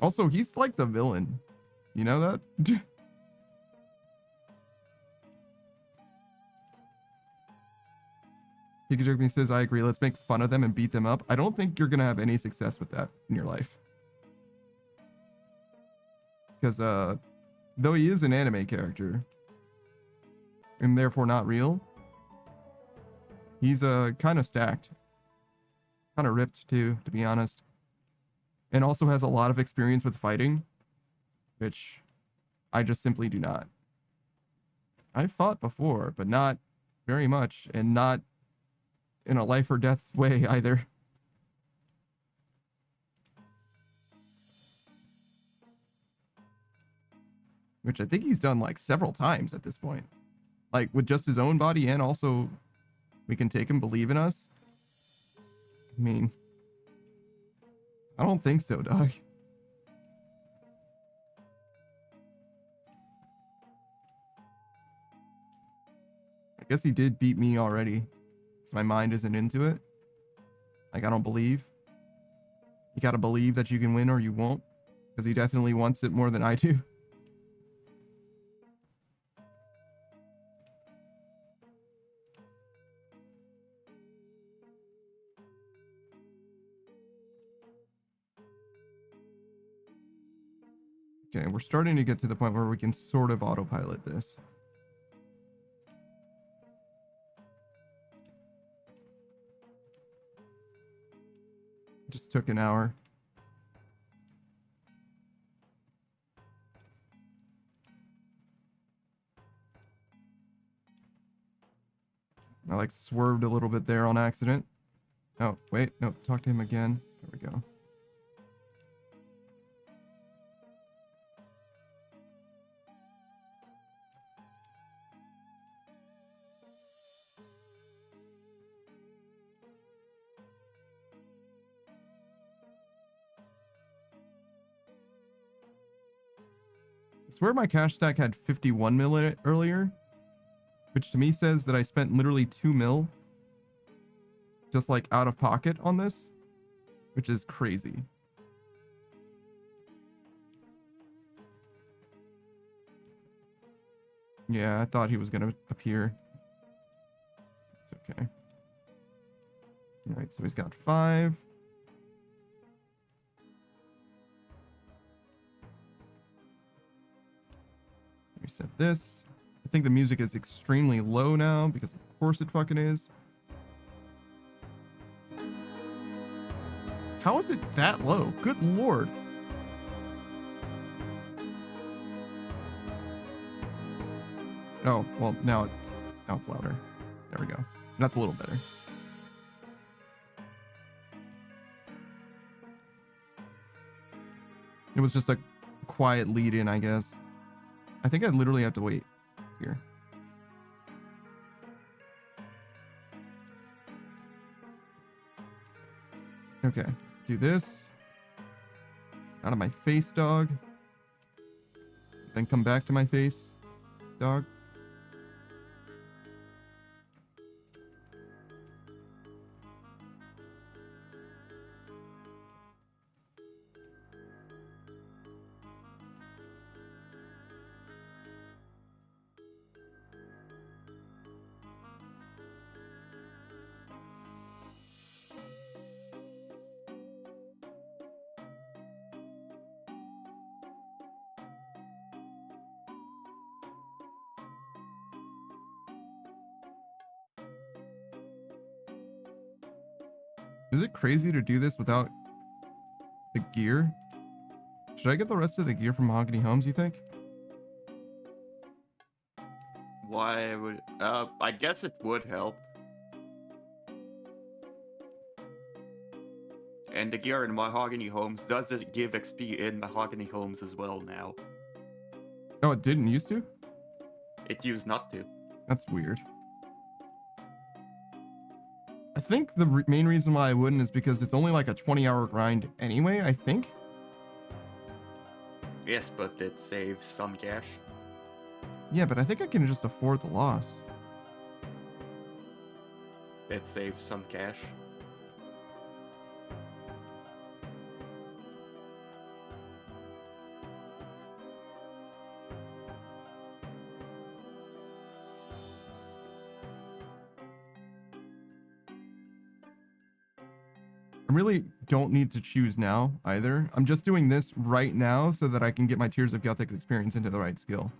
Also, he's like the villain. You know that? Pikachu says, I agree. Let's make fun of them and beat them up. I don't think you're going to have any success with that in your life. Because, though he is an anime character, and therefore not real, he's, kind of stacked. Kind of ripped, too, to be honest. And also has a lot of experience with fighting, which I just simply do not. I've fought before, but not very much, and not in a life or death way either. Which I think he's done like several times at this point. Like with just his own body, and also we can take him, believe in us. I mean, I don't think so, dog. guess he did beat me already. So my mind isn't into it. Like, I don't believe. You gotta believe that you can win or you won't. Because he definitely wants it more than I do. Okay, we're starting to get to the point where we can sort of autopilot this. Just took an hour. I like swerved a little bit there on accident. Oh, wait, no, talk to him again. There we go. I swear my cash stack had 51 mil in it earlier, which to me says that I spent literally 2 mil just like out of pocket on this, which is crazy. Yeah, I thought he was gonna appear. It's okay. All right, so he's got 5. Reset this. I think the music is extremely low now because of course it fucking is. How is it that low? Good lord. Oh, well, now it's louder. There we go. That's a little better. It was just a quiet lead in, I guess. I think I literally have to wait here. Okay, do this. Out of my face, dog. Then come back to my face, dog. Is it crazy to do this without the gear? Should I get the rest of the gear from Mahogany Homes, you think? Why would... I guess it would help. And the gear in Mahogany Homes does give XP in Mahogany Homes as well now. Oh, it didn't used to? It used not to. That's weird. I think the main reason why I wouldn't is because it's only like a 20-hour grind anyway, I think. Yes, but it saves some cash. Yeah, but I think I can just afford the loss. It saves some cash. I really don't need to choose now either. I'm just doing this right now so that I can get my Tears of Gothic experience into the right skill.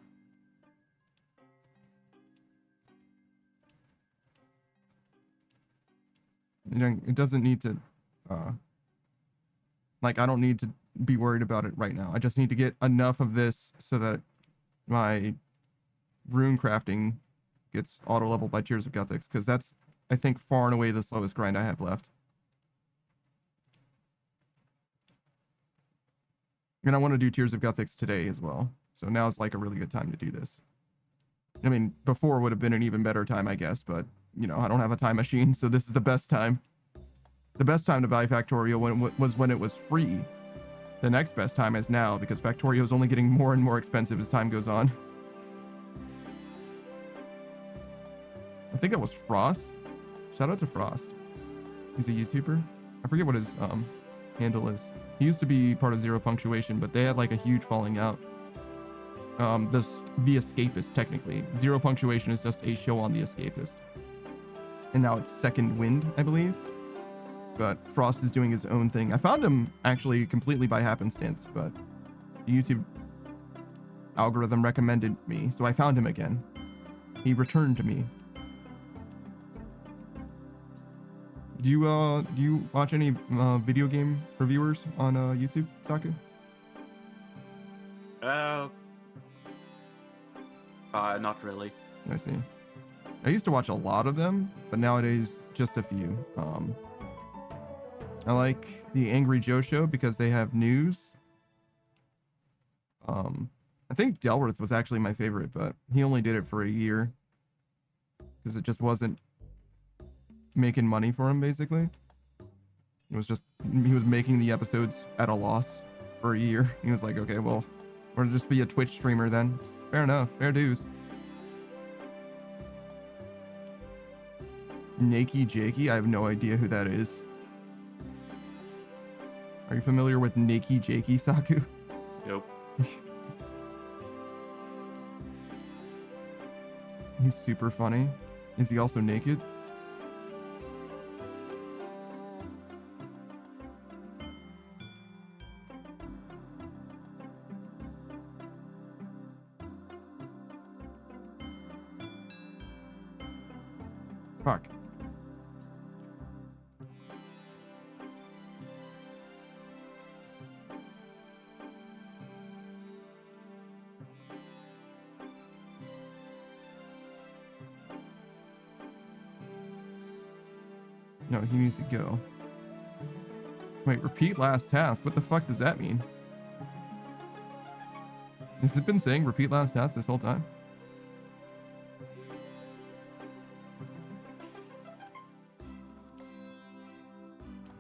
You know, it doesn't need to, like, I don't need to be worried about it right now. I just need to get enough of this so that my rune crafting gets auto leveled by Tears of Gothics, because that's, I think, far and away the slowest grind I have left. And I want to do Tears of Gothics today as well. So now is like a really good time to do this. I mean, before would have been an even better time, I guess, but, you know, I don't have a time machine, so this is the best time. The best time to buy Factorio was when it was free. The next best time is now, because Factorio is only getting more and more expensive as time goes on. I think it was Frost. Shout out to Frost. He's a YouTuber. I forget what his handle is. He used to be part of Zero Punctuation, but they had like a huge falling out. The Escapist, technically. Zero Punctuation is just a show on The Escapist. And now it's Second Wind, I believe. But Frost is doing his own thing. I found him actually completely by happenstance, but the YouTube algorithm recommended me, so I found him again. He returned to me. Do you watch any video game reviewers on YouTube, Saku? Not really. I see. I used to watch a lot of them, but nowadays just a few. I like the Angry Joe Show because they have news. I think Delworth was actually my favorite, but he only did it for a year because it just wasn't making money for him, basically. It was just, he was making the episodes at a loss for a year. He was like, okay, well, we'll just be a Twitch streamer then. Fair enough, fair dues. Nakey Jakey, I have no idea who that is. Are you familiar with Nakey Jakey, Saku? Nope. He's super funny. Is he also naked? Fuck. No, he needs to go. Wait, repeat last task. What the fuck does that mean? Has it been saying repeat last task this whole time?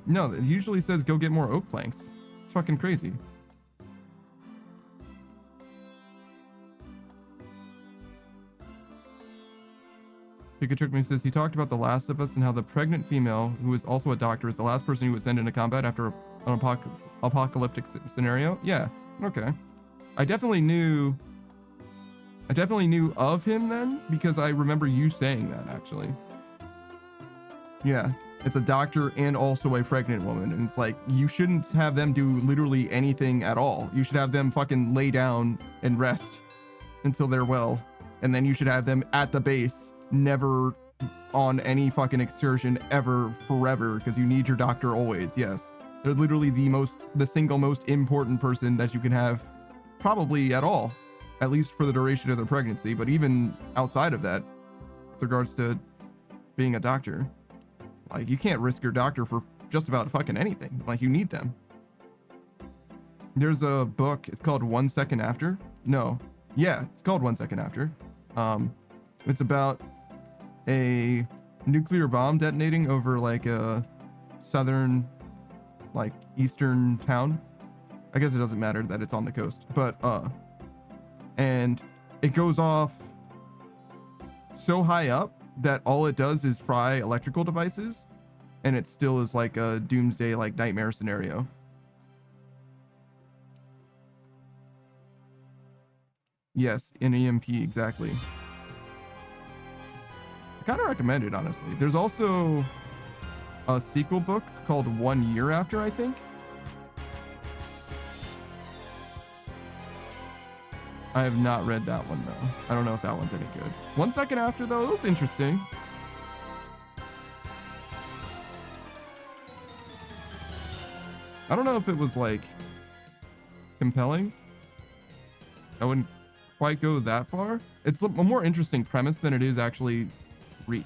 No, it usually says go get more oak planks. It's fucking crazy. Pikachu says he talked about The Last of Us and how the pregnant female, who is also a doctor, is the last person who was sent into combat after an apocalyptic scenario. Yeah, okay. I definitely knew of him then because I remember you saying that actually. Yeah, it's a doctor and also a pregnant woman, and it's like you shouldn't have them do literally anything at all. You should have them fucking lay down and rest until they're well, and then you should have them at the base, never on any fucking excursion ever, forever, because you need your doctor always. Yes, they're literally the single most important person that you can have probably at all, at least for the duration of their pregnancy, but even outside of that, with regards to being a doctor, like you can't risk your doctor for just about fucking anything. Like you need them. There's a book, it's called 1 Second After. No, yeah, it's called 1 Second After. It's about a nuclear bomb detonating over like a southern, like eastern town. I guess it doesn't matter that it's on the coast, but and it goes off so high up that all it does is fry electrical devices, and it still is like a doomsday, like nightmare scenario. Yes, an EMP, exactly. I kind of recommend it, honestly. There's also a sequel book called 1 Year After, I think. I have not read that one, though. I don't know if that one's any good. 1 Second After, though, it was interesting. I don't know if it was, like, compelling. I wouldn't quite go that far. It's a more interesting premise than it is actually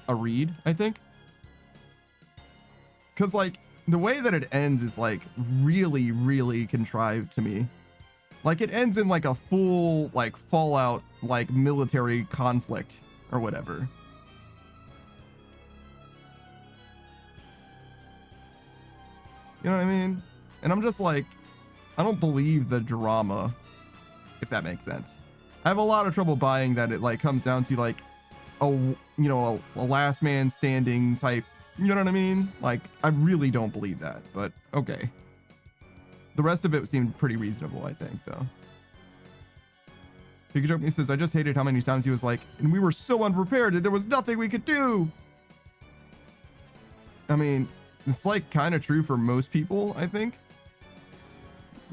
a read, I think. Because, like, the way that it ends is, like, really, really contrived to me. Like, it ends in, like, a full, like, Fallout, like, military conflict or whatever. You know what I mean? And I'm just like, I don't believe the drama, if that makes sense. I have a lot of trouble buying that it, like, comes down to, like, a last man standing type, you know what I mean? Like, I really don't believe that, but okay. The rest of it seemed pretty reasonable, I think, though. Pikachu says, I just hated how many times he was like, and we were so unprepared and there was nothing we could do. I mean, it's like kind of true for most people, I think.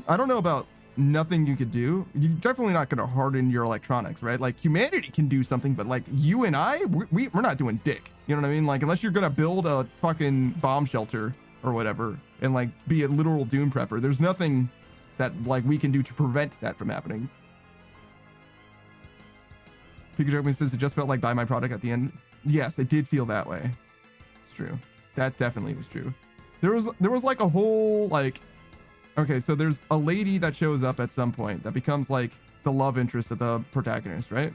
I don't know about nothing you could do. You're definitely not going to harden your electronics, right? Like, humanity can do something, but like you and I, we're not doing dick. You know what I mean? Like, unless you're going to build a fucking bomb shelter or whatever and like be a literal doom prepper, there's nothing that like we can do to prevent that from happening. Pikachu says it just felt like buy my product at the end. Yes, it did feel that way. It's true. That definitely was true. There was like a whole like, okay, so there's a lady that shows up at some point that becomes like the love interest of the protagonist, right?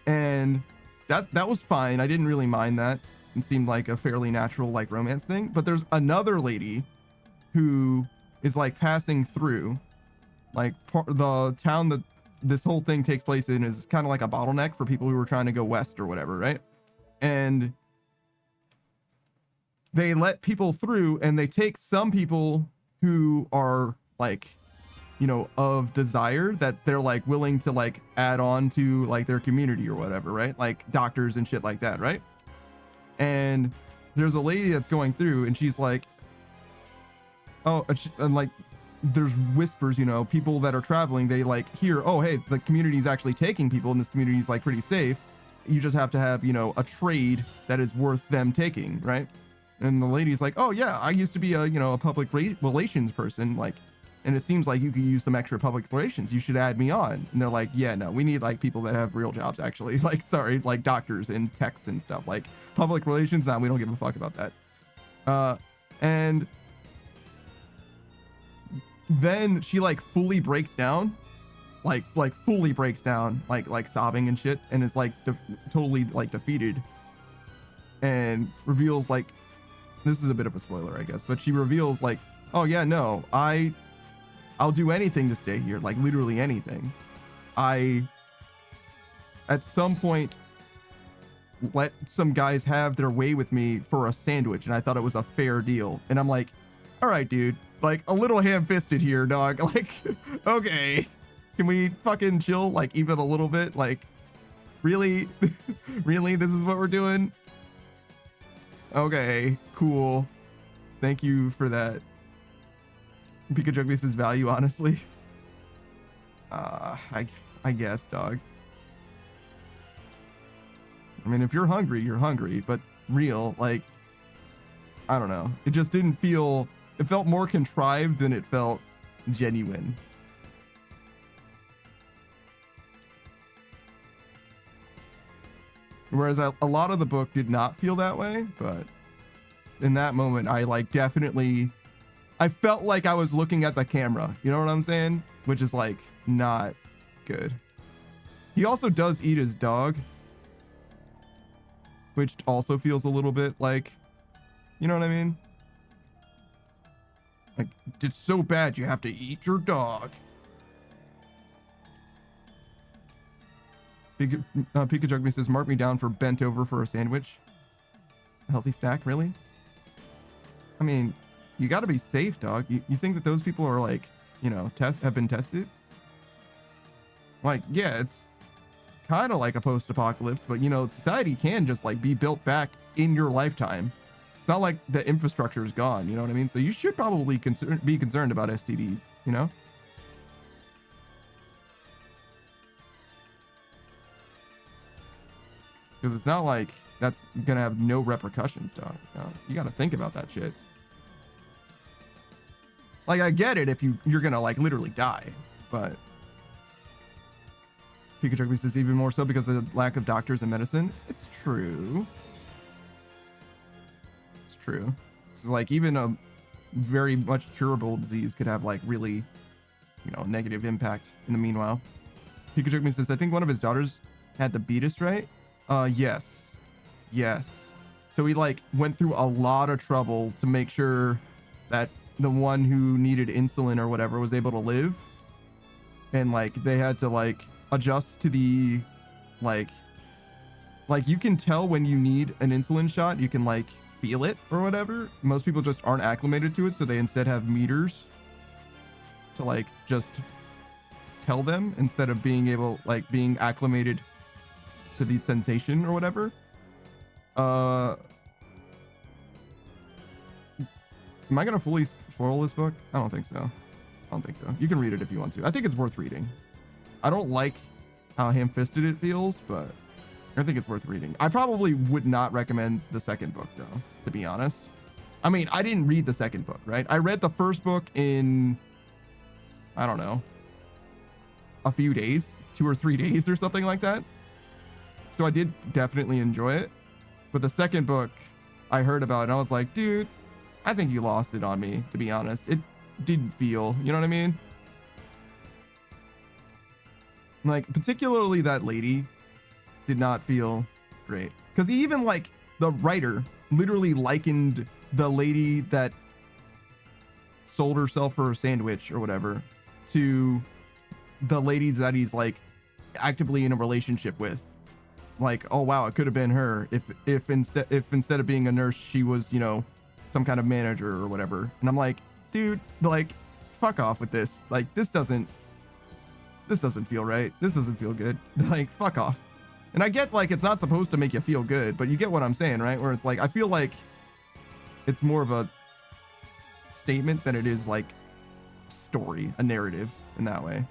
And that was fine. I didn't really mind that. It seemed like a fairly natural like romance thing. But there's another lady who is like passing through, like the town that this whole thing takes place in is kind of like a bottleneck for people who are trying to go west or whatever, right? And they let people through and they take some people who are like, you know, of desire that they're like willing to like add on to like their community or whatever, right? Like doctors and shit like that, right? And there's a lady that's going through and she's like, oh, and like there's whispers, you know, people that are traveling, they like hear, oh, hey, the community is actually taking people and this community is like pretty safe. You just have to have, you know, a trade that is worth them taking, right? And the lady's like, oh yeah, I used to be a, you know, a public relations person, like, and it seems like you could use some extra public relations. You should add me on. And they're like, yeah, no, we need like people that have real jobs actually. Like, sorry, like doctors and techs and stuff. Like public relations, nah, we don't give a fuck about that. And then she like fully breaks down, like fully breaks down, like sobbing and shit, and is like totally like defeated, and reveals like, this is a bit of a spoiler, I guess, but she reveals like, oh yeah, no, I'll do anything to stay here, like literally anything. I at some point let some guys have their way with me for a sandwich, and I thought it was a fair deal. And I'm like, all right, dude, like a little ham-fisted here, dog. Like, okay, can we fucking chill like even a little bit? Like, really? Really, this is what we're doing? Okay, cool, thank you for that. Pikachu says value, honestly. I guess, dog. I mean, if you're hungry, you're hungry, but real, like, I don't know. It just didn't feel, it felt more contrived than it felt genuine. Whereas a lot of the book did not feel that way, but in that moment, I like definitely, I felt like I was looking at the camera. You know what I'm saying? Which is like not good. He also does eat his dog, which also feels a little bit like, you know what I mean? Like, it's so bad you have to eat your dog. Pikachu says, mark me down for bent over for a sandwich. A healthy snack, really? I mean, you got to be safe, dog. You think that those people are like, you know, have been tested? Like, yeah, it's kind of like a post-apocalypse, but you know, society can just like be built back in your lifetime. It's not like the infrastructure is gone, you know what I mean? So you should probably be concerned about STDs, you know? Because it's not like that's gonna have no repercussions, dog. You gotta think about that shit. Like, I get it if you're gonna like literally die, but Pikachu says even more so because of the lack of doctors and medicine. It's true. It's true. It's like even a very much curable disease could have like really, you know, negative impact in the meanwhile. Pikachu says, I think one of his daughters had the beatus, right? Yes. So he like went through a lot of trouble to make sure that the one who needed insulin or whatever was able to live. And like they had to like adjust to the like Like, you can tell when you need an insulin shot. You can like feel it or whatever. Most people just aren't acclimated to it, so they instead have meters to like just tell them instead of being able, like, being acclimated to the sensation or whatever. Am I gonna fully spoil this book? I don't think so. I don't think so. You can read it if you want to. I think it's worth reading. I don't like how ham-fisted it feels, but I think it's worth reading. I probably would not recommend the second book, though, to be honest. I mean, I didn't read the second book, right? I read the first book in, I don't know, a few days, 2 or 3 days or something like that. So I did definitely enjoy it. But the second book I heard about, and I was like, dude, I think you lost it on me, to be honest. It didn't feel, you know what I mean? Like, particularly that lady did not feel great. Because even, like, the writer literally likened the lady that sold herself for a sandwich or whatever to the ladies that he's, like, actively in a relationship with. Like, oh, wow, it could have been her if instead of being a nurse, she was, you know, some kind of manager or whatever. And I'm like, dude, like, fuck off with this. Like, this doesn't feel right. This doesn't feel good. Like, fuck off. And I get, like, it's not supposed to make you feel good, but you get what I'm saying, right? Where it's like, I feel like it's more of a statement than it is like a story, a narrative in that way.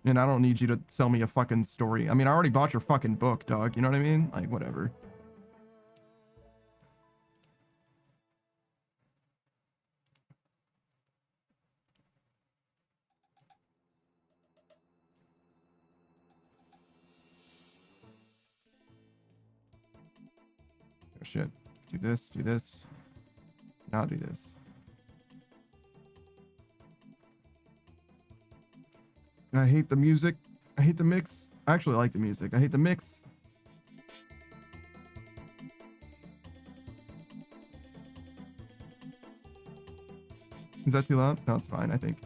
And I don't need you to sell me a fucking story. I mean, I already bought your fucking book, dog. You know what I mean? Like, whatever. Oh, shit. Do this, do this. Now do this. I hate the music. I hate the mix. I actually like the music. I hate the mix. Is that too loud? No, it's fine, I think.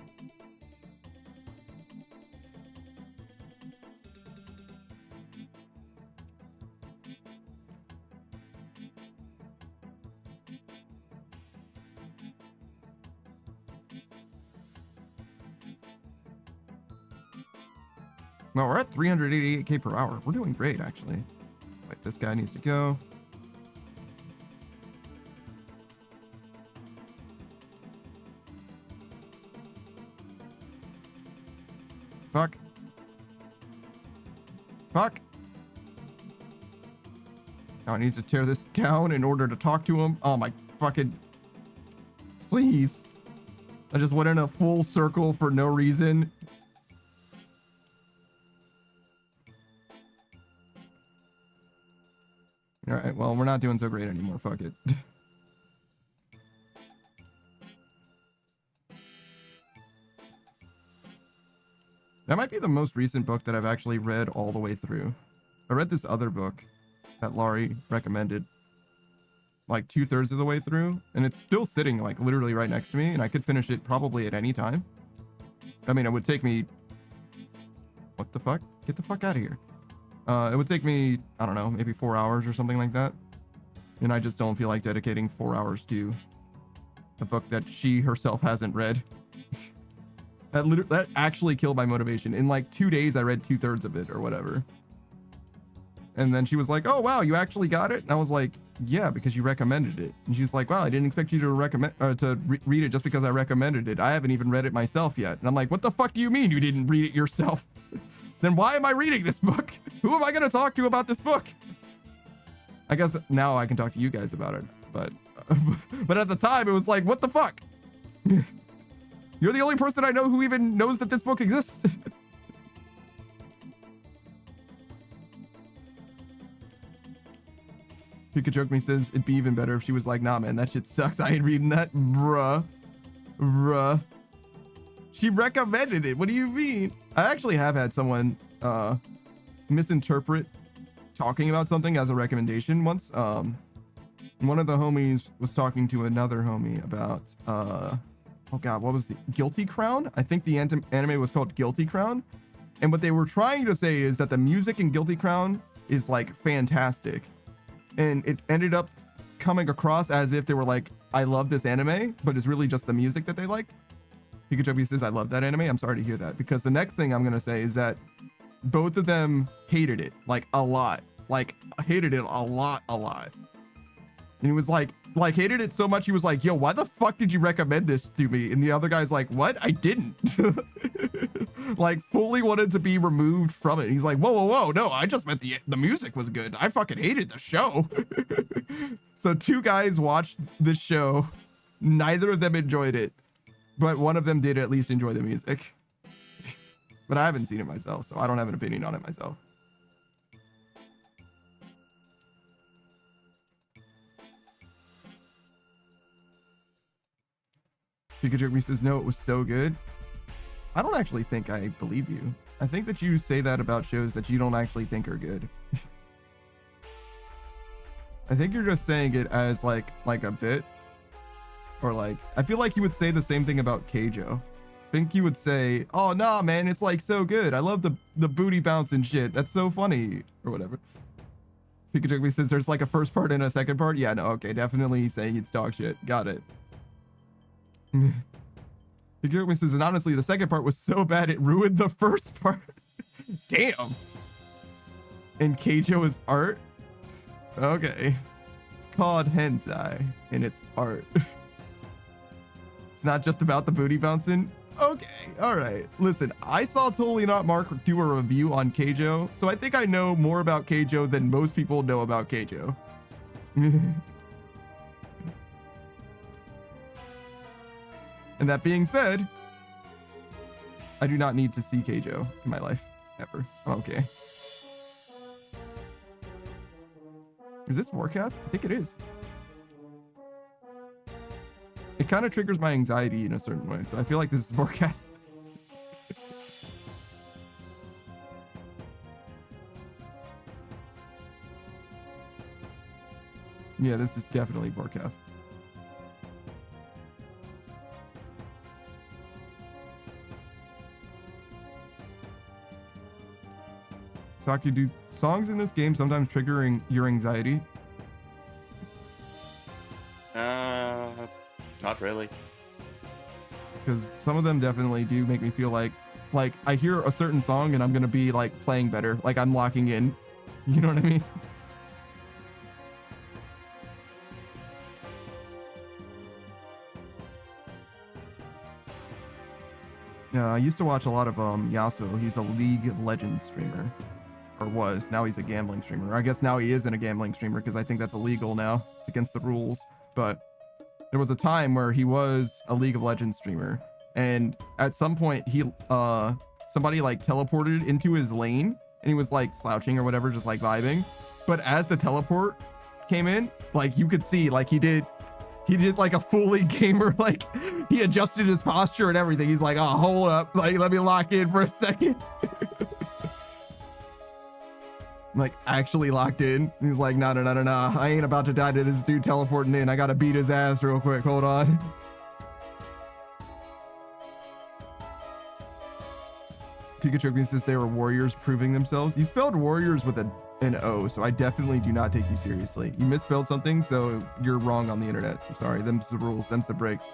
Well, we're at 388k per hour. We're doing great, actually. Like, this guy needs to go. Fuck. Fuck. Oh, I need to tear this down in order to talk to him. Oh, my fucking... Please. I just went in a full circle for no reason. All right, well, we're not doing so great anymore. Fuck it. That might be the most recent book that I've actually read all the way through. I read this other book that Laurie recommended like 2/3 of the way through, and it's still sitting like literally right next to me, and I could finish it probably at any time. I mean, it would take me... What the fuck? Get the fuck out of here. It would take me, I don't know, maybe 4 hours or something like that. And I just don't feel like dedicating 4 hours to a book that she herself hasn't read. That actually killed my motivation. In like 2 days, I read 2/3 of it or whatever. And then she was like, oh, wow, you actually got it? And I was like, yeah, because you recommended it. And she's like, wow, I didn't expect you to read it just because I recommended it. I haven't even read it myself yet. And I'm like, what the fuck do you mean you didn't read it yourself? Then why am I reading this book? Who am I going to talk to about this book? I guess now I can talk to you guys about it, but at the time it was like, what the fuck? You're the only person I know who even knows that this book exists. Pika Joke Me says it'd be even better if she was like, nah, man, that shit sucks. I ain't reading that. Bruh. She recommended it. What do you mean? I actually have had someone misinterpret talking about something as a recommendation once. One of the homies was talking to another homie about oh god, what was the Guilty Crown? I think the anime was called Guilty Crown. And what they were trying to say is that the music in Guilty Crown is like fantastic. And it ended up coming across as if they were like, I love this anime, but it's really just the music that they liked. Pikachu says, I love that anime. I'm sorry to hear that, because the next thing I'm going to say is that both of them hated it like a lot, like hated it a lot. And he was like hated it so much. He was like, yo, why the fuck did you recommend this to me? And the other guy's like, what? I didn't. Like fully wanted to be removed from it. He's like, whoa. No, I just meant the music was good. I fucking hated the show. So two guys watched this show. Neither of them enjoyed it, but one of them did at least enjoy the music. But I haven't seen it myself, so I don't have an opinion on it myself. Pikachu says, no, it was so good. I don't actually think I believe you. I think that you say that about shows that you don't actually think are good. I think you're just saying it as like a bit. Or like, I feel like you would say the same thing about Keijo. I think you would say, oh, nah, man, it's like so good. I love the booty bounce and shit. That's so funny. Or whatever. Pikachu says there's like a first part and a second part. Yeah, no, okay, definitely saying it's dog shit. Got it. Pikachu says, and honestly, the second part was so bad it ruined the first part. Damn. And Keijo is art? Okay. It's called hentai, and it's art. It's not just about the booty bouncing. Okay, all right. Listen, I saw Totally Not Mark do a review on Keijo, so I think I know more about Keijo than most people know about Keijo. And that being said, I do not need to see Keijo in my life, ever. I'm okay. Is this Vorkath? I think it is. It kind of triggers my anxiety in a certain way, so I feel like this is Vorkath. Yeah, this is definitely Vorkath. Saki, do songs in this game sometimes triggering your anxiety? Not really. Because some of them definitely do make me feel like I hear a certain song and I'm gonna be like playing better, like I'm locking in. You know what I mean? Yeah, I used to watch a lot of Yasuo. He's a League of Legends streamer. Or was. Now he's a gambling streamer. I guess now he isn't a gambling streamer because I think that's illegal now. It's against the rules. But there was a time where he was a League of Legends streamer. And at some point, he somebody like teleported into his lane. And he was like slouching or whatever, just like vibing. But as the teleport came in, like you could see like he did like a fully gamer, like he adjusted his posture and everything. He's like, oh, hold up. Like, let me lock in for a second. Like actually locked in. He's like, no. I ain't about to die to this dude teleporting in. I gotta beat his ass real quick. Hold on. Pikachu says they were warriors proving themselves. You spelled warriors with an O, so I definitely do not take you seriously. You misspelled something, so you're wrong on the internet. I'm sorry. Them's the rules. Them's the breaks.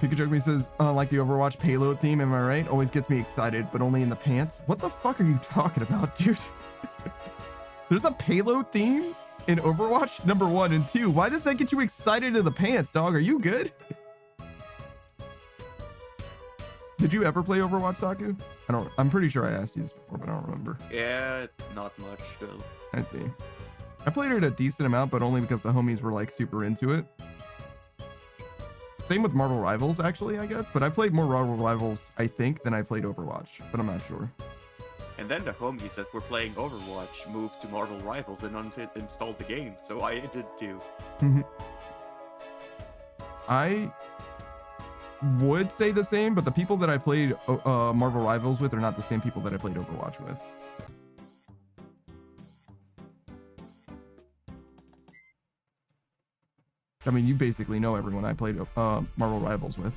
Pikachu says, like the Overwatch payload theme, am I right? Always gets me excited, but only in the pants. What the fuck are you talking about, dude? There's a payload theme in Overwatch, number 1 and 2. Why does that get you excited in the pants, dog? Are you good? Did you ever play Overwatch, Saku? I'm pretty sure I asked you this before, but I don't remember. Yeah, not much though. I see. I played it a decent amount, but only because the homies were like super into it. Same with Marvel Rivals, actually, I guess. But I played more Marvel Rivals, I think, than I played Overwatch. But I'm not sure. And then the homies that were playing Overwatch moved to Marvel Rivals and installed the game, so I did too. I would say the same, but the people that I played Marvel Rivals with are not the same people that I played Overwatch with. I mean, you basically know everyone I played Marvel Rivals with.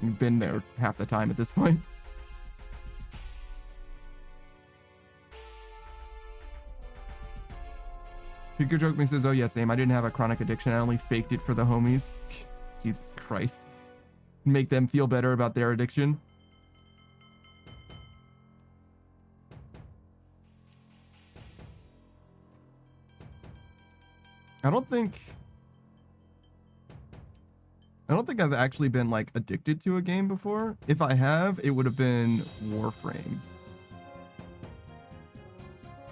You've been there half the time at this point. Pika Joke Me says, oh yeah, same. I didn't have a chronic addiction. I only faked it for the homies. Jesus Christ. Make them feel better about their addiction. I don't think I've actually been like addicted to a game before. If I have, it would have been Warframe.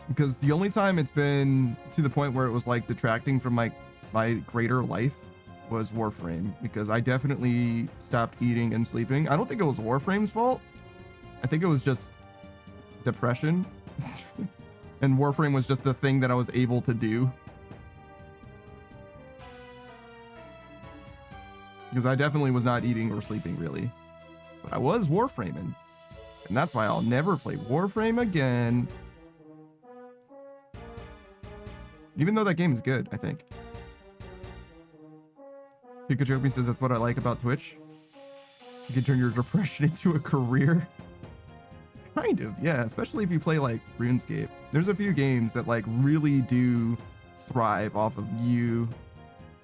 Because the only time it's been to the point where it was like detracting from my greater life was Warframe, because I definitely stopped eating and sleeping. I don't think it was Warframe's fault. I think it was just depression. And Warframe was just the thing that I was able to do. Because I definitely was not eating or sleeping, really. But I was Warframing. And that's why I'll never play Warframe again. Even though that game is good, I think. Pikachu says that's what I like about Twitch. You can turn your depression into a career. Kind of, yeah. Especially if you play, like, RuneScape. There's a few games that, like, really do thrive off of you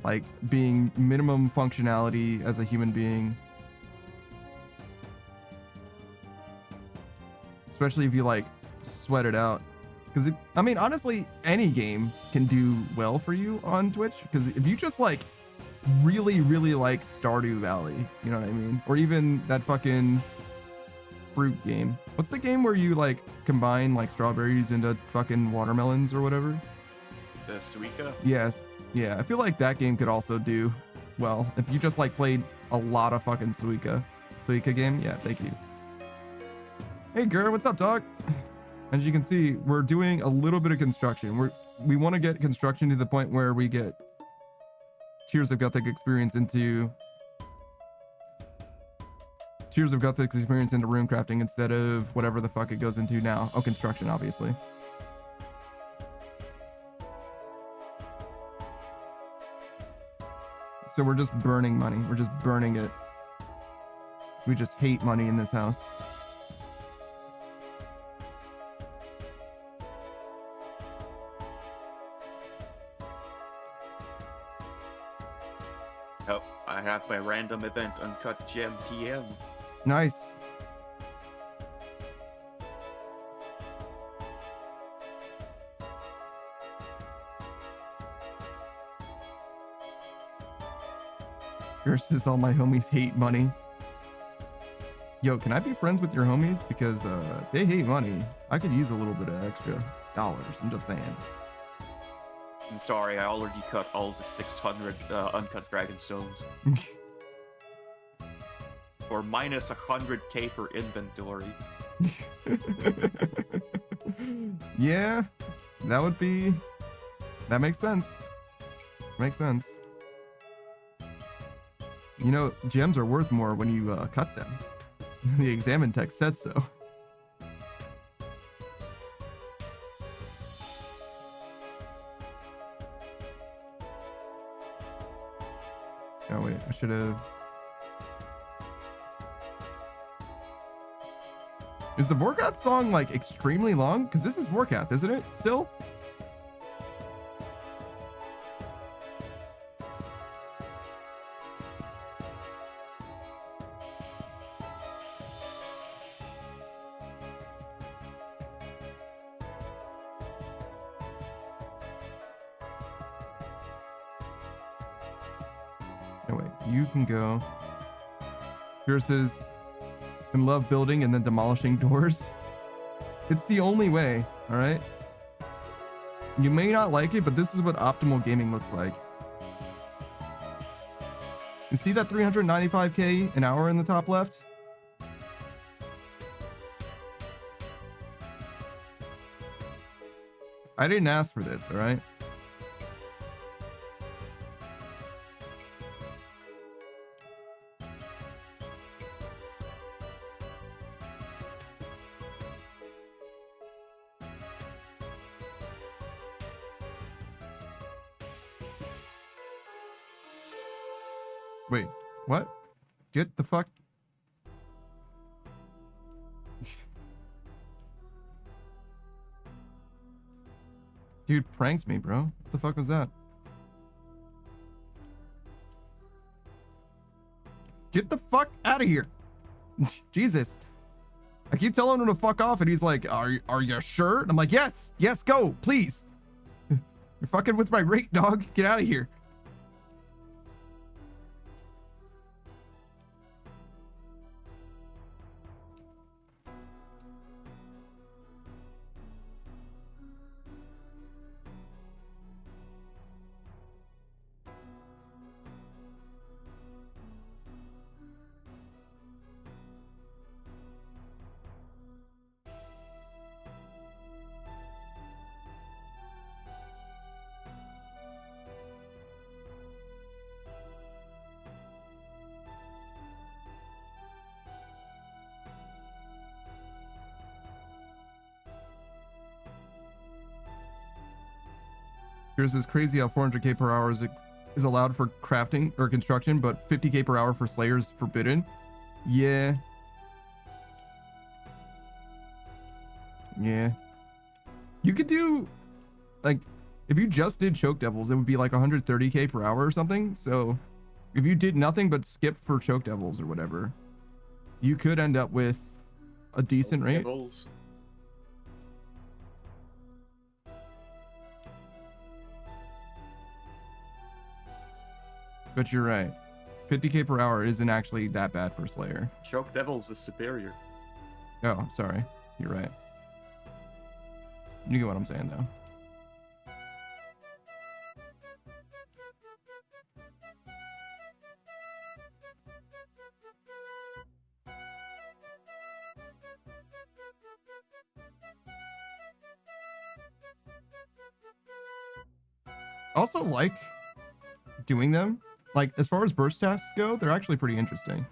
like being minimum functionality as a human being, especially if you like sweat it out. Because I mean, honestly, any game can do well for you on Twitch. Because if you just like really like Stardew Valley, you know what I mean, or even that fucking fruit game. What's the game where you like combine like strawberries into fucking watermelons or whatever? The Suika? Yes. Yeah, I feel like that game could also do well if you just like played a lot of fucking Suika game. Yeah, thank you. Hey, Gur, what's up, dog? As you can see, we're doing a little bit of construction. We want to get construction to the point where we get Tears of Gothic experience into room crafting instead of whatever the fuck it goes into now. Oh, construction, obviously. So we're just burning money. We're just burning it. We just hate money in this house. Oh, I have my random event Uncut Gem PM. Nice. Versus all my homies hate money. Yo, can I be friends with your homies? Because they hate money. I could use a little bit of extra dollars. I'm just saying. I'm sorry, I already cut all the 600 uncut dragonstones. For minus 100k per inventory. Yeah, that makes sense. Makes sense. You know, gems are worth more when you cut them. The examine text said so. Oh wait, I should have. Is the Vorkath song like extremely long? Because this is Vorkath, isn't it? Still? No, wait, you can go. Yours says, and love building and then demolishing doors. It's the only way, all right? You may not like it, but this is what optimal gaming looks like. You see that 395k an hour in the top left? I didn't ask for this, all right? Wait, what? Get the fuck? Dude pranked me, bro. What the fuck was that? Get the fuck out of here. Jesus. I keep telling him to fuck off, and he's like, are you sure? And I'm like, yes, go, please. You're fucking with my rate, dog. Get out of here. Here's this crazy how 400k per hour is allowed for crafting or construction, but 50k per hour for Slayer is forbidden. Yeah. Yeah. You could do, like, if you just did Choke Devils, it would be like 130k per hour or something. So if you did nothing but skip for Choke Devils or whatever, you could end up with a decent rate. Devils. But you're right. 50k per hour isn't actually that bad for Slayer. Choke Devils is superior. Oh, sorry. You're right. You get what I'm saying, though. Also like doing them. Like, as far as burst tasks go, they're actually pretty interesting.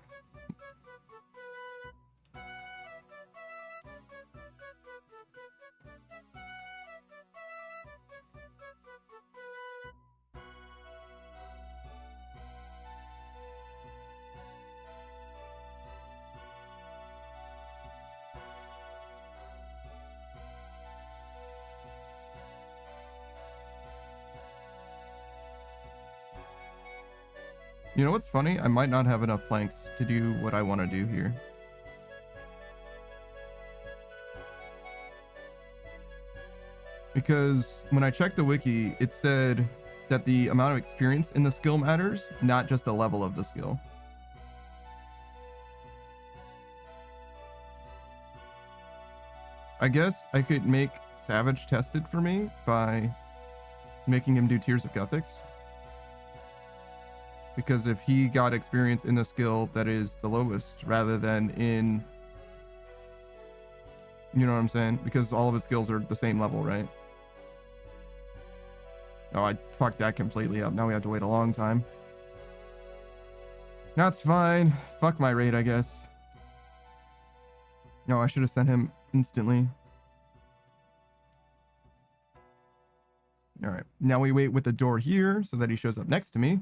You know what's funny? I might not have enough planks to do what I want to do here. Because when I checked the wiki, it said that the amount of experience in the skill matters, not just the level of the skill. I guess I could make Savage test it for me by making him do Tears of Guthics. Because if he got experience in the skill that is the lowest rather than in, you know what I'm saying? Because all of his skills are the same level, right? Oh, I fucked that completely up. Now we have to wait a long time. That's fine. Fuck my rate, I guess. No, I should have sent him instantly. All right. Now we wait with the door here so that he shows up next to me.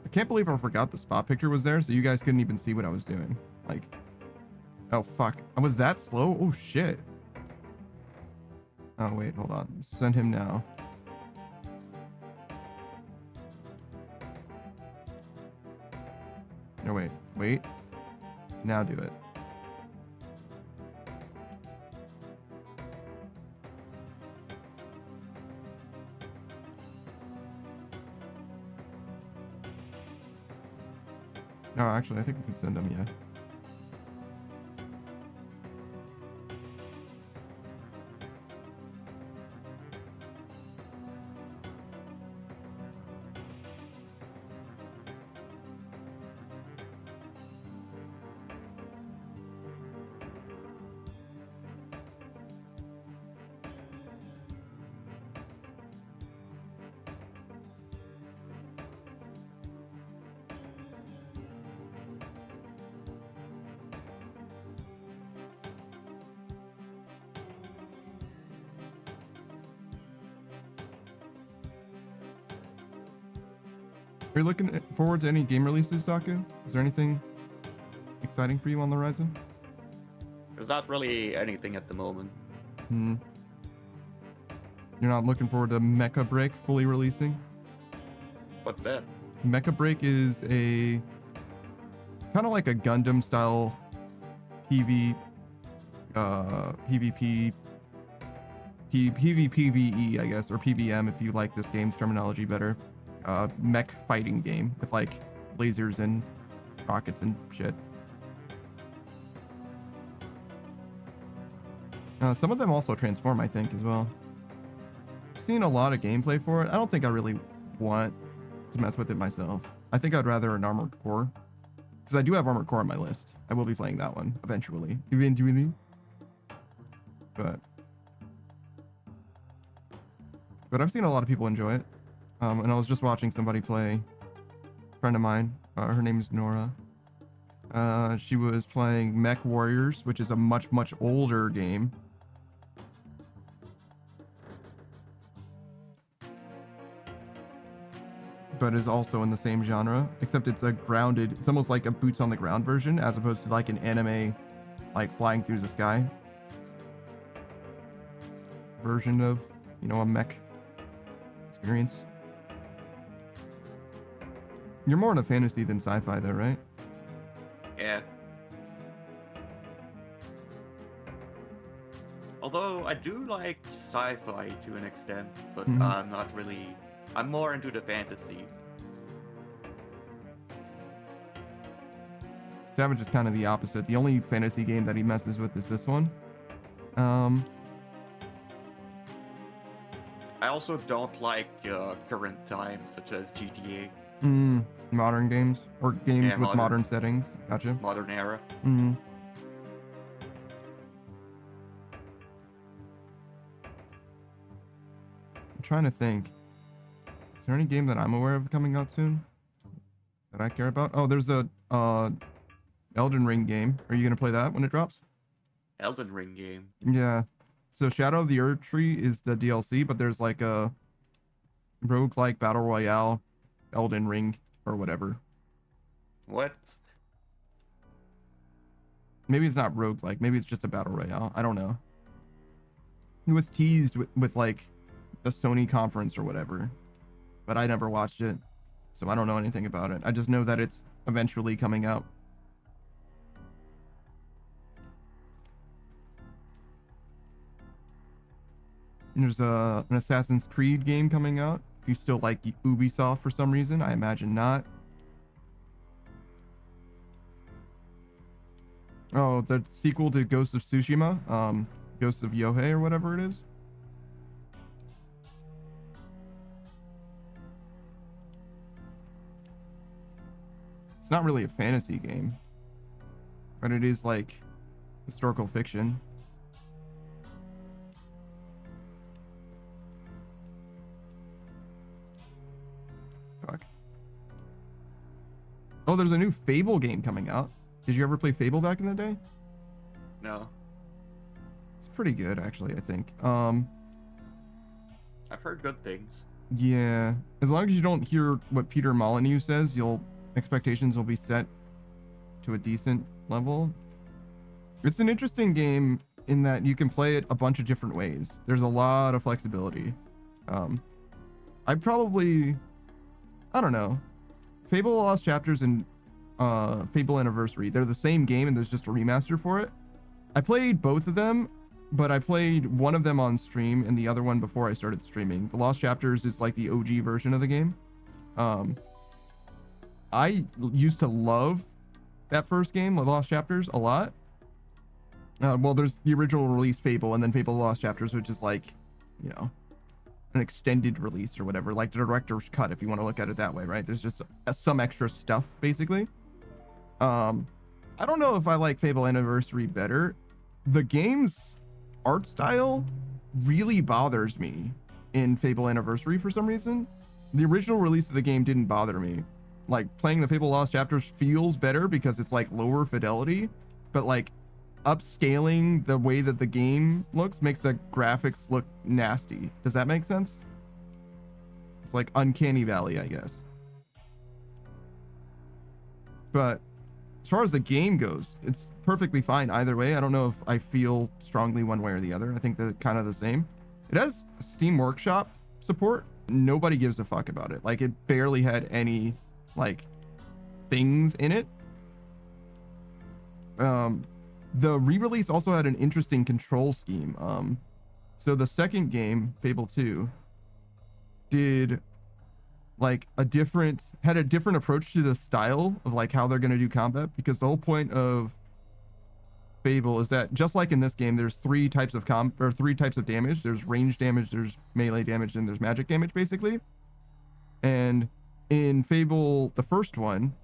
I can't believe I forgot the spot picture was there, so you guys couldn't even see what I was doing. Like, oh fuck, I was that slow? Oh shit. Oh wait, hold on. Send him now. No, wait. Now do it. No, actually, I think we can send him, yeah. Are you looking forward to any game releases, Daku? Is there anything exciting for you on the horizon? There's not really anything at the moment. Hmm. You're not looking forward to Mecha Break fully releasing? What's that? Mecha Break is a kind of like a Gundam style PvP, PvPvE, I guess, or PVM if you like this game's terminology better. Mech fighting game with like lasers and rockets and shit. Some of them also transform, I think, as well. I've seen a lot of gameplay for it. I don't think I really want to mess with it myself. I think I'd rather an Armored Core, because I do have Armored Core on my list. I will be playing that one eventually. But I've seen a lot of people enjoy it. And I was just watching somebody play, a friend of mine, her name is Nora. She was playing Mech Warriors, which is a much, much older game. But is also in the same genre, except it's it's almost like a boots on the ground version, as opposed to like an anime, like flying through the sky version of, a mech experience. You're more into fantasy than sci-fi though, right? Yeah. Although I do like sci-fi to an extent, but I'm not really... I'm more into the fantasy. Savage is kind of the opposite. The only fantasy game that he messes with is this one. I also don't like current times, such as GTA. Modern games or games with modern settings. Gotcha. Modern era. I'm trying to think. Is there any game that I'm aware of coming out soon that I care about? Oh, there's a Elden Ring game. Are you gonna play that when it drops? Elden Ring game. Yeah. So Shadow of the Earth Tree is the DLC, but there's like a roguelike battle royale Elden Ring or whatever. What? Maybe it's not roguelike. Maybe it's just a battle royale. I don't know. It was teased with like the Sony conference or whatever, but I never watched it, so I don't know anything about it. I just know that it's eventually coming out. And there's an Assassin's Creed game coming out. If you still like Ubisoft for some reason, I imagine not. Oh, the sequel to Ghost of Tsushima, Ghosts of Yohei or whatever it is. It's not really a fantasy game, but it is like historical fiction. Fuck. Oh, there's a new Fable game coming out. Did you ever play Fable back in the day? No. It's pretty good, actually, I think. I've heard good things. Yeah. As long as you don't hear what Peter Molyneux says, expectations will be set to a decent level. It's an interesting game in that you can play it a bunch of different ways. There's a lot of flexibility. I don't know. Fable Lost Chapters and Fable Anniversary, they're the same game and there's just a remaster for it. I played both of them, but I played one of them on stream and the other one before I started streaming. The Lost Chapters is like the OG version of the game. I used to love that first game, The Lost Chapters, a lot. Well, there's the original release Fable and then Fable Lost Chapters, which is like, an extended release or whatever, like the director's cut, if you want to look at it that way, right? There's just some extra stuff, basically. I don't know if I like Fable Anniversary better. The game's art style really bothers me in Fable Anniversary for some reason. The original release of the game didn't bother me. Like, playing the Fable Lost Chapters feels better because it's like lower fidelity, but like upscaling the way that the game looks makes the graphics look nasty. Does that make sense? It's like Uncanny Valley, I guess. But as far as the game goes, it's perfectly fine either way. I don't know if I feel strongly one way or the other. I think they're kind of the same. It has Steam Workshop support. Nobody gives a fuck about it. Like, it barely had any like things in it. The re-release also had an interesting control scheme. So the second game, Fable 2, did like had a different approach to the style of like how they're going to do combat, because the whole point of Fable is that just like in this game, there's three types of damage. There's range damage, there's melee damage, and there's magic damage, basically. And in Fable, the first one,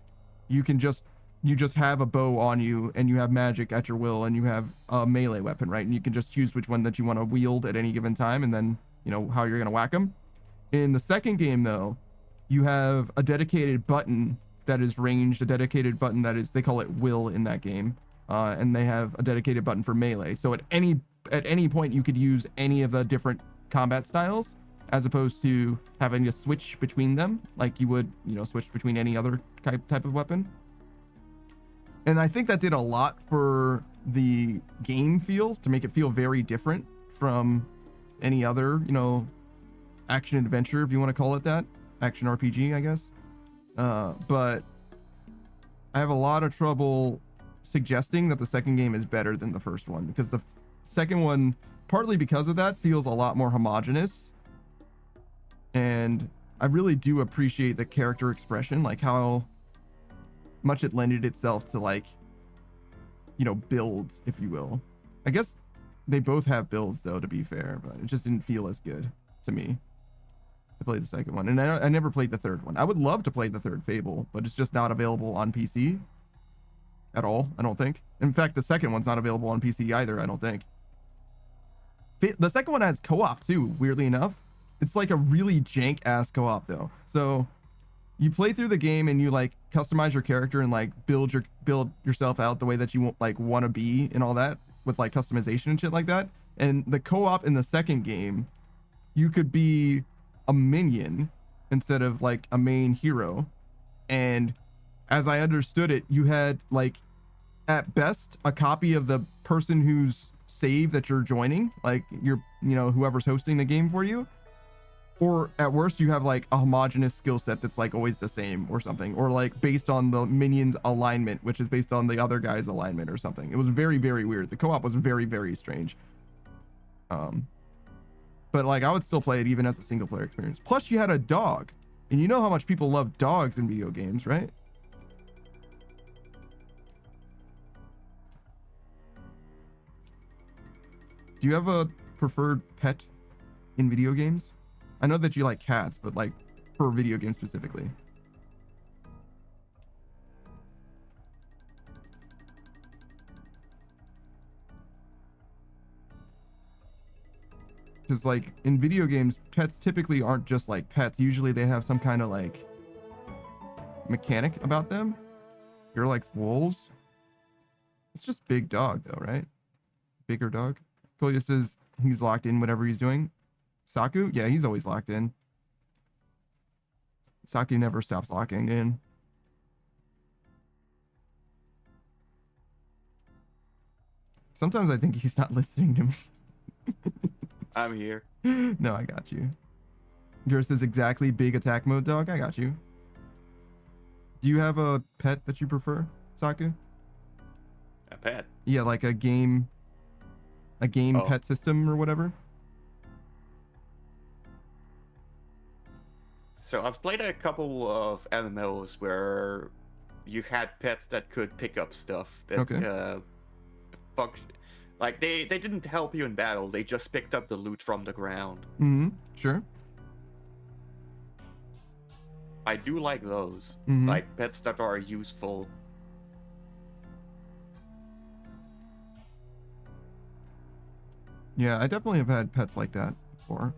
you just have a bow on you, and you have magic at your will, and you have a melee weapon, right? And you can just choose which one that you want to wield at any given time, and then how you're gonna whack them. In the second game, though, you have a dedicated button that is ranged, a dedicated button that is, they call it will in that game, and they have a dedicated button for melee. So at any point you could use any of the different combat styles, as opposed to having to switch between them like you would switch between any other type of weapon. And I think that did a lot for the game feel, to make it feel very different from any other action adventure, if you want to call it that. Action RPG, I guess. But I have a lot of trouble suggesting that the second game is better than the first one, because the second one, partly because of that, feels a lot more homogenous. And I really do appreciate the character expression, like how much it lended itself to builds, if you will. I guess they both have builds, though, to be fair, but it just didn't feel as good to me. I played the second one, and I never played the third one. I would love to play the third Fable, but it's just not available on PC at all, I don't think. In fact, the second one's not available on PC either, I don't think. The second one has co-op too, weirdly enough. It's like a really jank-ass co-op, though. So you play through the game and you customize your character and build yourself out the way that you want to be and all that, with customization and shit like that. And the co-op in the second game, you could be a minion instead of a main hero. And as I understood it, you had at best a copy of the person who's save that you're joining, whoever's hosting the game for you, or at worst you have a homogenous skill set that's always the same or something, or based on the minion's alignment, which is based on the other guy's alignment or something. It was very, very weird. The co-op was very, very strange. But I would still play it even as a single player experience. Plus you had a dog, and you know how much people love dogs in video games, right? Do you have a preferred pet in video games? I know that you like cats, but for video games specifically. Because in video games, pets typically aren't just pets. Usually they have some kind of mechanic about them. Girl likes wolves. It's just big dog though, right? Bigger dog. Kolia says he's locked in whatever he's doing. Saku? Yeah, he's always locked in. Saku never stops locking in. Sometimes I think he's not listening to me. I'm here. No, I got you. Yours is exactly big attack mode dog. I got you. Do you have a pet that you prefer, Saku? A pet? Yeah, a game pet system or whatever. So I've played a couple of MMOs where you had pets that could pick up stuff that function. They didn't help you in battle, they just picked up the loot from the ground. Mm-hmm. Sure. I do like those. Mm-hmm. Pets that are useful. Yeah, I definitely have had pets like that before.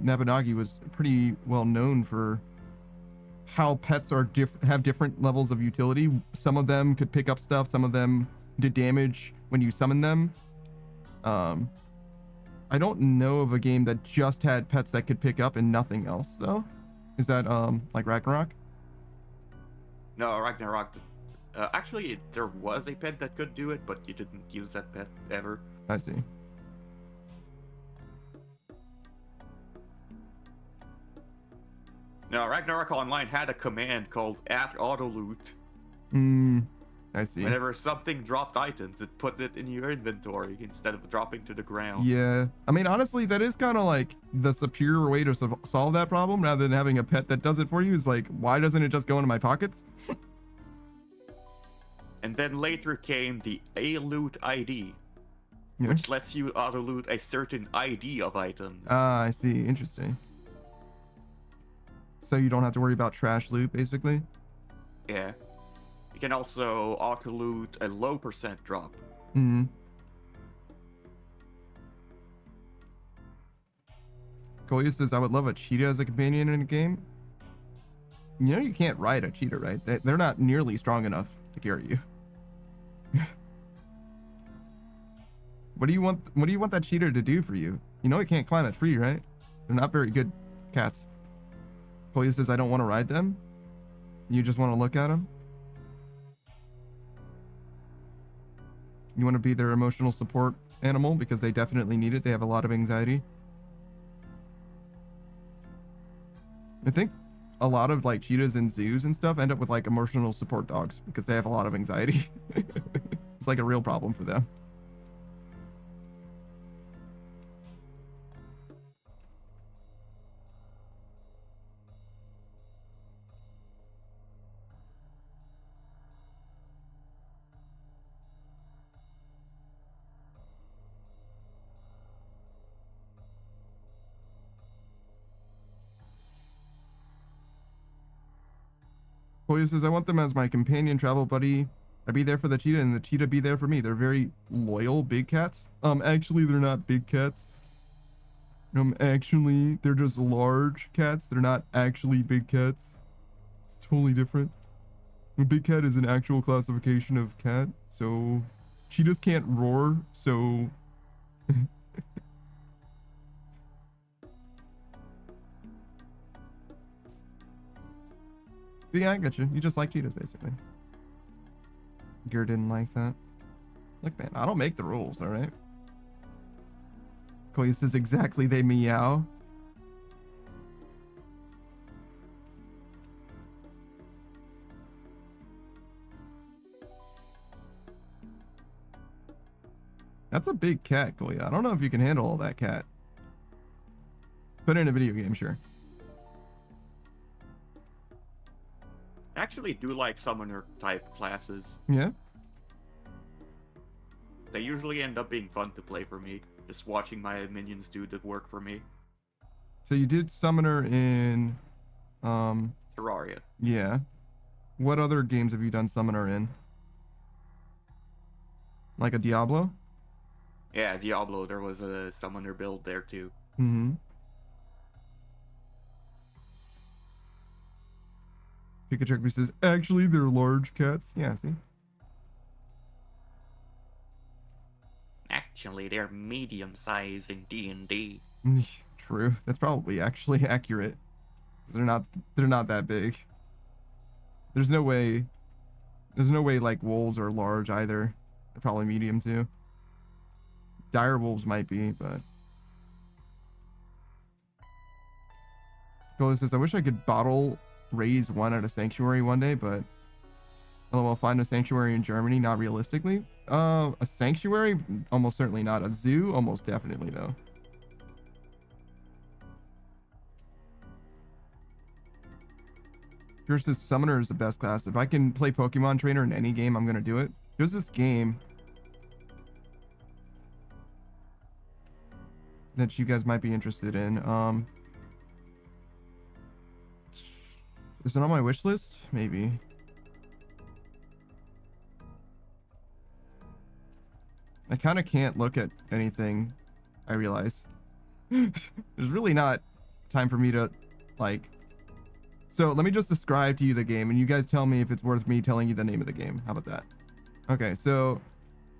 Nabunagi was pretty well known for how pets are have different levels of utility. Some of them could pick up stuff, some of them did damage when you summon them. I don't know of a game that just had pets that could pick up and nothing else, though. Is that Ragnarok? No, Ragnarok Actually, there was a pet that could do it, but you didn't use that pet ever. I see. Now, Ragnarok Online had a command called @autoloot. I see. Whenever something dropped items, it put it in your inventory instead of dropping to the ground. Yeah. I mean, honestly, that is kind of like the superior way to solve that problem rather than having a pet that does it for you. Is like, why doesn't it just go into my pockets? And then later came the A-Loot ID, Yeah. which lets you auto-loot a certain ID of items. Ah, I see. Interesting. So you don't have to worry about trash loot, basically? Yeah. You can also auto-loot a low percent drop. Koya says, I would love a cheetah as a companion in a game. You know you can't ride a cheetah, right? They're not nearly strong enough to carry you. What do you want that cheetah to do for you? You know it can't climb a tree, right? They're not very good cats. Koya says, I don't want to ride them. You just want to look at them. You want to be their emotional support animal because they definitely need it. They have a lot of anxiety. I think a lot of like cheetahs in zoos and stuff end up with like emotional support dogs because they have a lot of anxiety. It's like a real problem for them. Koya says, I want them as my companion travel buddy. I'd be there for the cheetah and the cheetah be there for me. They're very loyal big cats. Actually, they're not big cats. Actually, they're just large cats. They're not actually big cats. It's totally different. A big cat is an actual classification of cat. So, cheetahs can't roar, so... Yeah, I get you. You just like cheetahs, basically. Gear didn't like that. Look, man, I don't make the rules, all right? Koya says exactly they meow. That's a big cat, Koya. I don't know if you can handle all that cat. Put it in a video game, sure. I actually do like summoner type classes. Yeah? They usually end up being fun to play for me. Just watching my minions do the work for me. So you did summoner in... Terraria. Yeah. What other games have you done summoner in? Like a Diablo? Yeah, Diablo, there was a summoner build there too. Mm-hmm. Pikachu says, actually, they're large cats. Yeah, see? Actually, they're medium size in D&D. True. That's probably actually accurate. They're not that big. There's no way like wolves are large either. They're probably medium too. Dire wolves might be, but Gola says, I wish I could bottle raise one at a sanctuary one day, but LOL, find a sanctuary in Germany, not realistically. A sanctuary, almost certainly not. A zoo, almost definitely though. Here's this summoner is the best class. If I can play Pokemon trainer in any game, I'm gonna do it. Here's this game that you guys might be interested in. Is it on my wish list? Maybe. I kind of can't look at anything, I realize. There's really not time for me to, like... So, let me just describe to you the game, and you guys tell me if it's worth me telling you the name of the game. How about that? Okay, so...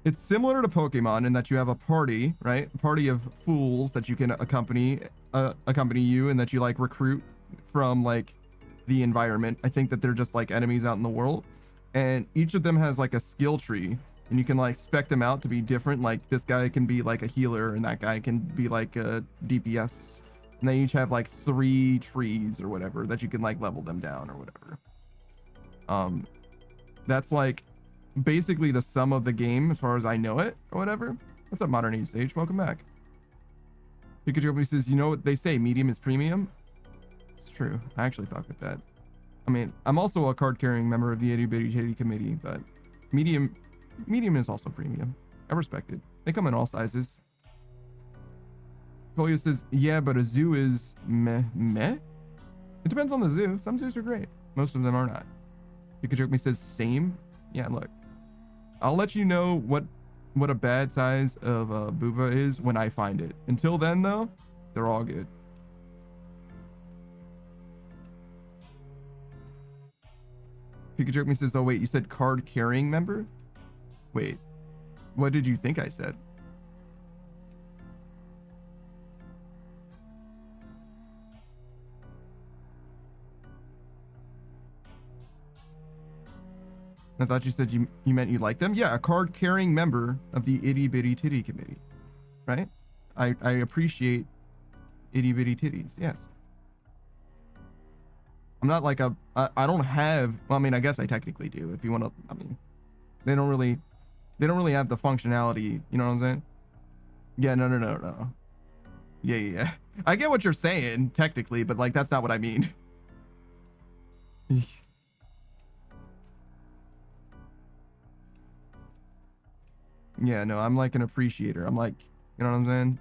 It's similar to Pokemon in that you have a party, right? A party of fools that you can accompany you, and that you, like, recruit from, like... the environment. I think that they're just like enemies out in the world. and each of them has like a skill tree, and you can like spec them out to be different. Like this guy can be like a healer, and that guy can be like a DPS, and they each have like 3 trees or whatever that you can like level them down or whatever. That's like basically the sum of the game as far as I know it or whatever. What's up, Modern Age Sage? Welcome back. Pikachu says, you know what they say, medium is premium. It's true. I actually fuck with that. I mean, I'm also a card carrying member of the Itty Bitty Titty Committee, but medium is also premium. I respect it. They come in all sizes. Kolya says, yeah, but a zoo is meh. It depends on the zoo. Some zoos are great. Most of them are not. Pikachu says, same. Yeah, look. I'll let you know what a bad size of a booba is when I find it. Until then, though, they're all good. Pikachu says, oh, wait, you said card carrying member? Wait, what did you think I said? I thought you said you meant you like them. Yeah, a card carrying member of the Itty Bitty Titty Committee, right? I appreciate itty bitty titties. Yes. I'm not like I don't have, well, I mean, I guess I technically do if you want to, I mean, they don't really have the functionality, you know what I'm saying? Yeah, no. Yeah. I get what you're saying technically, but like that's not what I mean. Yeah, no, I'm like an appreciator. I'm like, you know what I'm saying?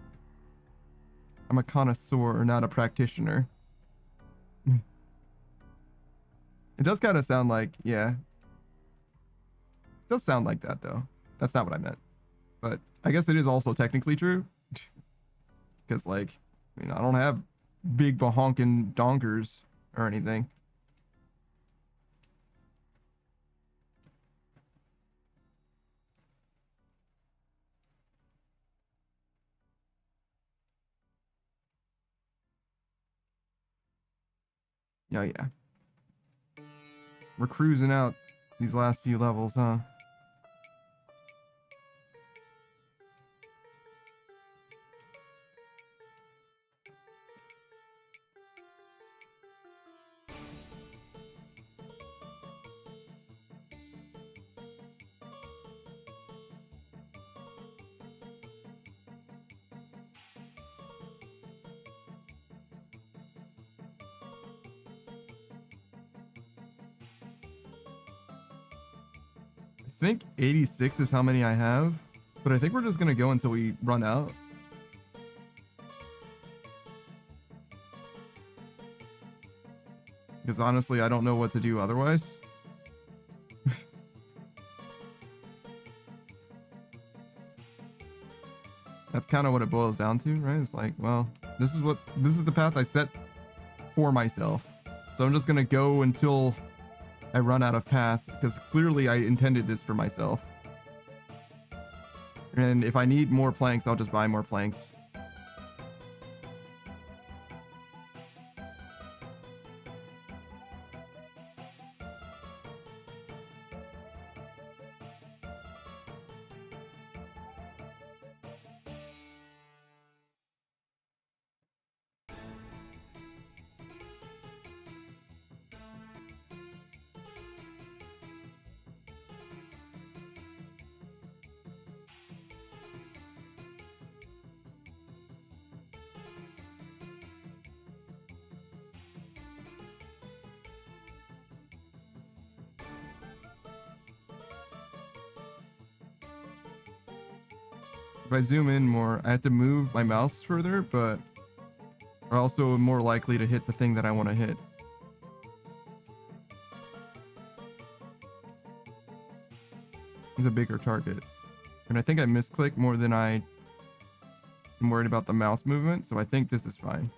I'm a connoisseur, not a practitioner. It does kind of sound like, yeah. It does sound like that though. That's not what I meant. But I guess it is also technically true. Because like, I mean, I don't have big bahonkin donkers or anything. Oh yeah. We're cruising out these last few levels, huh? I think 86 is how many I have, but I think we're just gonna go until we run out. Because honestly, I don't know what to do otherwise. That's kind of what it boils down to, right? It's like, well, this is the path I set for myself. So I'm just gonna go until I run out of path, because clearly I intended this for myself. And if I need more planks, I'll just buy more planks. If I zoom in more, I have to move my mouse further, but I also am more likely to hit the thing that I want to hit. It's a bigger target. And I think I misclick more than I am worried about the mouse movement, so I think this is fine.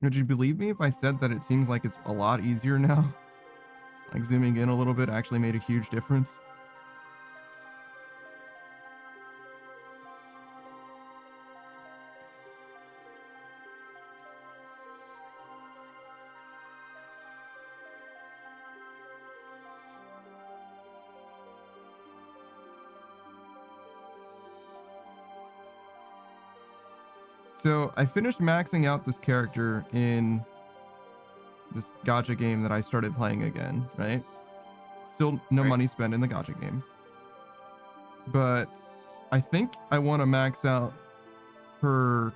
Would you believe me if I said that it seems like it's a lot easier now? Like zooming in a little bit actually made a huge difference. So I finished maxing out this character in this gacha game that I started playing again, right? Still no money spent in the gacha game. But I think I want to max out her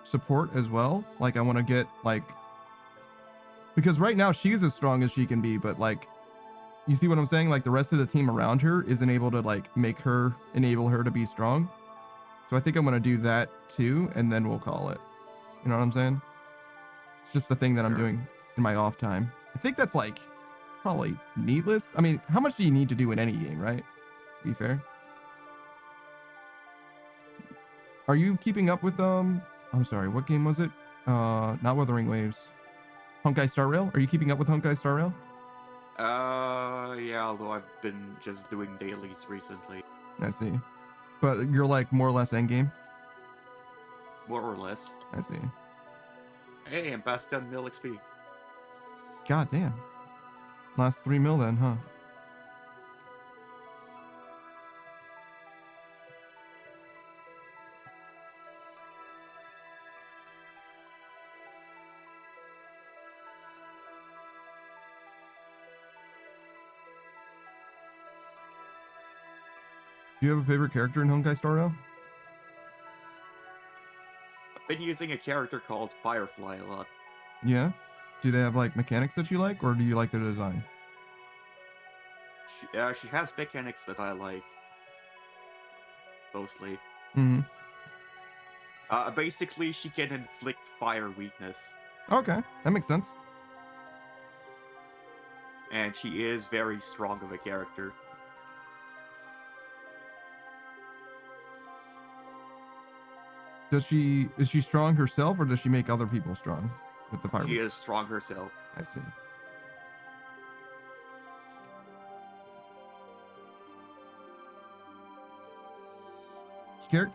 support as well. Like I want to get like, because right now she's as strong as she can be, but like, you see what I'm saying? Like the rest of the team around her isn't able to like enable her to be strong. So I think I'm going to do that too, and then we'll call it. You know what I'm saying? It's just the thing that I'm doing in my off time. I think that's like probably needless. I mean, how much do you need to do in any game, right? To be fair. Are you keeping up with I'm sorry, what game was it? Not Wuthering Waves. Honkai Star Rail? Are you keeping up with Honkai Star Rail? Yeah, although I've been just doing dailies recently. I see. But you're like more or less endgame? More or less. I see. Hey, I'm past 10 mil XP. God damn. Last 3 mil then, huh? Do you have a favorite character in Honkai Star Rail? I've been using a character called Firefly a lot. Yeah? Do they have like mechanics that you like, or do you like their design? She has mechanics that I like. Mostly. Mm-hmm. Basically, she can inflict fire weakness. Okay, that makes sense. And she is very strong of a character. Is she strong herself, or does she make other people strong with the fire? She is strong herself. I see.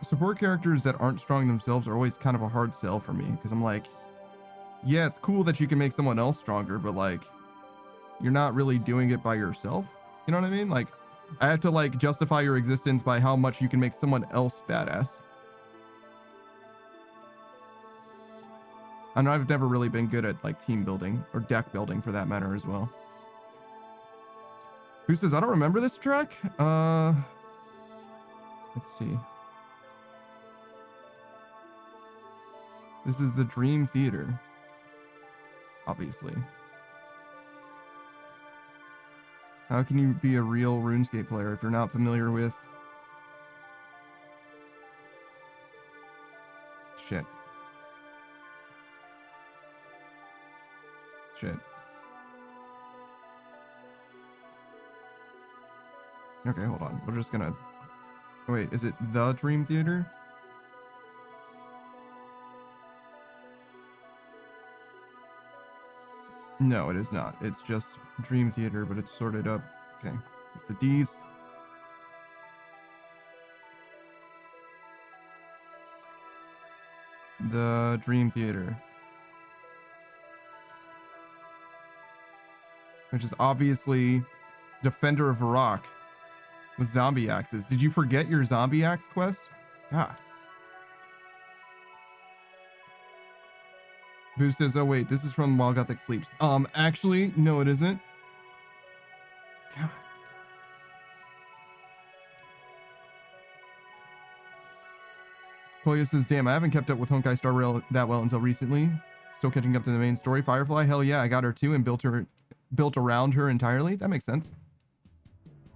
Support characters that aren't strong themselves are always kind of a hard sell for me, because I'm like, yeah, it's cool that you can make someone else stronger, but like, you're not really doing it by yourself. You know what I mean? Like, I have to like justify your existence by how much you can make someone else badass. I know I've never really been good at like team building or deck building for that matter as well. Who says I don't remember this track? Let's see. This is the Dream Theater. Obviously. How can you be a real RuneScape player if you're not familiar with... Shit. Okay, hold on. We're just gonna... Wait, is it the Dream Theater? No, it is not. It's just Dream Theater, but it's sorted up. Okay, with the D's. The Dream Theater. Which is obviously Defender of Varrock with zombie axes. Did you forget your zombie axe quest? God. Boo says, oh wait, this is from While Gothic Sleeps. Actually, no it isn't. God. Koya says, damn, I haven't kept up with Honkai Star Rail that well until recently. Still catching up to the main story. Firefly, hell yeah, I got her too and built around her entirely. That makes sense.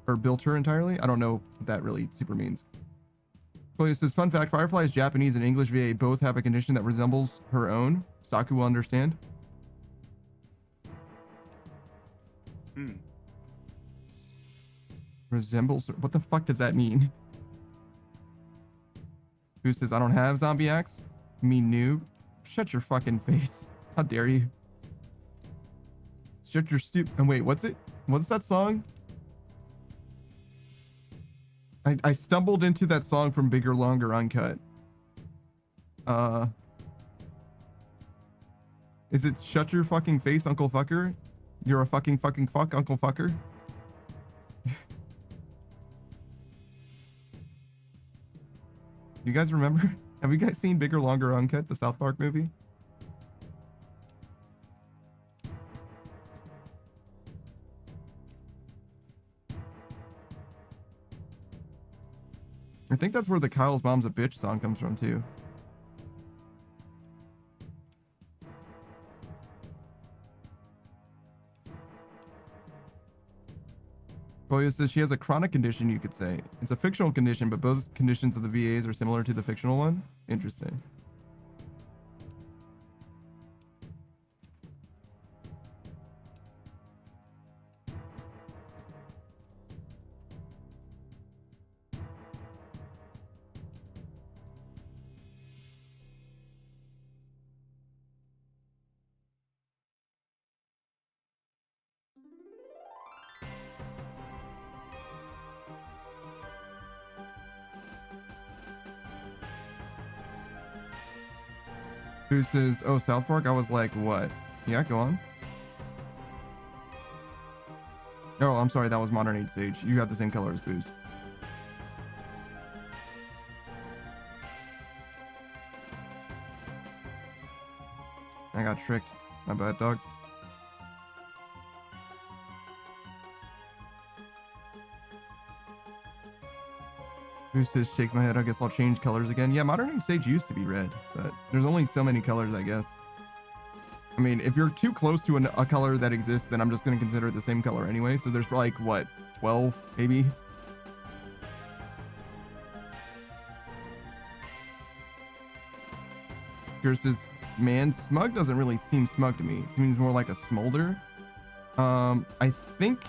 Or built her entirely. I don't know what that really super means. Koya says, fun fact, Firefly is Japanese and English VA both have a condition that resembles her own. Saku will understand. Resembles her. What the fuck does that mean? Who says, I don't have zombie axe? Me noob. Shut your fucking face. How dare you? Shut your and wait, what's it? What's that song? I stumbled into that song from Bigger, Longer, Uncut. Is it Shut Your Fucking Face, Uncle Fucker? You're a fucking fuck, Uncle Fucker? You guys remember? Have you guys seen Bigger, Longer, Uncut, the South Park movie? I think that's where the Kyle's Mom's a Bitch song comes from, too. Koya says she has a chronic condition, you could say. It's a fictional condition, but both conditions of the VAs are similar to the fictional one. Interesting. Who says, oh, South Park? I was like, what? Yeah, go on. Oh, I'm sorry. That was Modern Age Sage. You have the same color as Booze. I got tricked. My bad, dog. Who says shakes my head? I guess I'll change colors again. Yeah, Modern Age Sage used to be red, but there's only so many colors, I guess. I mean, if you're too close to a color that exists, then I'm just going to consider it the same color anyway. So there's like, what, 12 maybe? Says, man, smug doesn't really seem smug to me. It seems more like a smolder. I think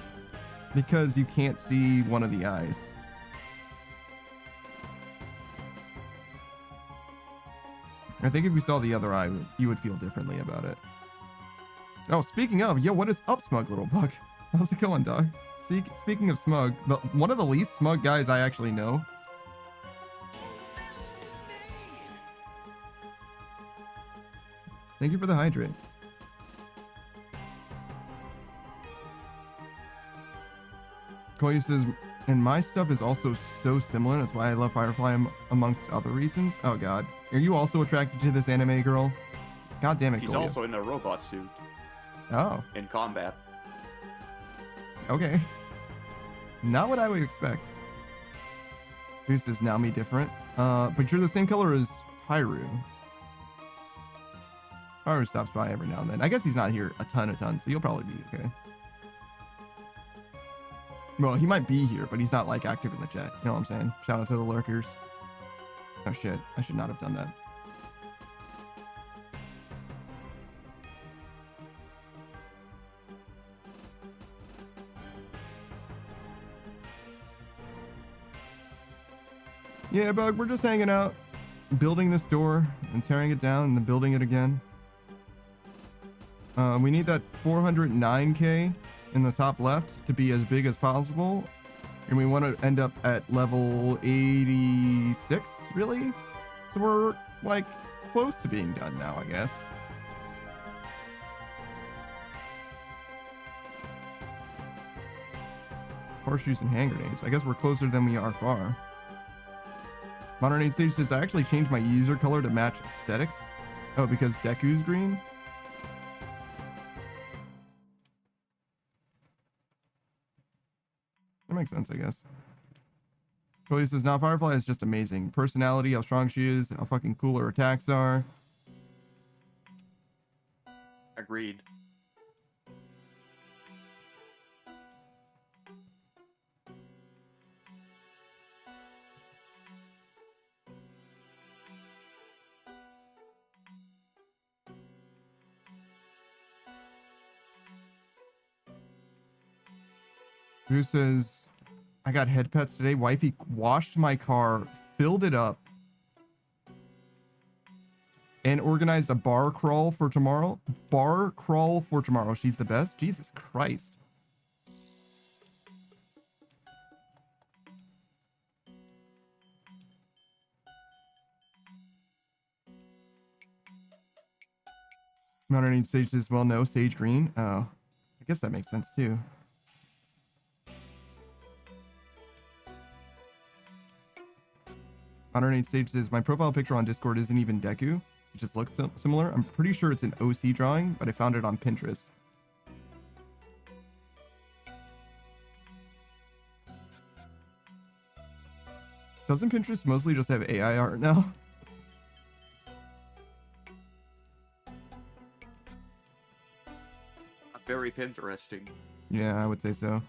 because you can't see one of the eyes. I think if you saw the other eye, you would feel differently about it. Oh, speaking of, yo, what is up, Smug Little Bug? How's it going, dog? Speaking of Smug, one of the least smug guys I actually know. Thank you for the hydrate. Koya says, and my stuff is also so similar. That's why I love Firefly amongst other reasons. Oh, God. Are you also attracted to this anime girl? God damn it, He's Koya. also in a robot suit. Oh. In combat. Okay. Not what I would expect. Who's this now me different? But you're the same color as Pyru. Pyru stops by every now and then. I guess he's not here a ton, so you'll probably be okay. Well, he might be here, but he's not like active in the chat. You know what I'm saying? Shout out to the lurkers. Oh shit, I should not have done that. Yeah, Bug, we're just hanging out, building this door and tearing it down and then building it again. We need that 409k in the top left to be as big as possible. And we want to end up at level 86, really? So we're, like, close to being done now, I guess. Horseshoes and hand grenades. I guess we're closer than we are far. Modern Age Stage says, I actually changed my user color to match aesthetics. Oh, because Deku's green? That makes sense, I guess. Chloe says, now Firefly is just amazing. Personality, how strong she is, how fucking cool her attacks are. Agreed. Who says, I got head pets today. Wifey washed my car, filled it up, and organized a bar crawl for tomorrow. Bar crawl for tomorrow. She's the best. Jesus Christ. Modern Age Sage says, well, no, sage green. Oh, I guess that makes sense too. Modern Age Sage says, my profile picture on Discord isn't even Deku. It just looks similar. I'm pretty sure it's an OC drawing, but I found it on Pinterest. Doesn't Pinterest mostly just have AI art now? Very interesting. Yeah, I would say so.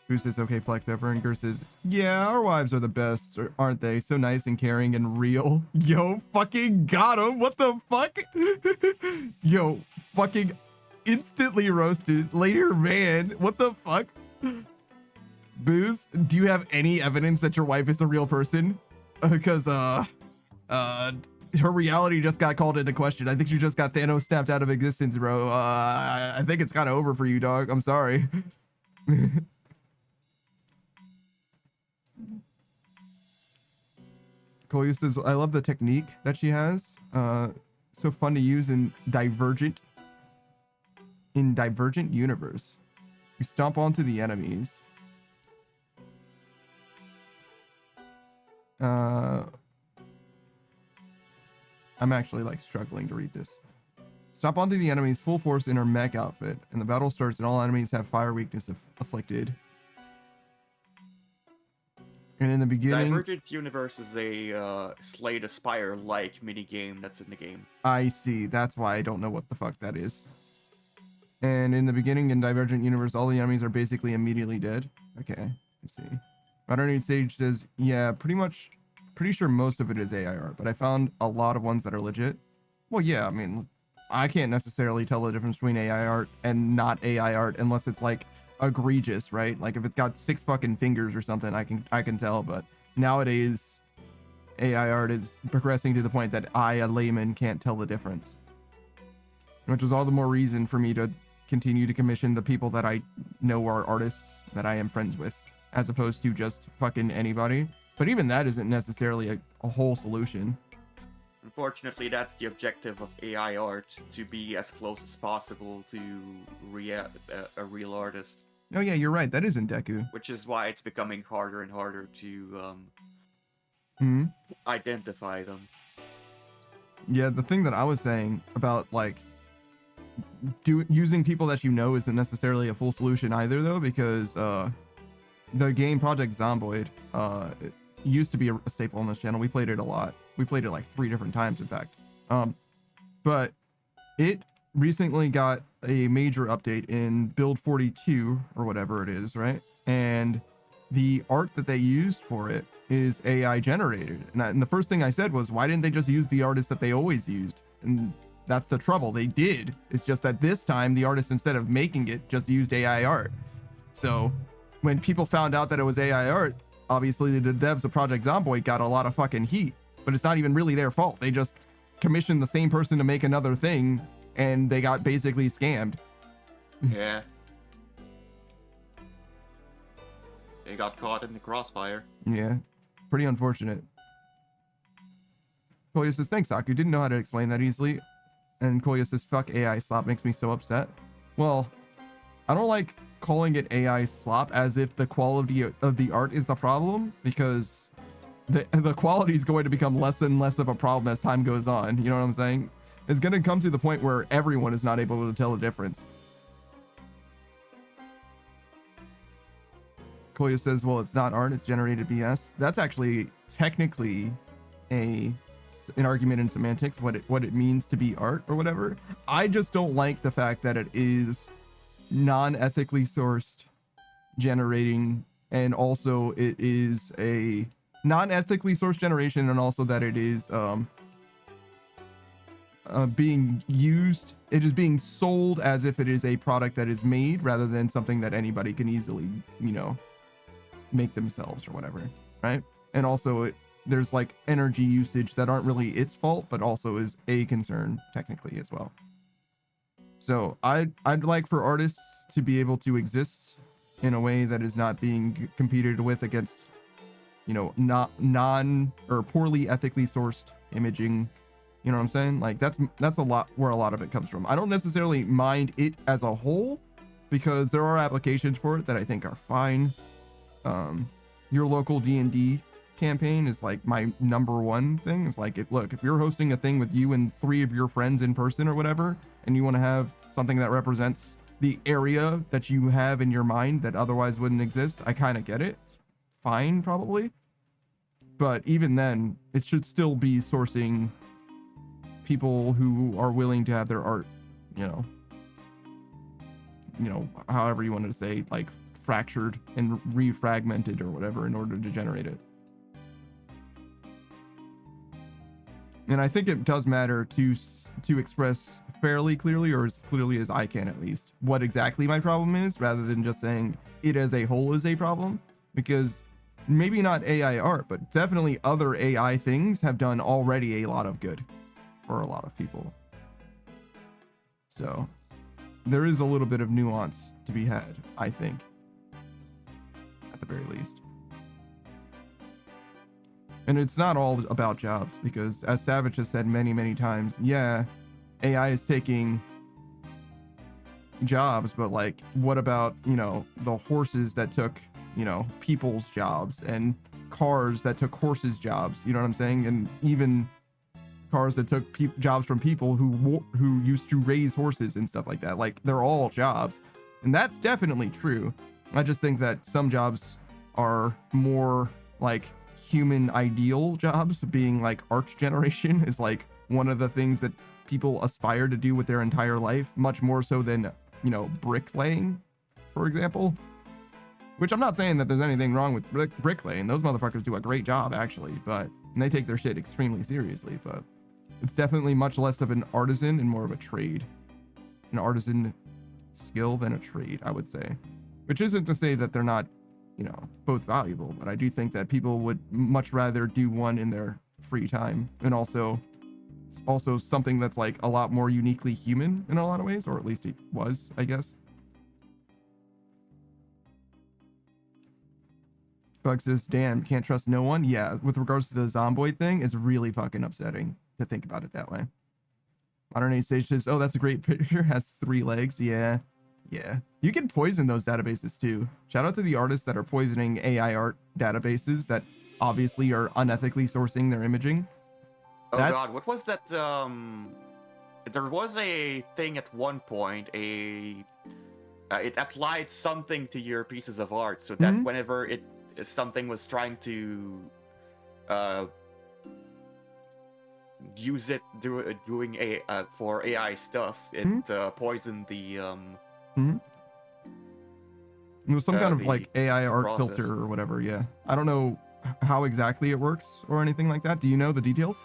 Who says okay flex ever? And Gur says, yeah, our wives are the best, aren't they? So nice and caring and real. Yo, fucking got him. What the fuck? Yo, fucking instantly roasted. Later, man. What the fuck? Booze, do you have any evidence that your wife is a real person? Because, her reality just got called into question. I think she just got Thanos snapped out of existence, bro. I think it's kind of over for you, dog. I'm sorry. Koya says, I love the technique that she has. So fun to use in Divergent Universe. You stomp onto the enemies. I'm actually like struggling to read this. Stomp onto the enemies full force in her mech outfit, and the battle starts and all enemies have fire weakness afflicted. And in the beginning... Divergent Universe is a Slay the Spire-like minigame that's in the game. I see. That's why I don't know what the fuck that is. And in the beginning, in Divergent Universe, all the enemies are basically immediately dead. Okay, let's see. Modern Age Sage says, yeah, pretty sure most of it is AI art, but I found a lot of ones that are legit. Well, yeah, I mean, I can't necessarily tell the difference between AI art and not AI art unless it's like egregious, right? Like if it's got 6 fucking fingers or something, I can tell. But nowadays, AI art is progressing to the point that I, a layman, can't tell the difference. Which is all the more reason for me to continue to commission the people that I know are artists that I am friends with, as opposed to just fucking anybody. But even that isn't necessarily a whole solution. Unfortunately, that's the objective of AI art, to be as close as possible to a real artist. Oh yeah, you're right. That isn't Deku. Which is why it's becoming harder and harder to identify them. Yeah, the thing that I was saying about like using people that you know isn't necessarily a full solution either, though, because the game Project Zomboid it used to be a staple on this channel. We played it a lot. We played it like 3 different times, in fact. But it recently got a major update in build 42 or whatever it is, right? And the art that they used for it is AI generated. And the first thing I said was, why didn't they just use the artist that they always used? And that's the trouble. They did. It's just that this time the artist, instead of making it, just used AI art. So when people found out that it was AI art, obviously the devs of Project Zomboid got a lot of fucking heat, but it's not even really their fault. They just commissioned the same person to make another thing, and they got basically scammed. Yeah. They got caught in the crossfire. Yeah. Pretty unfortunate. Koya says, thanks, Aku. Didn't know how to explain that easily. And Koya says, fuck AI slop, makes me so upset. Well, I don't like calling it AI slop as if the quality of the art is the problem, because the quality is going to become less and less of a problem as time goes on. You know what I'm saying? It's going to come to the point where everyone is not able to tell the difference. Koya says, well, it's not art, it's generated BS. That's actually technically an argument in semantics, what it means to be art or whatever. I just don't like the fact that it is non-ethically sourced generating, and also it is a non-ethically sourced generation, and also that it is being used, it is being sold as if it is a product that is made rather than something that anybody can easily, you know, make themselves or whatever, right? And also there's like energy usage that aren't really its fault, but also is a concern technically as well. So I'd like for artists to be able to exist in a way that is not being competed with against, you know, not non or poorly ethically sourced imaging You know what I'm saying? Like that's a lot where a lot of it comes from. I don't necessarily mind it as a whole because there are applications for it that I think are fine. Your local D&D campaign is like my number one thing. It's like, if you're hosting a thing with you and 3 of your friends in person or whatever, and you want to have something that represents the area that you have in your mind that otherwise wouldn't exist, I kind of get it. It's fine, probably. But even then, it should still be sourcing people who are willing to have their art, however you wanted to say, like fractured and refragmented or whatever in order to generate it. And I think it does matter to express fairly clearly, or as clearly as I can at least, what exactly my problem is, rather than just saying it as a whole is a problem. Because maybe not AI art, but definitely other AI things have done already a lot of good for a lot of people. So there is a little bit of nuance to be had, I think, at the very least. And it's not all about jobs, because as Savage has said many, many times, yeah, AI is taking jobs, but like, what about, the horses that took, people's jobs, and cars that took horses' jobs, you know what I'm saying? And even cars that took jobs from people who used to raise horses and stuff like that. Like, they're all jobs. And that's definitely true. I just think that some jobs are more like human ideal jobs, being like art generation is like one of the things that people aspire to do with their entire life, much more so than, bricklaying, for example. Which I'm not saying that there's anything wrong with bricklaying. Those motherfuckers do a great job, actually, and they take their shit extremely seriously, but it's definitely much less of an artisan and more of a trade. An artisan skill than a trade, I would say. Which isn't to say that they're not, both valuable, but I do think that people would much rather do one in their free time. And also, it's also something that's like a lot more uniquely human in a lot of ways, or at least it was, I guess. Bug says, damn, can't trust no one. Yeah, with regards to the Zomboid thing, it's really fucking upsetting to think about it that way. Modern Age Sage says, oh, that's a great picture, has 3 legs. Yeah. You can poison those databases too. Shout out to the artists that are poisoning AI art databases that obviously are unethically sourcing their imaging. God, what was that? There was a thing at one point, it applied something to your pieces of art so that whenever something was trying to use it doing for AI stuff, it poisoned the it was some kind of like AI art process. filter or whatever. Yeah, I don't know how exactly it works or anything like that. Do you know the details?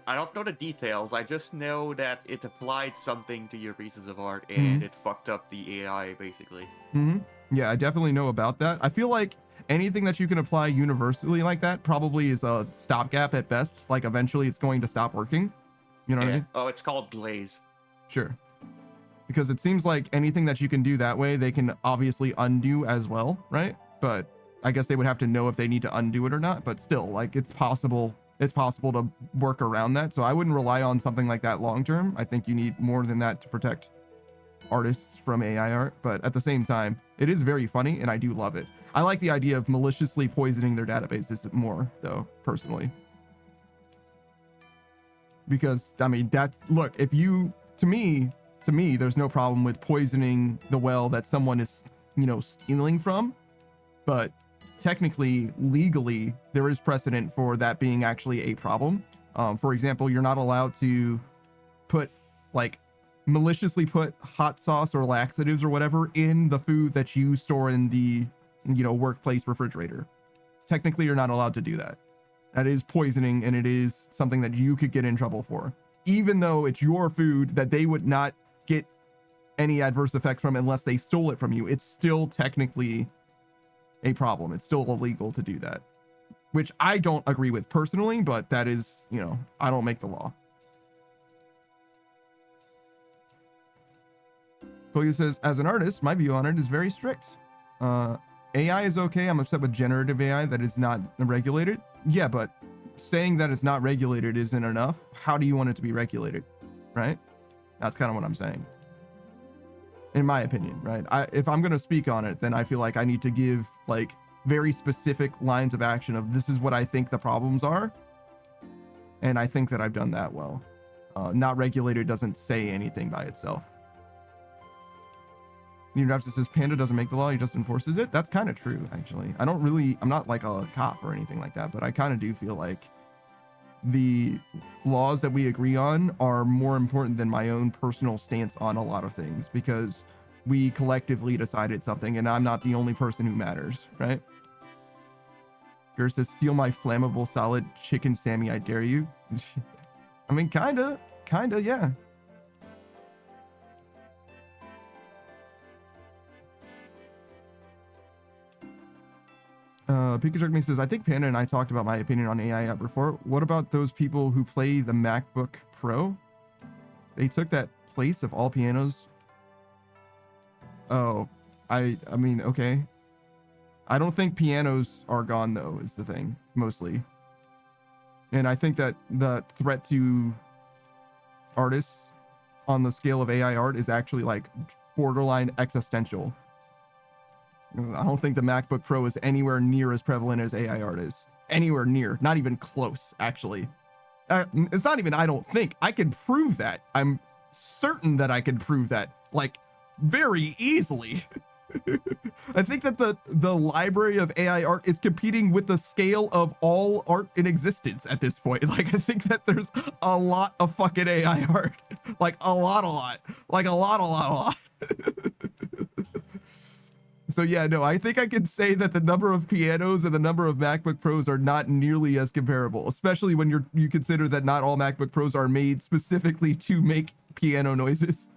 I don't know the details. I just know that it applied something to your pieces of art and it fucked up the AI basically. Yeah, I definitely know about that. I feel like anything that you can apply universally like that probably is a stopgap at best. Like, eventually it's going to stop working. You know what I mean? Oh, it's called glaze. Sure. Because it seems like anything that you can do that way, they can obviously undo as well, right? But I guess they would have to know if they need to undo it or not. But still, like, it's possible to work around that. So I wouldn't rely on something like that long term. I think you need more than that to protect artists from AI art. But at the same time, it is very funny and I do love it. I like the idea of maliciously poisoning their databases more, though, personally. Because, I mean, to me, there's no problem with poisoning the well that someone is, stealing from. But technically, legally, there is precedent for that being actually a problem. For example, you're not allowed to maliciously put hot sauce or laxatives or whatever in the food that you store in the, workplace refrigerator. Technically, you're not allowed to do that. That is poisoning, and it is something that you could get in trouble for. Even though it's your food that they would not get any adverse effects from unless they stole it from you, it's still technically a problem. It's still illegal to do that, which I don't agree with personally, but that is, I don't make the law. Koyu says, as an artist, my view on it is very strict. AI is okay. I'm upset with generative AI that is not regulated. Yeah, but saying that it's not regulated isn't enough, how do you want it to be regulated, right? That's kind of what I'm saying, in my opinion, right? If I'm going to speak on it, then I feel like I need to give like very specific lines of action of this is what I think the problems are. And I think that I've done that well. Not regulated doesn't say anything by itself. Neodrafter says Panda doesn't make the law, he just enforces it. That's kind of true, actually. I'm not like a cop or anything like that, but I kind of do feel like the laws that we agree on are more important than my own personal stance on a lot of things, because we collectively decided something and I'm not the only person who matters, right? Gur says, steal my flammable solid chicken Sammy, I dare you. I mean, kinda, yeah. Pikachu Me says, I think Panda and I talked about my opinion on AI app before. What about those people who play the MacBook Pro? They took that place of all pianos. Oh, I mean, okay. I don't think pianos are gone though, is the thing, mostly. And I think that the threat to artists on the scale of AI art is actually like borderline existential. I don't think the MacBook Pro is anywhere near as prevalent as AI art is. Anywhere near, not even close, actually. It's not even, I don't think. I can prove that. I'm certain that I can prove that, like, very easily. I think that the library of AI art is competing with the scale of all art in existence at this point. Like, I think that there's a lot of fucking AI art. Like, a lot. Like, a lot. So yeah, no, I think I can say that the number of pianos and the number of MacBook Pros are not nearly as comparable, especially when you consider that not all MacBook Pros are made specifically to make piano noises.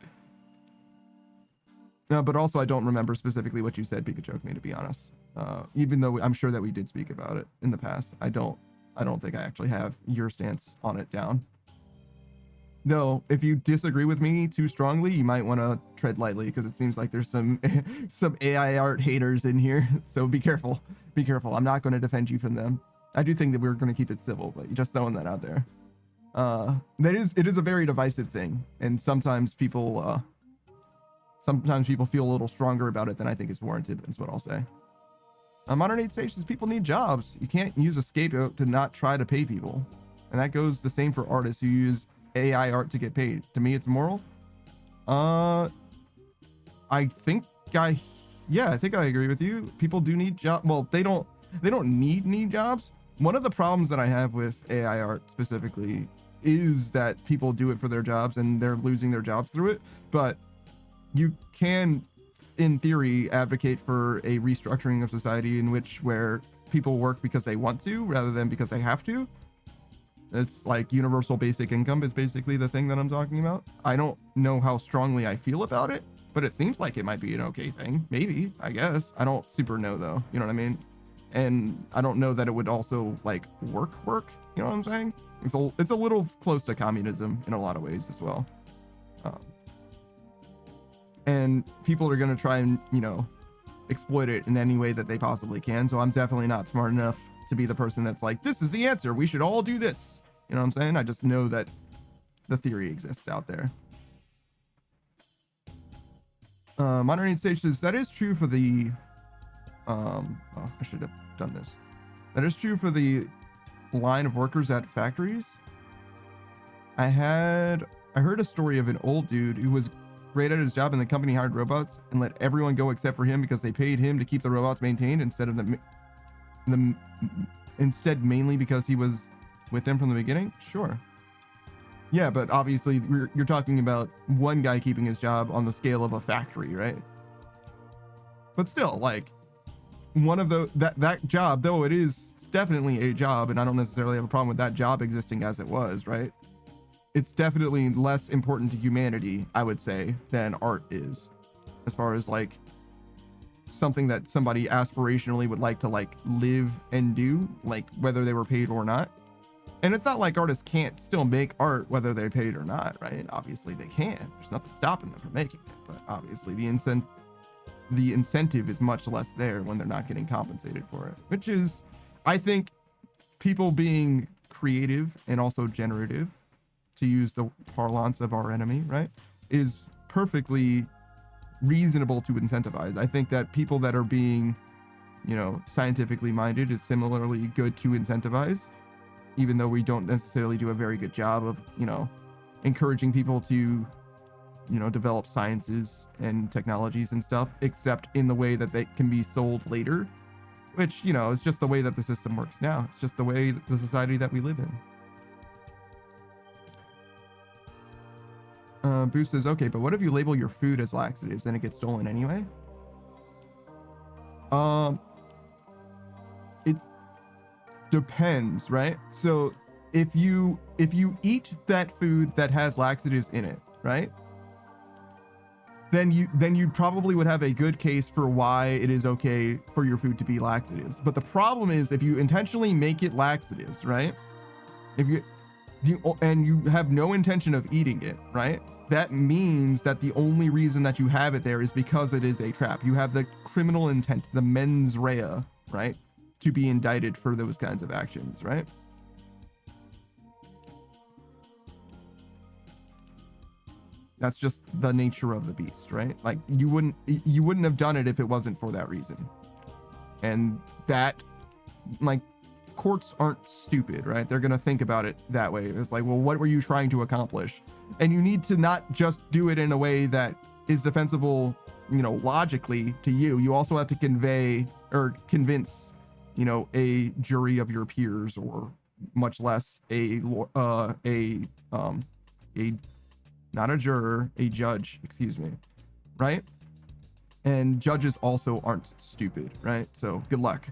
But also, I don't remember specifically what you said, Pikachu, me, to be honest. Even though I'm sure that we did speak about it in the past, I don't think I actually have your stance on it down. Though, if you disagree with me too strongly, you might want to tread lightly, because it seems like there's some AI art haters in here. So be careful. Be careful. I'm not going to defend you from them. I do think that we're going to keep it civil, but just throwing that out there. It is a very divisive thing, and sometimes people feel a little stronger about it than I think is warranted, is what I'll say. Modern age stations, people need jobs. You can't use a scapegoat to not try to pay people. And that goes the same for artists who use AI art to get paid. To me, it's moral. I think I agree with you. People do need jobs. Well, they don't need jobs. One of the problems that I have with AI art specifically is that people do it for their jobs and they're losing their jobs through it. But you can, in theory, advocate for a restructuring of society where people work because they want to rather than because they have to. It's like universal basic income is basically the thing that I'm talking about. I don't know how strongly I feel about it, but it seems like it might be an okay thing. Maybe, I guess. I don't super know though. You know what I mean? And I don't know that it would also like work. You know what I'm saying? It's a little close to communism in a lot of ways as well. And people are going to try and, exploit it in any way that they possibly can. So I'm definitely not smart enough to be the person that's like, this is the answer, we should all do this. You know what I'm saying? I just know that the theory exists out there. Modern age stage says, that is true for the I should have done this. That is true for the line of workers at factories. I heard a story of an old dude who was great at his job and the company hired robots and let everyone go except for him because they paid him to keep the robots maintained instead mainly because he was with them from the beginning. Sure. Yeah, but obviously you're talking about one guy keeping his job on the scale of a factory, right? But still, like, one of that job, though it is definitely a job, and I don't necessarily have a problem with that job existing as it was, right? It's definitely less important to humanity, I would say, than art is, as far as like something that somebody aspirationally would like to like live and do, like whether they were paid or not. And it's not like artists can't still make art whether they're paid or not, right? Obviously they can. There's nothing stopping them from making it, but obviously the incentive is much less there when they're not getting compensated for it, which is, I think, people being creative and also generative, to use the parlance of our enemy, right, is perfectly reasonable to incentivize. I think that people that are being, you know, scientifically minded is similarly good to incentivize, even though we don't necessarily do a very good job of, you know, encouraging people to, you know, develop sciences and technologies and stuff, except in the way that they can be sold later, which, you know, is just the way that the system works now. It's just the way that the society that we live in. Boost says, okay, but what if you label your food as laxatives and it gets stolen anyway? It depends, right? So if you eat that food that has laxatives in it, right, then you probably would have a good case for why it is okay for your food to be laxatives. But the problem is, if you intentionally make it laxatives, right, if you have no intention of eating it, right, that means that the only reason that you have it there is because it is a trap. You have the criminal intent, the mens rea, right, to be indicted for those kinds of actions, right? That's just the nature of the beast, right? Like, you wouldn't have done it if it wasn't for that reason. And that, like, courts aren't stupid, right? They're going to think about it that way. It's like, well, what were you trying to accomplish? And you need to not just do it in a way that is defensible, you know, logically to you. You also have to convey or convince, you know, a jury of your peers, or much less not a juror, a judge, excuse me, right? And judges also aren't stupid, right? So good luck.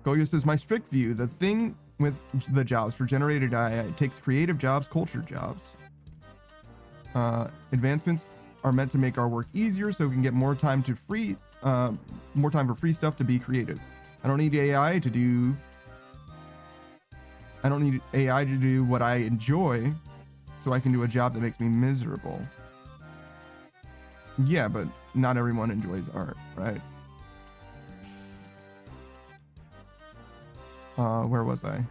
Goyo says, my strict view, the thing with the jobs for generated AI, it takes creative jobs, culture jobs. Advancements are meant to make our work easier so we can get more time for free stuff to be creative. I don't need AI to do what I enjoy, so I can do a job that makes me miserable. Yeah, but not everyone enjoys art, right? Where was I?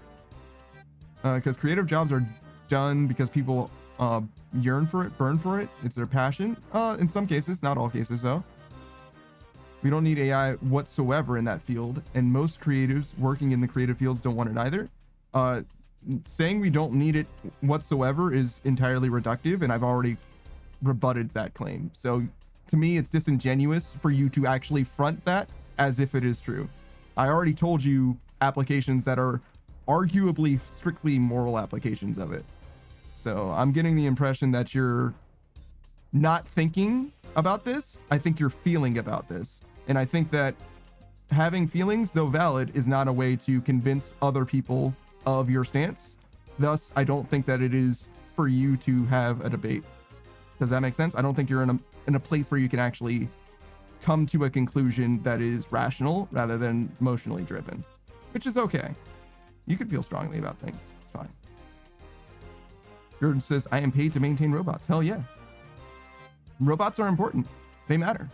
Because creative jobs are done because people yearn for it, burn for it. It's their passion. In some cases, not all cases though. We don't need AI whatsoever in that field, and most creatives working in the creative fields don't want it either. Saying we don't need it whatsoever is entirely reductive, and I've already rebutted that claim. So to me, it's disingenuous for you to actually front that as if it is true. I already told you applications that are arguably strictly moral applications of it. So I'm getting the impression that you're not thinking about this. I think you're feeling about this. And I think that having feelings, though valid, is not a way to convince other people of your stance. Thus, I don't think that it is for you to have a debate. Does that make sense? I don't think you're in a place where you can actually come to a conclusion that is rational rather than emotionally driven, which is okay. You can feel strongly about things. It's fine. Jordan says, I am paid to maintain robots. Hell yeah. Robots are important. They matter.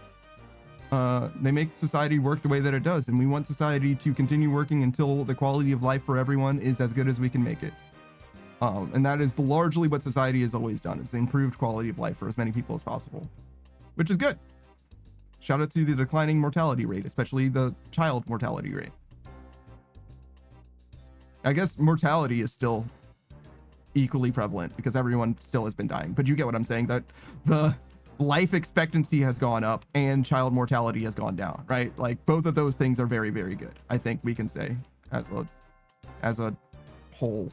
They make society work the way that it does, and we want society to continue working until the quality of life for everyone is as good as we can make it. And that is largely what society has always done, is improved quality of life for as many people as possible, which is good. Shout out to the declining mortality rate, especially the child mortality rate. I guess mortality is still equally prevalent because everyone still has been dying, but you get what I'm saying, that the life expectancy has gone up and child mortality has gone down, right? Like, both of those things are very, very good. I think we can say as a whole,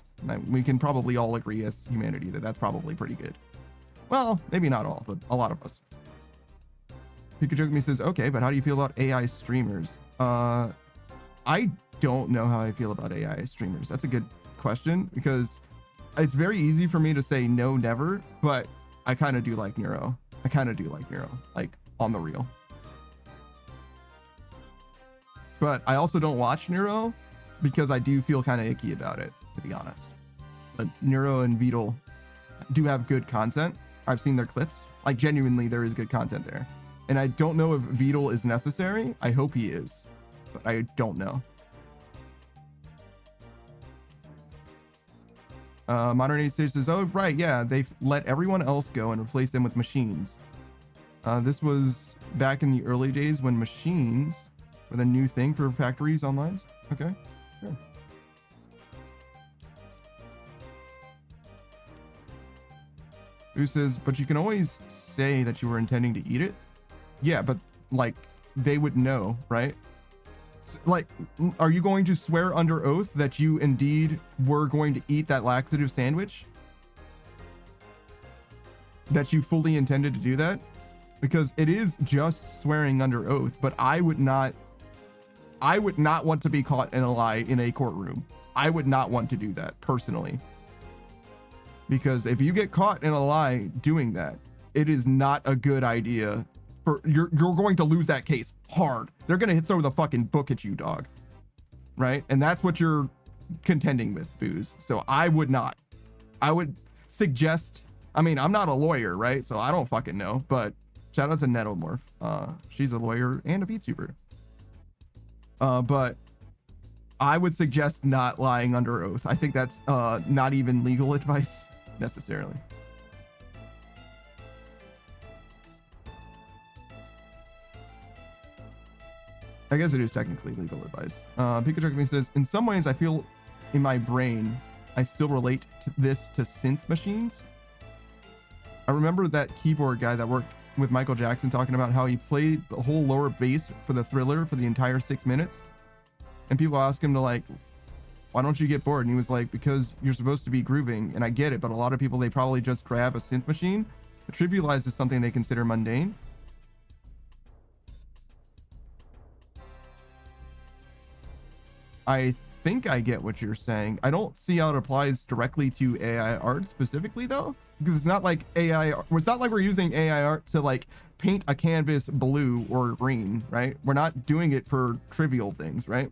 we can probably all agree as humanity that that's probably pretty good. Well, maybe not all, but a lot of us. Pikachu says, okay, but how do you feel about AI streamers? I don't know how I feel about AI streamers. That's a good question, because it's very easy for me to say no, never, but I kind of do like Nero. Like, on the real. But I also don't watch Nero because I do feel kind of icky about it, to be honest. But Nero and Beetle do have good content. I've seen their clips. Like, genuinely, there is good content there. And I don't know if Beetle is necessary. I hope he is, but I don't know. Modern Age Stage says, oh, right, yeah, they've let everyone else go and replaced them with machines. This was back in the early days when machines were the new thing for factories online. Okay, sure. Who says, but you can always say that you were intending to eat it. Yeah, but like they would know, right? Like, are you going to swear under oath that you indeed were going to eat that laxative sandwich? That you fully intended to do that? Because it is just swearing under oath, but I would not want to be caught in a lie in a courtroom. I would not want to do that personally. Because if you get caught in a lie doing that, it is not a good idea. You're going to lose that case hard. They're going to throw the fucking book at you, dog. Right? And that's what you're contending with, Booze. So I would not. I would suggest, I mean, I'm not a lawyer, right? So I don't fucking know, but shout out to Nettlemorph. She's a lawyer and a VTuber. But I would suggest not lying under oath. I think that's not even legal advice necessarily. I guess it is technically legal advice. Pikachu says, in some ways I feel in my brain I still relate to this to synth machines. I remember that keyboard guy that worked with Michael Jackson talking about how he played the whole lower bass for the Thriller for the entire 6 minutes. And people ask him to like, why don't you get bored? And he was like, because you're supposed to be grooving. And I get it, but a lot of people, they probably just grab a synth machine, trivialize as something they consider mundane. I think I get what you're saying. I don't see how it applies directly to AI art specifically though, because it's not like it's not like we're using AI art to like paint a canvas blue or green, right? We're not doing it for trivial things, right?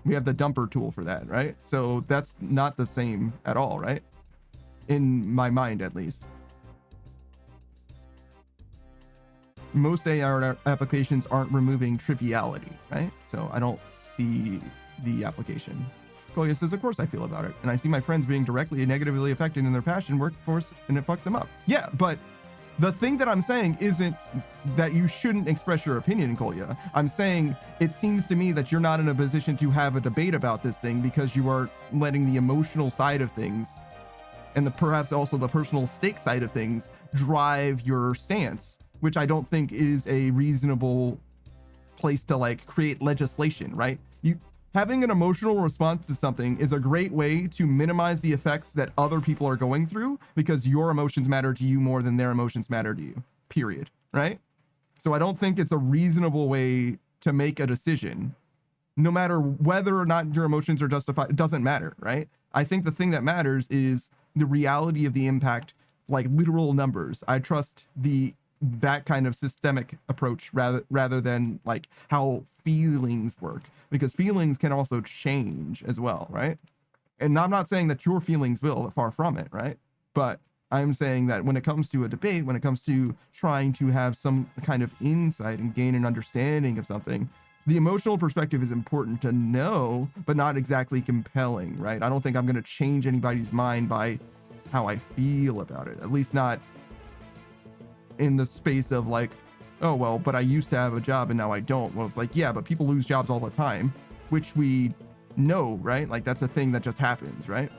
We have the dumper tool for that, right? So that's not the same at all, right? In my mind, at least. Most AI art applications aren't removing triviality, right? So I don't see the application. Kolia says, of course I feel about it. And I see my friends being directly and negatively affected in their passion workforce and it fucks them up. Yeah, but the thing that I'm saying isn't that you shouldn't express your opinion, Kolya. I'm saying it seems to me that you're not in a position to have a debate about this thing because you are letting the emotional side of things and perhaps also the personal stake side of things drive your stance, which I don't think is a reasonable place to like create legislation, right? Having an emotional response to something is a great way to minimize the effects that other people are going through because your emotions matter to you more than their emotions matter to you, period, right? So I don't think it's a reasonable way to make a decision. No matter whether or not your emotions are justified, it doesn't matter, right? I think the thing that matters is the reality of the impact, like literal numbers. I trust that kind of systemic approach rather than like how feelings work, because feelings can also change as well, right? And I'm not saying that your feelings will, far from it, right? But I'm saying that when it comes to a debate, when it comes to trying to have some kind of insight and gain an understanding of something, the emotional perspective is important to know, but not exactly compelling, right? I don't think I'm going to change anybody's mind by how I feel about it, at least not in the space of like, oh, well, but I used to have a job and now I don't. Well, it's like, yeah, but people lose jobs all the time, which we know, right? Like that's a thing that just happens, right?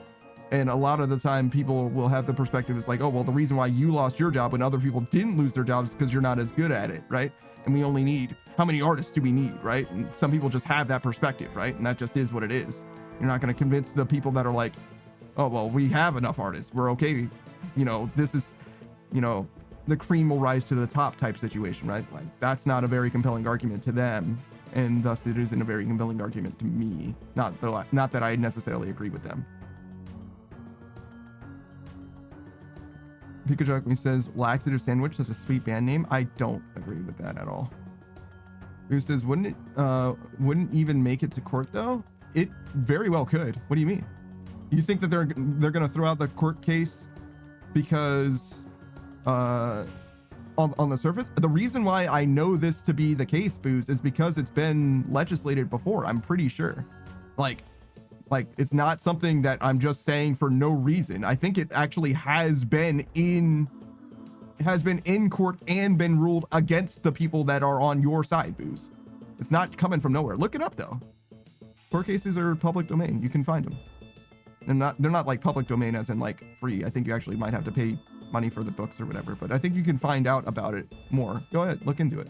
And a lot of the time people will have the perspective is like, oh, well, the reason why you lost your job when other people didn't lose their jobs is because you're not as good at it, right? And we only need, how many artists do we need, right? And some people just have that perspective, right? And that just is what it is. You're not going to convince the people that are like, oh, well, we have enough artists, we're okay. You know, this is, you know, the cream will rise to the top type situation, right? Like that's not a very compelling argument to them, and thus it isn't a very compelling argument to me. Not that I necessarily agree with them. Pikachu says laxative sandwich is a sweet band name. I don't agree with that at all. Who says wouldn't even make it to court though? It very well could. What do you mean? You think that they're gonna throw out the court case because on the surface? The reason why I know this to be the case, Booze, is because it's been legislated before. I'm pretty sure. Like Like, it's not something that I'm just saying for no reason. I think it actually has been in court and been ruled against the people that are on your side, Booze. It's not coming from nowhere. Look it up though. Court cases are public domain. You can find them. They're not like public domain as in like free. I think you actually might have to pay money for the books or whatever, but I think you can find out about it more. Go ahead, look into it.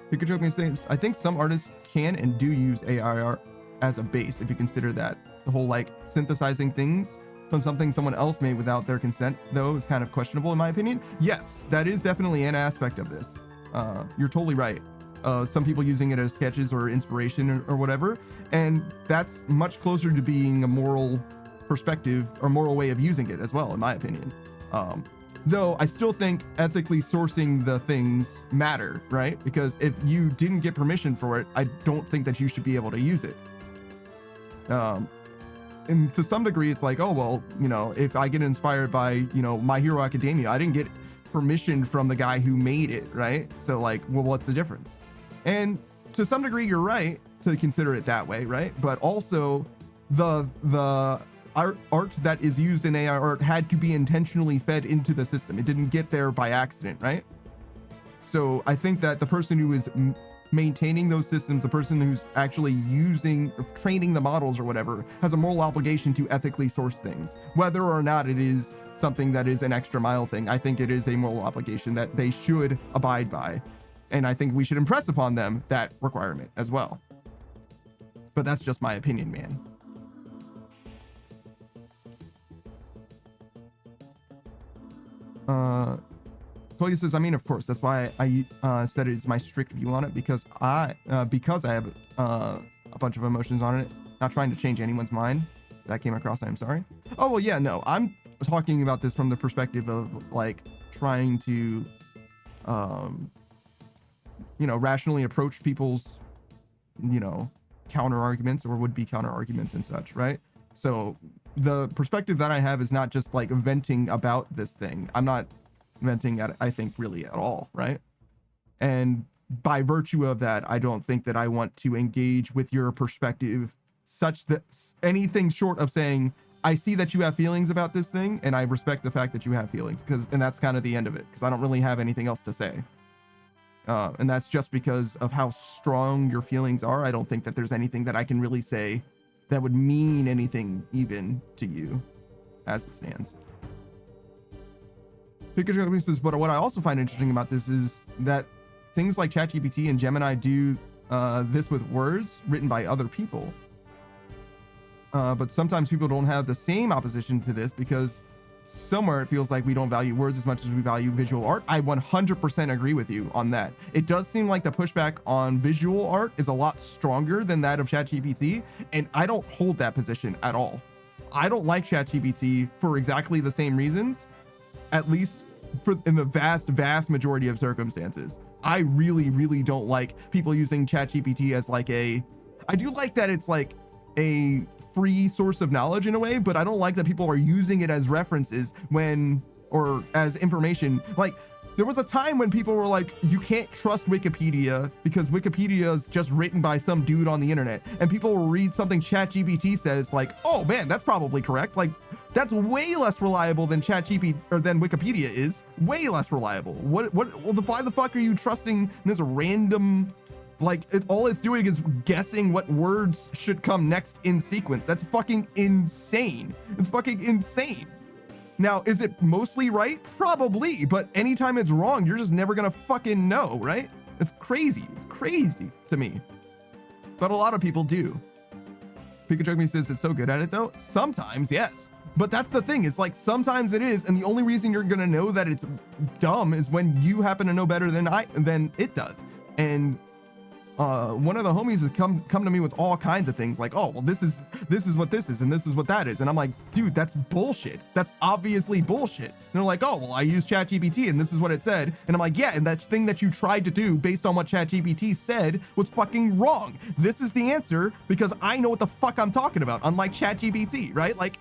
You could joke me saying, I think some artists can and do use AI art as a base if you consider that. The whole like synthesizing things from something someone else made without their consent, though, is kind of questionable in my opinion. Yes, that is definitely an aspect of this. You're totally right. Some people using it as sketches or inspiration or whatever, and that's much closer to being a moral perspective or moral way of using it as well, in my opinion. Though I still think ethically sourcing the things matter, right? Because if you didn't get permission for it, I don't think that you should be able to use it. And to some degree, it's like, oh, well, you know, if I get inspired by, you know, My Hero Academia, I didn't get permission from the guy who made it, right? So like, well, what's the difference? And to some degree, you're right to consider it that way, right? But also the art that is used in AI art had to be intentionally fed into the system. It didn't get there by accident, right? So I think that the person who is maintaining those systems, the person who's actually training the models or whatever, has a moral obligation to ethically source things. Whether or not it is something that is an extra mile thing, I think it is a moral obligation that they should abide by. And I think we should impress upon them that requirement as well. But that's just my opinion, man. Cody says, I mean, of course, that's why I said it's my strict view on it, because I have a bunch of emotions on it, not trying to change anyone's mind. That came across, I'm sorry. Oh, well, yeah, no, I'm talking about this from the perspective of like trying to, you know, rationally approach people's, you know, counter arguments or would be counter arguments and such, right? So the perspective that I have is not just like venting about this thing. I'm not venting at, I think, really at all, right? And by virtue of that, I don't think that I want to engage with your perspective such that anything short of saying, I see that you have feelings about this thing and I respect the fact that you have feelings, and that's kind of the end of it, because I don't really have anything else to say. And that's just because of how strong your feelings are. I don't think that there's anything that I can really say that would mean anything even to you as it stands. Pikachu says, but what I also find interesting about this is that things like ChatGPT and Gemini do this with words written by other people. But sometimes people don't have the same opposition to this, because somewhere it feels like we don't value words as much as we value visual art. I 100% agree with you on that. It does seem like the pushback on visual art is a lot stronger than that of ChatGPT, and I don't hold that position at all. I don't like ChatGPT for exactly the same reasons, at least in the vast majority of circumstances. I really don't like people using ChatGPT as like I do like that it's like a free source of knowledge in a way, but I don't like that people are using it as references or as information. Like, there was a time when people were like, you can't trust Wikipedia because Wikipedia is just written by some dude on the internet, and people will read something ChatGPT says like, oh man, that's probably correct. Like, that's way less reliable than ChatGPT or than Wikipedia is. Way less reliable. Why the fuck are you trusting this random, like, all it's doing is guessing what words should come next in sequence? That's fucking insane. It's fucking insane. Now, is it mostly right? Probably, but anytime it's wrong, you're just never gonna fucking know, right? It's crazy. It's crazy to me. But a lot of people do. Pikachu says it's so good at it though. Sometimes, yes. But that's the thing. It's like sometimes it is, and the only reason you're gonna know that it's dumb is when you happen to know better than it does. And one of the homies has come to me with all kinds of things like, oh, well, this is what this is and this is what that is, and I'm like, dude, that's bullshit. That's obviously bullshit. And they're like, oh, well, I used ChatGPT and this is what it said, and I'm like, yeah, and that thing that you tried to do based on what ChatGPT said was fucking wrong. This is the answer because I know what the fuck I'm talking about, unlike ChatGPT, right? Like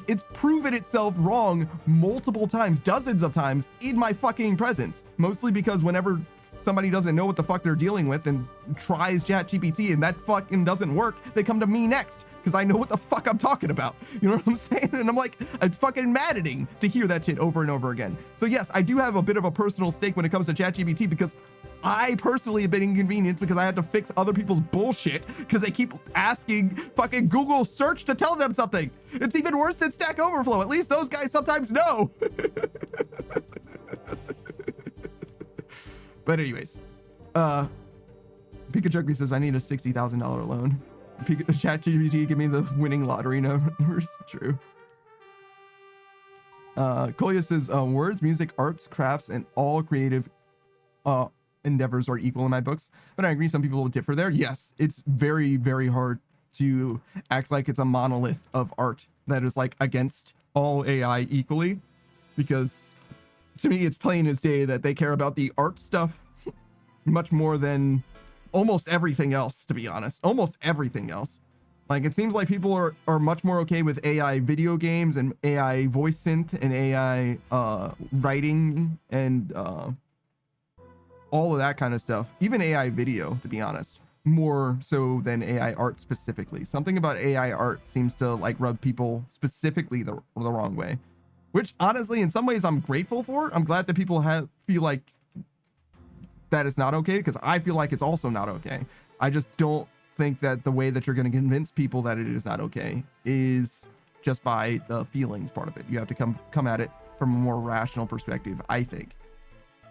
it's proven itself wrong multiple times, dozens of times in my fucking presence, mostly because whenever somebody doesn't know what the fuck they're dealing with and tries ChatGPT and that fucking doesn't work, they come to me next because I know what the fuck I'm talking about. You know what I'm saying? And I'm like, it's fucking maddening to hear that shit over and over again. So yes, I do have a bit of a personal stake when it comes to ChatGPT because I personally have been inconvenienced because I had to fix other people's bullshit because they keep asking fucking Google search to tell them something. It's even worse than Stack Overflow. At least those guys sometimes know. But anyways, Pikachu says, I need a $60,000 loan. ChatGPT, give me the winning lottery numbers. True. Kolya says, words, music, arts, crafts, and all creative endeavors are equal in my books. But I agree, some people will differ there. Yes, it's very, very hard to act like it's a monolith of art that is like against all AI equally, because to me, it's plain as day that they care about the art stuff much more than almost everything else, to be honest. Almost everything else. Like, it seems like people are much more okay with AI video games and AI voice synth and AI writing and all of that kind of stuff. Even AI video, to be honest, more so than AI art specifically. Something about AI art seems to like rub people specifically the wrong way, which honestly, in some ways I'm grateful for. I'm glad that people feel like that it's not okay, because I feel like it's also not okay. I just don't think that the way that you're going to convince people that it is not okay is just by the feelings part of it. You have to come at it from a more rational perspective, I think,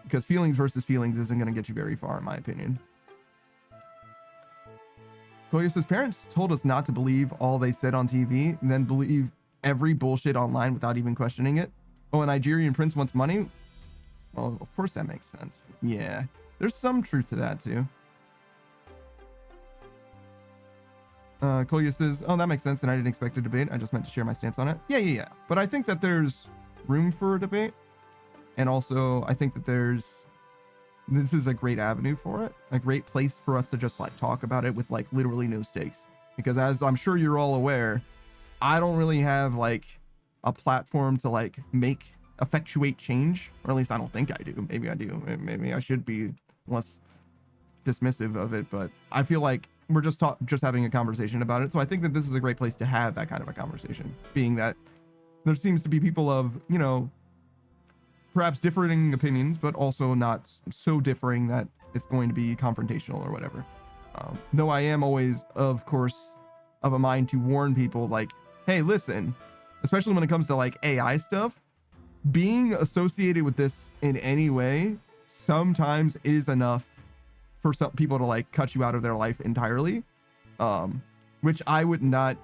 because feelings versus feelings isn't going to get you very far, in my opinion. Koya says, parents told us not to believe all they said on TV and then believe every bullshit online without even questioning it. Oh, a Nigerian prince wants money? Well, of course that makes sense. Yeah, there's some truth to that too. Kolya says, oh, that makes sense, and I didn't expect a debate. I just meant to share my stance on it. Yeah. But I think that there's room for a debate. And also, I think that this is a great avenue for it. A great place for us to just like talk about it with like literally no stakes. Because as I'm sure you're all aware, I don't really have like a platform to like effectuate change. Or at least I don't think I do. Maybe I do. Maybe I should be less dismissive of it. But I feel like we're just having a conversation about it. So I think that this is a great place to have that kind of a conversation, being that there seems to be people of, you know, perhaps differing opinions, but also not so differing that it's going to be confrontational or whatever. Though I am always, of course, of a mind to warn people like, hey, listen, especially when it comes to like AI stuff, being associated with this in any way sometimes is enough for some people to like cut you out of their life entirely, which I would not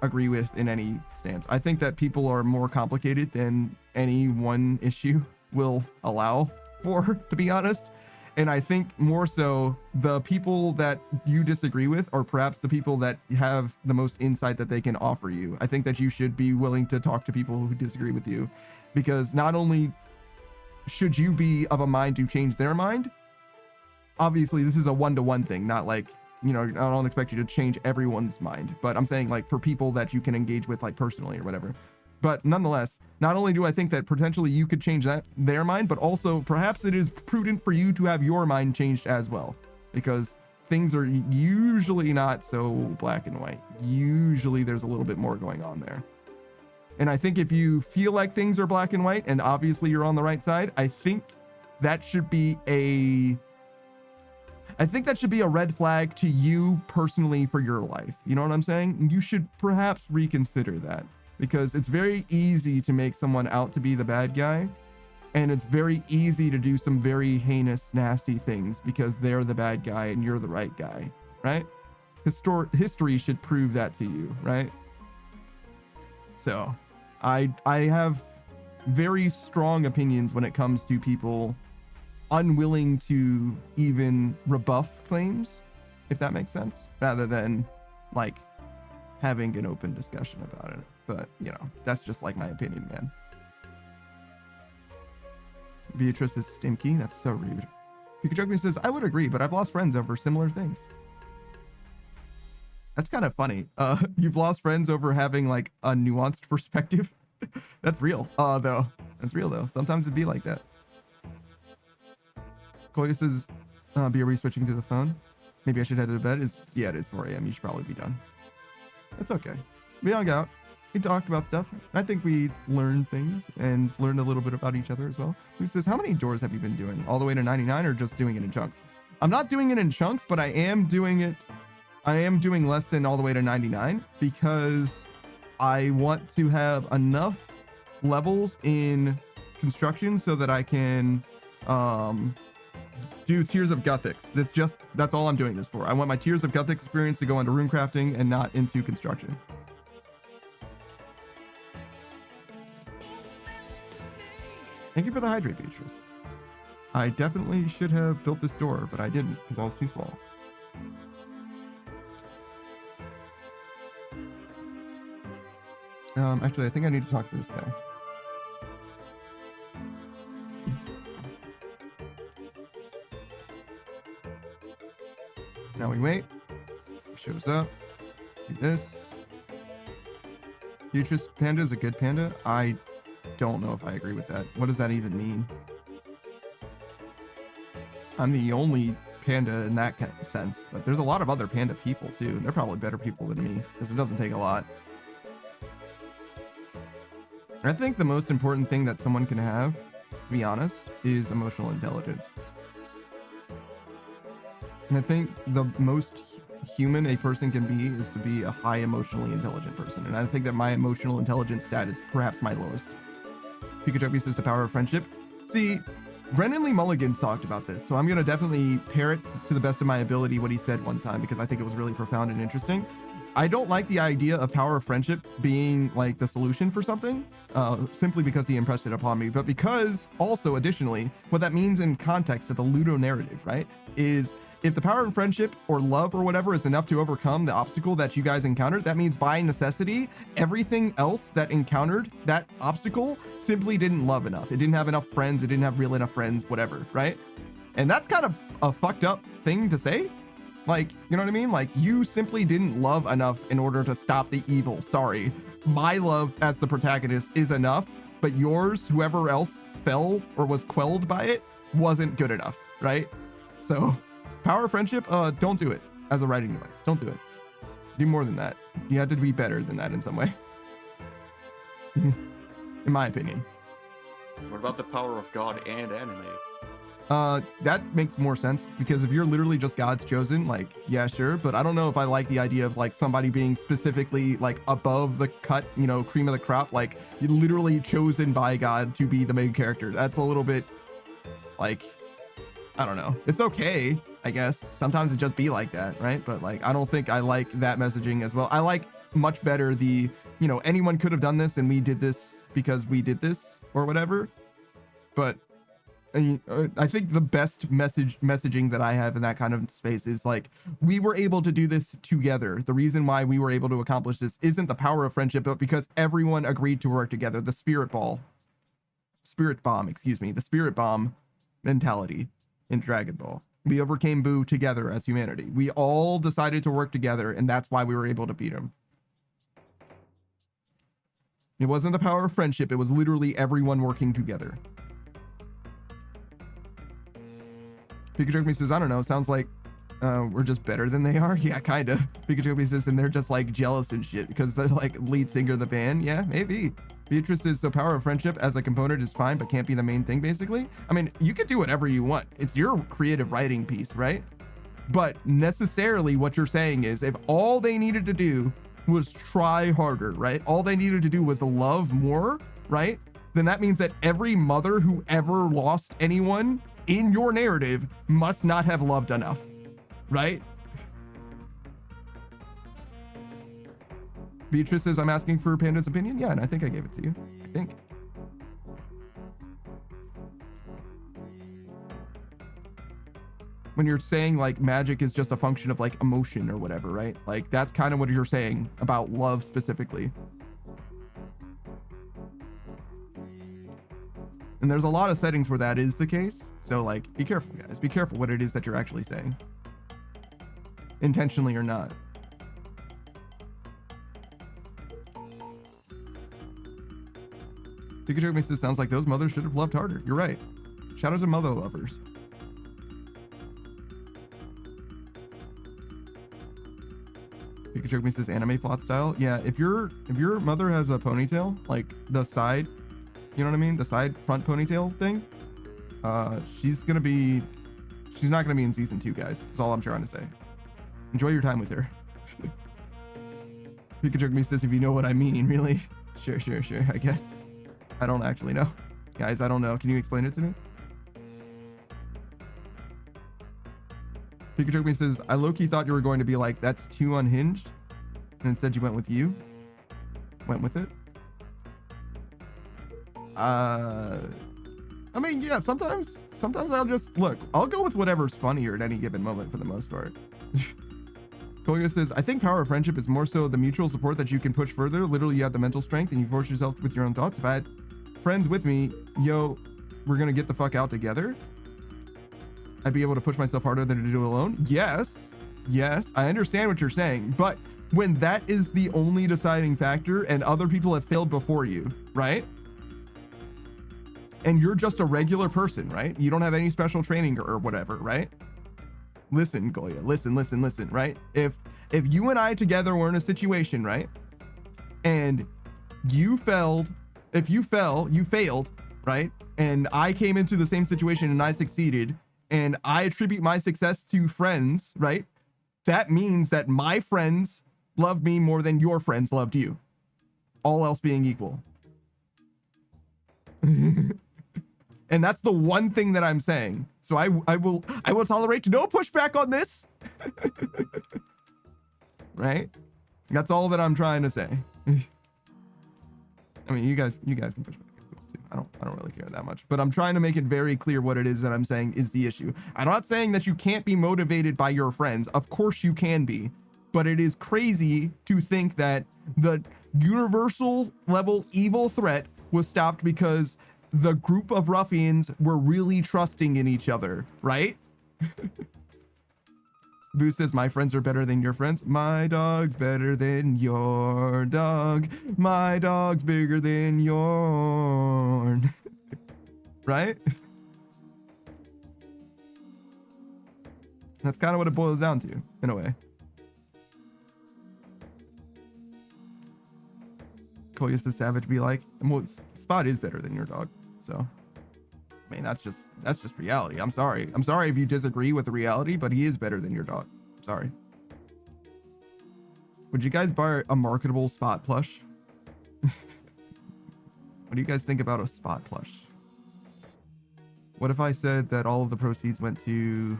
agree with in any stance. I think that people are more complicated than any one issue will allow for, to be honest. And I think more so the people that you disagree with are perhaps the people that have the most insight that they can offer you. I think that you should be willing to talk to people who disagree with you, because not only should you be of a mind to change their mind, obviously this is a one-to-one thing, not like, you know, I don't expect you to change everyone's mind, but I'm saying like for people that you can engage with like personally or whatever. But nonetheless, not only do I think that potentially you could change their mind, but also perhaps it is prudent for you to have your mind changed as well, because things are usually not so black and white. Usually there's a little bit more going on there. And I think if you feel like things are black and white and obviously you're on the right side, I think that should be a red flag to you personally for your life. You know what I'm saying? You should perhaps reconsider that, because it's very easy to make someone out to be the bad guy. And it's very easy to do some very heinous, nasty things because they're the bad guy and you're the right guy, right? History should prove that to you, right? So I have very strong opinions when it comes to people unwilling to even rebuff claims, if that makes sense, rather than like having an open discussion about it. But you know, that's just like my opinion, man. Beatrice is stinky. That's so rude. Pikachu says, I would agree, but I've lost friends over similar things. That's kind of funny. You've lost friends over having like a nuanced perspective. That's real. Though. That's real though. Sometimes it'd be like that. Koya says, "Are we switching to the phone? Maybe I should head to bed." Yeah, it is 4 a.m. You should probably be done. It's okay. We hung out. We talked about stuff. I think we learned things and learned a little bit about each other as well. He says, "How many doors have you been doing? All the way to 99 or just doing it in chunks?" I'm not doing it in chunks, but I am doing it. I am doing less than all the way to 99 because I want to have enough levels in construction so that I can do Tears of Gothics. That's all I'm doing this for. I want my Tears of Gothic experience to go into rune crafting and not into construction. Thank you for the hydrate, Beatrice. I definitely should have built this door, but I didn't because I was too small. Actually, I think I need to talk to this guy. Now we wait. He shows up. Do this. Beatrice Panda is a good panda. I don't know if I agree with that. What does that even mean? I'm the only panda in that sense, but there's a lot of other panda people too. And they're probably better people than me because it doesn't take a lot. I think the most important thing that someone can have, to be honest, is emotional intelligence. And I think the most human a person can be is to be a high emotionally intelligent person. And I think that my emotional intelligence stat is perhaps my lowest. Pikachu says the power of friendship. See, Brendan Lee Mulligan talked about this, so I'm going to definitely parrot to the best of my ability what he said one time because I think it was really profound and interesting. I don't like the idea of power of friendship being like the solution for something, simply because he impressed it upon me, but because also additionally, what that means in context of the Ludo narrative, right, is if the power of friendship or love or whatever is enough to overcome the obstacle that you guys encountered, that means by necessity, everything else that encountered that obstacle simply didn't love enough. It didn't have enough friends. It didn't have real enough friends, whatever, right? And that's kind of a fucked up thing to say. Like, you know what I mean? Like, you simply didn't love enough in order to stop the evil. Sorry. My love as the protagonist is enough, but yours, whoever else fell or was quelled by it, wasn't good enough, right? So, power of friendship, don't do it as a writing device. Don't do it. Do more than that. You had to be better than that in some way. In my opinion. What about the power of God and anime? That makes more sense because if you're literally just God's chosen, like, yeah, sure. But I don't know if I like the idea of like somebody being specifically like above the cut, you know, cream of the crop, like you're literally chosen by God to be the main character. That's a little bit like, I don't know. It's okay, I guess. Sometimes it just be like that, right? But like, I don't think I like that messaging as well. I like much better the, you know, anyone could have done this and we did this because we did this or whatever. But I think the best messaging that I have in that kind of space is like, we were able to do this together. The reason why we were able to accomplish this isn't the power of friendship, but because everyone agreed to work together. The spirit bomb mentality in Dragon Ball. We overcame Boo together as humanity. We all decided to work together, and that's why we were able to beat him. It wasn't the power of friendship. It was literally everyone working together. Pikachu says, I don't know, sounds like we're just better than they are. Yeah, kind of. Pikachu says, and they're just like jealous and shit because they're like lead singer of the band. Yeah, maybe. Beatrice is so power of friendship as a component is fine, but can't be the main thing, basically. I mean, you could do whatever you want. It's your creative writing piece, right? But necessarily what you're saying is if all they needed to do was try harder, right? All they needed to do was love more, right? Then that means that every mother who ever lost anyone in your narrative must not have loved enough, right? Beatrice says, I'm asking for Panda's opinion. Yeah, and I think I gave it to you. I think. When you're saying like magic is just a function of like emotion or whatever, right? Like that's kind of what you're saying about love specifically. And there's a lot of settings where that is the case. So like, be careful, guys. Be careful what it is that you're actually saying. Intentionally or not. Pikachu says, sounds like those mothers should have loved harder. You're right. Shadows are mother lovers. Pikachu says anime plot style. Yeah, if your mother has a ponytail, like the side, you know what I mean? The side front ponytail thing, she's not gonna be in season 2, guys. That's all I'm trying to say. Enjoy your time with her. Pikachu says, if you know what I mean, really? Sure, I guess. I don't actually know. Guys, I don't know. Can you explain it to me? Pikachu says, I low-key thought you were going to be like, that's too unhinged. And instead you went with you. Went with it. I mean, yeah, sometimes I'll just, look, I'll go with whatever's funnier at any given moment for the most part. Koya says, I think power of friendship is more so the mutual support that you can push further. Literally, you have the mental strength and you force yourself with your own thoughts. If I had friends with me, yo, we're going to get the fuck out together, I'd be able to push myself harder than to do it alone. Yes, I understand what you're saying. But when that is the only deciding factor and other people have failed before you, right? And you're just a regular person, right? You don't have any special training or whatever, right? Listen, Goya, listen, right? If you and I together were in a situation, right? And you failed, you failed, right? And I came into the same situation and I succeeded, and I attribute my success to friends, right? That means that my friends loved me more than your friends loved you. All else being equal. And that's the one thing that I'm saying. So I will tolerate no pushback on this. Right? That's all that I'm trying to say. I mean, you guys can push back too. I don't really care that much, but I'm trying to make it very clear what it is that I'm saying is the issue. I'm not saying that you can't be motivated by your friends. Of course you can be, but it is crazy to think that the universal level evil threat was stopped because the group of ruffians were really trusting in each other, right? Boo says, my friends are better than your friends. My dog's better than your dog. My dog's bigger than yourn. Right? That's kind of what it boils down to, in a way. Koya says, Savage be like, well, Spot is better than your dog. So, I mean, that's just reality. I'm sorry if you disagree with the reality, but he is better than your dog. I'm sorry. Would you guys buy a marketable Spot plush? What do you guys think about a Spot plush? What if I said that all of the proceeds went to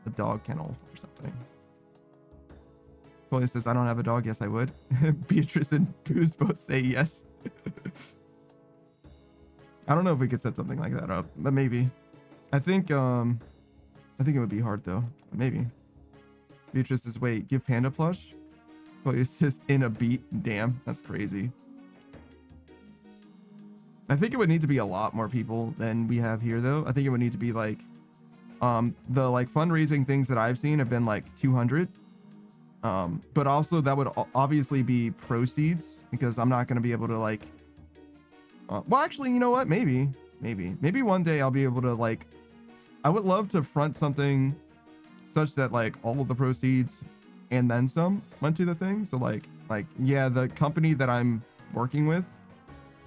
a dog kennel or something? Koya says, I don't have a dog. Yes, I would. Beatrice and Booze both say yes. I don't know if we could set something like that up, but maybe. I think it would be hard though. Maybe. Beatrice says, wait, give Panda plush? Well, it's just in a beat. Damn, that's crazy. I think it would need to be a lot more people than we have here though. I think it would need to be like, the like fundraising things that I've seen have been like 200. But also that would obviously be proceeds, because I'm not going to be able to like, well, actually, you know what? Maybe one day I'll be able to like, I would love to front something such that like all of the proceeds and then some went to the thing. So like, yeah, the company that I'm working with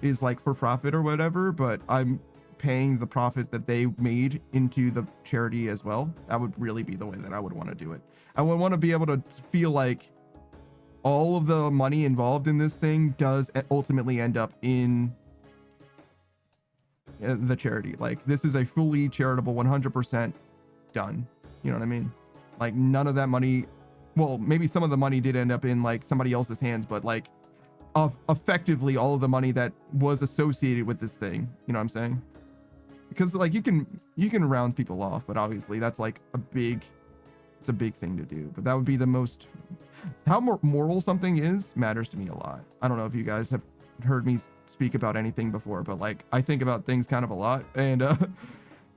is like for profit or whatever, but I'm paying the profit that they made into the charity as well. That would really be the way that I would want to do it. I would want to be able to feel like all of the money involved in this thing does ultimately end up in the charity. Like, this is a fully charitable 100% done. You know what I mean? Like, none of that money, well, maybe some of the money did end up in like somebody else's hands, but like effectively all of the money that was associated with this thing, you know what I'm saying? Because like you can round people off, but obviously that's like it's a big thing to do. But that would be the most, how moral something is matters to me a lot. I don't know if you guys have heard me speak about anything before, but like I think about things kind of a lot, and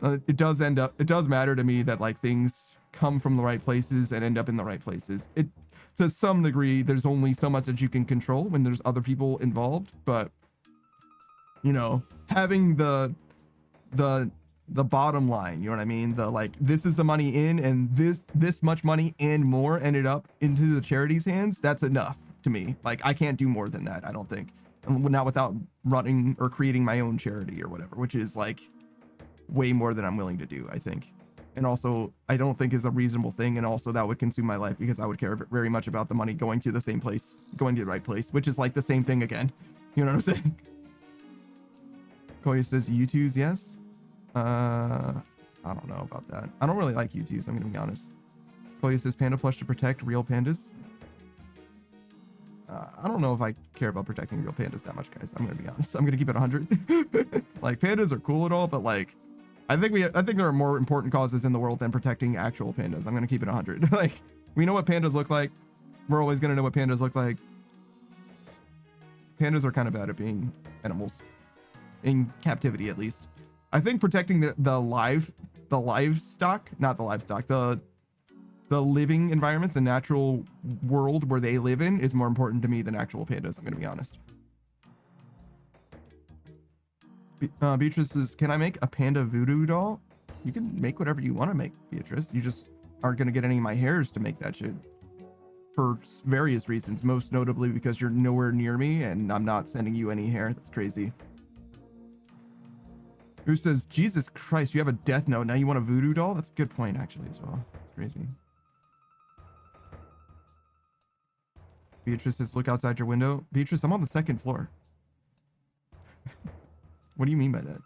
it does matter to me that like things come from the right places and end up in the right places. It, to some degree, there's only so much that you can control when there's other people involved, but you know, having the the bottom line, you know what I mean? The like, this is the money in, and this much money and more ended up into the charity's hands. That's enough to me. Like, I can't do more than that, I don't think. Not without running or creating my own charity or whatever, which is like way more than I'm willing to do, I think. And also, I don't think is a reasonable thing. And also that would consume my life because I would care very much about the money going to the same place, going to the right place, which is like the same thing again. You know what I'm saying? Koya says U2s, yes. I don't know about that. I don't really like U2s, I'm gonna be honest. Koya says panda plush to protect real pandas. I don't know if I care about protecting real pandas that much, guys. I'm gonna be honest. I'm gonna keep it 100. Like, pandas are cool and all, but like, I think there are more important causes in the world than protecting actual pandas. I'm gonna keep it 100. Like, we know what pandas look like. We're always gonna know what pandas look like. Pandas are kind of bad at being animals, in captivity at least. I think protecting the livestock, not the livestock, the living environments, the natural world where they live in is more important to me than actual pandas, I'm going to be honest. Beatrice says, can I make a panda voodoo doll? You can make whatever you want to make, Beatrice. You just aren't going to get any of my hairs to make that shit. For various reasons, most notably because you're nowhere near me and I'm not sending you any hair. That's crazy. Who says, Jesus Christ, you have a death note, now you want a voodoo doll? That's a good point, actually, as well. It's crazy. Beatrice says, look outside your window. Beatrice, I'm on the second floor. What do you mean by that?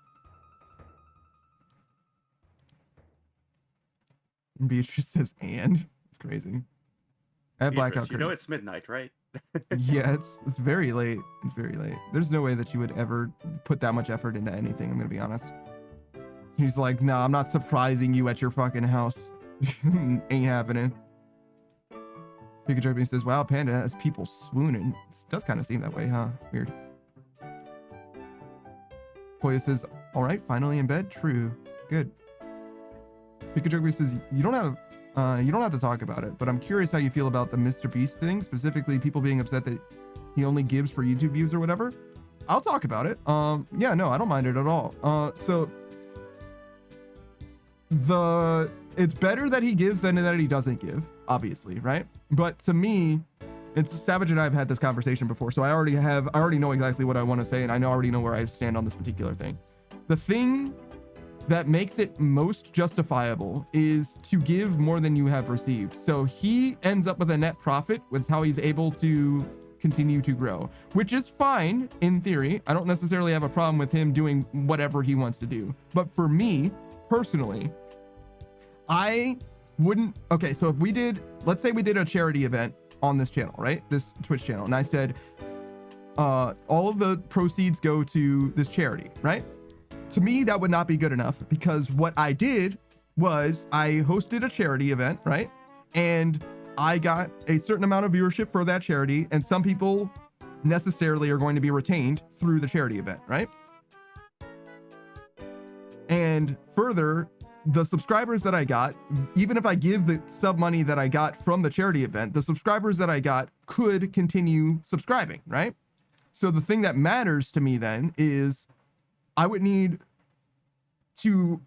Beatrice says, and? It's crazy. I have blackout curtains. You know it's midnight, right? Yeah, it's very late. It's very late. There's no way that you would ever put that much effort into anything, I'm gonna be honest. He's like, nah, I'm not surprising you at your fucking house. Ain't happening. Pikachu says, wow, Panda has people swooning. It does kind of seem that way, huh? Weird. Koya says, all right, finally in bed. True. Good. Pikachu says, you don't have to talk about it, but I'm curious how you feel about the Mr. Beast thing, specifically people being upset that he only gives for YouTube views or whatever. I'll talk about it. Yeah, no, I don't mind it at all. So it's better that he gives than that he doesn't give, obviously, right? But to me, it's Savage and I have had this conversation before, so I already know exactly what I want to say, and I already know where I stand on this particular thing. The thing that makes it most justifiable is to give more than you have received. So he ends up with a net profit, which is how he's able to continue to grow, which is fine in theory. I don't necessarily have a problem with him doing whatever he wants to do. But for me, personally, I wouldn't, okay, so if let's say we did a charity event on this channel, right? This Twitch channel. And I said, all of the proceeds go to this charity, right? To me, that would not be good enough because what I did was I hosted a charity event, right? And I got a certain amount of viewership for that charity, and some people necessarily are going to be retained through the charity event, right? And further, the subscribers that I got, even if I give the sub money that I got from the charity event, the subscribers that I got could continue subscribing, right? So the thing that matters to me then is I would need to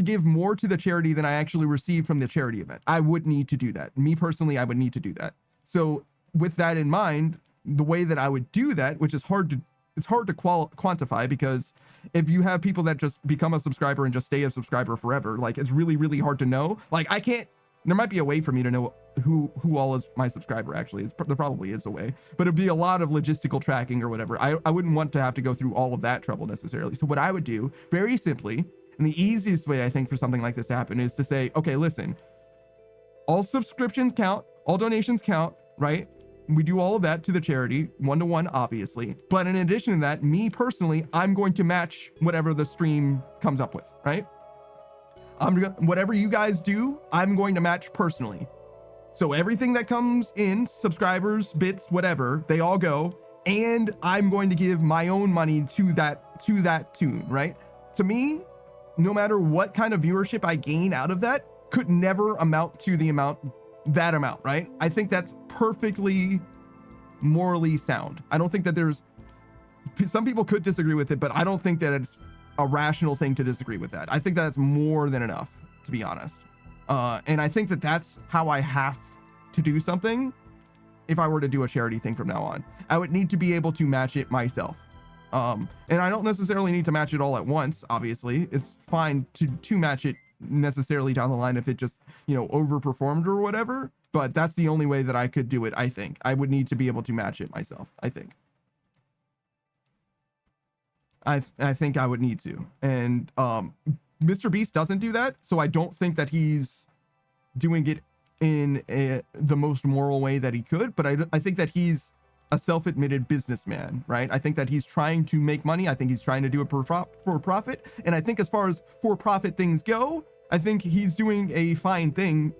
give more to the charity than I actually received from the charity event. I would need to do that. Me personally, I would need to do that. So with that in mind, the way that I would do that, which is hard to quantify, because if you have people that just become a subscriber and just stay a subscriber forever, like it's really, really hard to know. Like there might be a way for me to know who all is my subscriber actually. There probably is a way, but it'd be a lot of logistical tracking or whatever. I wouldn't want to have to go through all of that trouble necessarily. So what I would do very simply, and the easiest way I think for something like this to happen, is to say, okay, listen, all subscriptions count, all donations count, right? We do all of that to the charity, 1-to-1, obviously. But in addition to that, me personally, I'm going to match whatever the stream comes up with, right? Whatever you guys do, I'm going to match personally. So everything that comes in, subscribers, bits, whatever, they all go, and I'm going to give my own money to that tune, right? To me, no matter what kind of viewership I gain out of that, could never amount to that amount, right? I think that's perfectly morally sound. I don't think that some people could disagree with it, but I don't think that a rational thing to disagree with that. I think that's more than enough, to be honest. And I think that that's how I have to do something. If I were to do a charity thing from now on, I would need to be able to match it myself. And I don't necessarily need to match it all at once. Obviously, it's fine to match it necessarily down the line if it just, overperformed or whatever. But that's the only way that I could do it. I think I would need to be able to match it myself. I think I would need to. And Mr. Beast doesn't do that, so I don't think that he's doing it in the most moral way that he could. But I think that he's a self-admitted businessman, right? I think that he's trying to make money. I think he's trying to do it for profit. And I think as far as for-profit things go, I think he's doing a fine thing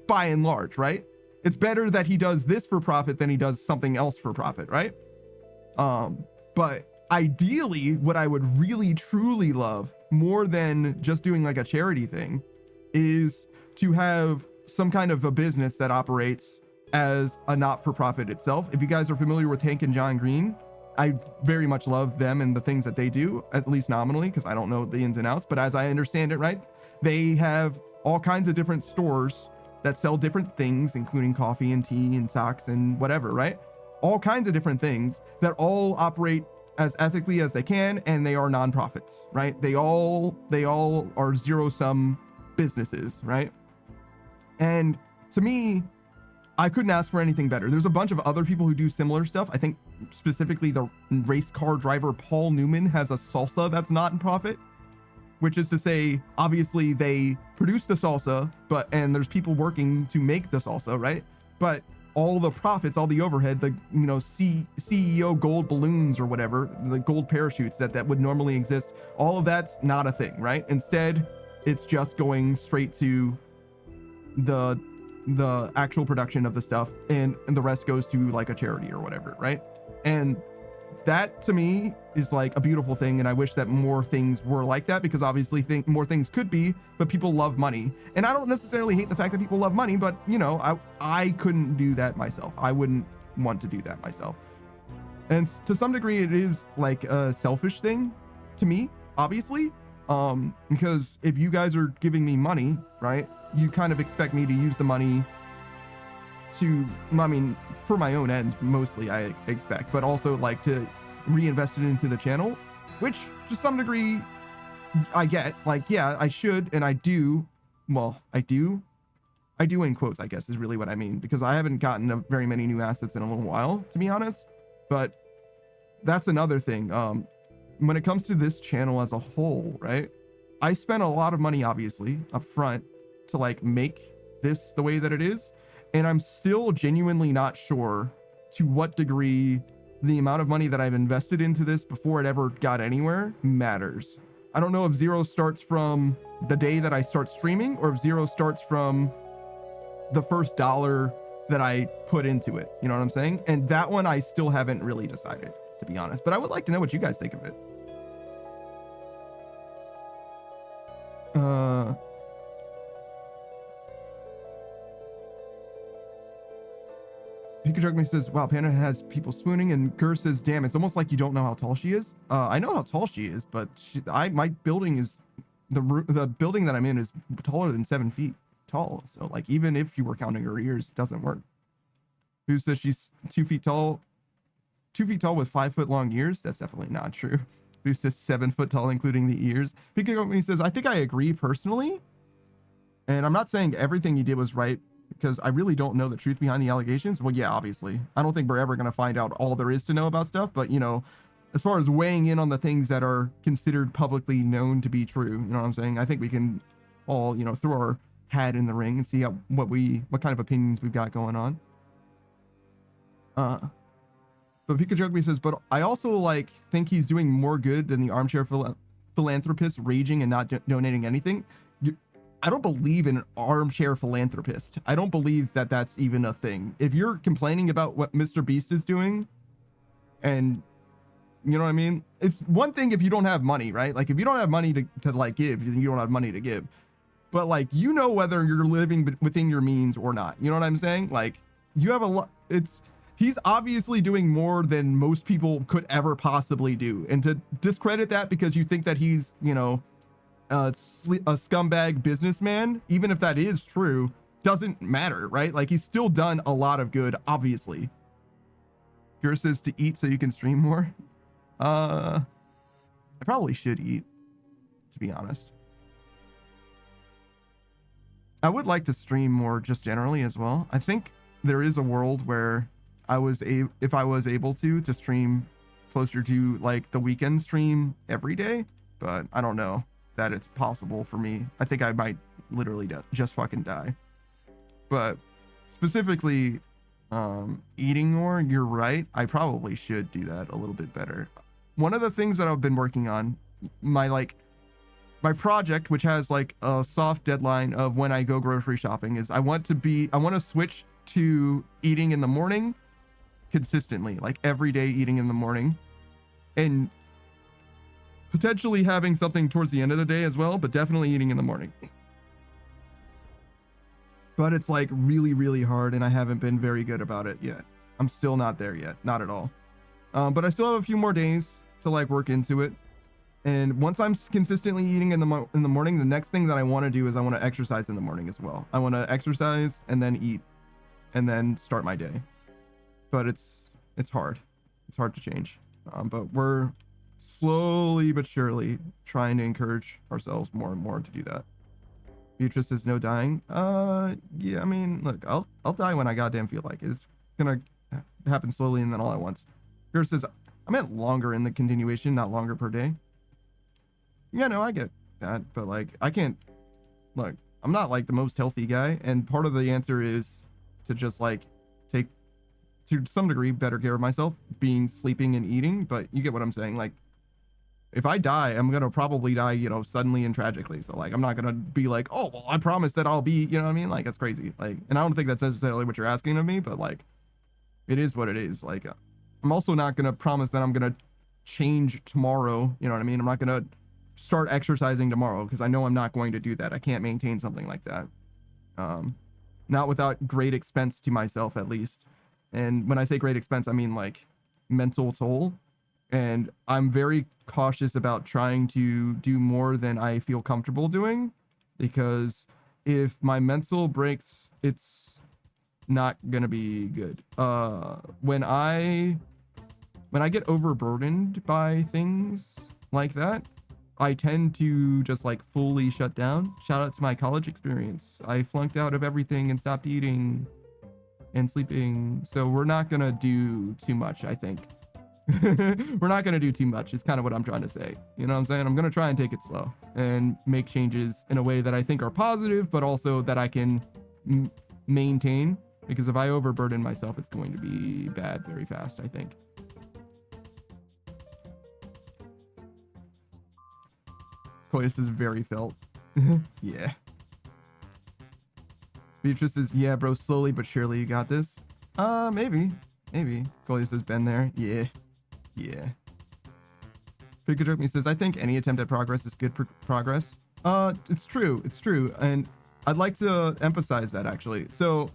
by and large, right? It's better that he does this for profit than he does something else for profit, right? But ideally, what I would really truly love more than just doing like a charity thing is to have some kind of a business that operates as a not-for-profit itself. If you guys are familiar with Hank and John Green, I very much love them and the things that they do, at least nominally, because I don't know the ins and outs, but as I understand it, right, they have all kinds of different stores that sell different things, including coffee and tea and socks and whatever, right? All kinds of different things that all operate as ethically as they can, and they are nonprofits, right? They all are zero-sum businesses, right? And to me, I couldn't ask for anything better. There's a bunch of other people who do similar stuff. I think specifically the race car driver Paul Newman has a salsa that's not in profit, which is to say, obviously they produce the salsa, and there's people working to make the salsa, right? But all the profits, all the overhead, the CEO gold balloons or whatever, the gold parachutes that would normally exist, all of that's not a thing, right? Instead, it's just going straight to the actual production of the stuff, and the rest goes to like a charity or whatever, right? And that to me is like a beautiful thing, and I wish that more things were like that, because obviously more things could be, but people love money. And I don't necessarily hate the fact that people love money, but I couldn't do that myself. I wouldn't want to do that myself. And to some degree it is like a selfish thing to me, obviously, because if you guys are giving me money, right, you kind of expect me to use the money for my own ends mostly, I expect, but also like to reinvest it into the channel, which to some degree I get. Like, yeah, I should, and I do. Well, I do in quotes, I guess, is really what I mean, because I haven't gotten very many new assets in a little while, to be honest. But that's another thing. When it comes to this channel as a whole, right, I spent a lot of money, obviously, up front to like make this the way that it is. And I'm still genuinely not sure to what degree the amount of money that I've invested into this before it ever got anywhere matters. I don't know if zero starts from the day that I start streaming, or if zero starts from the first dollar that I put into it. You know what I'm saying? And that one I still haven't really decided, to be honest. But I would like to know what you guys think of it. Pikachu says, wow, Panda has people swooning, and Gur says, damn, it's almost like you don't know how tall she is. I know how tall she is, but my building is, the building that I'm in is taller than 7 feet tall. So like, even if you were counting her ears, it doesn't work. Who says she's 2 feet tall? 2 feet tall with 5 foot long ears? That's definitely not true. Who says 7 foot tall, including the ears? Pikachu says, I think I agree personally. And I'm not saying everything you did was right, because I really don't know the truth behind the allegations. Well, yeah, obviously. I don't think we're ever going to find out all there is to know about stuff. But, as far as weighing in on the things that are considered publicly known to be true, you know what I'm saying? I think we can all, throw our hat in the ring and see what kind of opinions we've got going on. But Pikachu says, but I also think he's doing more good than the armchair philanthropist raging and not donating anything. I don't believe in an armchair philanthropist. I don't believe that that's even a thing. If you're complaining about what Mr. Beast is doing, and you know what I mean? It's one thing if you don't have money, right? Like, if you don't have money to give, then you don't have money to give. But whether you're living within your means or not. You know what I'm saying? Like, you have a lot. he's obviously doing more than most people could ever possibly do. And to discredit that because you think that he's, you know, a scumbag businessman, even if that is true, doesn't matter, right? Like, he's still done a lot of good, obviously. Kira says to eat so you can stream more. I probably should eat, to be honest. I would like to stream more just generally as well. I think there is a world where if I was able to stream closer to like the weekend stream every day, but I don't know that it's possible for me. I think I might literally just fucking die. But specifically, eating more, you're right. I probably should do that a little bit better. One of the things that I've been working on, my project, which has like a soft deadline of when I go grocery shopping, is I want to switch to eating in the morning consistently, like every day eating in the morning, and potentially having something towards the end of the day as well, but definitely eating in the morning. But it's like really, really hard, and I haven't been very good about it yet. I'm still not there yet, not at all. But I still have a few more days to like work into it. And once I'm consistently eating in the morning, the next thing that I want to do is I want to exercise in the morning as well. I want to exercise and then eat and then start my day. But it's hard. It's hard to change. But we're slowly but surely trying to encourage ourselves more and more to do that. Beatrice says no dying. Yeah, I mean, look, I'll die when I goddamn feel like it. It's gonna happen slowly and then all at once. Beatrice says I meant longer in the continuation, not longer per day. Yeah, no, I get that, but like I can't. Look, I'm not like the most healthy guy, and part of the answer is to just like take, to some degree, better care of myself, sleeping and eating. But you get what I'm saying. Like, if I die, I'm gonna probably die, you know, suddenly and tragically. So like, I'm not gonna be like, oh, well, I promise that I'll be, you know what I mean? Like, that's crazy. Like, and I don't think that's necessarily what you're asking of me, but like, it is what it is. Like, I'm also not gonna promise that I'm gonna change tomorrow. You know what I mean? I'm not gonna start exercising tomorrow because I know I'm not going to do that. I can't maintain something like that. Not without great expense to myself, at least. And when I say great expense, I mean like mental toll. And I'm very cautious about trying to do more than I feel comfortable doing, because if my mental breaks, it's not gonna be good. When I get overburdened by things like that, I tend to just like fully shut down. Shout out to my college experience. I flunked out of everything and stopped eating and sleeping. So we're not gonna do too much, I think. We're not gonna do too much. It's kind of what I'm trying to say. You know what I'm saying? I'm gonna try and take it slow and make changes in a way that I think are positive, but also that I can maintain. Because if I overburden myself, it's going to be bad very fast, I think. Coitus is very felt. Yeah. Beatrice says, yeah, bro, slowly but surely you got this. Maybe. Coitus has been there. Yeah. Pikachu says, I think any attempt at progress is good progress. It's true. And I'd like to emphasize that, actually. So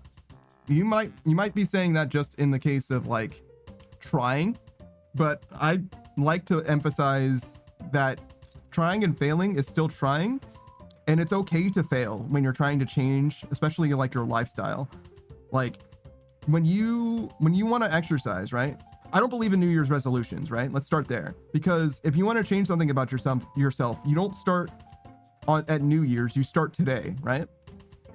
you might be saying that just in the case of like trying, but I'd like to emphasize that trying and failing is still trying, and it's okay to fail when you're trying to change, especially like your lifestyle. Like when you want to exercise, right? I don't believe in New Year's resolutions, right? Let's start there, because if you want to change something about yourself, you don't start at New Year's, you start today, right?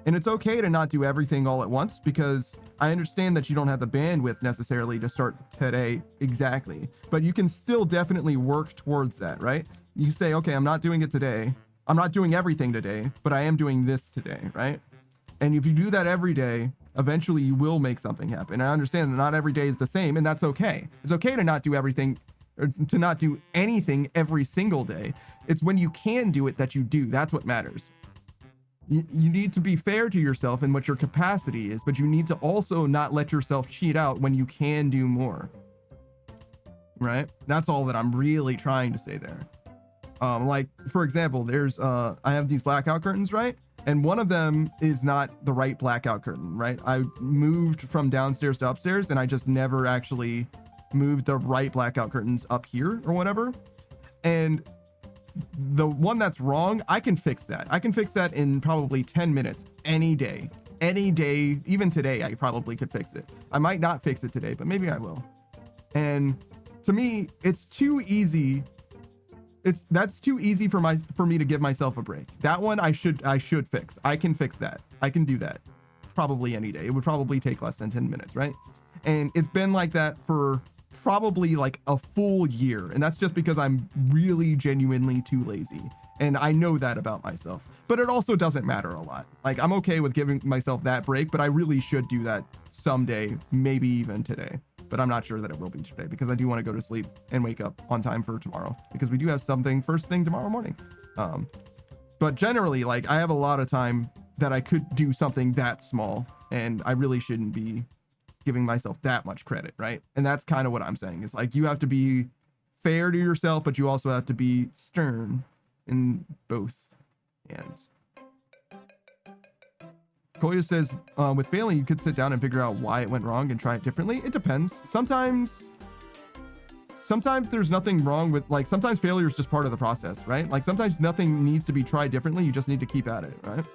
And it's okay to not do everything all at once, because I understand that you don't have the bandwidth necessarily to start today exactly, but you can still definitely work towards that, right? You say, okay, I'm not doing it today. I'm not doing everything today, but I am doing this today, right? And if you do that every day, eventually you will make something happen. I understand that not every day is the same, and that's okay. It's okay to not do everything, or to not do anything every single day. It's when you can do it that you do. That's what matters. You need to be fair to yourself and what your capacity is, but you need to also not let yourself cheat out when you can do more. Right? That's all that I'm really trying to say there. Like for example, there's I have these blackout curtains, right? And one of them is not the right blackout curtain, right? I moved from downstairs to upstairs and I just never actually moved the right blackout curtains up here or whatever. And the one that's wrong, I can fix that. I can fix that in probably 10 minutes, any day, even today, I probably could fix it. I might not fix it today, but maybe I will. And to me, it's too easy. That's too easy for me to give myself a break. That one I should fix. I can fix that. I can do that probably any day. It would probably take less than 10 minutes, right? And it's been like that for probably like a full year. And that's just because I'm really genuinely too lazy. And I know that about myself, but it also doesn't matter a lot. Like I'm okay with giving myself that break, but I really should do that someday, maybe even today. But I'm not sure that it will be today because I do want to go to sleep and wake up on time for tomorrow because we do have something first thing tomorrow morning. But generally, like I have a lot of time that I could do something that small and I really shouldn't be giving myself that much credit, right? And that's kind of what I'm saying. It's like you have to be fair to yourself, but you also have to be stern in both hands. Koya says, with failing, you could sit down and figure out why it went wrong and try it differently. It depends. Sometimes there's nothing wrong with, like, sometimes failure is just part of the process, right? Like sometimes nothing needs to be tried differently. You just need to keep at it, right?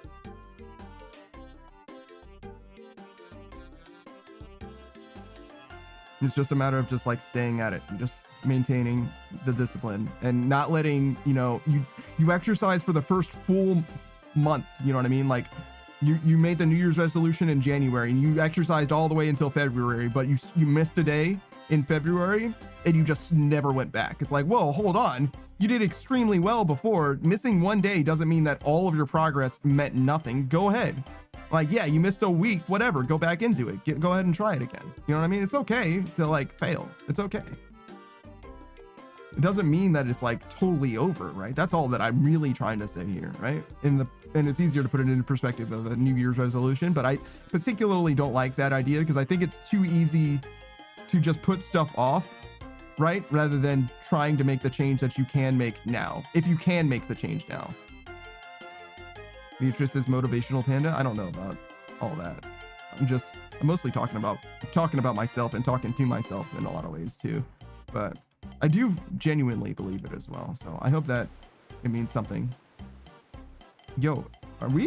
It's just a matter of just like staying at it and just maintaining the discipline and not letting, you exercise for the first full month. You know what I mean? Like you made the New Year's resolution in January and you exercised all the way until February, but you missed a day in February and you just never went back. It's like, whoa, hold on. You did extremely well before. Missing one day doesn't mean that all of your progress meant nothing. Go ahead. Like, yeah, you missed a week, whatever, go back into it. Go ahead and try it again. You know what I mean? It's okay to like fail. It's okay. It doesn't mean that it's like totally over, right? That's all that I'm really trying to say here, right? And it's easier to put it into perspective of a New Year's resolution, but I particularly don't like that idea because I think it's too easy to just put stuff off, right? Rather than trying to make the change that you can make now, if you can make the change now. Beatrice is motivational panda. I don't know about all that. I'm mostly talking about myself and talking to myself in a lot of ways too. But I do genuinely believe it as well. So I hope that it means something. Yo, can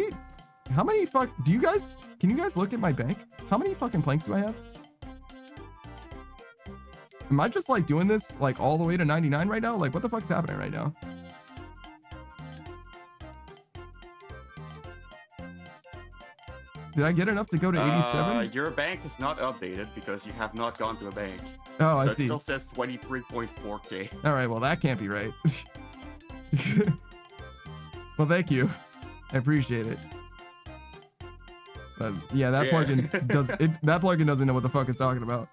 you guys look at my bank? How many fucking planks do I have? Am I just like doing this like all the way to 99 right now? Like what the fuck's happening right now? Did I get enough to go to 87? Your bank is not updated because you have not gone to a bank. Oh, I so see. It still says 23.4k. All right, well that can't be right. Well, thank you. I appreciate it. But yeah, that plugin doesn't know what the fuck it's talking about.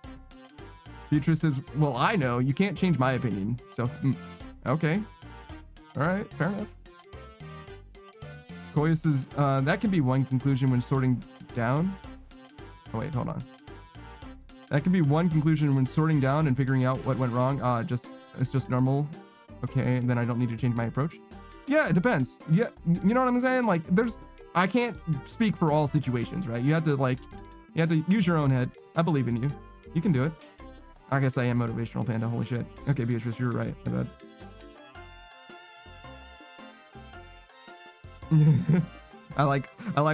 Beatrice says, well, I know. You can't change my opinion. So, okay. All right, fair enough. Koya says, that can be one conclusion when sorting down. Oh, wait, hold on. That can be one conclusion when sorting down and figuring out what went wrong. It's just normal. Okay, and then I don't need to change my approach. Yeah, it depends. Yeah, you know what I'm saying? Like, I can't speak for all situations, right? You have to use your own head. I believe in you. You can do it. I guess I am motivational panda. Holy shit. Okay, Beatrice, you're right. My bad. I like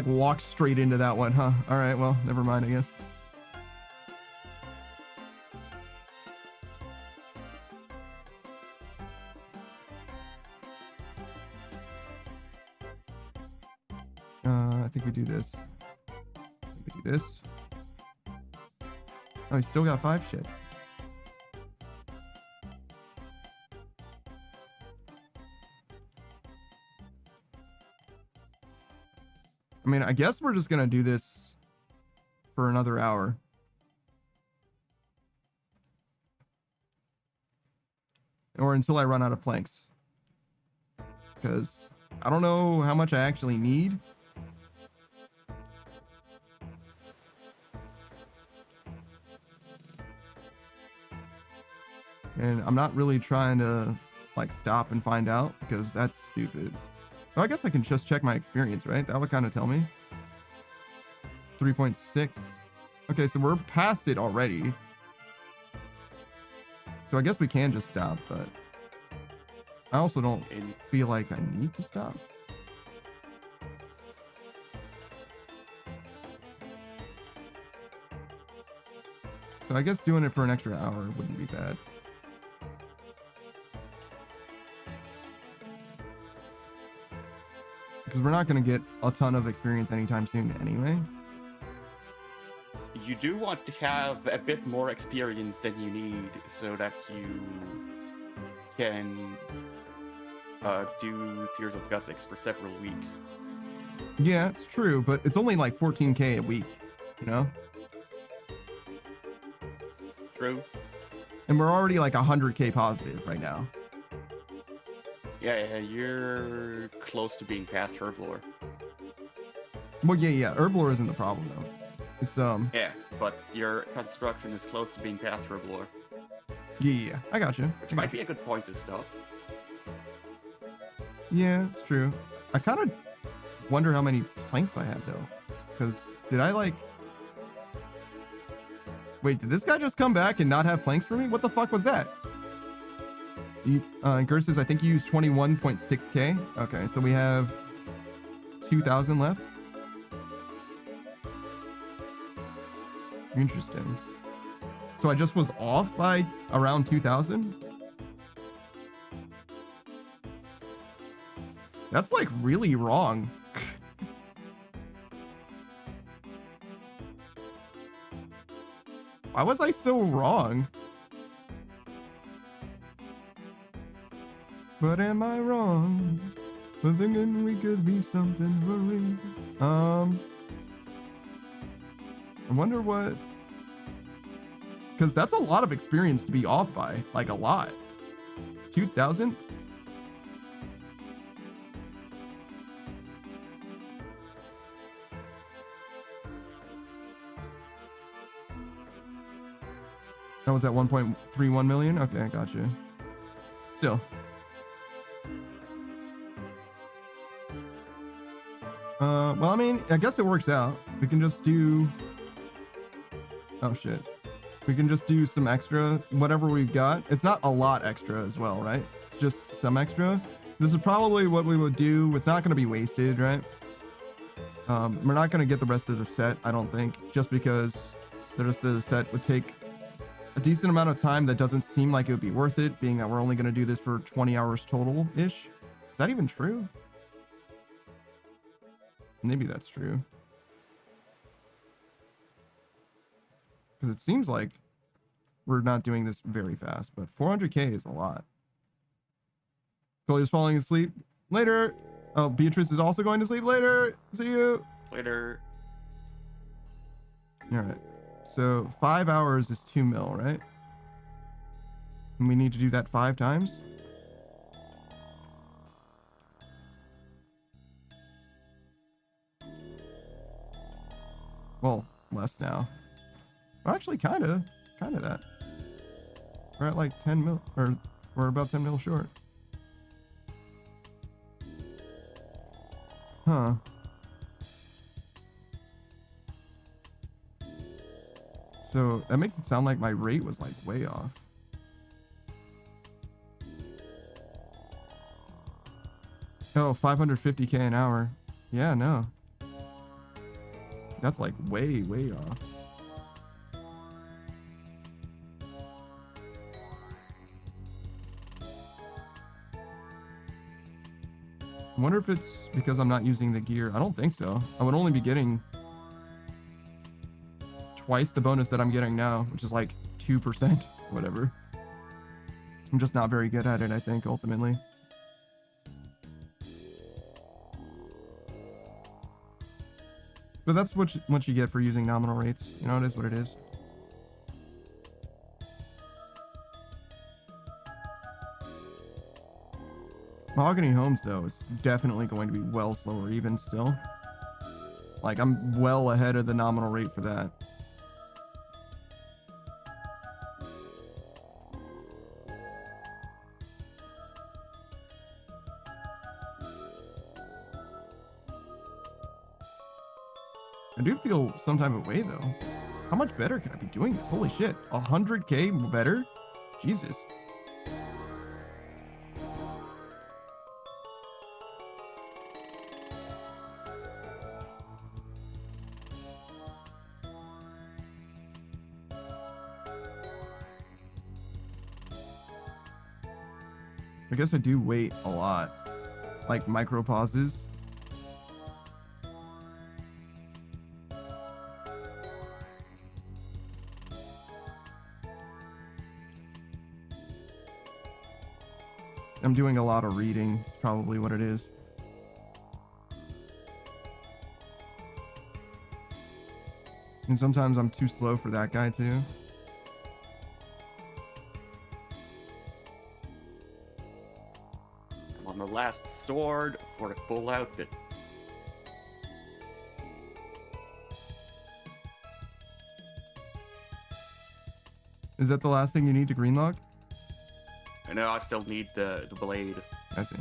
walked straight into that one, huh? All right, well, never mind, I guess. I think we do this. We do this. Oh, he still got 5? Shit. I mean, I guess we're just gonna do this for another hour. Or until I run out of planks. Because I don't know how much I actually need. And I'm not really trying to like stop and find out because that's stupid. Oh, I guess I can just check my experience, right? That would kind of tell me. 3.6. Okay, so we're past it already. So I guess we can just stop, but I also don't feel like I need to stop. So I guess doing it for an extra hour wouldn't be bad. Because we're not going to get a ton of experience anytime soon anyway. You do want to have a bit more experience than you need so that you can do Tears of Gothics for several weeks. Yeah, it's true, but it's only like 14k a week, you know? True. And we're already like 100k positive right now. Yeah, you're close to being past Herblore. Well, yeah. Herblore isn't the problem though. It's Yeah, but your construction is close to being past Herblore. Yeah, I got you. Which might be a good point to stop. Yeah, it's true. I kind of wonder how many planks I have though, because did I like? Wait, did this guy just come back and not have planks for me? What the fuck was that? Gerst says, I think you used 21.6k. Okay, so we have 2,000 left. Interesting. So I just was off by around 2,000? That's like really wrong. Why was I so wrong? But am I wrong for thinking we could be something for real? I wonder what... Because that's a lot of experience to be off by. Like, a lot. 2,000? That was at 1.31 million? Okay, I got you. Still. Well, I mean, I guess it works out. We can just do... Oh, shit. We can just do some extra, whatever we've got. It's not a lot extra as well, right? It's just some extra. This is probably what we would do. It's not going to be wasted, right? We're not going to get the rest of the set, I don't think, just because the rest of the set would take a decent amount of time that doesn't seem like it would be worth it, being that we're only going to do this for 20 hours total-ish. Is that even true? Maybe that's true. Because it seems like we're not doing this very fast, but 400k is a lot. Chloe is falling asleep. Later. Oh, Beatrice is also going to sleep later. See you. Later. All right. So 5 hours is 2 mil, right? And we need to do that 5 times. Well, less now. Well, actually, kind of that. We're at like 10 mil, or we're about 10 mil short. Huh. So that makes it sound like my rate was like way off. Oh, 550k an hour. Yeah, no. That's like way off. I wonder if it's because I'm not using the gear. I don't think so. I would only be getting twice the bonus that I'm getting now, which is like 2%, whatever. I'm just not very good at it, I think, ultimately. But that's what you get for using nominal rates. You know, it is what it is. Mahogany Homes, though, is definitely going to be well slower even still. Like, I'm well ahead of the nominal rate for that. I do feel some type of way though. How much better can I be doing this? Holy shit. 100k better? Jesus. I guess I do wait a lot. Like micro pauses. I'm doing a lot of reading, it's probably what it is. And sometimes I'm too slow for that guy too. I'm on the last sword for the full outfit. Is that the last thing you need to greenlock? I know I still need the blade. I see.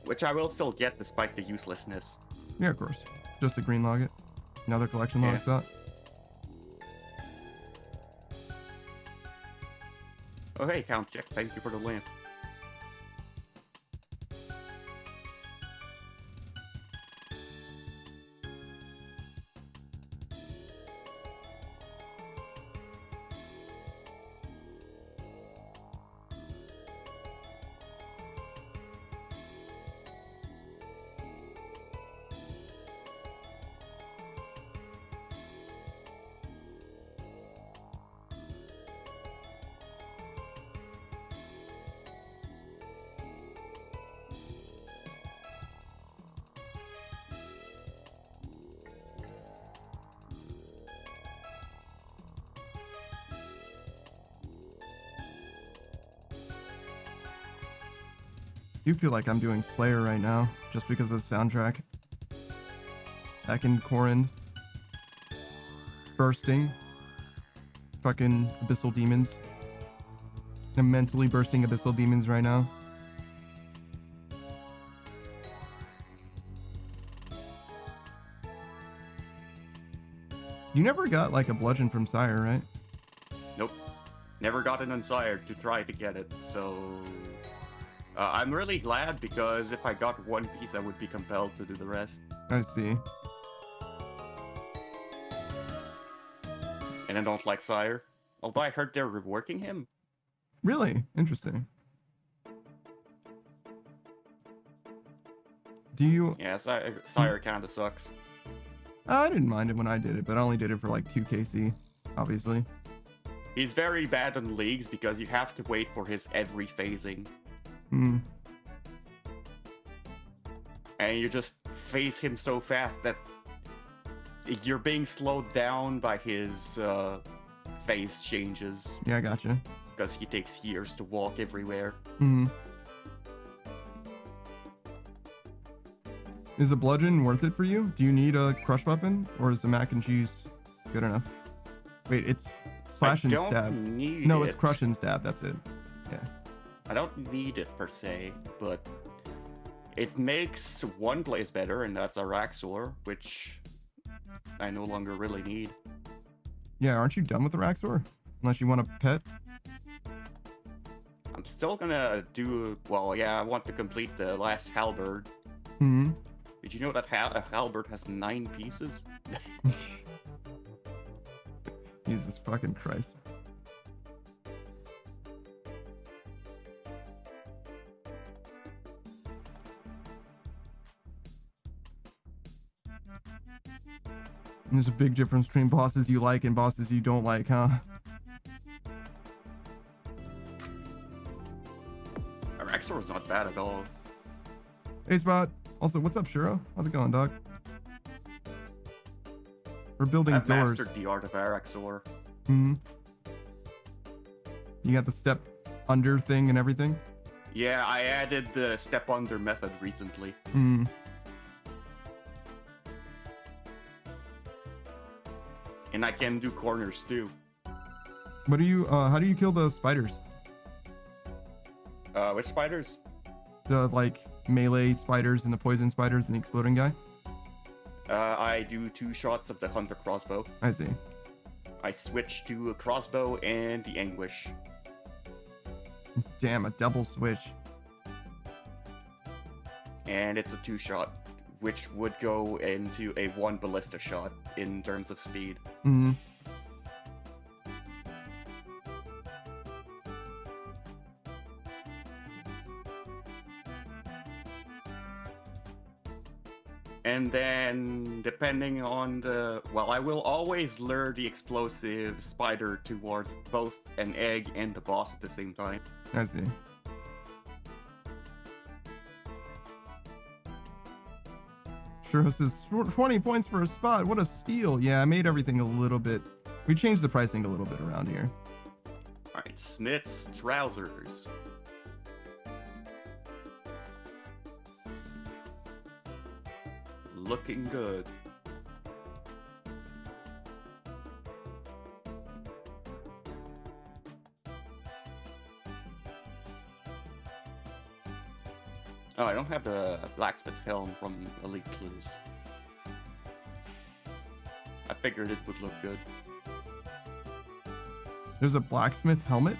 Which I will still get despite the uselessness. Yeah, of course. Just to greenlog it. Another collection log slot. Oh hey, Count Jack, thank you for the lamp. I do feel like I'm doing Slayer right now, just because of the soundtrack. Back in Corrin. Bursting. Fucking Abyssal Demons. I'm mentally bursting Abyssal Demons right now. You never got like a bludgeon from Sire, right? Nope. Never got an Unsired to try to get it, so... I'm really glad because if I got one piece, I would be compelled to do the rest. I see. And I don't like Sire. Although I heard they're reworking him. Really? Interesting. Do you... Yeah, Sire kinda sucks. I didn't mind it when I did it, but I only did it for like 2kc, obviously. He's very bad on leagues because you have to wait for his every phasing. Hmm. And you just phase him so fast that you're being slowed down by his phase changes. Yeah, I gotcha. Because he takes years to walk everywhere. Hmm. Is a bludgeon worth it for you? Do you need a crush weapon, or is the mac and cheese good enough? Wait, it's slash and stab. No, it's crush and stab. That's it. Yeah. I don't need it per se, but it makes one place better, and that's Araxor, which I no longer really need. Yeah, aren't you done with the Araxor? Unless you want a pet? I'm still gonna do... Well, yeah, I want to complete the last halberd. Hmm. Did you know that a halberd has 9 pieces? Jesus fucking Christ. And there's a big difference between bosses you like and bosses you don't like, huh? Araxor was not bad at all. Hey, Spot. Also, what's up, Shiro? How's it going, dog? We're building I've doors. mastered the art of Araxor. Hmm. You got the step under thing and everything? Yeah, I added the step under method recently. Hmm. And I can do corners too. What do you, how do you kill the spiders? Which spiders? The like melee spiders and the poison spiders and the exploding guy? I do 2 shots of the hunter crossbow. I see. I switch to a crossbow and the anguish. Damn, a double switch. And it's a 2-shot, which would go into a 1 ballista shot in terms of speed. Mm-hmm. And then, depending on the... Well, I will always lure the explosive spider towards both an egg and the boss at the same time. I see. Sure, this is 20 points for a spot. What a steal. Yeah, I made everything a little bit... We changed the pricing a little bit around here. Alright, Smith's trousers. Looking good. Oh, I don't have the blacksmith helm from Elite Clues. I figured it would look good. There's a blacksmith helmet?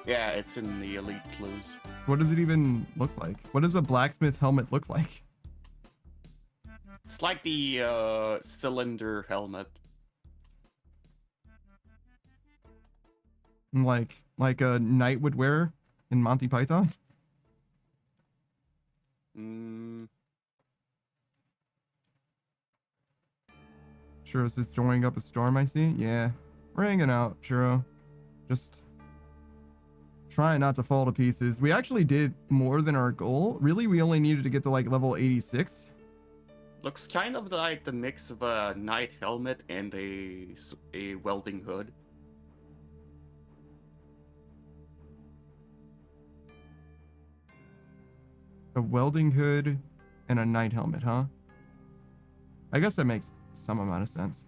Yeah, it's in the Elite Clues. What does it even look like? What does a blacksmith helmet look like? It's like the cylinder helmet. Like a knight would wear in Monty Python? Sure, is this joining up a storm I see? Yeah. We're hanging out, Churro. Just trying not to fall to pieces. We actually did more than our goal. Really, we only needed to get to like level 86. Looks kind of like the mix of a knight helmet and a welding hood. A welding hood and a knight helmet, huh? I guess that makes some amount of sense.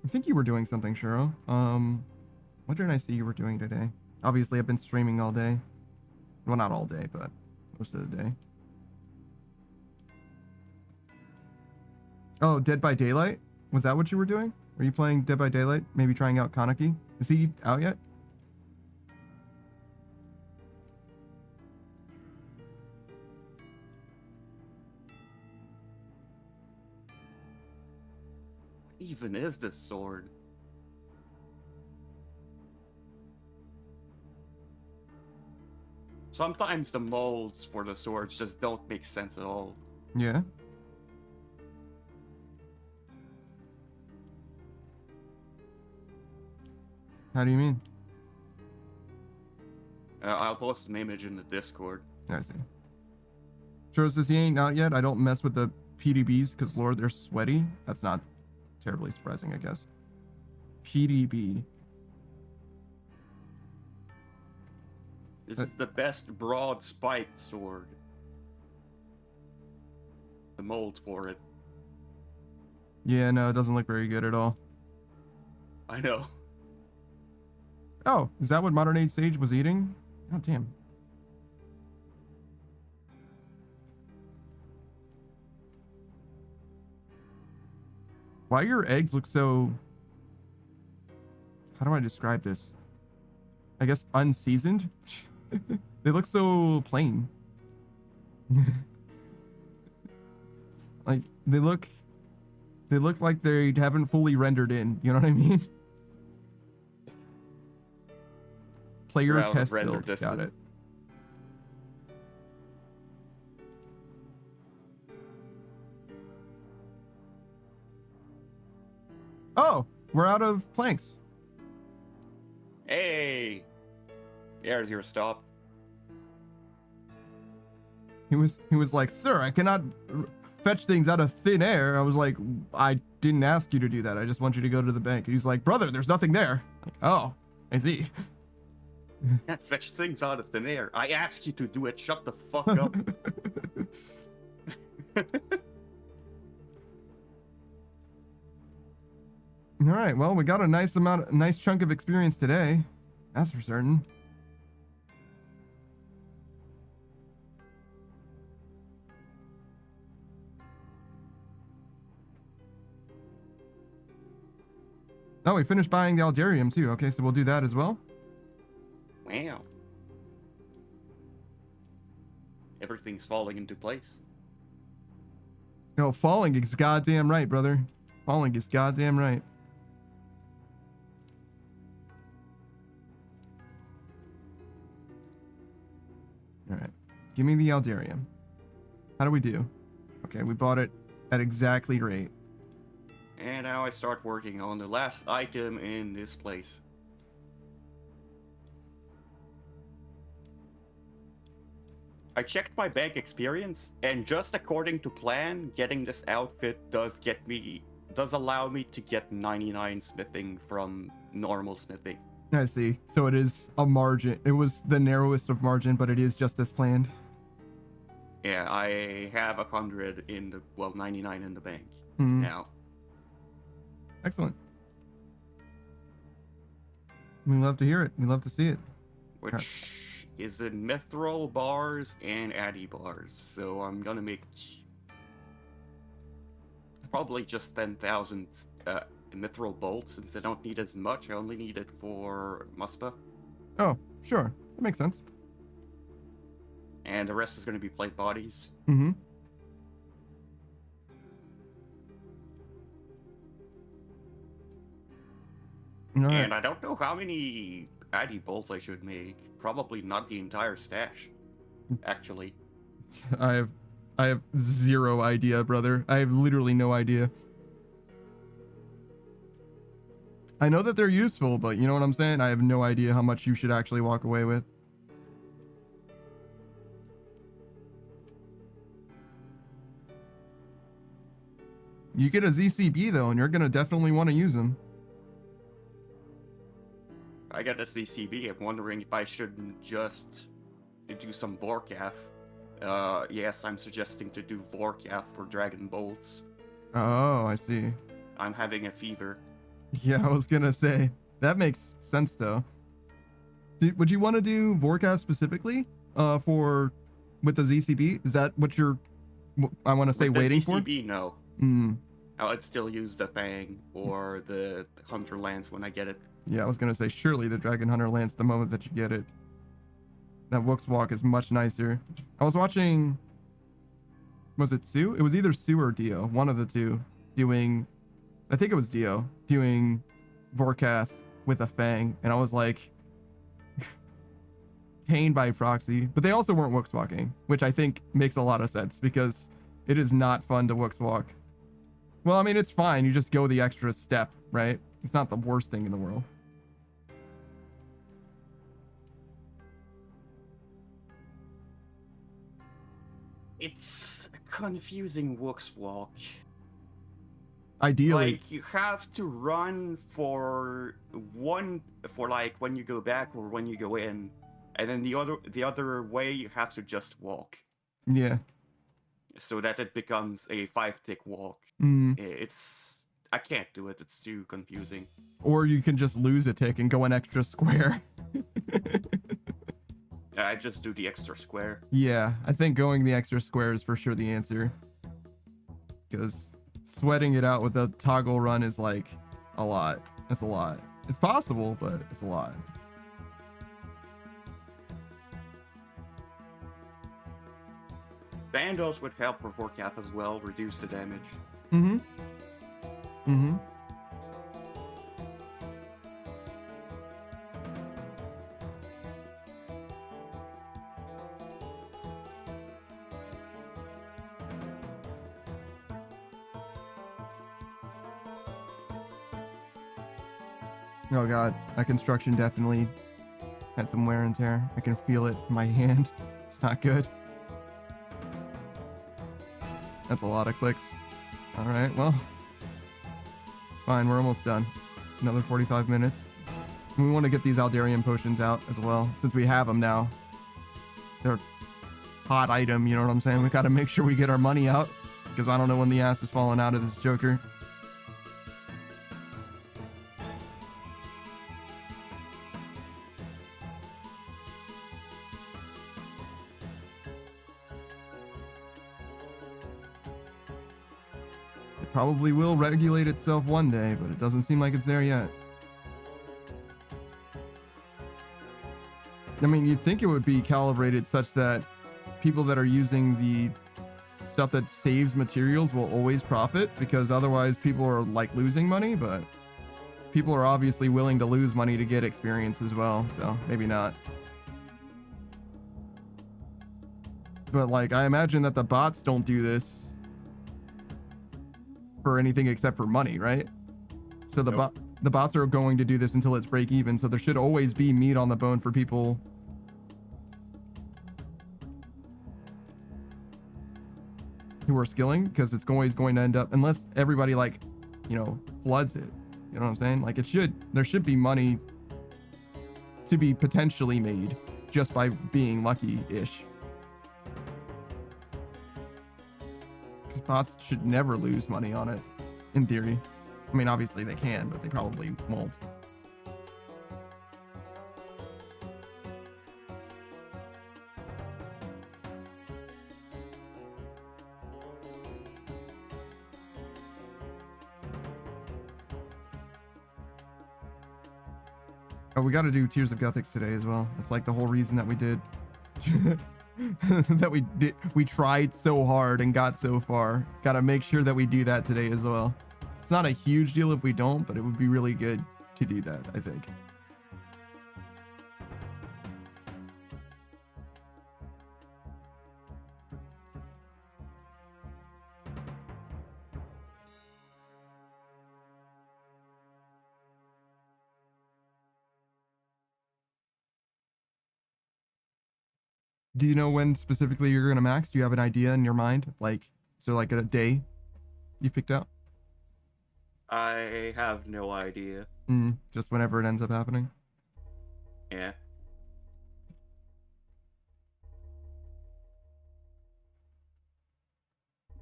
I think you were doing something, Shiro. What did I see you were doing today? Obviously, I've been streaming all day. Well, not all day, but most of the day. Oh, Dead by Daylight? Was that what you were doing? Were you playing Dead by Daylight? Maybe trying out Kaneki? Is he out yet? What even is this sword? Sometimes the molds for the swords just don't make sense at all. Yeah. How do you mean? I'll post an image in the Discord. I see. Sure says he ain't out yet. I don't mess with the PDBs because, Lord, they're sweaty. That's not terribly surprising, I guess. PDB. This is the best broad spiked sword. The mold for it. Yeah, no, it doesn't look very good at all. I know. Oh, is that what Modern Age Sage was eating? God damn. Why do your eggs look so... How do I describe this? I guess unseasoned? They look so plain. Like, they look like they haven't fully rendered in. You know what I mean? Player test build. Got it. Oh, we're out of planks. Hey, there's your stop. He was like, "Sir, I cannot fetch things out of thin air." I was like, "I didn't ask you to do that. I just want you to go to the bank." And he's like, "Brother, there's nothing there." Like, oh, I see. Can't fetch things out of thin air. I asked you to do it. Shut the fuck up. All right. Well, we got a nice chunk of experience today. That's for certain. Oh, we finished buying the Aldarium too. Okay, so we'll do that as well. Wow. Everything's falling into place. No, falling is goddamn right, brother. Falling is goddamn right. All right. Give me the Aldarium. How do we do? Okay, we bought it at exactly rate. And now I start working on the last item in this place. I checked my bank experience, and just according to plan, getting this outfit does allow me to get 99 smithing from normal smithing. I see. So it is a margin. It was the narrowest of margin, but it is just as planned. Yeah, I have 100 99 in the bank now. Excellent. We love to hear it. We love to see it. Which is in mithril bars and addy bars. So I'm gonna make probably just 10,000 mithril bolts, since I don't need as much. I only need it for Muspa. Oh, sure. That makes sense. And the rest is gonna be plate bodies. Mm-hmm. Right. And I don't know how many addy bolts I should make. Probably not the entire stash, actually. I have zero idea, brother. I have literally no idea. I know that they're useful, but you know what I'm saying? I have no idea how much you should actually walk away with. You get a ZCB though, and you're gonna definitely want to use them. I got a CCB. I'm wondering if I shouldn't just do some Vorkath. Yes, I'm suggesting to do Vorkath for Dragon Bolts. Oh, I see. I'm having a fever. Yeah, I was gonna say that makes sense though. Would you want to do Vorkath specifically with the ZCB? Is that what you're? I want to say with the waiting ZCB, for. No. I would still use the Fang or the Hunter Lance when I get it. Yeah, I was gonna say surely the Dragon Hunter Lance the moment that you get it. That Wook's Walk is much nicer. I was watching. Was it Sue? It was either Sue or Dio, one of the two, doing. I think it was Dio doing Vorkath with a Fang, and I was like, pain by proxy. But they also weren't Wook's Walking, which I think makes a lot of sense because it is not fun to Wook's Walk. Well, I mean, it's fine. You just go the extra step, right? It's not the worst thing in the world. It's a confusing Wook's Walk. Ideally, like you have to run for like when you go back or when you go in, and then the other way you have to just walk. Yeah. So that it becomes a 5-tick walk. I can't do it. It's too confusing. Or you can just lose a tick and go an extra square. I just do the extra square. Yeah, I think going the extra square is for sure the answer. Because sweating it out with a toggle run is like a lot. That's a lot. It's possible, but it's a lot. Vandals would help for Vorkath as well, reduce the damage. Oh god, that construction definitely had some wear and tear. I can feel it in my hand. It's not good. That's a lot of clicks. All right, well, it's fine. We're almost done. Another 45 minutes. We want to get these Aldarium potions out as well, since we have them now. They're a hot item, you know what I'm saying? We got to make sure we get our money out, because I don't know when the ass is falling out of this Joker. probably will regulate itself one day, but it doesn't seem like it's there yet. I mean, you'd think it would be calibrated such that people that are using the stuff that saves materials will always profit, because otherwise people are like losing money, but people are obviously willing to lose money to get experience as well, so maybe not. But like, I imagine that the bots don't do this for anything except for money, right? So the the bots are going to do this until it's break even, so there should always be meat on the bone for people who are skilling, because it's always going to end up, unless everybody like, you know, floods it. You know what I'm saying? Like, there should be money to be potentially made just by being lucky-ish. Because bots should never lose money on it, in theory. I mean, obviously they can, but they probably won't. Oh, we got to do Tears of Gothics today as well. It's like the whole reason that we did that we tried so hard and got so far. Got to make sure that we do that today as well. It's not a huge deal if we don't, but it would be really good to do that, I think. Do you know when specifically you're gonna max? Do you have an idea in your mind? Like, is there like a day you picked out? I have no idea. Just whenever it ends up happening? Yeah.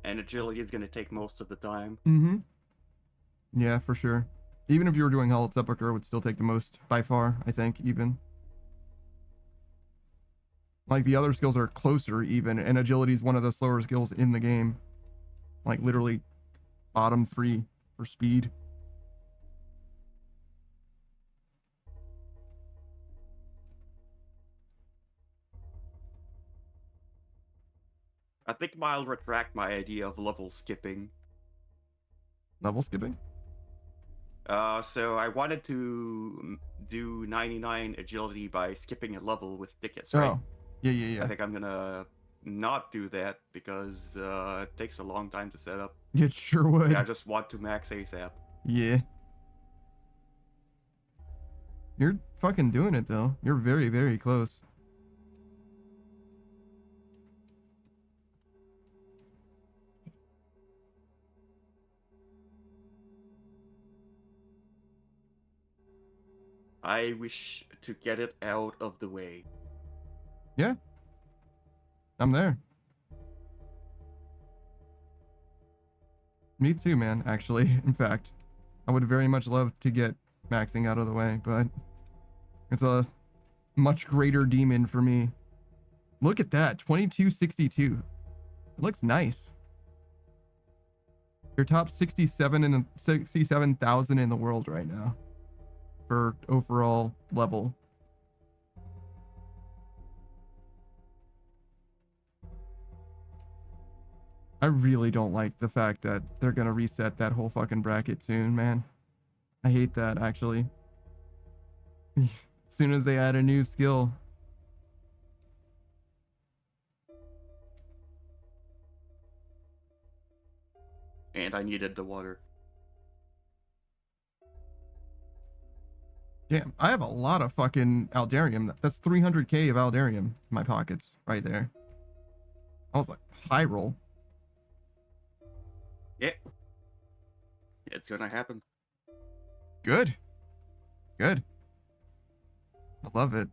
And agility is gonna take most of the time. Yeah, for sure. Even if you were doing Hell Sepulchre, it would still take the most by far, I think, even. Like, the other skills are closer even, and agility is one of the slower skills in the game. Like, literally bottom 3 for speed. I think I'll retract my idea of level skipping. Level skipping? So I wanted to do 99 agility by skipping a level with tickets, right? Oh, yeah. I think I'm gonna not do that because it takes a long time to set up. It sure would. Yeah, I just want to max ASAP. Yeah. You're fucking doing it, though. You're very, very close. I wish to get it out of the way. Yeah. I'm there. Me too, man, actually. In fact, I would very much love to get maxing out of the way, but it's a much greater demon for me. Look at that, 2262. It looks nice. You're top 67 and 67,000 in the world right now for overall level. I really don't like the fact that they're gonna reset that whole fucking bracket soon, man. I hate that, actually. As soon as they add a new skill. And I needed the water. Damn, I have a lot of fucking Aldarium. That's 300k of Aldarium in my pockets right there. I was like, high roll. Yeah. It's gonna happen. Good. Good. I love it.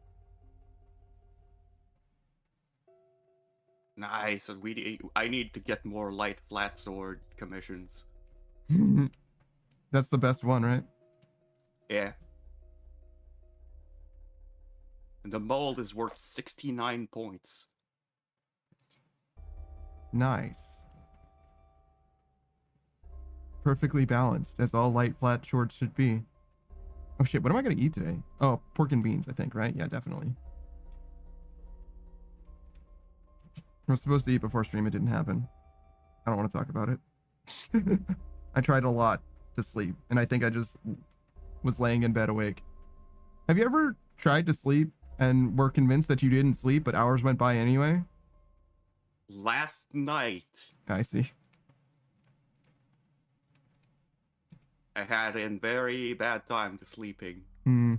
Nice. And I need to get more light flat sword commissions. That's the best one, right? Yeah. And the mold is worth 69 points. Nice. Perfectly balanced, as all light, flat shorts should be. Oh shit, what am I gonna eat today? Oh, pork and beans, I think, right? Yeah, definitely. I was supposed to eat before stream, it didn't happen. I don't want to talk about it. I tried a lot to sleep, and I think I just was laying in bed awake. Have you ever tried to sleep and were convinced that you didn't sleep, but hours went by anyway? Last night, I see. I had a very bad time to sleeping. Hmm.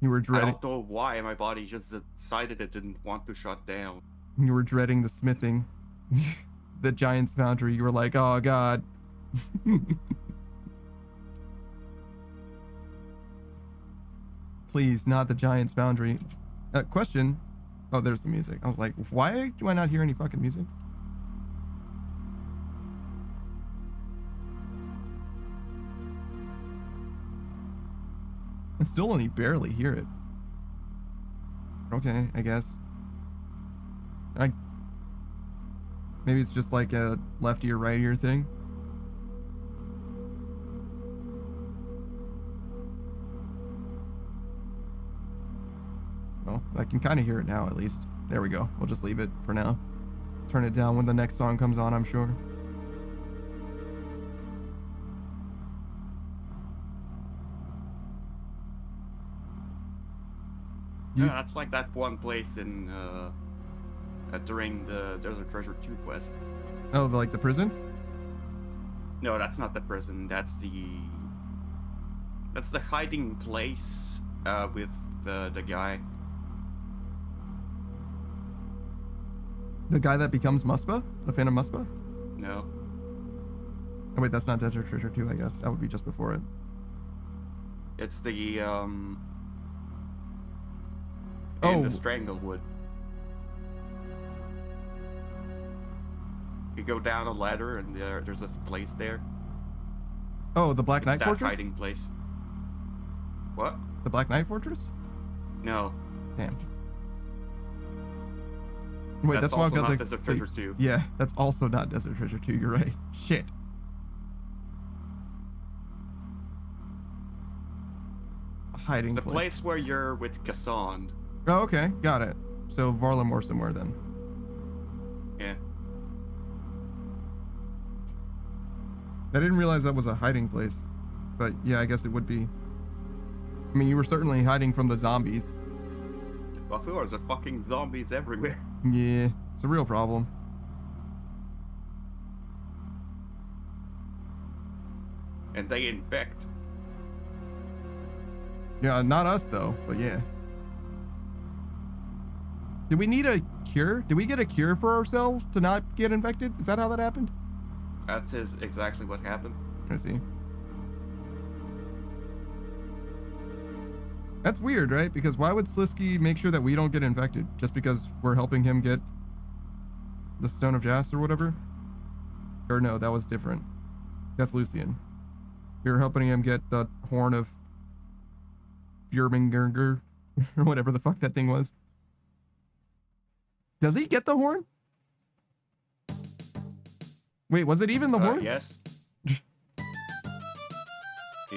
You were I dreading. don't know why my body just decided it didn't want to shut down. You were dreading the smithing, the Giant's Foundry. You were like, oh god. Please, not the Giant's Foundry. Question. Oh, there's the music. I was like, why do I not hear any fucking music? I still only barely hear it. Okay, I guess. Maybe it's just like a left ear, right ear thing. Well, I can kind of hear it now, at least. There we go. We'll just leave it for now. Turn it down when the next song comes on, I'm sure. Yeah, that's like that one place in during the Desert Treasure 2 quest. Oh, like the prison? No, that's not the prison. That's the hiding place with the guy. The guy that becomes Muspa? The Phantom Muspa? No. Oh wait, that's not Desert Treasure 2, I guess. That would be just before it. It's the Oh. in the Stranglewood. You go down a ladder and there's this place there. Oh, the Black It's Knight that Fortress? hiding place. What? The Black Knight Fortress? No. Damn. Wait, that's also Wild not Gods Desert Treasure 2. Yeah, that's also not Desert Treasure 2. You're right. Shit. Hiding The place where you're with Cassandre. Oh, okay. Got it. So Varlamore somewhere then. Yeah. I didn't realize that was a hiding place. But yeah, I guess it would be. I mean, you were certainly hiding from the zombies. Of course, there are fucking zombies everywhere. Yeah, it's a real problem. And they infect. Yeah, not us though, but yeah. Did we need a cure? Did we get a cure for ourselves to not get infected? Is that how that happened? That is exactly what happened. I see. That's weird, right? Because why would Slisky make sure that we don't get infected? Just because we're helping him get the Stone of Jas or whatever? Or no, that was different. That's Lucian. We were helping him get the Horn of Björmingurger, or whatever the fuck that thing was. Does he get the horn? Wait, was it even the horn? Yes. He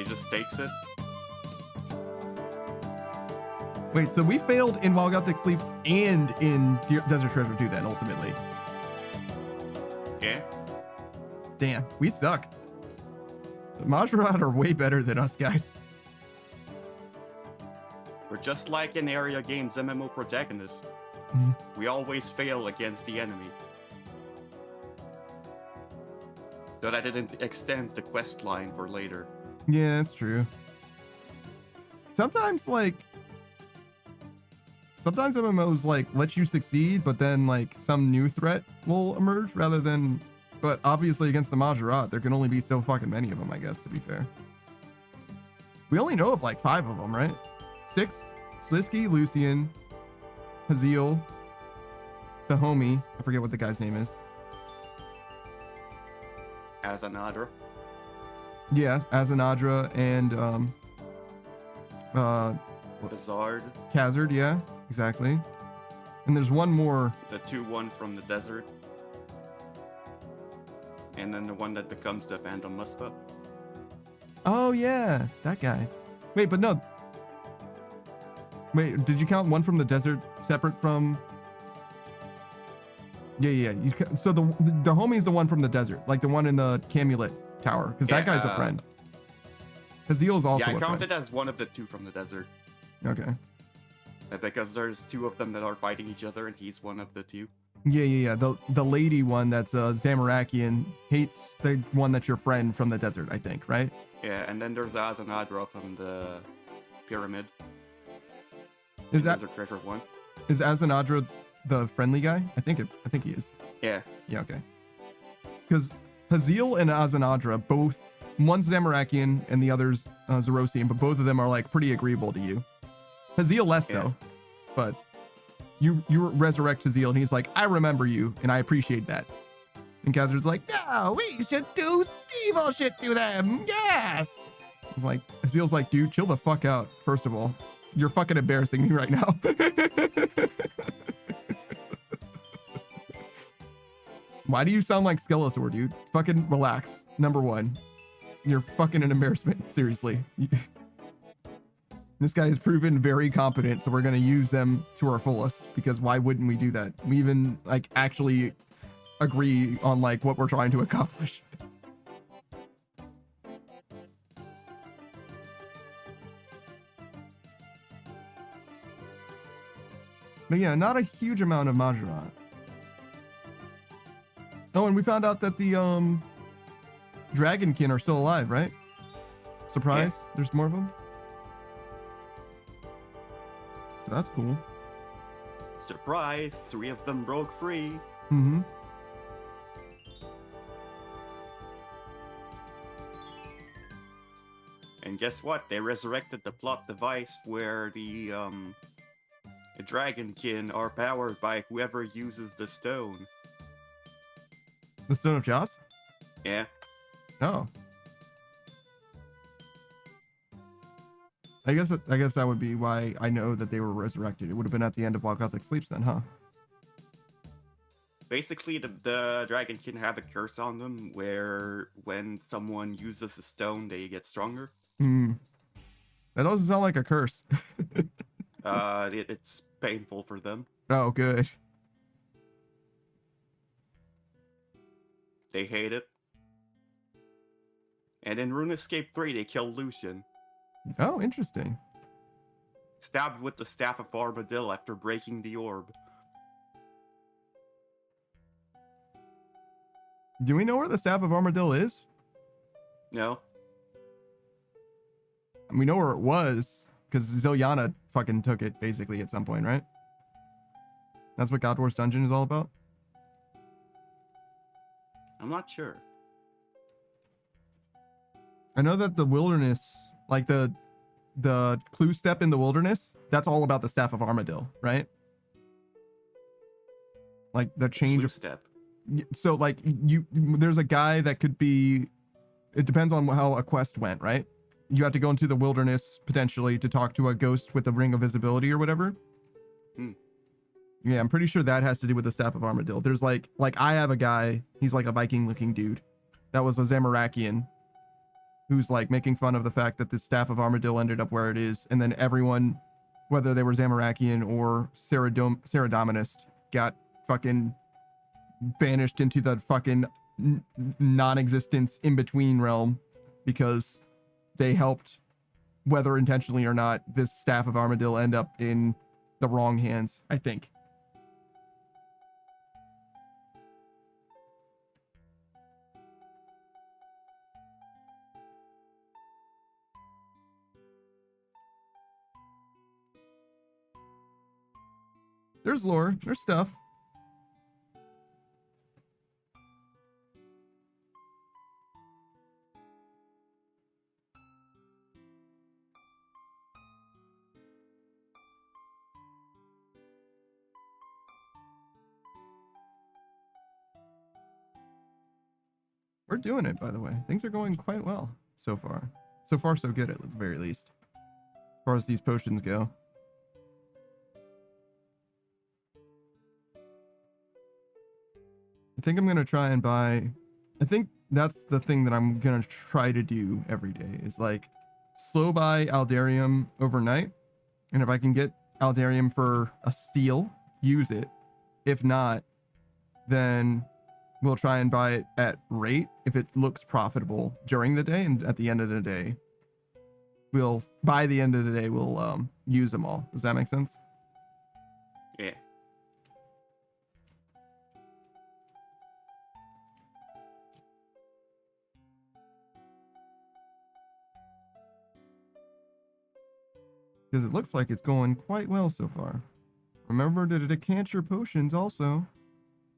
just takes it. Wait, so we failed in While Gothic Sleeps and in Desert Treasure 2 then, ultimately. Yeah. Damn, we suck. The Majorat are way better than us, guys. We're just like in area games MMO protagonists. Mhm. We always fail against the enemy. So that it extends the quest line for later. Yeah, that's true. Sometimes MMOs like let you succeed, but then like some new threat will emerge rather than. But obviously against the Majorat, there can only be so fucking many of them, I guess, to be fair. We only know of like 5 of them, right? 6? Slisky, Lucian, Haziel, the homie. I forget what the guy's name is. Azanadra. Yeah, Azanadra and Bizarre. Khazard, yeah, exactly. And there's one more. The 2-1 from the desert. And then the one that becomes the Phantom Muspa. Oh yeah, that guy. Wait, but no. Wait, did you count one from the desert separate from? Yeah. So the homie's the one from the desert, like the one in the Camulet Tower, because that guy's a friend. Haziel's also a friend. Yeah, I counted as one of the two from the desert. Okay. Because there's two of them that are fighting each other, and he's one of the two. Yeah. The lady one that's Zamorakian hates the one that's your friend from the desert, I think, right? Yeah, and then there's Azanadra from the pyramid. Is that Desert Treasure one? Is Azanadra the friendly guy? I think he is. Yeah. Yeah. Okay. Because Haziel and Azanadra both, one's Zamorakian and the other's Zerosian, but both of them are like pretty agreeable to you. Haziel less so, but you resurrect Haziel and he's like, I remember you and I appreciate that. And Khazard's like, no, we should do evil shit to them. Yes. It's like, Haziel's like, dude, chill the fuck out. First of all, you're fucking embarrassing me right now. Why do you sound like Skeletor, dude? Fucking relax. Number one, you're fucking an embarrassment. Seriously. This guy has proven very competent, so we're going to use them to our fullest, because why wouldn't we do that? We even like actually agree on like what we're trying to accomplish. But yeah, not a huge amount of Majorat. Oh, and we found out that the Dragonkin are still alive, right? Surprise, yeah. There's more of them. So that's cool. Surprise, 3 of them broke free. Mm-hmm. And guess what? They resurrected the plot device where the Dragonkin are powered by whoever uses the stone. The Stone of Jaws? Yeah. Oh. I guess that would be why I know that they were resurrected. It would have been at the end of While Gothic Sleeps then, huh? Basically, the Dragonkin have a curse on them where when someone uses a stone, they get stronger. Hmm. That doesn't sound like a curse. It's painful for them. Oh, good. They hate it. And in Runescape 3, they kill Lucian. Oh, interesting. Stabbed with the Staff of Armadillo after breaking the orb. Do we know where the Staff of Armadillo is? No. We know where it was, because Ziliana fucking took it, basically, at some point, right? That's what God Wars Dungeon is all about? I'm not sure. I know that the wilderness, like the clue step in the wilderness, that's all about the Staff of Armadillo, right? Like the change of step. So like there's a guy that could be, it depends on how a quest went, right? You have to go into the wilderness potentially to talk to a ghost with a ring of visibility or whatever. Yeah, I'm pretty sure that has to do with the Staff of Armadillo. There's like I have a guy, he's like a Viking looking dude. That was a Zamorakian who's like making fun of the fact that the Staff of Armadillo ended up where it is. And then everyone, whether they were Zamorakian or Saradominist, got fucking banished into the fucking non-existence in-between realm because they helped, whether intentionally or not, this Staff of Armadillo end up in the wrong hands, I think. There's lore, there's stuff. We're doing it, by the way. Things are going quite well so far. So far, so good, at the very least. As far as these potions go. I think I'm going to try and buy I think that's the thing that I'm gonna try to do every day is like slow buy Aldarium overnight. And if I can get Aldarium for a steal, use it. If not, then we'll try and buy it at rate if it looks profitable during the day. And at the end of the day, we'll use them all. Does that make sense? Yeah. Because it looks like it's going quite well so far. Remember to decant your potions also.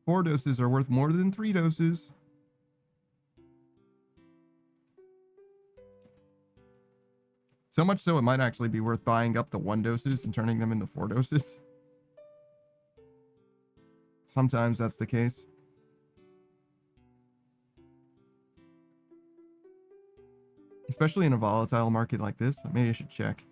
4 doses are worth more than 3 doses. So much so it might actually be worth buying up the 1 doses and turning them into 4 doses. Sometimes that's the case. Especially in a volatile market like this. Maybe I should check.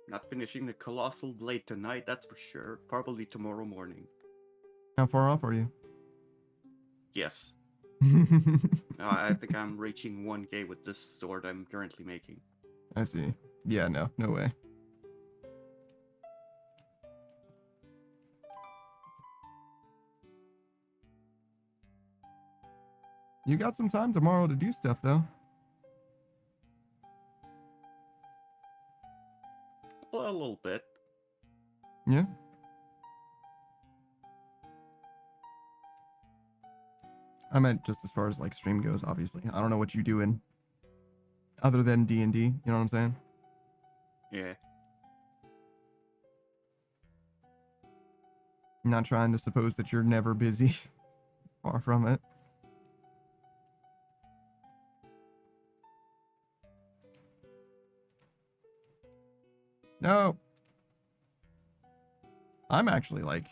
Not finishing the Colossal Blade tonight, that's for sure. Probably tomorrow morning. How far off are you? Yes. I think I'm reaching 1K with this sword I'm currently making. I see. Yeah, no way. You got some time tomorrow to do stuff, though. Well, a little bit. Yeah. I meant just as far as like stream goes, obviously. I don't know what you doing other than D&D, you know what I'm saying? Yeah. I'm not trying to suppose that you're never busy. Far from it. No. I'm actually like,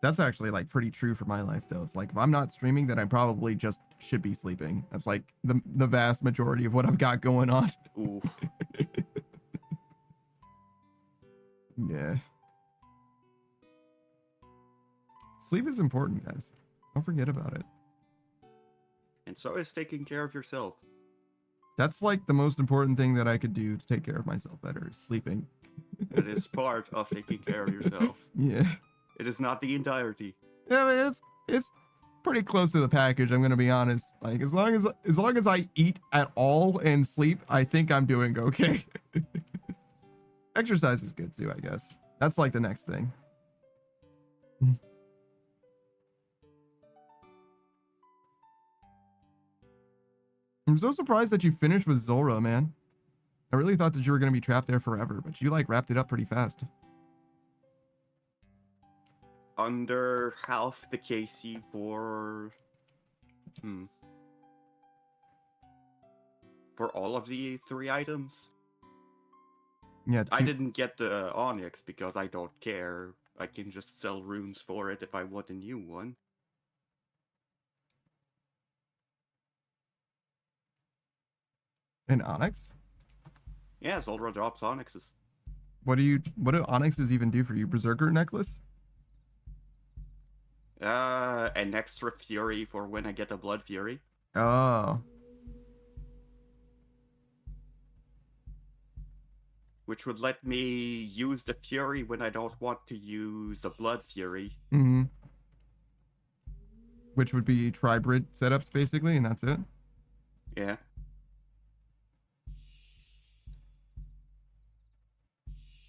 that's actually like pretty true for my life though. It's like if I'm not streaming, then I probably just should be sleeping. That's like the vast majority of what I've got going on. Ooh. Yeah. Sleep is important, guys. Don't forget about it. And so is taking care of yourself. That's like the most important thing that I could do to take care of myself better is sleeping. It is part of taking care of yourself. Yeah. It is not the entirety. Yeah, I mean, it's pretty close to the package, I'm gonna be honest. Like as long as I eat at all and sleep, I think I'm doing okay. Exercise is good too, I guess. That's like the next thing. I'm so surprised that you finished with Zora, man. I really thought that you were going to be trapped there forever, but you like wrapped it up pretty fast. Under half the KC for all of the 3 items. Yeah, I didn't get the Onyx because I don't care. I can just sell runes for it if I want a new one. An Onyx? Yeah, Zulrah drops Onyxes. What do Onyxes even do for you? Berserker necklace? An extra fury for when I get a Blood Fury. Oh. Which would let me use the Fury when I don't want to use the Blood Fury. Mm-hmm. Which would be Tribrid setups, basically, and that's it? Yeah.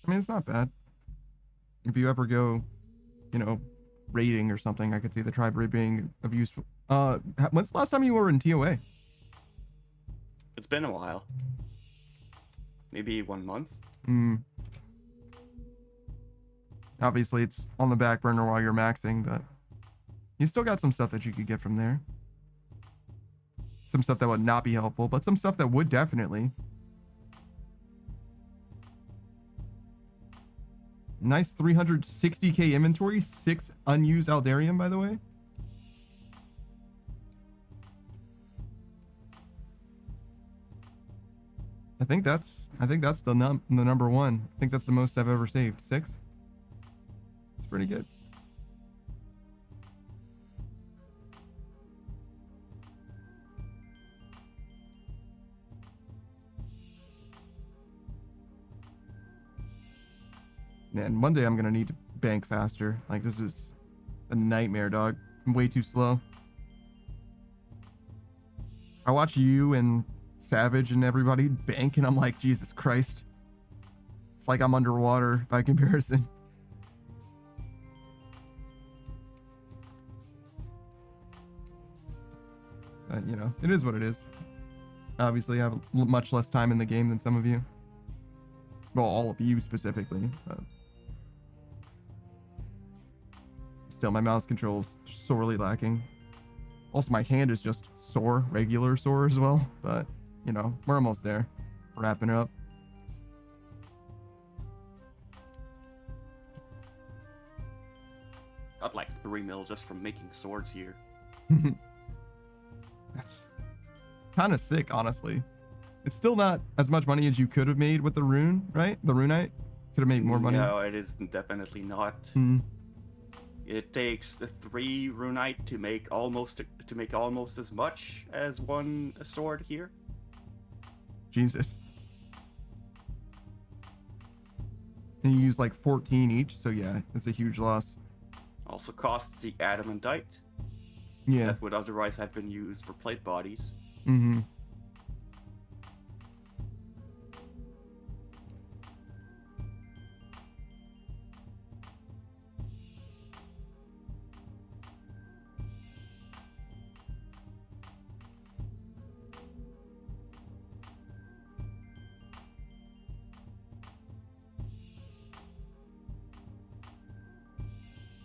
I mean, it's not bad. If you ever go, raiding or something, I could see the Tribrid being of use. When's the last time you were in TOA? It's been a while. Maybe 1 month. Obviously, it's on the back burner while you're maxing, but you still got some stuff that you could get from there. Some stuff that would not be helpful, but some stuff that would definitely. Nice 360k inventory, 6 unused Aldarium, by the way. I think that's the number one. I think that's the most I've ever saved. 6. It's pretty good. Man, one day I'm gonna need to bank faster. Like, this is a nightmare, dog. I'm way too slow. I watch you and Savage and everybody bank, and I'm like, Jesus Christ. It's like I'm underwater by comparison. But, you know, it is what it is. Obviously, I have much less time in the game than some of you. Well, all of you specifically, but... Still, my mouse control's sorely lacking. Also, my hand is just sore, regular sore as well. But, you know, we're almost there. Wrapping it up. Got like 3 mil just from making swords here. That's kind of sick, honestly. It's still not as much money as you could have made with the rune, right? The runite could have made more money. No, it is definitely not. Mm. It takes the 3 runite to make almost as much as one sword here. Jesus. And you use like 14 each, so yeah, it's a huge loss. Also costs the adamantite. Yeah. That would otherwise have been used for plate bodies. Mm-hmm.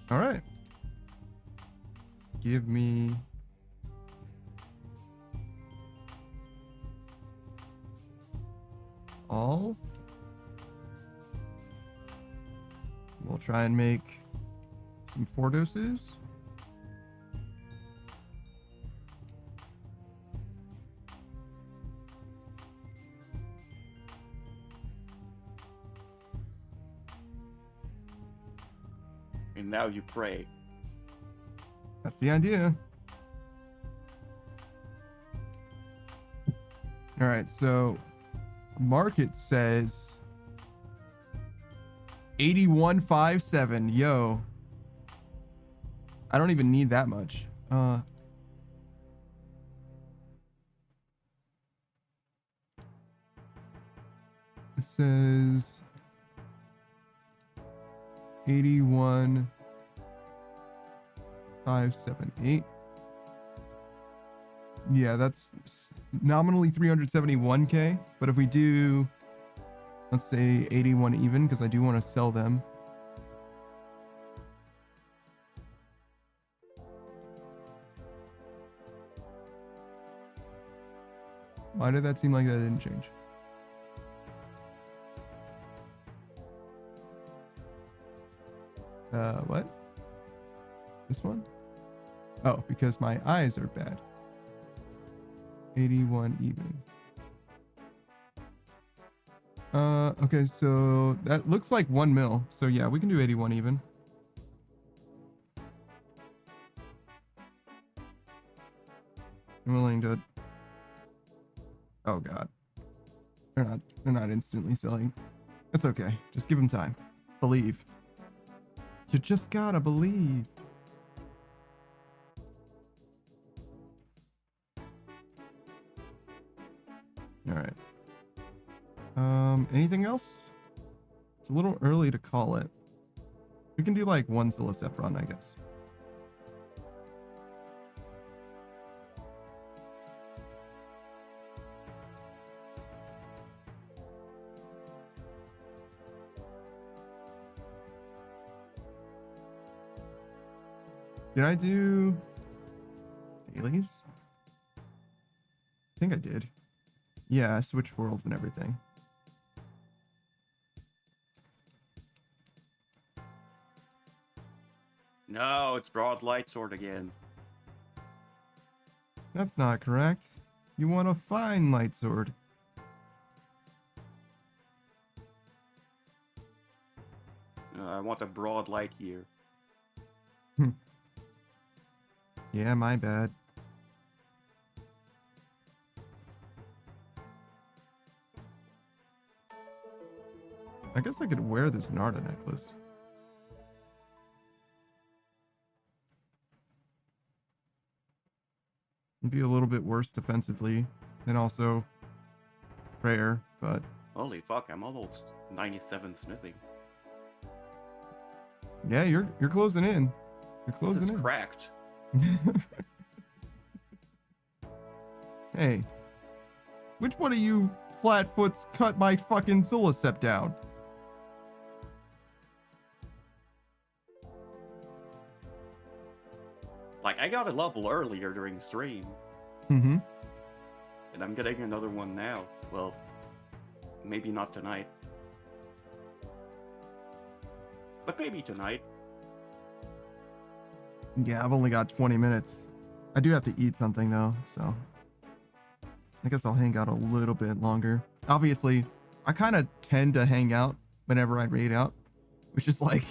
All right. Give me all. We'll try and make some 4 doses. And now you pray. That's the idea. All right, so market says 8157. Yo, I don't even need that much. It says 81,578. Yeah, that's nominally 371k, but if we do, let's say 81 even, because I do want to sell them. Why did that seem like that didn't change? What? This one? Oh, because my eyes are bad. 81 even. Okay, so that looks like 1 mil. So yeah, we can do 81 even. I'm willing to... Oh god. They're not instantly selling. It's okay. Just give them time. Believe. You just gotta believe. All right. Anything else? It's a little early to call it. We can do like 1 Silicep run, I guess. Did I do dailies? I think I did. Yeah, I switched worlds and everything. No, it's broad light sword again. That's not correct. You want a fine light sword. I want a broad light here. Yeah, my bad. I guess I could wear this Narda necklace. It'd be a little bit worse defensively and also prayer, but Holy fuck, I'm almost 97 smithing. yeah, you're closing in. You're closing This is in. cracked. Hey, which one of you flatfoots cut my fucking Solacept down? Like, I got a level earlier during stream. Mm-hmm. And I'm getting another one now. Well, maybe not tonight. But maybe tonight. Yeah, I've only got 20 minutes. I do have to eat something though, so I guess I'll hang out a little bit longer. Obviously, I kind of tend to hang out whenever I raid out, which is like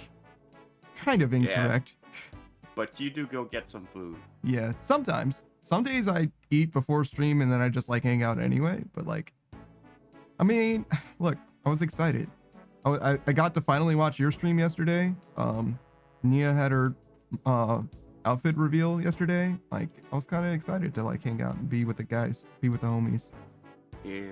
kind of incorrect. Yeah, but you do go get some food. Yeah, sometimes. Some days I eat before stream and then I just like hang out anyway. But like, I mean, look, I was excited. I got to finally watch your stream yesterday. Nia had her outfit reveal yesterday. Like, I was kind of excited to like hang out and be with the guys, be with the homies. Yeah.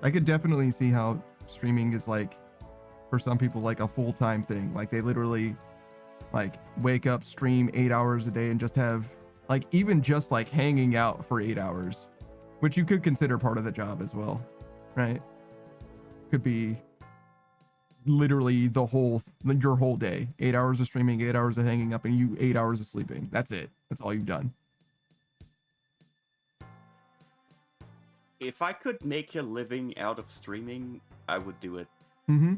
I could definitely see how streaming is like, for some people, like a full-time thing. Like they literally like wake up, stream 8 hours a day and just have like, even just like hanging out for 8 hours, which you could consider part of the job as well, right? Could be literally the whole, your whole day, 8 hours of streaming, 8 hours of hanging up, and you 8 hours of sleeping. That's it. That's all you've done. If I could make a living out of streaming, I would do it. Mm-hmm.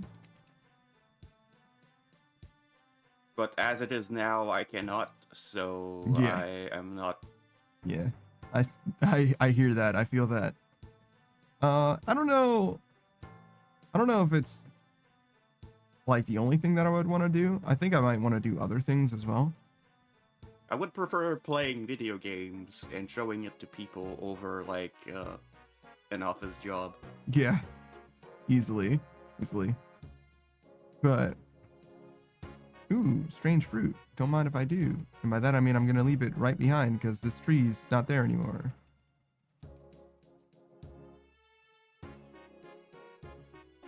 But as it is now, I cannot, so Yeah. I am not. Yeah, I hear that. I feel that. I don't know if it's like the only thing that I would want to do. I think I might want to do other things as well. I would prefer playing video games and showing it to people over like an office job. Yeah, easily. But ooh, strange fruit. Don't mind if I do. And by that I mean I'm gonna leave it right behind because this tree's not there anymore.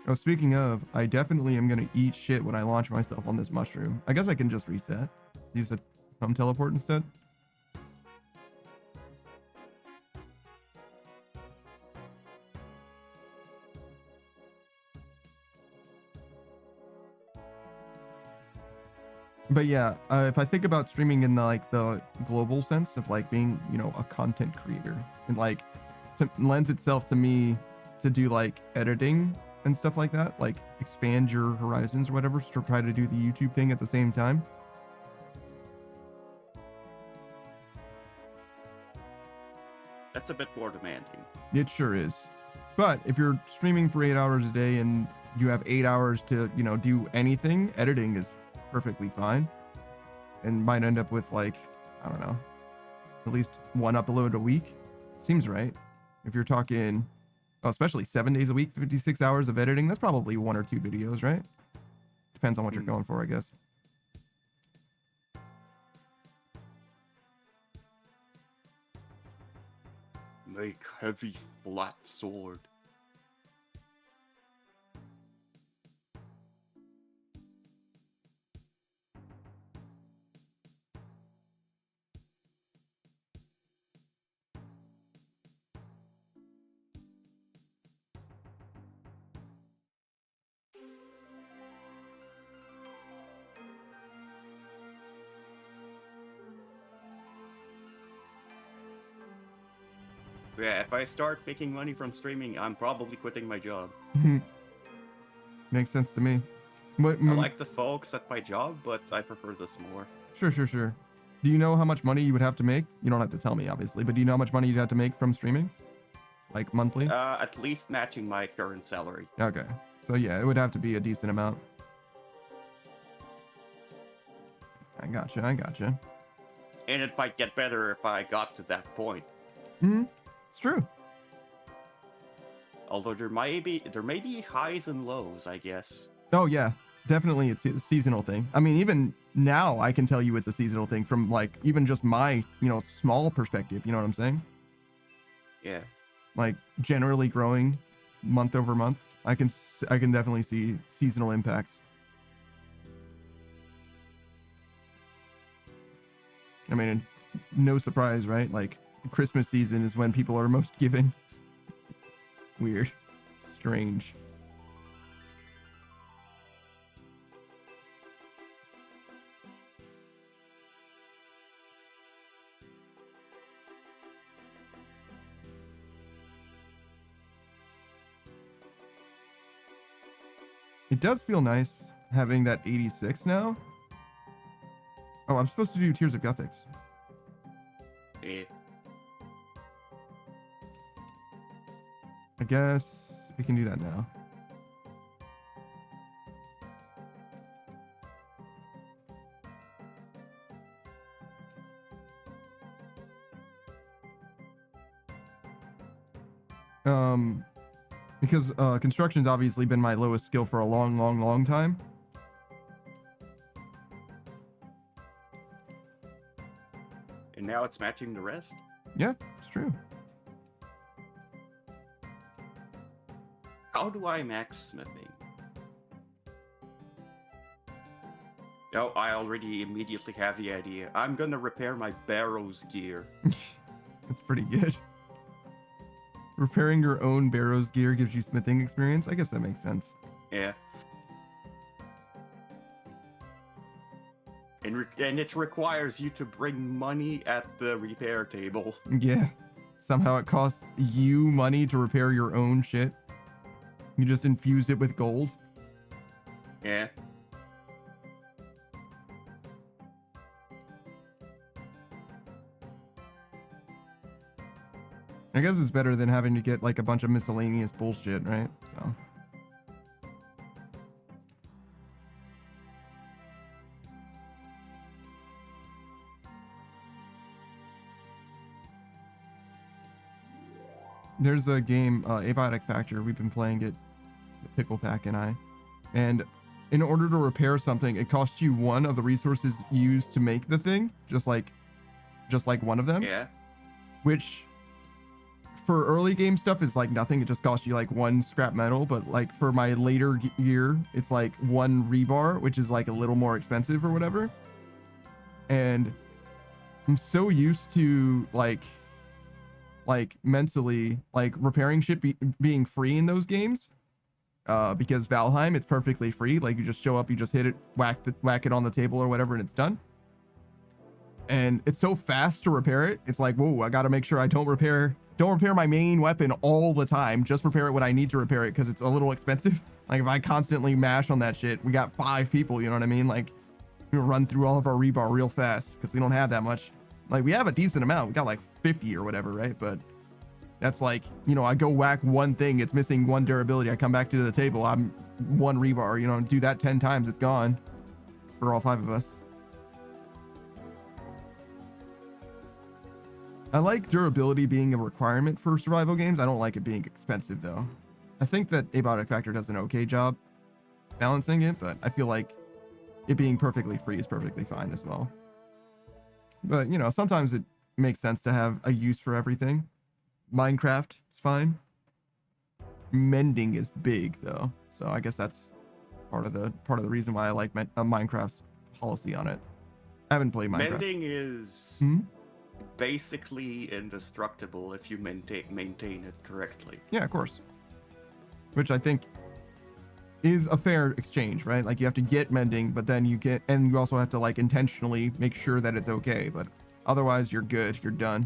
Oh, speaking of, I definitely am gonna eat shit when I launch myself on this mushroom. I guess I can just reset. Use a home teleport instead. But yeah, if I think about streaming in the global sense of like being, you know, a content creator, and like lends itself to me to do like editing and stuff like that, like expand your horizons or whatever, to try to do the YouTube thing at the same time. That's a bit more demanding. It sure is. But if you're streaming for 8 hours a day and you have 8 hours to, you know, do anything, editing is perfectly fine, and might end up with like, I don't know, at least one upload a week. Seems right. If you're talking, especially 7 days a week, 56 hours of editing, that's probably 1 or 2 videos, right? Depends on what you're going for, I guess. Make heavy flat sword. Yeah, if I start making money from streaming, I'm probably quitting my job. Makes sense to me. What, I like the folks at my job, but I prefer this more. Sure. Do you know how much money you would have to make? You don't have to tell me, obviously, but do you know how much money you'd have to make from streaming? like monthly? At least matching my current salary. Okay. So yeah, it would have to be a decent amount. I gotcha. And it might get better if I got to that point. It's true. Although there may be highs and lows, I guess. Oh yeah, definitely it's a seasonal thing. I mean, even now I can tell you it's a seasonal thing from like even just my, small perspective, you know what I'm saying? Yeah. Like generally growing month over month, I can definitely see seasonal impacts. I mean, no surprise, right? Like Christmas season is when people are most giving. Weird. Strange. It does feel nice having that 86 now. Oh, I'm supposed to do Tears of Guthix. Yeah. I guess we can do that now. Because construction's obviously been my lowest skill for a long time. And now it's matching the rest? Yeah, it's true. How do I max smithing? Oh, I already immediately have the idea. I'm gonna repair my Barrow's gear. That's pretty good. Repairing your own Barrow's gear gives you smithing experience? I guess that makes sense. Yeah. And it requires you to bring money at the repair table. Yeah. Somehow it costs you money to repair your own shit. You just infuse it with gold. Yeah. I guess it's better than having to get like a bunch of miscellaneous bullshit, right? So. There's a game, Abiotic Factor. We've been playing it, the Pickle Pack and I. And in order to repair something, it costs you one of the resources used to make the thing, just like one of them. Yeah. Which for early game stuff is like nothing. It just costs you like one scrap metal, but like for my later gear, it's like one rebar, which is like a little more expensive or whatever. And I'm so used to like mentally like repairing shit being free in those games, because Valheim, it's perfectly free. Like you just show up, you just hit it, whack it on the table or whatever, and it's done. And it's so fast to repair it. It's like, whoa, I got to make sure I don't repair my main weapon all the time. Just repair it when I need to repair it, because it's a little expensive. Like if I constantly mash on that shit, we got 5 people, you know what I mean? Like we run through all of our rebar real fast because we don't have that much. Like we have a decent amount. We got like 50 or whatever, right? But that's like, I go whack one thing, it's missing one durability. I come back to the table, I'm 1 rebar, do that 10 times, it's gone for all 5 of us. I like durability being a requirement for survival games. I don't like it being expensive though. I think that Abiotic Factor does an okay job balancing it, but I feel like it being perfectly free is perfectly fine as well. But, sometimes it makes sense to have a use for everything. Minecraft is fine. Mending is big though, so I guess that's part of the reason why I like Minecraft's policy on it. I haven't played Minecraft. Mending is basically indestructible if you maintain it correctly. Yeah, of course. Which I think is a fair exchange, right? Like you have to get mending, but then you also have to like intentionally make sure that it's okay. But otherwise, you're good. You're done.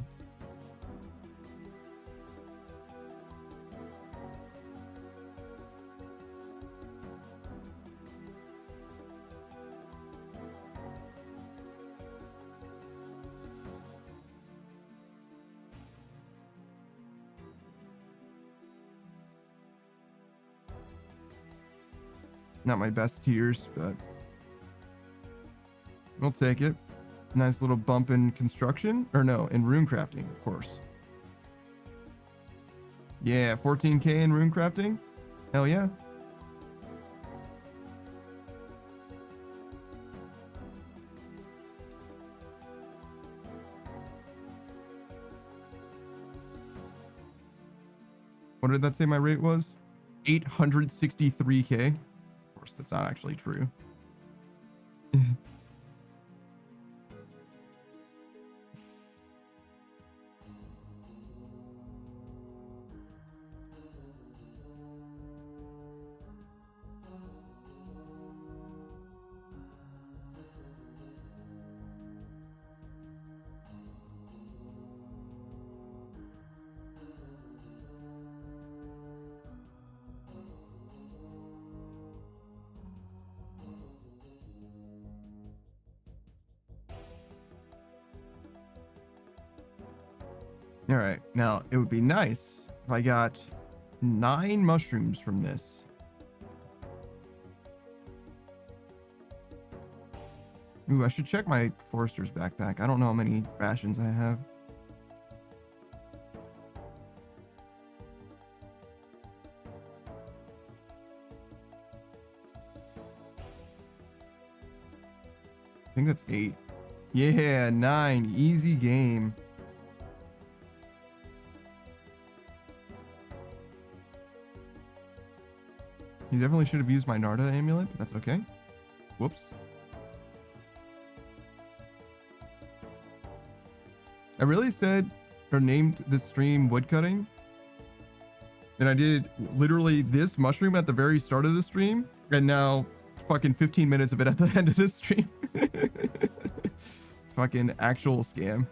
Not my best tiers, but we'll take it. Nice little bump in construction, or no, in rune crafting, of course. Yeah, 14k in rune crafting. Hell yeah. What did that say my rate was? 863k. Of course, that's not actually true. All right, now it would be nice if I got 9 mushrooms from this. Ooh, I should check my forester's backpack. I don't know how many rations I have. I think that's 8. Yeah, 9. Easy game. You definitely should have used my Narda amulet, but that's okay. Whoops. I really said or named this stream woodcutting. And I did literally this mushroom at the very start of the stream. And now fucking 15 minutes of it at the end of this stream. Fucking actual scam.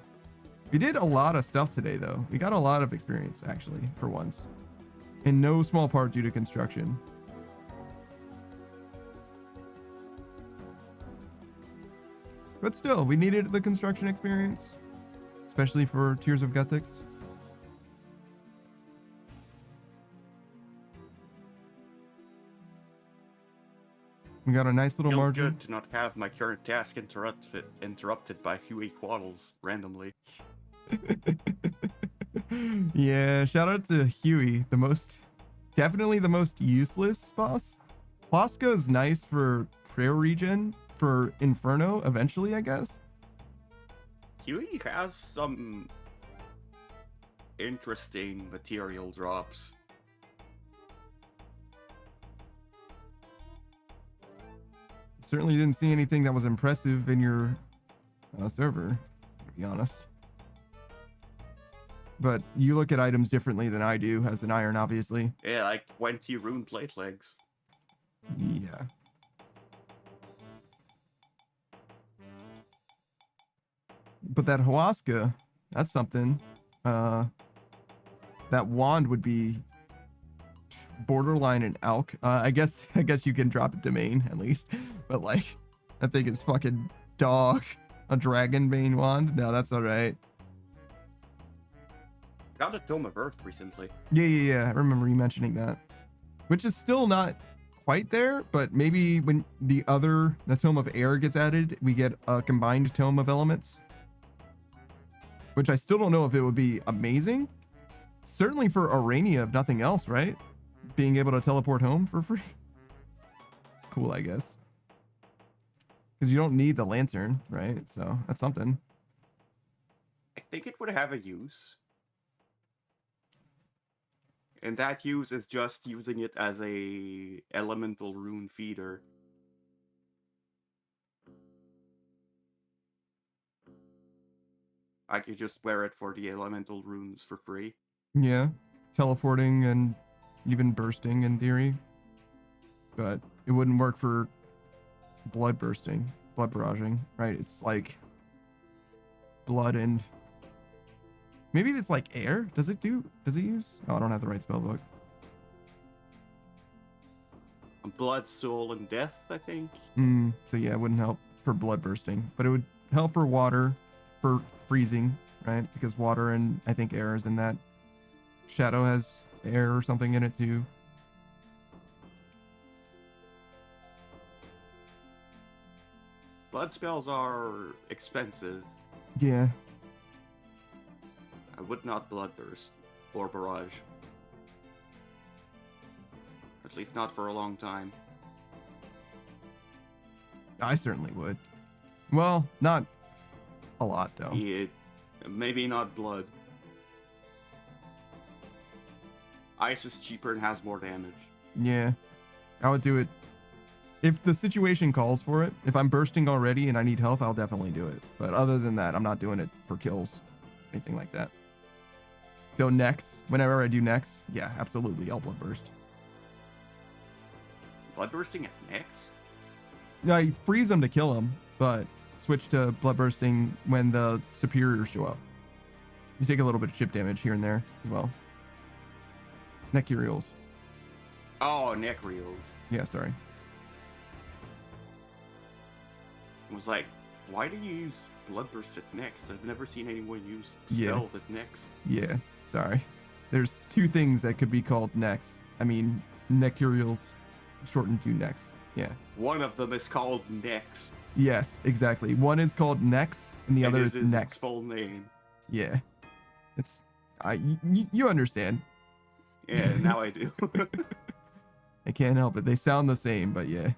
We did a lot of stuff today though. We got a lot of experience actually for once. In no small part due to construction. But still, we needed the construction experience, especially for Tears of Guthix. We got a nice little Feels margin. good to not have my current task interrupted by Huey Quaddles randomly. Yeah, shout out to Huey, definitely the most useless boss. Huasca is nice for prayer regen. For Inferno, eventually, I guess. Huey has some interesting material drops. Certainly didn't see anything that was impressive in your server, to be honest. But you look at items differently than I do, as an iron, obviously. Yeah, like 20 rune plate legs. Yeah. But that Huasca, that's something. That wand would be borderline an alk. I guess you can drop a domain at least. But like, that thing is fucking dog. A dragon bane wand? No, that's alright. Got a Tome of Earth recently. Yeah. I remember you mentioning that. Which is still not quite there, but maybe when the Tome of Air gets added, we get a combined Tome of Elements. Which I still don't know if it would be amazing. Certainly for Arania, if nothing else, right? Being able to teleport home for free. It's cool, I guess. Because you don't need the lantern, right? So that's something. I think it would have a use. And that use is just using it as a elemental rune feeder. I could just wear it for the elemental runes for free. Yeah, teleporting and even bursting in theory. But it wouldn't work for blood bursting, blood barraging, right? It's like blood and maybe it's like air. Does it use? Oh, I don't have the right spell book. Blood, soul, and death, I think. So yeah, it wouldn't help for blood bursting, but it would help for water, for freezing, right? Because water and I think air is in that. Shadow has air or something in it too. Blood spells are expensive. Yeah. I would not Bloodburst or Barrage. At least not for a long time. I certainly would. Well, not a lot though. Yeah, maybe not Blood. Ice is cheaper and has more damage. Yeah. I would do it if the situation calls for it. If I'm bursting already and I need health, I'll definitely do it. But other than that, I'm not doing it for kills, anything like that. So next, whenever I do next, yeah, absolutely, I'll blood burst. Blood bursting at next? Yeah, I freeze them to kill them, but switch to blood bursting when the superiors show up. You take a little bit of chip damage here and there as well. Neck reels. Oh, neck reels. Yeah, sorry. I was like, why do you use Bloodburst at next? I've never seen anyone use Yeah. spells at next. Yeah, sorry. There's two things that could be called necks. I mean, neck reels shortened to necks. Yeah. One of them is called Nex. Yes, exactly. One is called necks, and the other is nex. Its full name. Yeah. It's you understand. Yeah, now I do. I can't help it. They sound the same, but yeah.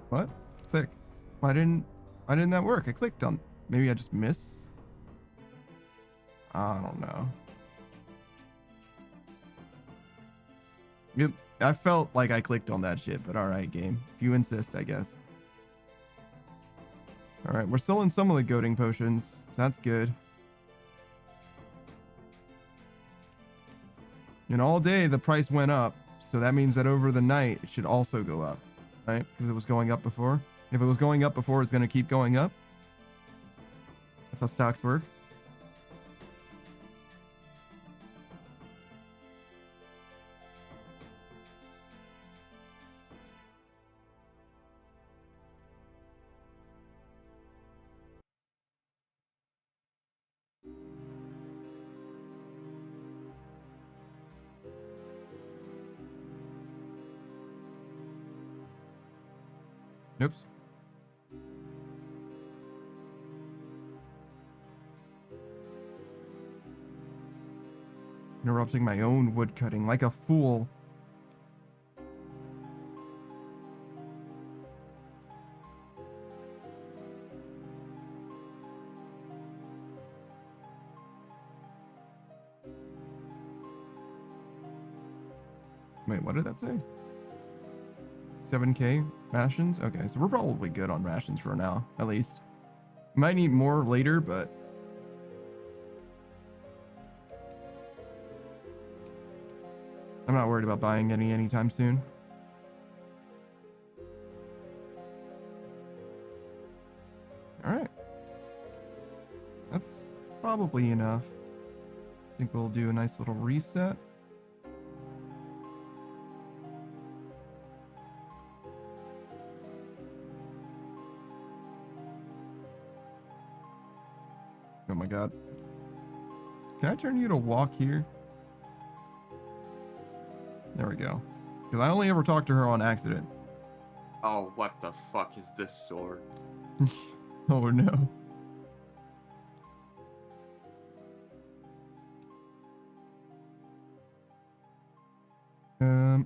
What? Click. Why didn't that work? I clicked on. Maybe I just missed. I don't know. I felt like I clicked on that shit, but all right, game. If you insist, I guess. All right, we're still in some of the goading potions, so that's good. And all day the price went up, so that means that over the night it should also go up, right? Because it was going up before. If it was going up before, it's going to keep going up. That's how stocks work. Oops. Interrupting my own wood cutting like a fool. Wait, what did that say? 7K rations? Okay, so we're probably good on rations for now, at least. Might need more later, but I'm not worried about buying any anytime soon. All right. That's probably enough. I think we'll do a nice little reset. Oh my god. Can I turn you to walk here? There we go. Because I only ever talked to her on accident. Oh, what the fuck is this sword? Oh no.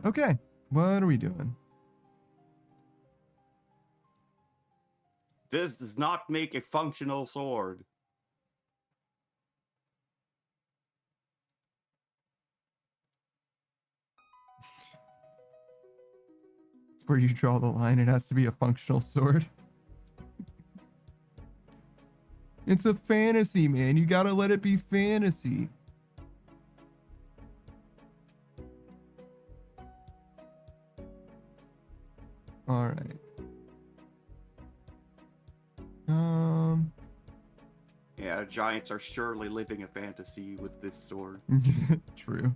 Okay. What are we doing? This does not make a functional sword. It's where you draw the line. It has to be a functional sword. It's a fantasy, man. You gotta let it be fantasy. All right. Yeah, giants are surely living a fantasy with this sword. True.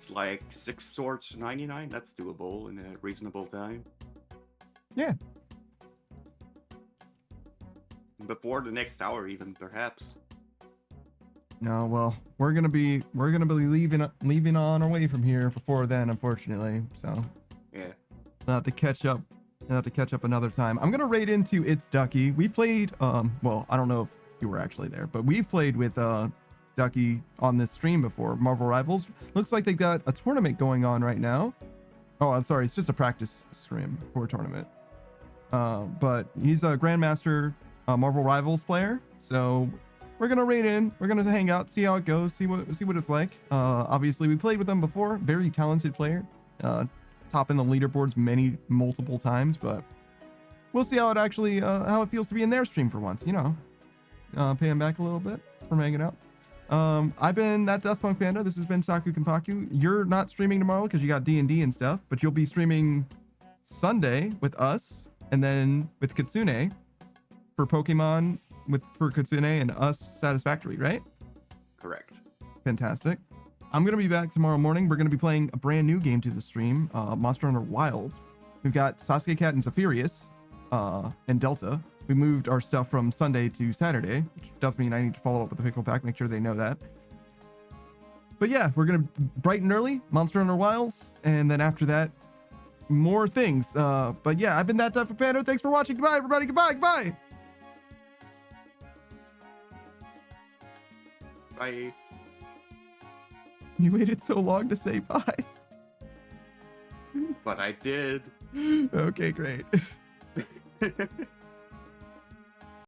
what, like 6 swords 99? That's doable in a reasonable time. Yeah. Before the next hour, even perhaps. No, well, we're gonna be leaving on our way from here before then, unfortunately. So yeah, we'll have to catch up. Another time. I'm gonna raid into It's Ducky. We played. Well, I don't know if you were actually there, but we've played with Ducky on this stream before. Marvel Rivals. Looks like they've got a tournament going on right now. Oh, I'm sorry. It's just a practice stream for a tournament. But he's a Grandmaster Marvel Rivals player. So we're gonna raid in. We're gonna hang out, see how it goes, see what it's like. Obviously, we played with them before. Very talented player. Top in the leaderboards multiple times, but we'll see how it actually how it feels to be in their stream for once. You know, pay him back a little bit for hanging out. I've been that Deathpunk Panda. This has been Saku Kenpaku. You're not streaming tomorrow because you got D&D and stuff, but you'll be streaming Sunday with us, and then with Kitsune for Pokemon for Kitsune and us Satisfactory, right? correct. Fantastic. I'm going to be back tomorrow morning. We're going to be playing a brand new game to the stream, Monster Hunter Wilds. We've got Sasuke Cat and Zephyrius and Delta. We moved our stuff from Sunday to Saturday, which does mean I need to follow up with the Pickle Pack, make sure they know that. But yeah, we're going to bright and early, Monster Hunter Wilds, and then after that, more things. But yeah, I've been that type of Panda. Thanks for watching. Goodbye, everybody. Goodbye. Goodbye. Bye. You waited so long to say bye. But I did. Okay, great.